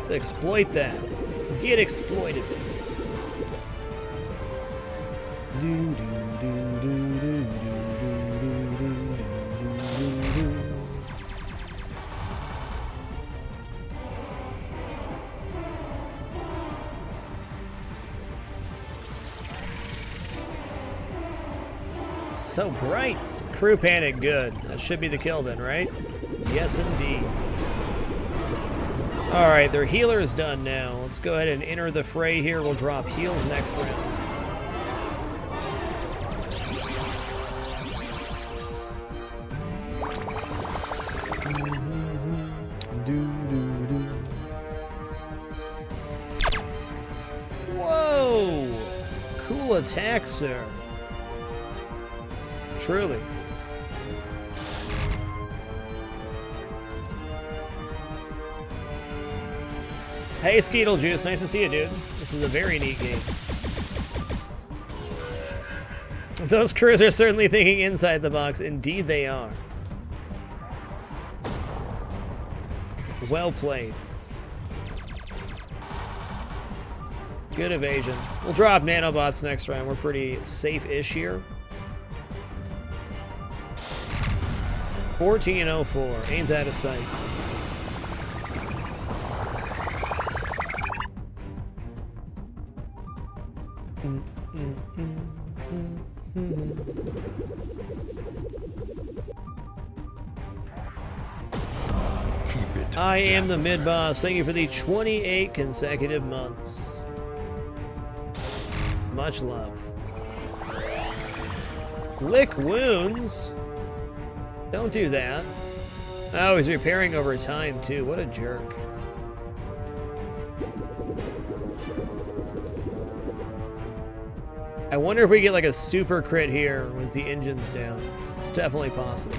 To exploit that. Get exploited. So bright. Crew panic, good. That should be the kill then, right? Yes, indeed. Alright, their healer is done now. Let's go ahead and enter the fray here. We'll drop heals next round. Whoa! Cool attack, sir. Truly. Hey, Skeetlejuice, nice to see you, dude. This is a very neat game. Those crews are certainly thinking inside the box. Indeed they are. Well played. Good evasion. We'll drop nanobots next round. We're pretty safe-ish here. 1404. Ain't that a sight? Keep it. I am the mid-boss. Thank you for the 28 consecutive months. Much love. Lick wounds? Don't do that. Oh, he's repairing over time, too. What a jerk. I wonder if we get like a super crit here with the engines down. It's definitely possible.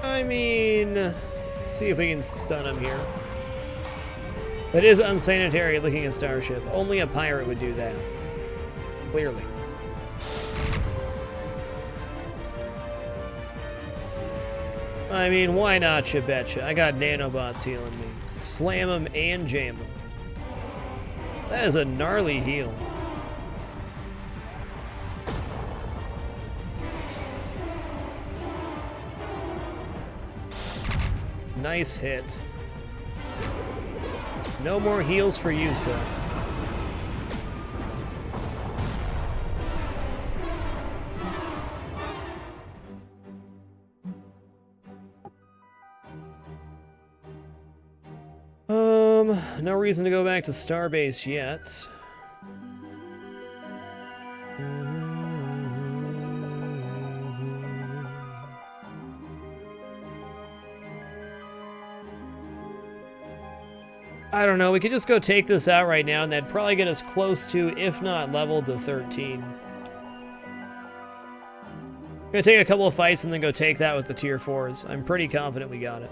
I mean, let's see if we can stun him here. That is unsanitary looking at Starship. Only a pirate would do that. Clearly. I mean, why not, you betcha? I got nanobots healing me. Slam them and jam them. That is a gnarly heal. Nice hit. No more heals for you, sir. No reason to go back to Starbase yet. I don't know, we could just go take this out right now and that'd probably get us close to, if not level to 13. I'm gonna take a couple of fights and then go take that with the tier 4s. I'm pretty confident we got it.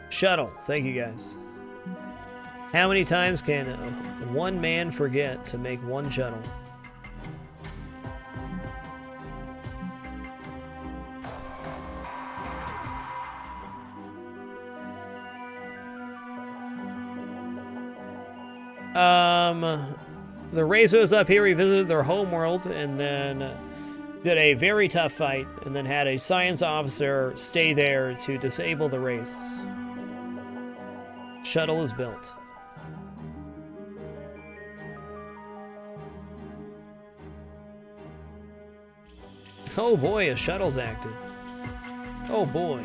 Shuttle, thank you guys. How many times can one man forget to make one shuttle? The Rezos up here, we visited their homeworld and then did a very tough fight and then had a science officer stay there to disable the race. Shuttle is built. Oh boy, a shuttle's active. Oh boy.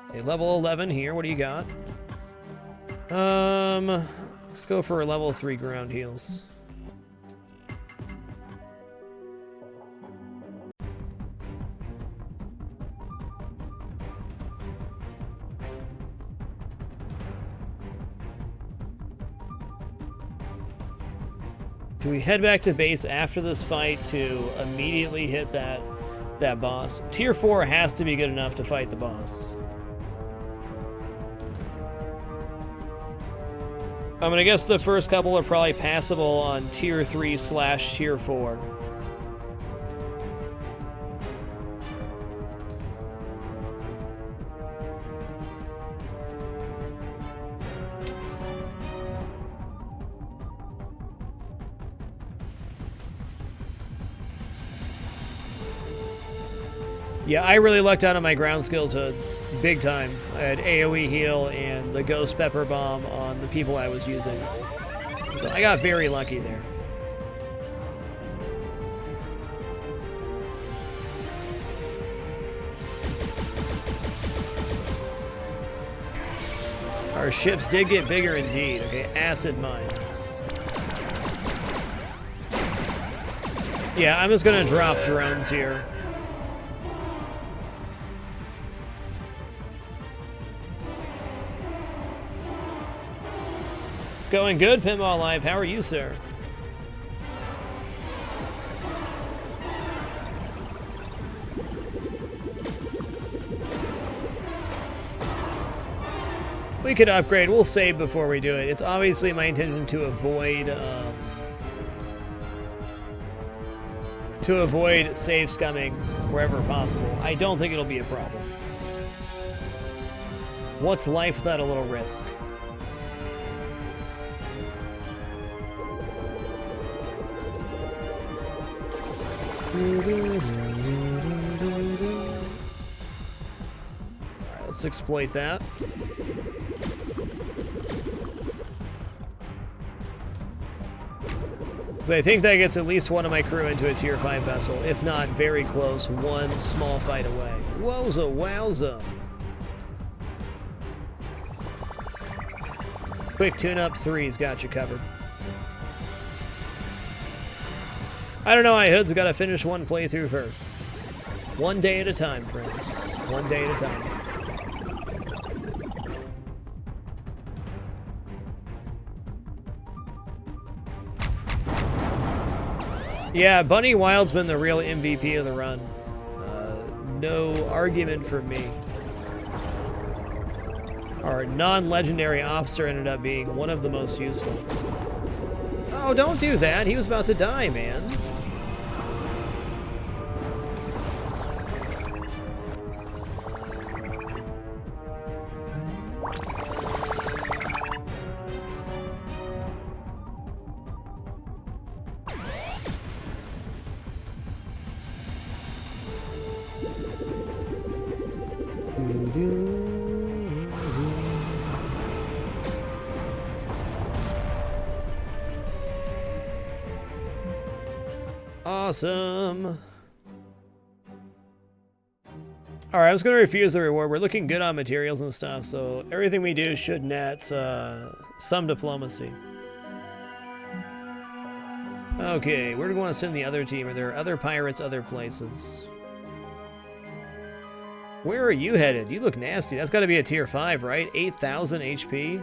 Okay, level 11 here, what do you got? Let's go for level 3 ground heals. Do we head back to base after this fight to immediately hit that boss? Tier 4 has to be good enough to fight the boss. I'm gonna guess the first couple are probably passable on tier 3/tier 4. Yeah, I really lucked out on my ground skills hoods, big time. I had AoE heal and the Ghost Pepper Bomb on the people I was using. So I got very lucky there. Our ships did get bigger indeed. Okay, acid mines. Yeah, I'm just gonna drop drones here. It's going good, Pinball Live. How are you, sir? We could upgrade. We'll save before we do it. It's obviously my intention to avoid save scumming wherever possible. I don't think it'll be a problem. What's life without a little risk? Alright, let's exploit that. So I think that gets at least one of my crew into a tier 5 vessel, if not very close, one small fight away. Wowza, wowza. Quick tune-up 3's got you covered. I don't know, iHoods, we gotta finish one playthrough first. One day at a time, friend. One day at a time. Yeah, Bunny Wild's been the real MVP of the run. No argument for me. Our non-legendary officer ended up being one of the most useful. Oh, don't do that. He was about to die, man. Awesome. Alright, I was going to refuse the reward. We're looking good on materials and stuff, so everything we do should net some diplomacy. Okay, where do we want to send the other team? Are there other pirates other places? Where are you headed? You look nasty. That's got to be a tier 5, right? 8,000 HP?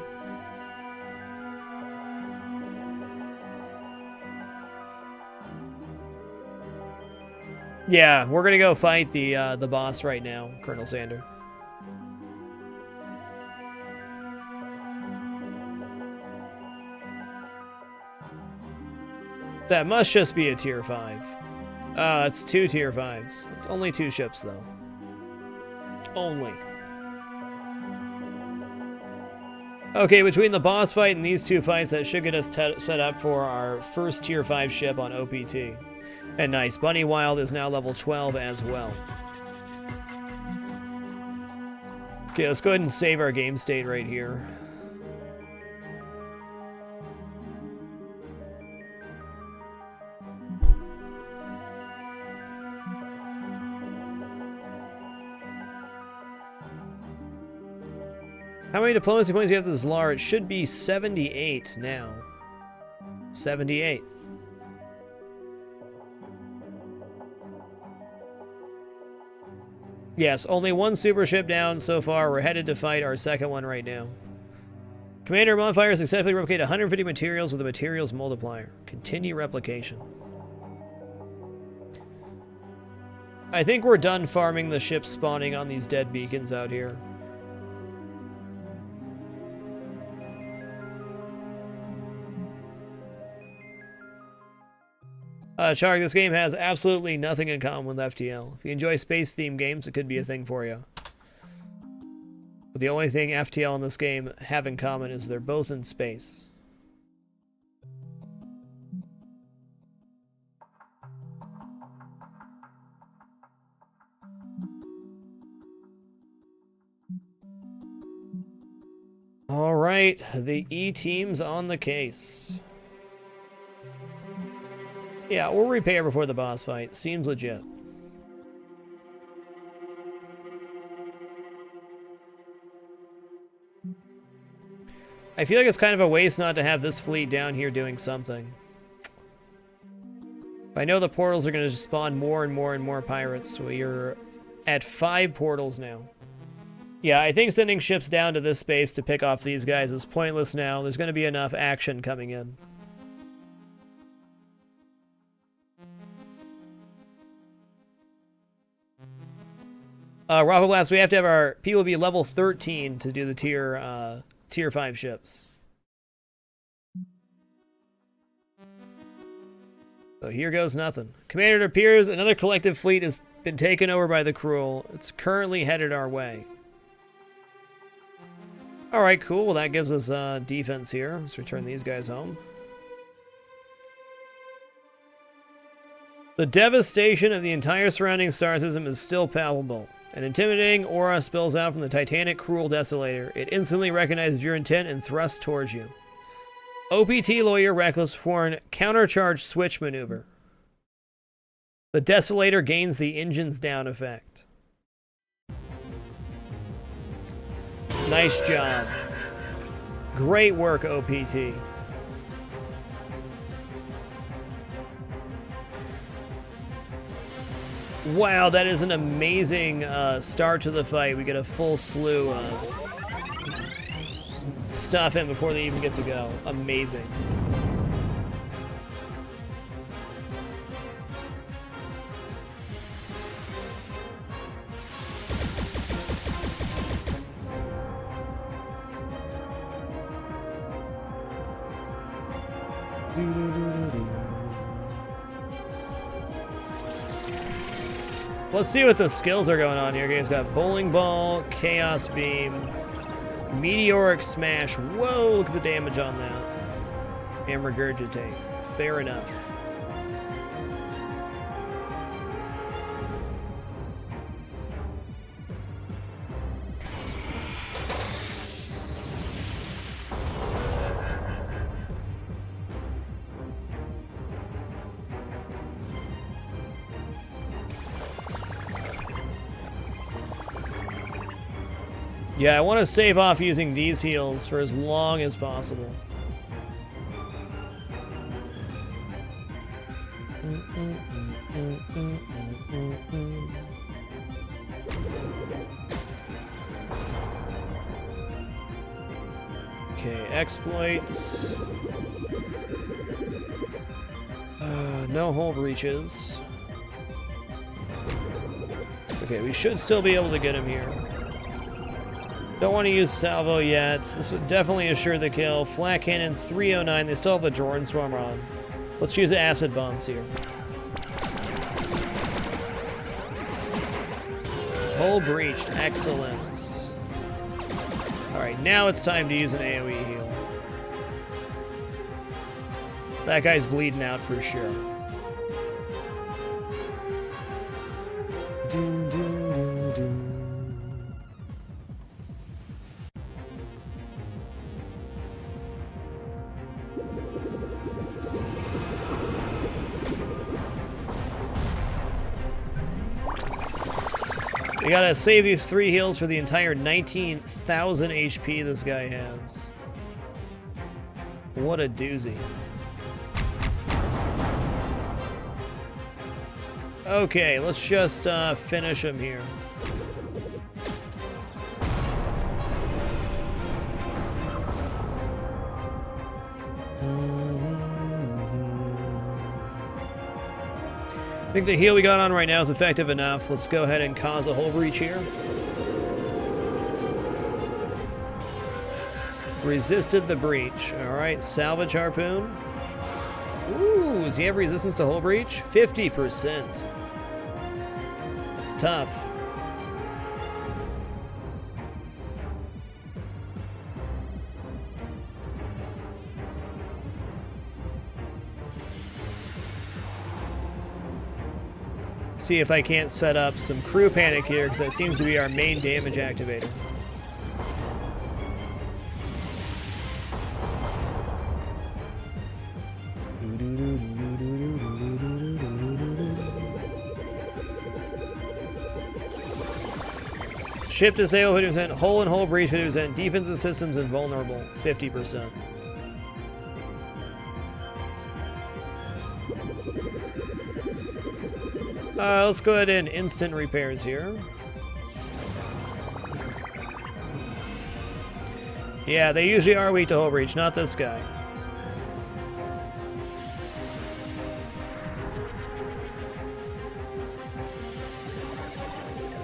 Yeah, we're gonna go fight the boss right now, Colonel Sander. That must just be a tier 5. It's 2 tier 5s. It's only 2 ships though. Only. Okay, between the boss fight and these 2 fights, that should get us set up for our first tier 5 ship on OPT. And nice, Bunny Wild is now level 12 as well. Okay, let's go ahead and save our game state right here. How many diplomacy points do you have to this LAR? It should be 78 now. 78. Yes, only 1 super ship down so far. We're headed to fight our second one right now. Commander Modifier successfully replicated 150 materials with a materials multiplier. Continue replication. I think we're done farming the ships spawning on these dead beacons out here. Shark, this game has absolutely nothing in common with FTL. If you enjoy space-themed games, it could be a thing for you. But the only thing FTL and this game have in common is they're both in space. All right, the E-team's on the case. Yeah, we'll repay her before the boss fight. Seems legit. I feel like it's kind of a waste not to have this fleet down here doing something. I know the portals are going to spawn more and more and more pirates, so we're at 5 portals now. Yeah, I think sending ships down to this space to pick off these guys is pointless now. There's going to be enough action coming in. Raffle Blast, we have to have our people be level 13 to do the tier 5 ships. So here goes nothing. Commander, it appears another collective fleet has been taken over by the Cruel. It's currently headed our way. All right, cool. Well, that gives us defense here. Let's return these guys home. The devastation of the entire surrounding star system is still palpable. An intimidating aura spills out from the titanic, cruel desolator. It instantly recognizes your intent and thrusts towards you. OPT Lawyer Reckless performed countercharge switch maneuver. The desolator gains the engine's down effect. Nice job. Great work, OPT. Wow, that is an amazing start to the fight. We get a full slew of stuff in before they even get to go. Amazing. Let's see what the skills are going on here. Okay, it's got Bowling Ball, Chaos Beam, Meteoric Smash. Whoa, look at the damage on that. And Regurgitate. Fair enough. Yeah, I want to save off using these heals for as long as possible. Okay, exploits. No hold reaches. Okay, we should still be able to get him here. Don't want to use Salvo yet. This would definitely assure the kill. Flat Cannon 309. They still have the Jordan Swarmer on. Let's use Acid Bombs here. Hole breached. Excellent. Alright, now it's time to use an AoE heal. That guy's bleeding out for sure. We gotta save these 3 heals for the entire 19,000 HP this guy has. What a doozy. Okay, let's just finish him here. I think the heal we got on right now is effective enough. Let's go ahead and cause a hole breach here. Resisted the breach. Alright, salvage harpoon. Ooh, does he have resistance to hole breach? 50%. That's tough. See if I can't set up some crew panic here, because that seems to be our main damage activator. Ship disable 50%, hole and hole breach 50%, defensive systems invulnerable 50%. Let's go ahead and instant repairs here. Yeah, they usually are weak to hole breach, not this guy.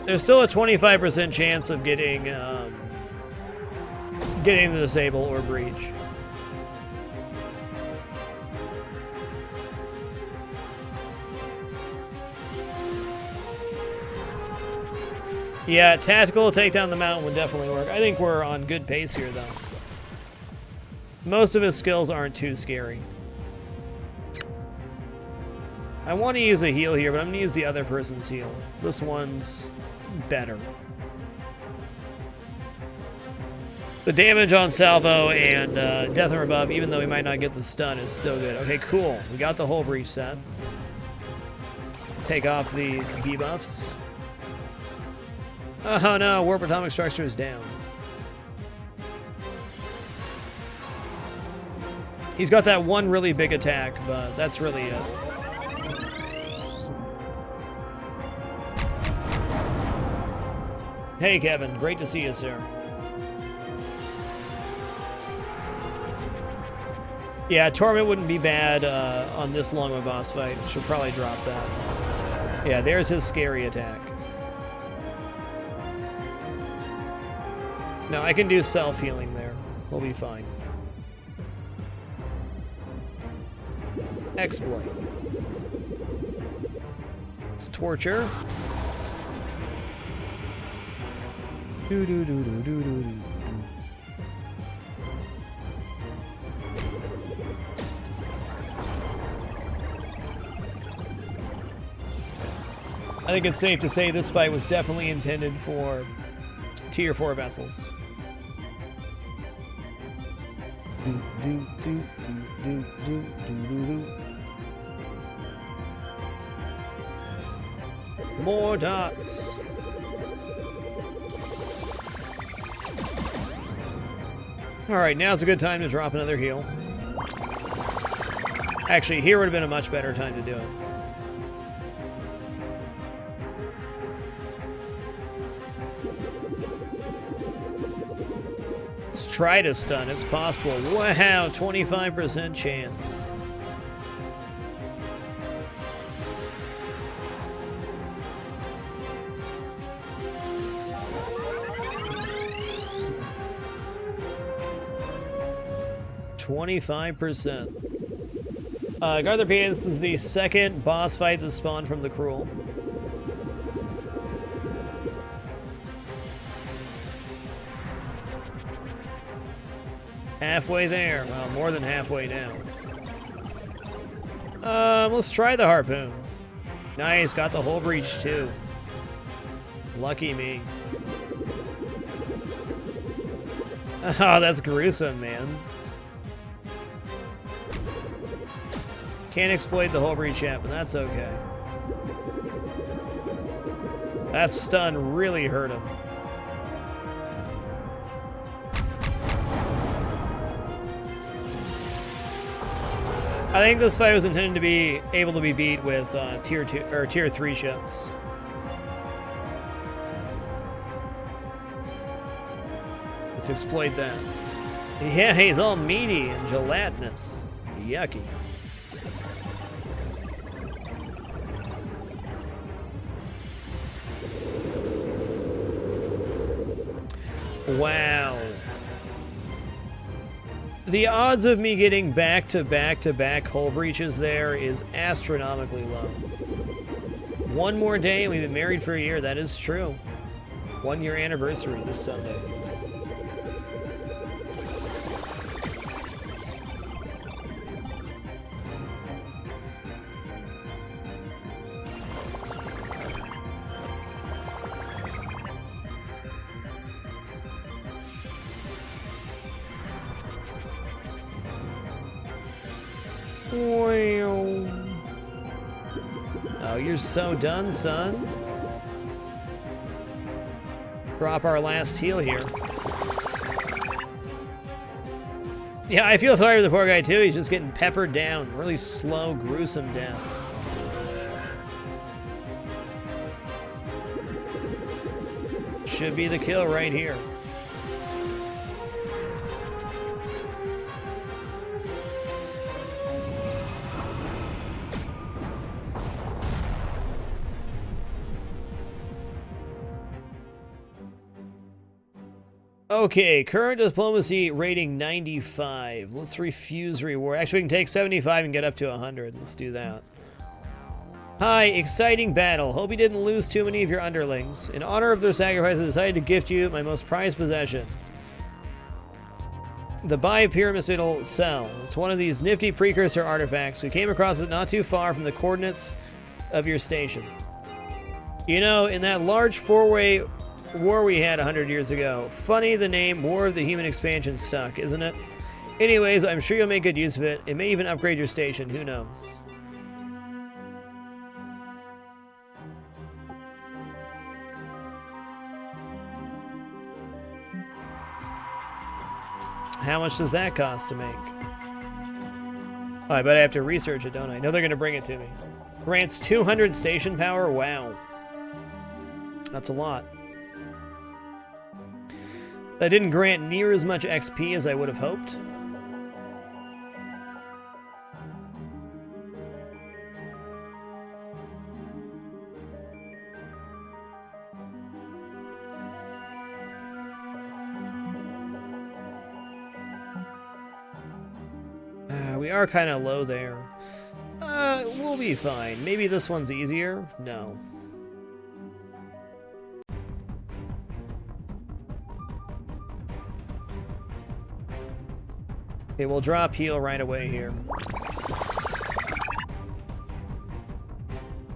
There's still a 25% chance of getting the disable or breach. Yeah, tactical take down the mountain would definitely work. I think we're on good pace here, though. Most of his skills aren't too scary. I want to use a heal here, but I'm going to use the other person's heal. This one's better. The damage on Salvo and Death from Above, even though he might not get the stun, is still good. Okay, cool. We got the whole breach set. Take off these debuffs. Oh no, Warp Atomic Structure is down. He's got that one really big attack, but that's really it. Hey Kevin, great to see you, sir. Yeah, Torment wouldn't be bad on this long of a boss fight. Should probably drop that. Yeah, there's his scary attack. No, I can do self-healing there. We'll be fine. Exploit. It's torture. Do do do do do do do. I think it's safe to say this fight was definitely intended for Tier 4 vessels. Do, do, do, do, do, do, do, do. More dots. Alright, now's a good time to drop another heal. Actually, here would have been a much better time to do it. Let's try to stun. It's possible. Wow, 25% chance. Guard the Pants is the second boss fight that spawned from the Cruel. Halfway there. Well, more than halfway down. Let's try the Harpoon. Nice, got the whole breach too. Lucky me. Oh, that's gruesome, man. Can't exploit the whole breach yet, but that's okay. That stun really hurt him. I think this fight was intended to be able to be beat with tier 2 or tier 3 ships. Let's exploit that. Yeah, he's all meaty and gelatinous. Yucky. Wow. The odds of me getting back-to-back-to-back hull breaches there is astronomically low. One more day and we've been married for a year. That is true. 1 year anniversary this Sunday. Oh, you're so done, son. Drop our last heal here. Yeah, I feel sorry for the poor guy too. He's just getting peppered down. Really slow, gruesome death. Should be the kill right here. Okay, current diplomacy rating 95. Let's refuse reward. Actually, we can take 75 and get up to 100. Let's do that. Hi, exciting battle. Hope you didn't lose too many of your underlings. In honor of their sacrifice, I decided to gift you my most prized possession. The Biopyramidal Cell. It's one of these nifty precursor artifacts. We came across it not too far from the coordinates of your station. You know, in that large four-way war we had 100 years ago, funny the name War of the Human Expansion stuck, isn't it? Anyways, I'm sure you'll make good use of it. It may even upgrade your station, who knows? How much does that cost to make? Oh, I bet I have to research it, don't I? No, they're gonna bring it to me. Grants 200 station power? Wow. That's a lot. That didn't grant near as much XP as I would have hoped. We are kind of low there. We'll be fine. Maybe this one's easier? No. Okay, we'll drop heal right away here.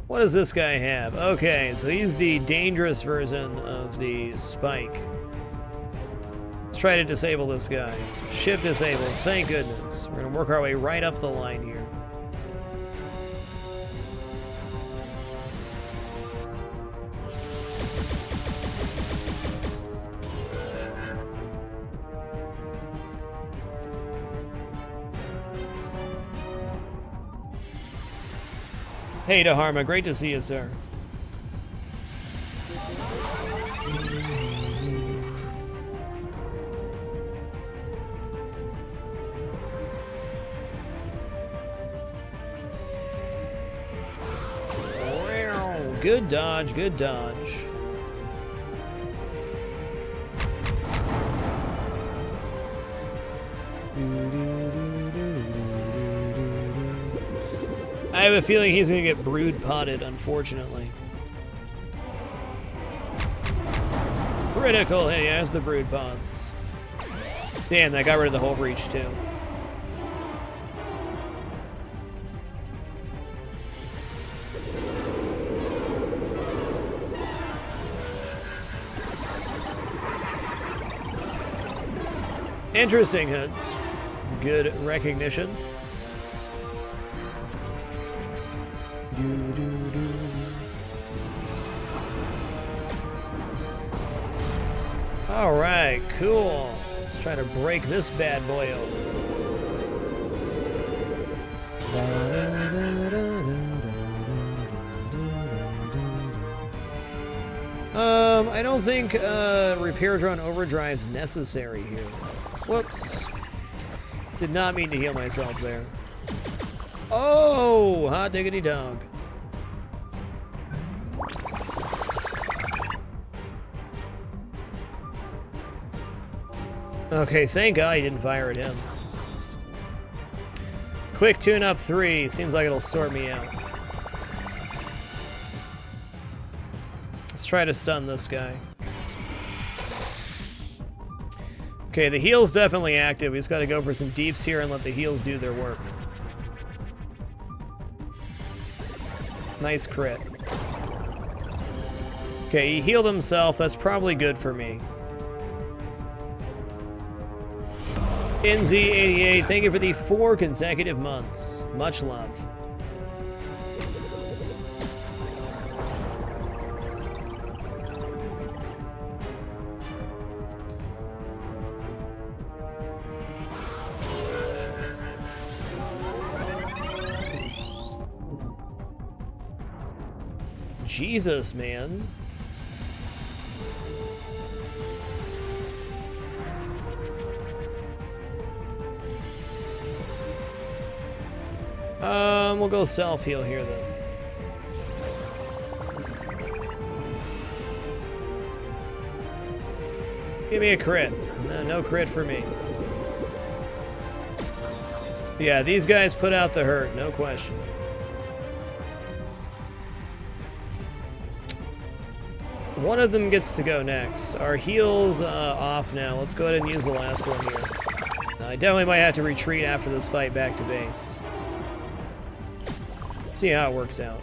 What does this guy have? Okay, so he's the dangerous version of the Spike. Let's try to disable this guy. Ship disabled, thank goodness. We're gonna work our way right up the line here. Hey, Dharma, great to see you, sir. Good dodge, good dodge. I have a feeling he's gonna get brood potted, unfortunately. Critical hit, yeah, there's the brood pods. Damn, that got rid of the whole breach too. Interesting hoods. Good recognition. All right, cool. Let's try to break this bad boy open. I don't think repair drone overdrive's necessary here. Whoops. Did not mean to heal myself there. Oh, hot diggity dog. Okay, thank God he didn't fire at him. Quick tune-up 3. Seems like it'll sort me out. Let's try to stun this guy. Okay, the heal's definitely active. We just gotta go for some deeps here and let the heals do their work. Nice crit. Okay, he healed himself. That's probably good for me. NZ88, thank you for the 4 consecutive months. Much love. Jesus, man. We'll go self-heal here then. Give me a crit. No crit for me. Yeah, these guys put out the hurt, no question. One of them gets to go next. Our heal's off now. Let's go ahead and use the last one here. I definitely might have to retreat after this fight back to base. See how it works out.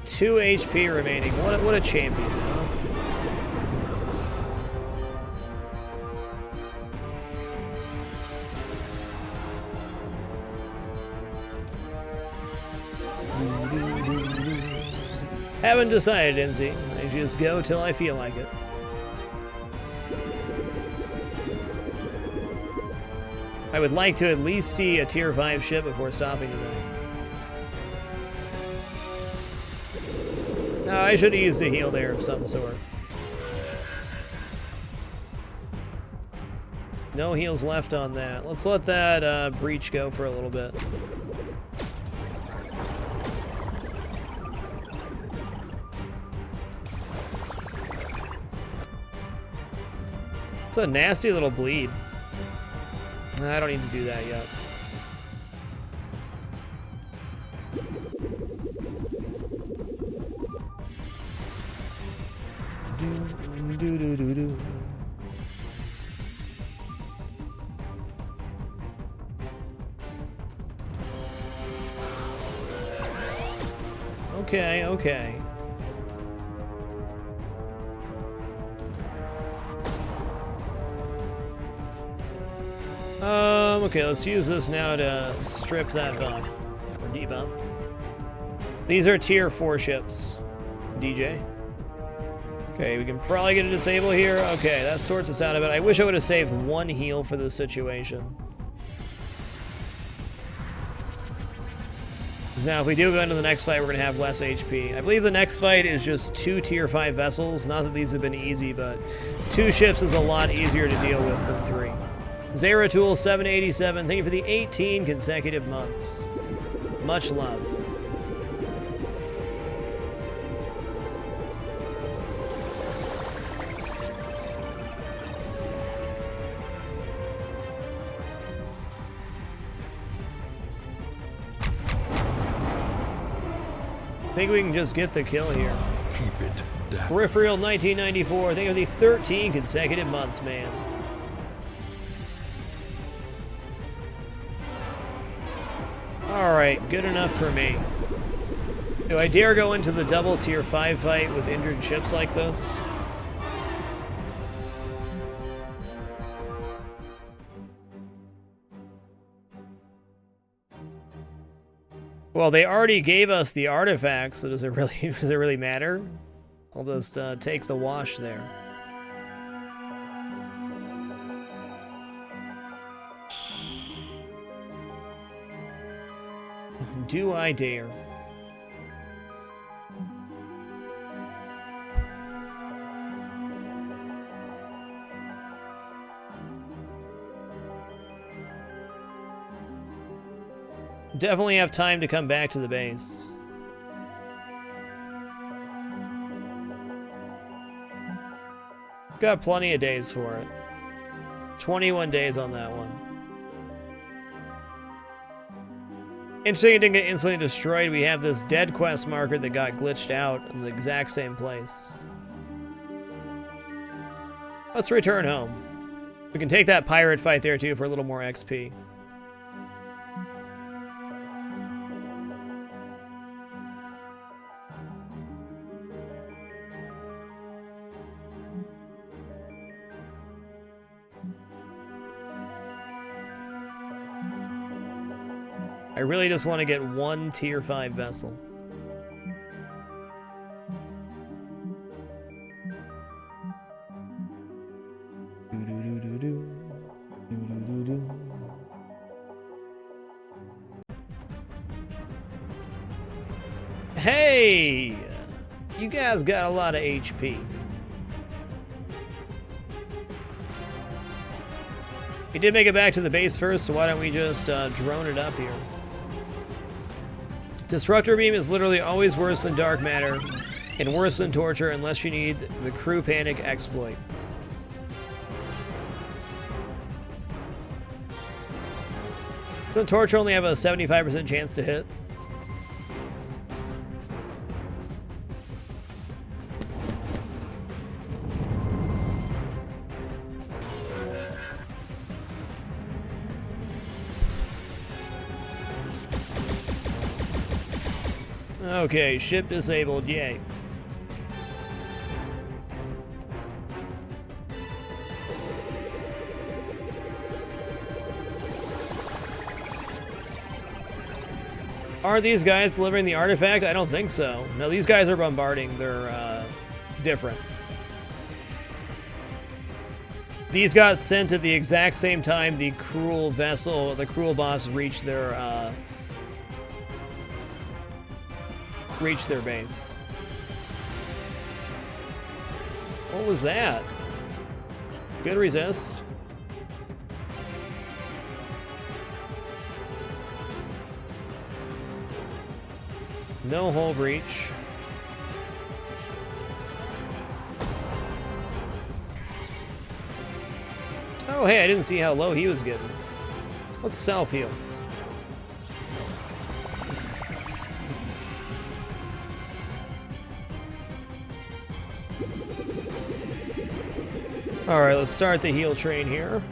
Two HP remaining. What a champion, huh? Haven't decided, NZ. I just go till I feel like it. I would like to at least see a tier 5 ship before stopping tonight. No, I should have used a heal there of some sort. No heals left on that. Let's let that breach go for a little bit. It's a nasty little bleed. I don't need to do that yet. Do. Okay, okay. Okay, let's use this now to strip that buff, or debuff. These are tier 4 ships, DJ. Okay, we can probably get a disable here. Okay, that sorts us out of it. I wish I would have saved one heal for this situation. Now, if we do go into the next fight, we're going to have less HP. I believe the next fight is just 2 tier 5 vessels. Not that these have been easy, but 2 ships is a lot easier to deal with than 3. Zeratul 787, thank you for the 18 consecutive months. Much love. I think we can just get the kill here. Keep it down. Peripheral 1994, thank you for the 13 consecutive months, man. Alright, good enough for me. Do I dare go into the double tier 5 fight with injured ships like this? Well, they already gave us the artifacts, so does it really matter? I'll just take the wash there. Do I dare? Definitely have time to come back to the base. Got plenty of days for it. 21 days on that one. Interesting it didn't get instantly destroyed. We have this dead quest marker that got glitched out in the exact same place. Let's return home. We can take that pirate fight there too for a little more XP. I really just want to get one tier 5 vessel. Hey! You guys got a lot of HP. We did make it back to the base first, so why don't we just drone it up here? Disruptor Beam is literally always worse than Dark Matter and worse than Torture unless you need the Crew Panic exploit. The torch only have a 75% chance to hit. Okay, ship disabled, yay. Are these guys delivering the artifact? I don't think so. No, these guys are bombarding. They're different. These got sent at the exact same time the cruel vessel, the cruel boss reached their base. What was that? Good resist. No hull breach. Oh, hey, I didn't see how low he was getting. Let's self-heal. All right, let's start the heal train here.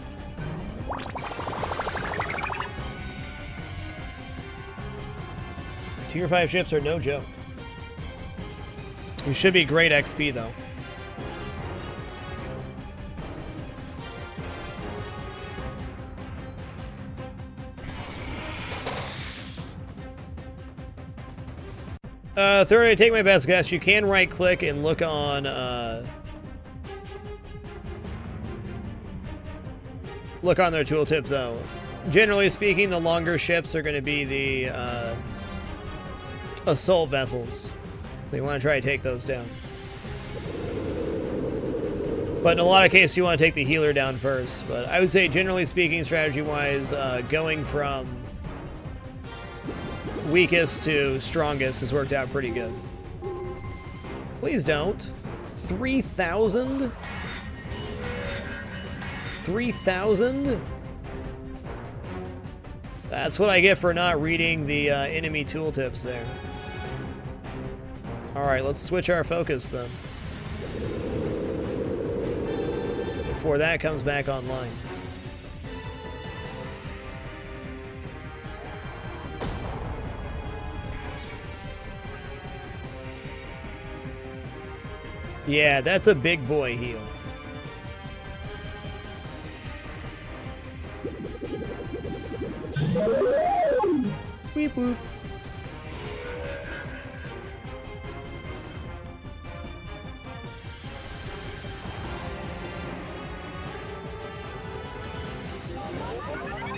Tier 5 ships are no joke. You should be great XP, though. Third, I take my best guess. You can right-click and look on, look on their tooltip, though. Generally speaking, the longer ships are going to be the, assault vessels. So you want to try to take those down. But in a lot of cases, you want to take the healer down first. But I would say, generally speaking, strategy-wise, going from weakest to strongest has worked out pretty good. Please don't. 3,000? 3,000? That's what I get for not reading the enemy tooltips there. Alright, let's switch our focus then. Before that comes back online. Yeah, that's a big boy heal. Weep whoop.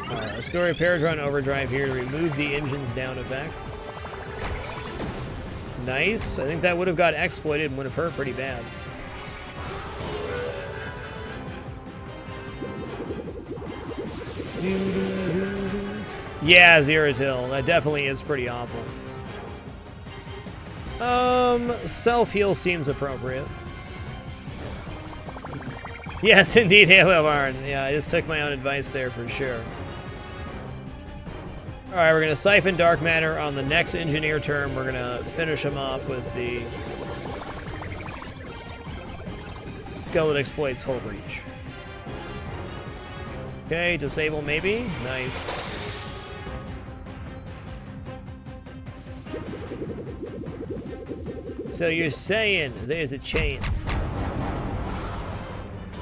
Alright, let's go repair run overdrive here to remove the engines down effect. Nice. I think that would have got exploited and would have hurt pretty bad. Yeah, Zeratil. That definitely is pretty awful. Self-heal seems appropriate. Yes, indeed, Halo Barn. Yeah, I just took my own advice there for sure. Alright, we're going to siphon Dark Matter on the next engineer turn. We're going to finish him off with the Skull that exploits Hull Breach. Okay, disable maybe. Nice. So you're saying there's a chance.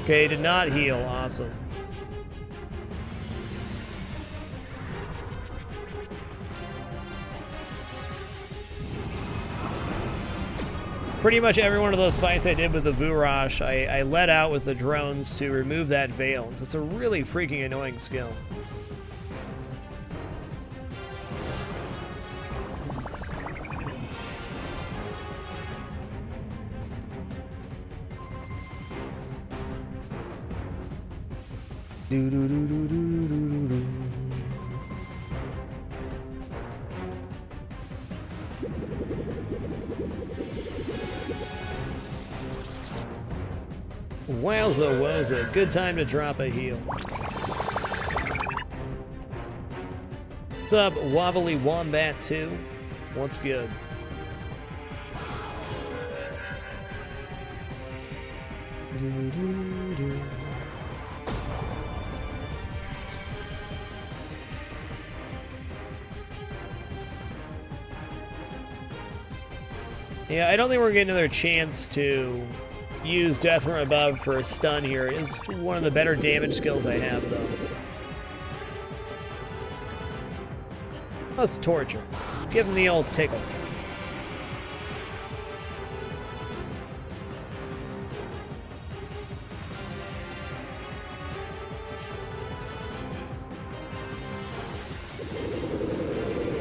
Okay, did not heal. Awesome. Pretty much every one of those fights I did with the Vurash, I let out with the drones to remove that veil. It's a really freaking annoying skill. Wowza wowza, good time to drop a heal. What's up, Wobbly Wombat 2? What's good? Yeah, I don't think we're getting another chance to use Death from Above for a stun here. It is one of the better damage skills I have, though. Let's torture. Give him the old tickle.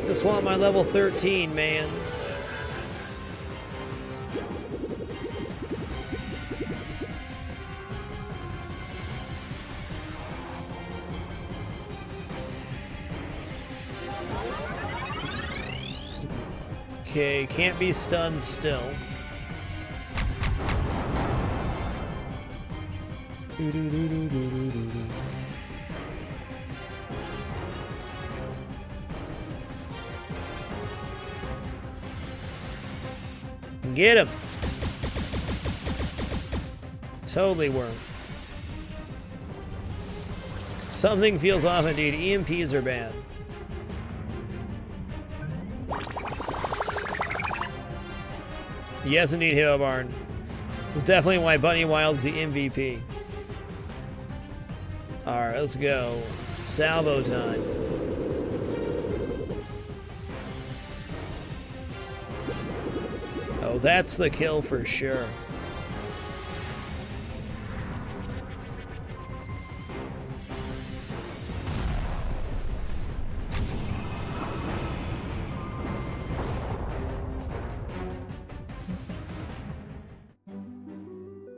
Just want my level 13, man. Okay, can't be stunned still. Get him. Totally worth. Something feels off indeed. EMPs are bad. Yes, indeed, Hero Barn. This is definitely why Bunny Wild's the MVP. Alright, let's go. Salvo time. Oh, that's the kill for sure.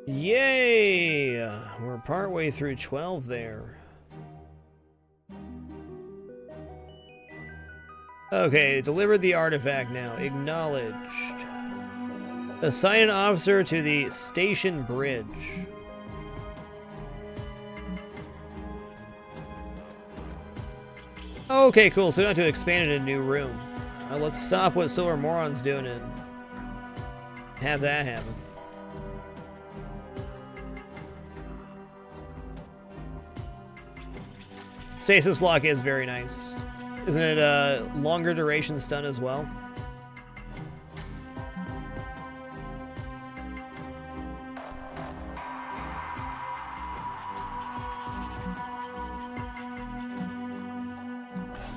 Yay! We're partway through 12 there. Okay, delivered the artifact now. Acknowledged. Assign an officer to the station bridge. Okay, cool. So we don't have to expand it in a new room. Let's stop what Silver Moron's doing and have that happen. Stasis lock is very nice. Isn't it a longer duration stun as well?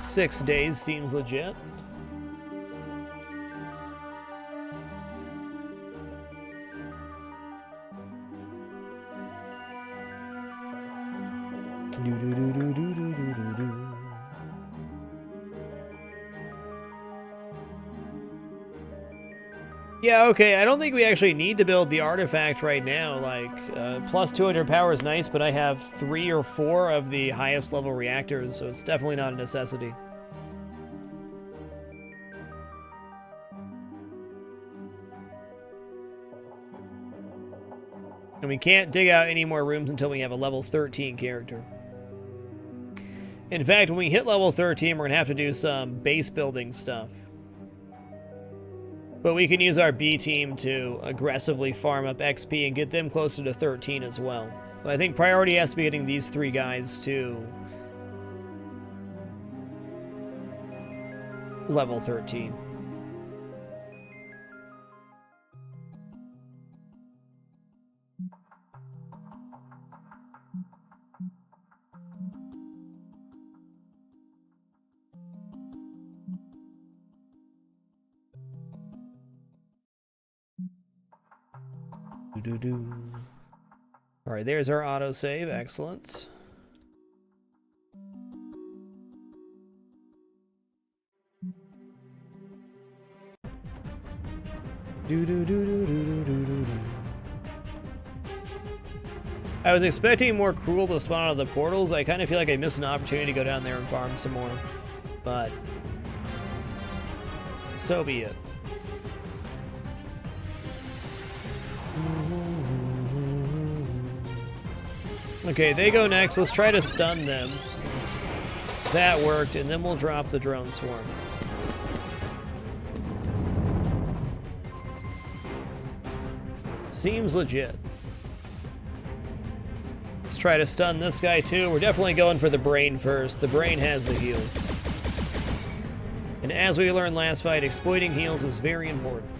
Six days seems legit. Yeah, okay, I don't think we actually need to build the artifact right now. Like, plus 200 power is nice, but I have 3 or 4 of the highest level reactors, so it's definitely not a necessity. And we can't dig out any more rooms until we have a level 13 character. In fact, when we hit level 13, we're going to have to do some base building stuff. But we can use our B team to aggressively farm up XP and get them closer to 13 as well. But I think priority has to be getting these 3 guys to level 13. All right, there's our autosave. Excellent. I was expecting more Cruel to spawn out of the portals. I kind of feel like I missed an opportunity to go down there and farm some more. But so be it. Okay, they go next. Let's try to stun them. That worked, and then we'll drop the drone swarm. Seems legit. Let's try to stun this guy too. We're definitely going for the brain first. The brain has the heals. And as we learned last fight, exploiting heals is very important.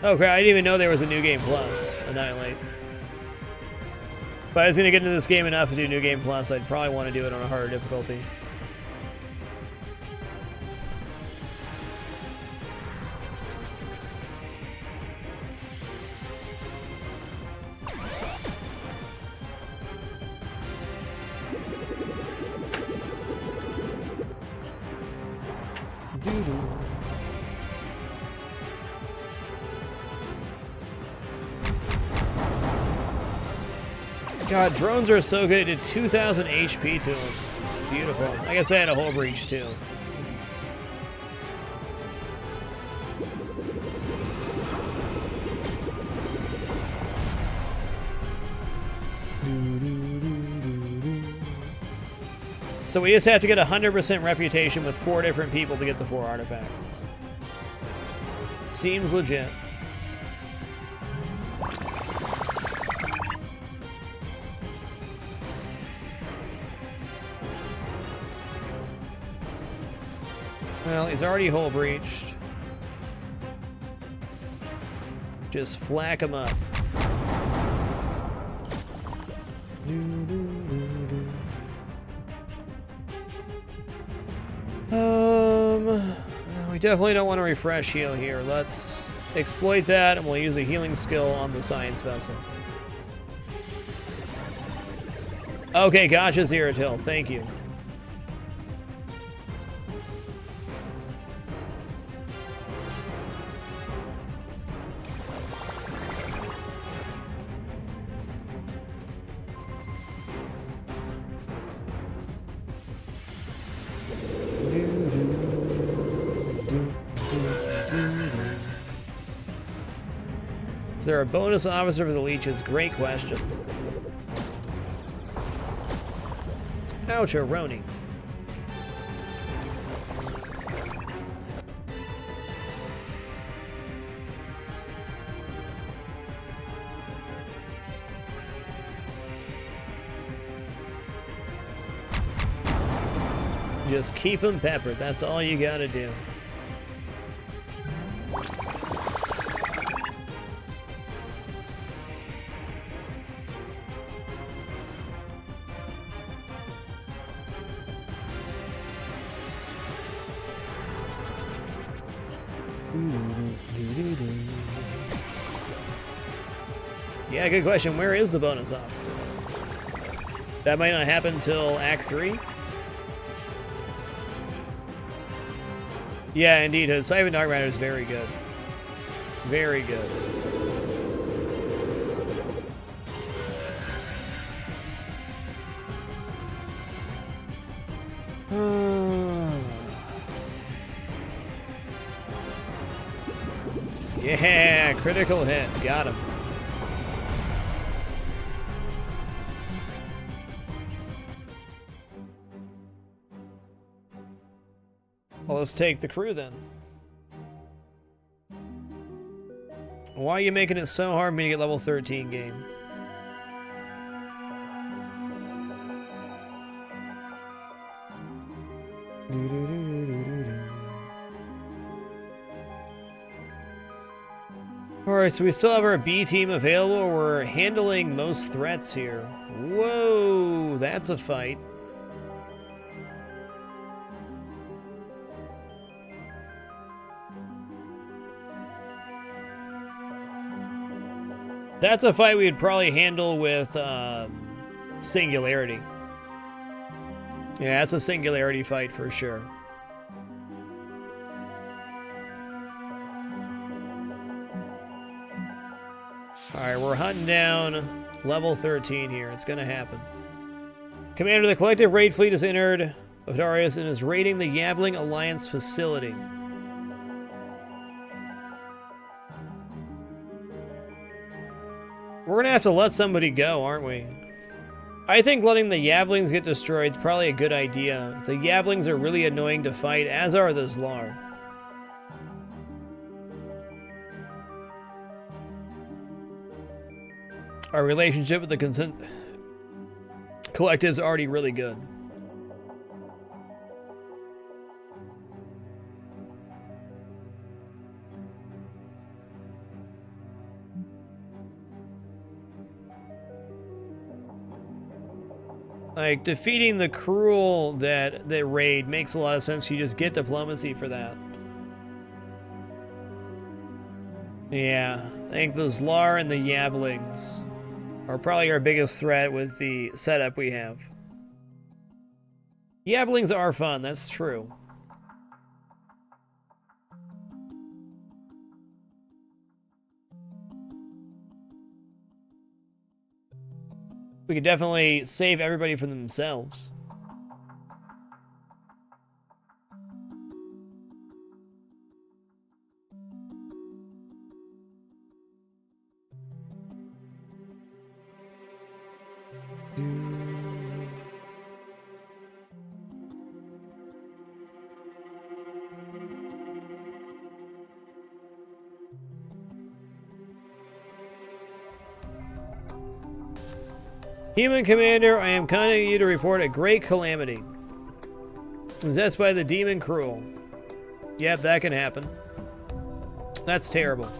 Okay, I didn't even know there was a New Game Plus, Annihilate. If I was going to get into this game enough to do New Game Plus, I'd probably want to do it on a harder difficulty. God, drones are so good. It did 2,000 HP to him. It's beautiful. I guess I had a whole breach too. So we just have to get 100% reputation with 4 different people to get the 4 artifacts. Seems legit. Well, he's already hull breached. Just flack him up. We definitely don't want to refresh heal here. Let's exploit that, and we'll use a healing skill on the science vessel. Okay, gotcha, Zeratil. Thank you. Is there a bonus officer for the leeches? Great question. Ouch-a-roni. Just keep him peppered. That's all you gotta do. Yeah, good question. Where is the bonus officer? That might not happen until Act 3? Yeah, indeed. Siphon Dark Matter is very good. Very good. Yeah, critical hit. Got him. Well, let's take the crew then. Why are you making it so hard for me to get level 13, game? Alright, so we still have our B team available. We're handling most threats here. Whoa, that's a fight. That's a fight we'd probably handle with Singularity. Yeah, that's a Singularity fight for sure. Alright, we're hunting down level 13 here. It's gonna happen. Commander, the collective raid fleet has entered of Darius and is raiding the Yabbling Alliance facility. We're gonna have to let somebody go, aren't we? I think letting the Yabblings get destroyed is probably a good idea. The Yabblings are really annoying to fight, as are the Zlar. Our relationship with the Consent Collective is already really good. Like, defeating the Cruel that raid makes a lot of sense. You just get diplomacy for that. Yeah, I think the Zlar and the Yabblings are probably our biggest threat with the setup we have. Yabblings are fun, that's true. We could definitely save everybody from themselves. Human Commander, I am contacting you to report a great calamity. Possessed by the demon Cruel. Yep, that can happen. That's terrible.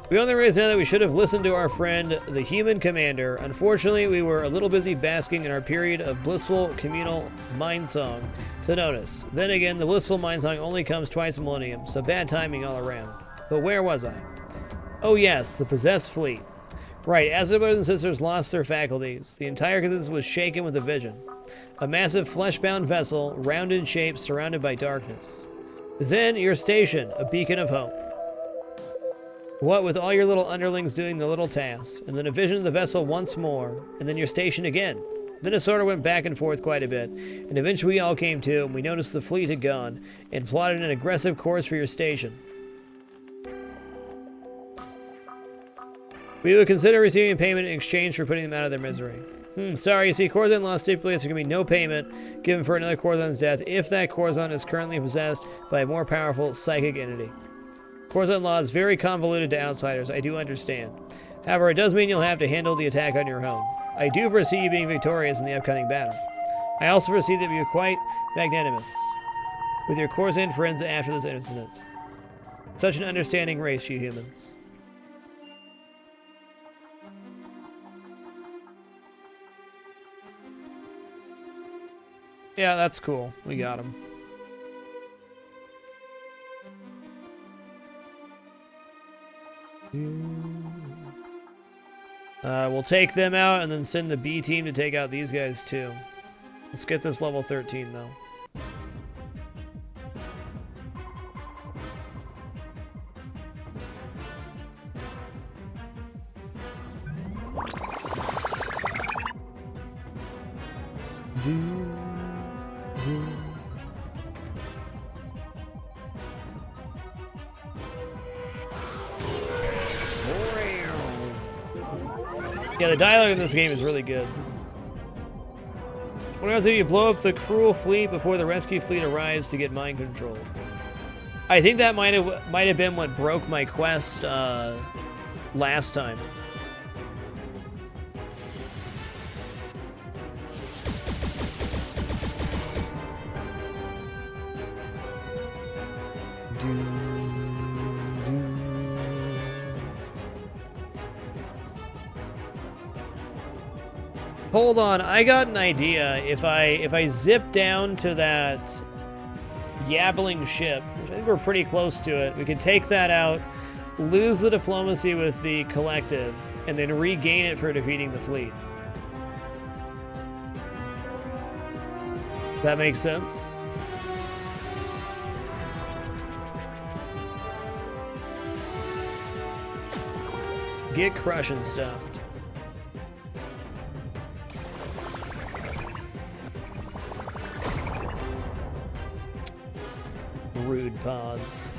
We only realize now that we should have listened to our friend, the Human Commander. Unfortunately, we were a little busy basking in our period of blissful communal mind song to notice. Then again, the blissful mind song only comes twice a millennium, so bad timing all around. But where was I? Oh yes, the possessed fleet. Right, as the brothers and sisters lost their faculties, the entire existence was shaken with a vision. A massive flesh-bound vessel, round in shape, surrounded by darkness. Then your station, a beacon of hope. What with all your little underlings doing the little tasks, and then a vision of the vessel once more, and then your station again. Then it sort of went back and forth quite a bit, and eventually we all came to, and we noticed the fleet had gone, and plotted an aggressive course for your station. We would consider receiving payment in exchange for putting them out of their misery. Sorry, you see, Corzan law stipulates there can be no payment given for another Corzan's death if that Corzan is currently possessed by a more powerful psychic entity. Corzan law is very convoluted to outsiders, I do understand. However, it does mean you'll have to handle the attack on your own. I do foresee you being victorious in the upcoming battle. I also foresee that you're quite magnanimous with your Corzan friends after this incident. Such an understanding race, you humans. Yeah, that's cool. We got him. We'll take them out and then send the B team to take out these guys too. Let's get this level 13 though. Yeah, the dialogue in this game is really good. What happens if you blow up the Cruel fleet before the rescue fleet arrives to get mind control? I think that might have been what broke my quest last time. Hold on, I got an idea. If I zip down to that Yabbling ship, which I think we're pretty close to it, we could take that out, lose the diplomacy with the collective, and then regain it for defeating the fleet. That makes sense? Get crushing stuffed. Rude pods.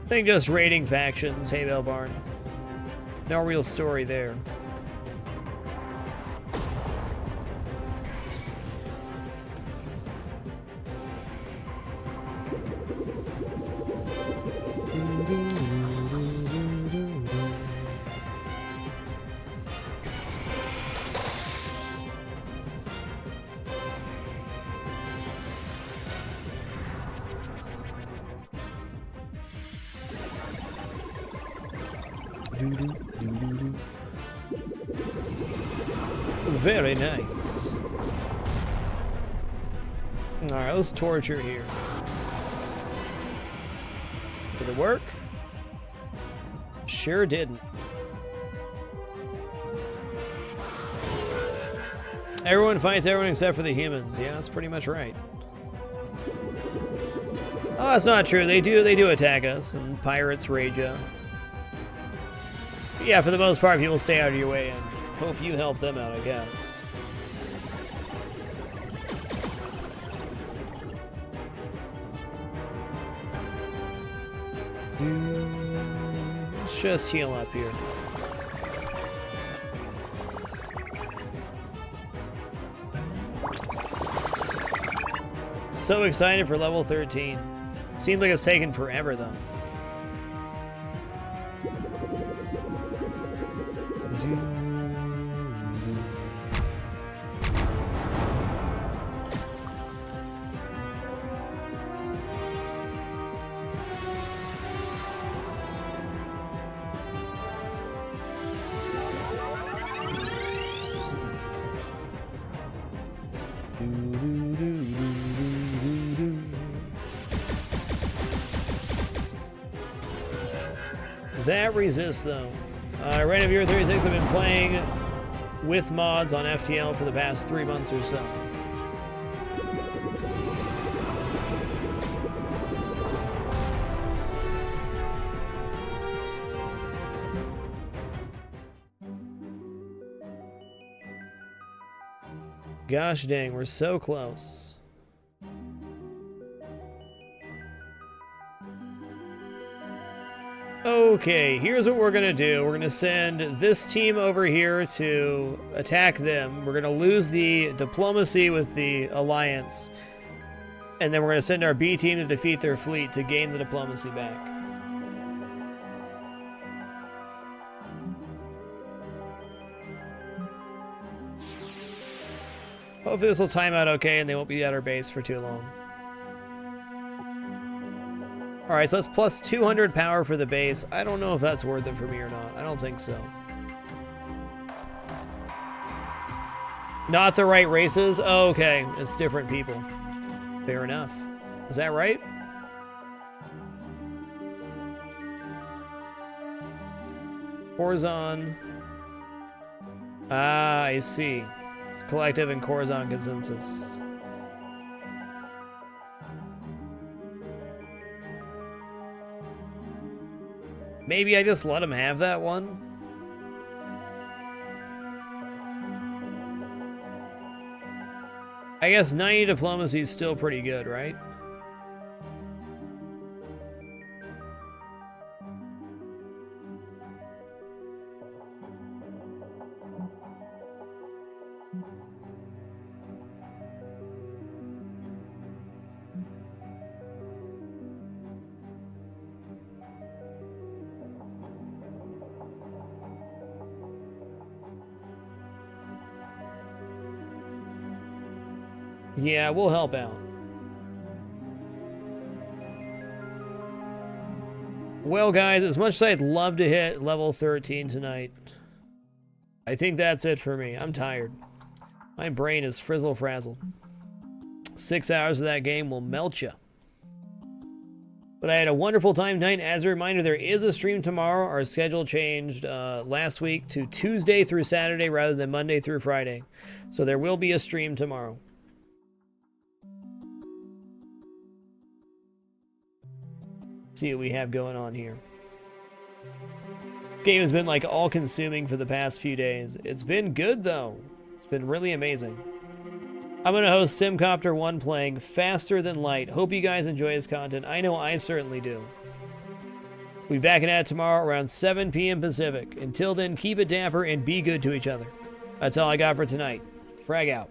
I think just raiding factions, Hay Bale Barn. No real story there. Very nice. Alright, let's torture here. Did it work? Sure didn't. Everyone fights everyone except for the humans. Yeah, that's pretty much right. Oh, that's not true. They do attack us, and pirates rage us. Yeah, for the most part, people stay out of your way and hope you help them out, I guess. Let's just heal up here. So excited for level 13. Seems like it's taken forever, though. That resists, though. Random Viewer 36 have been playing with mods on FTL for the past 3 months or so. Gosh dang, we're so close. Okay, here's what we're gonna do. We're gonna send this team over here to attack them. We're gonna lose the diplomacy with the Alliance. And then we're gonna send our B team to defeat their fleet to gain the diplomacy back. Hopefully this will time out okay and they won't be at our base for too long. Alright, so that's plus 200 power for the base. I don't know if that's worth it for me or not. I don't think so. Not the right races? Oh, okay. It's different people. Fair enough. Is that right? Corzon. Ah, I see. It's collective and Corzon consensus. Maybe I just let him have that one? I guess 90 diplomacy is still pretty good, right? Yeah, we'll help out. Well, guys, as much as I'd love to hit level 13 tonight, I think that's it for me. I'm tired. My brain is frizzle-frazzled. 6 hours of that game will melt you. But I had a wonderful time tonight. As a reminder, there is a stream tomorrow. Our schedule changed last week to Tuesday through Saturday rather than Monday through Friday. So there will be a stream tomorrow. See what we have going on here. Game has been like all-consuming for the past few days. It's been good though. It's been really amazing. I'm gonna host Simcopter 1 playing Faster Than Light. Hope you guys enjoy his content. I know I certainly do. We'll be back at it tomorrow around 7 p.m. Pacific. Until then, keep it dapper and be good to each other. That's all I got for tonight. Frag out.